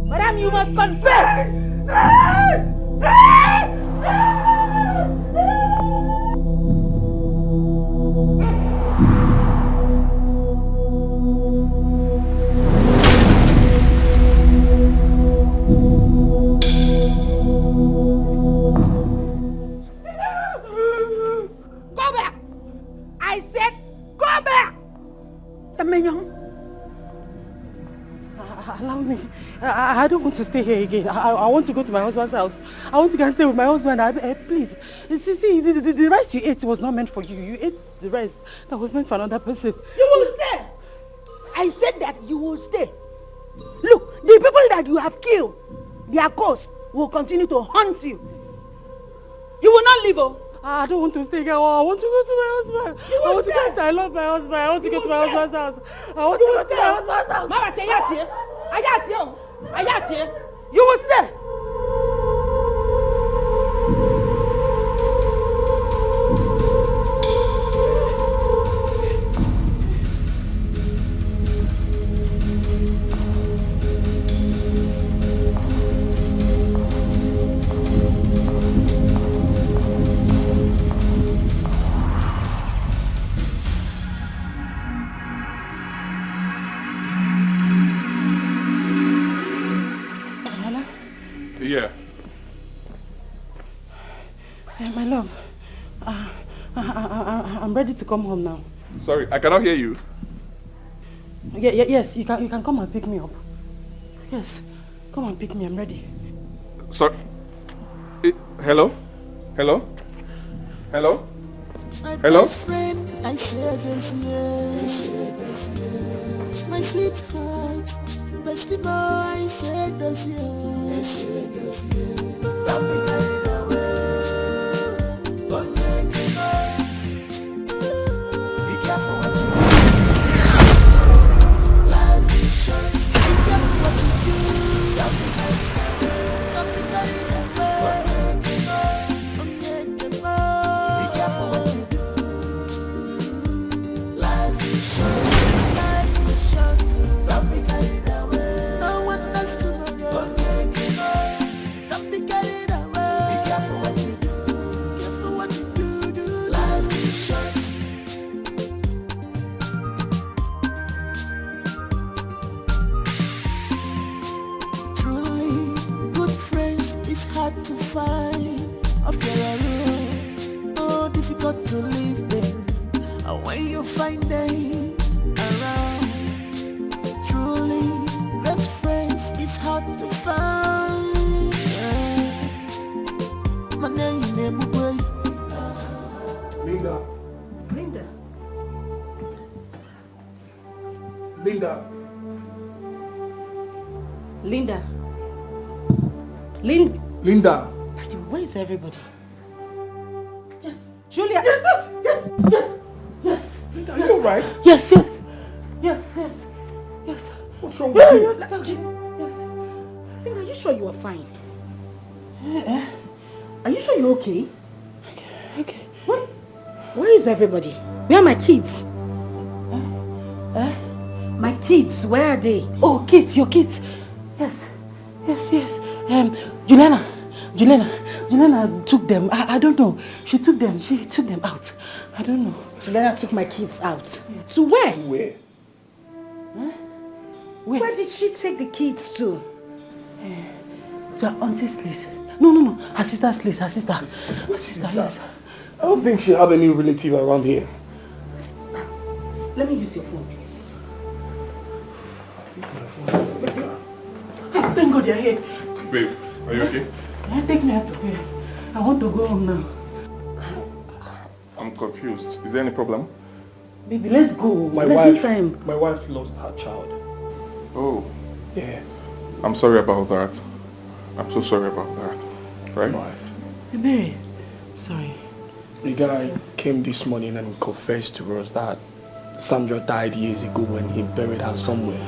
Madam, you must confess! Go back! I said, go back! Allow me. I don't want to stay here again. I want to go to my husband's house. I want to go and stay with my husband. Please. See, the rice you ate was not meant for you. You ate the rice that was meant for another person. You will stay! I said that you will stay. Look, the people that you have killed, their ghosts will continue to haunt you. You will not leave, oh. I don't want to stay here. I want to go to my husband. I want to go. I love my husband. I want to go to my husband's house. I want to go to my husband's house. Mama, you will stay. Yeah. My love, I'm ready to come home now. Sorry, I cannot hear you. Yes, you can come and pick me up. Yes, come and pick me. I'm ready. Sorry. Hello? Hello? Hello? My Hello? best friend, I said this, yes. My sweetheart, bestie boy, I said this, yes. Don't be carried away, but make it right. Be careful what you do. Life is short. Be careful what you do. Don't be carried away. Don't be carried away. But make it right. Make it right. Be careful what you do. Life is short. This life is short. Don't be carried away. No one knows tomorrow. But make it right. Don't be carried away. Be careful what you do. Careful what you do. Life is short. Truly, good friends is hard to find. After a road, oh, difficult to live them. And when you find them around, truly, great friends is hard to find. Yeah. My name is Mugwe. Linda. Linda. Linda. Linda. Linda, where is everybody? Yes, Julia. Yes. Linda, are you alright? Yes. What's wrong with you? Yes. Linda, are you sure you are fine? Are you sure you're okay? Okay. Where is everybody? Where are my kids? My kids, where are they? Oh, kids, your kids. Yes. Juliana took them. I don't know. She took them out. I don't know. Juliana took my kids out. To where? Where? Where did she take the kids to? To her auntie's place. No. Her sister's place. Her sister. Yes. I don't think she had any relative around here. Let me use your phone, please. Thank God you're here. Babe, Are you okay? Can you take me out of here? I want to go home now. I'm confused. Is there any problem? Baby, let's go. My wife lost her child. Oh. Yeah. I'm sorry about that. I'm so sorry about that. Right? Mary, sorry. The guy came this morning and confessed to us that Sandra died years ago when he buried her somewhere.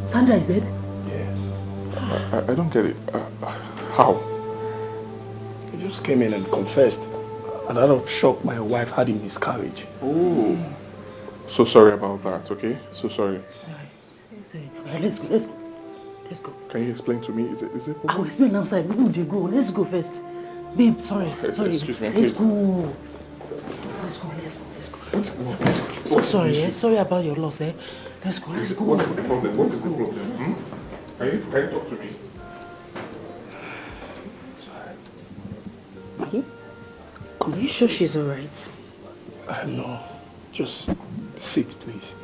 Sandra is dead? Yeah. I don't get it. How? He just came in and confessed. And out of shock, my wife had a miscarriage. Oh. So sorry about that, okay? So sorry. Let's go. Can you explain to me? Is it I will explain outside. Where would you go? Let's go first. Babe, sorry. Excuse me, Let's please. go. So sorry, sorry about your loss, Let's go. What's the problem? What's the problem? Can you talk to me? Are you sure she's alright? No. Just sit, please.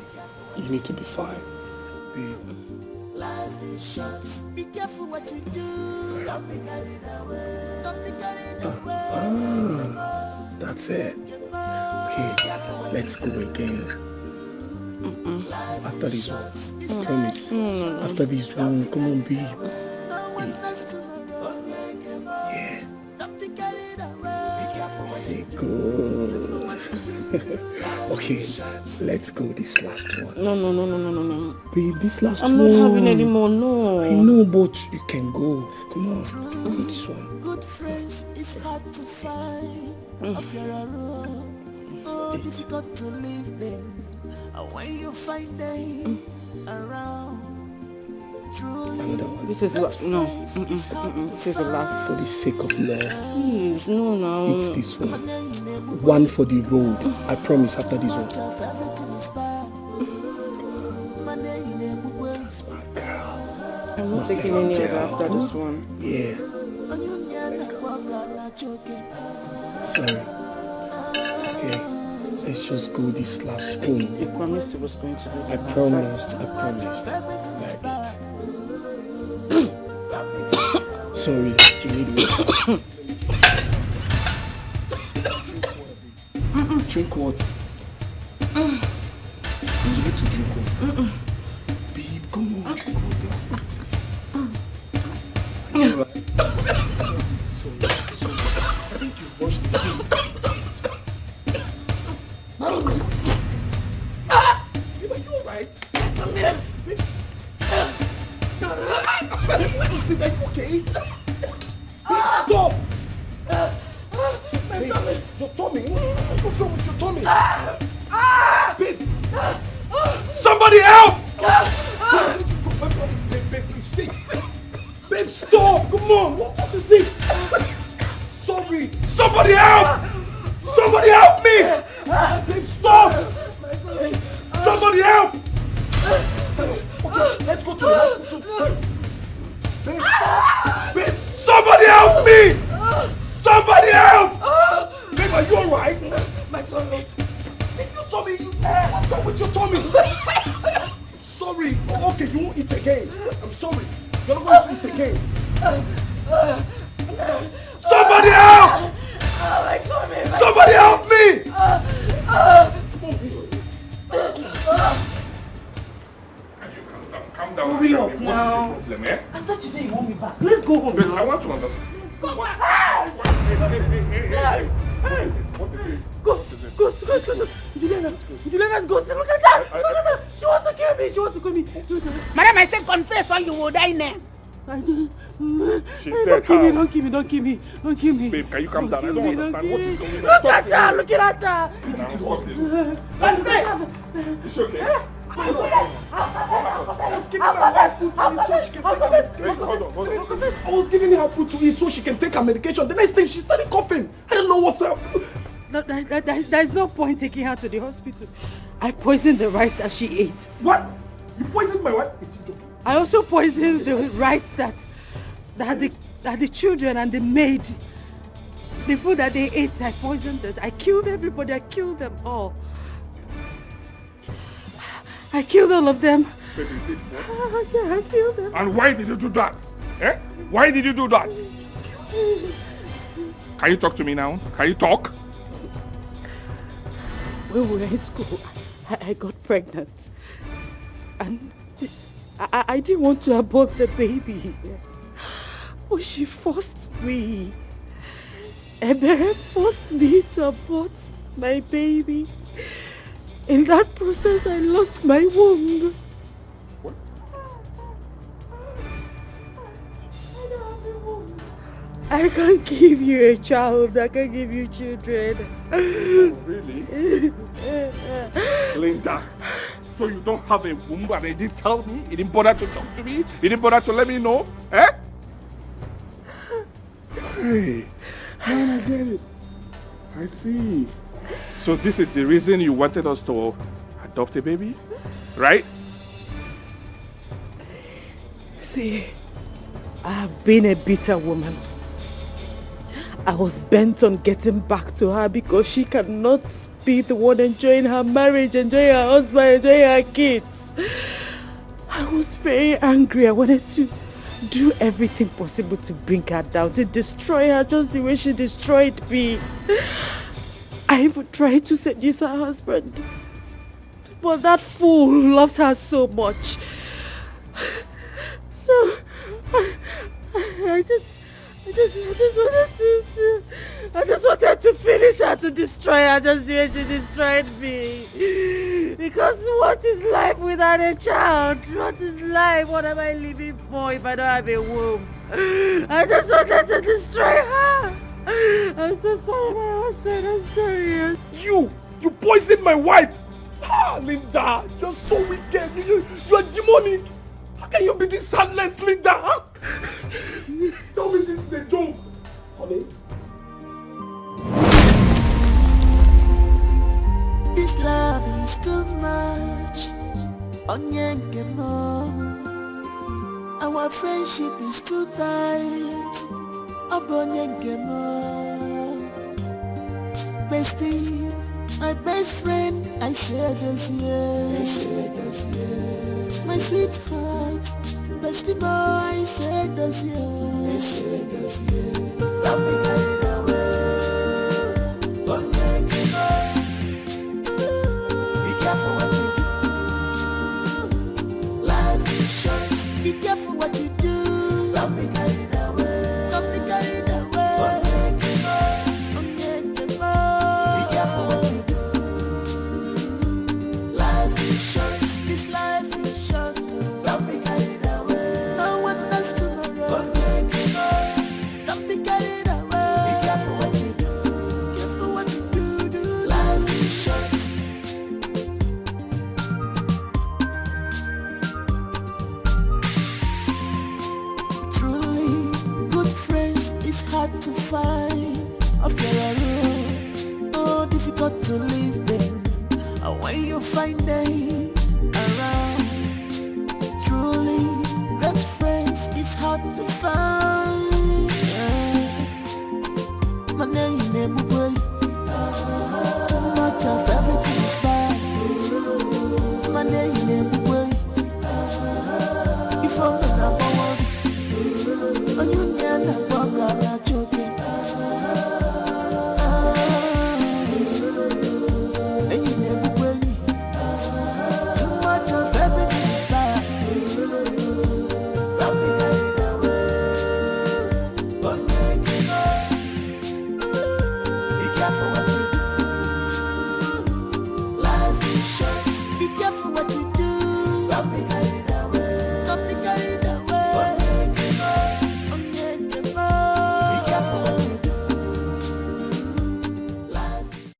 You need to be fine. Life is short. Be careful what you do. Don't be carried away. Don't be carried away. That's it. Okay, let's go again. After this one, promise. After this one, come on, babe. Yeah. Good. Okay, let's go this last one. No. Babe, this last I'm one. not having any more, no. I know, but you can go. Come on, go this one. Good friends is hard to find. After a road, oh, difficult to live them. And when you find them around, truly. This is no. This is the last. For the sake of love. Please, no. It's this one. One for the road. I promise after this one. That's my girl. I'm not taking any other after this one. Yeah. Sorry. Okay. Let's just go this last spoon. You promised it was going to be. I promised. Sorry, you need water. Drink water. You need to drink water. Babe, come on, drink water. Alright. Sorry. I think you washed the thing. Babe, are you alright? Is it like okay? Stop! Babe, your tummy? What's wrong with your tummy? Babe! Somebody help! Babe, you sick? Babe, stop! Come on! What is it? Sorry! Somebody help! Somebody help me! Babe, stop! Somebody help! Okay, let's go to the hospital. Babe, somebody help me! Somebody help! Babe, are you alright? My tummy. If you tummy, what's wrong with your tummy? Sorry. Oh, okay, you won't eat again. I'm sorry. You're not going to eat again. Somebody help! My tummy. Somebody help me! Calm down. Hurry up now. What's the problem, eh? I thought you said you want me back. Let's go home But now. I want to understand. Come on. Hey. What is it? Go. Juliana, go. Look at that. She wants to kill me. Madam, I said confess or you will die now. She's dead. Don't kill me. Babe, can you calm down? I don't understand what is going on. Look at her. Look at her. Confess. It's okay. I was giving her food to eat so she can take her medication. The next thing she started coughing. I don't know what's up. No, there's no point taking her to the hospital. I poisoned the rice that she ate. What? You poisoned my what? I also poisoned the rice that the children and the maid, the food that they ate, I poisoned it. I killed everybody. I killed them all. I killed all of them. Baby, you did what? Yeah, I killed them. And why did you do that? Eh? Why did you do that? Can you talk to me now? Can you talk? When we were in school, I got pregnant. And I didn't want to abort the baby. But she forced me. Ebere forced me to abort my baby. In that process, I lost my womb. What? I can't give you a child. I can't give you children. Oh, really? Linda, so you don't have a womb and you didn't tell me? You didn't bother to talk to me? You didn't bother to let me know? Eh? Hey, now I get it. I see. So this is the reason you wanted us to adopt a baby? Right? See, I have been a bitter woman. I was bent on getting back to her because she cannot be the one enjoying her marriage, enjoying her husband, enjoying her kids. I was very angry. I wanted to do everything possible to bring her down, to destroy her just the way she destroyed me. I even tried to seduce her husband. But that fool loves her so much. So, I just wanted to finish her, to destroy her just the way she destroyed me. Because what is life without a child? What is life? What am I living for if I don't have a womb? I just wanted to destroy her. I'm so sorry, my husband. I'm sorry. You poisoned my wife. Ah, Linda, you're so wicked. You are demonic. How can you be this heartless, Linda? Huh? Tell me this is a joke. Honey. This love is too much. Onyenkemo. Our friendship is too tight. Obonyenkemo. Bestie, my best friend, I said this year. My sweetheart, bestie boy, I said this year. Love me carried away. Onyenkemo. Be careful what you do. Life is short. Be careful what you do. Don't be carried away. Don't be carried away. Onyenkemo. Be careful what you do. Life is short. This life is short. Don't be carried away. No one knows tomorrow. Onyenkemo. Don't be carried away. Be careful what you do. Careful what you do. Life is short. Truly, good friends is hard to find. After a road, oh, difficult to live them. And when you find them around, truly, great friends is hard to find.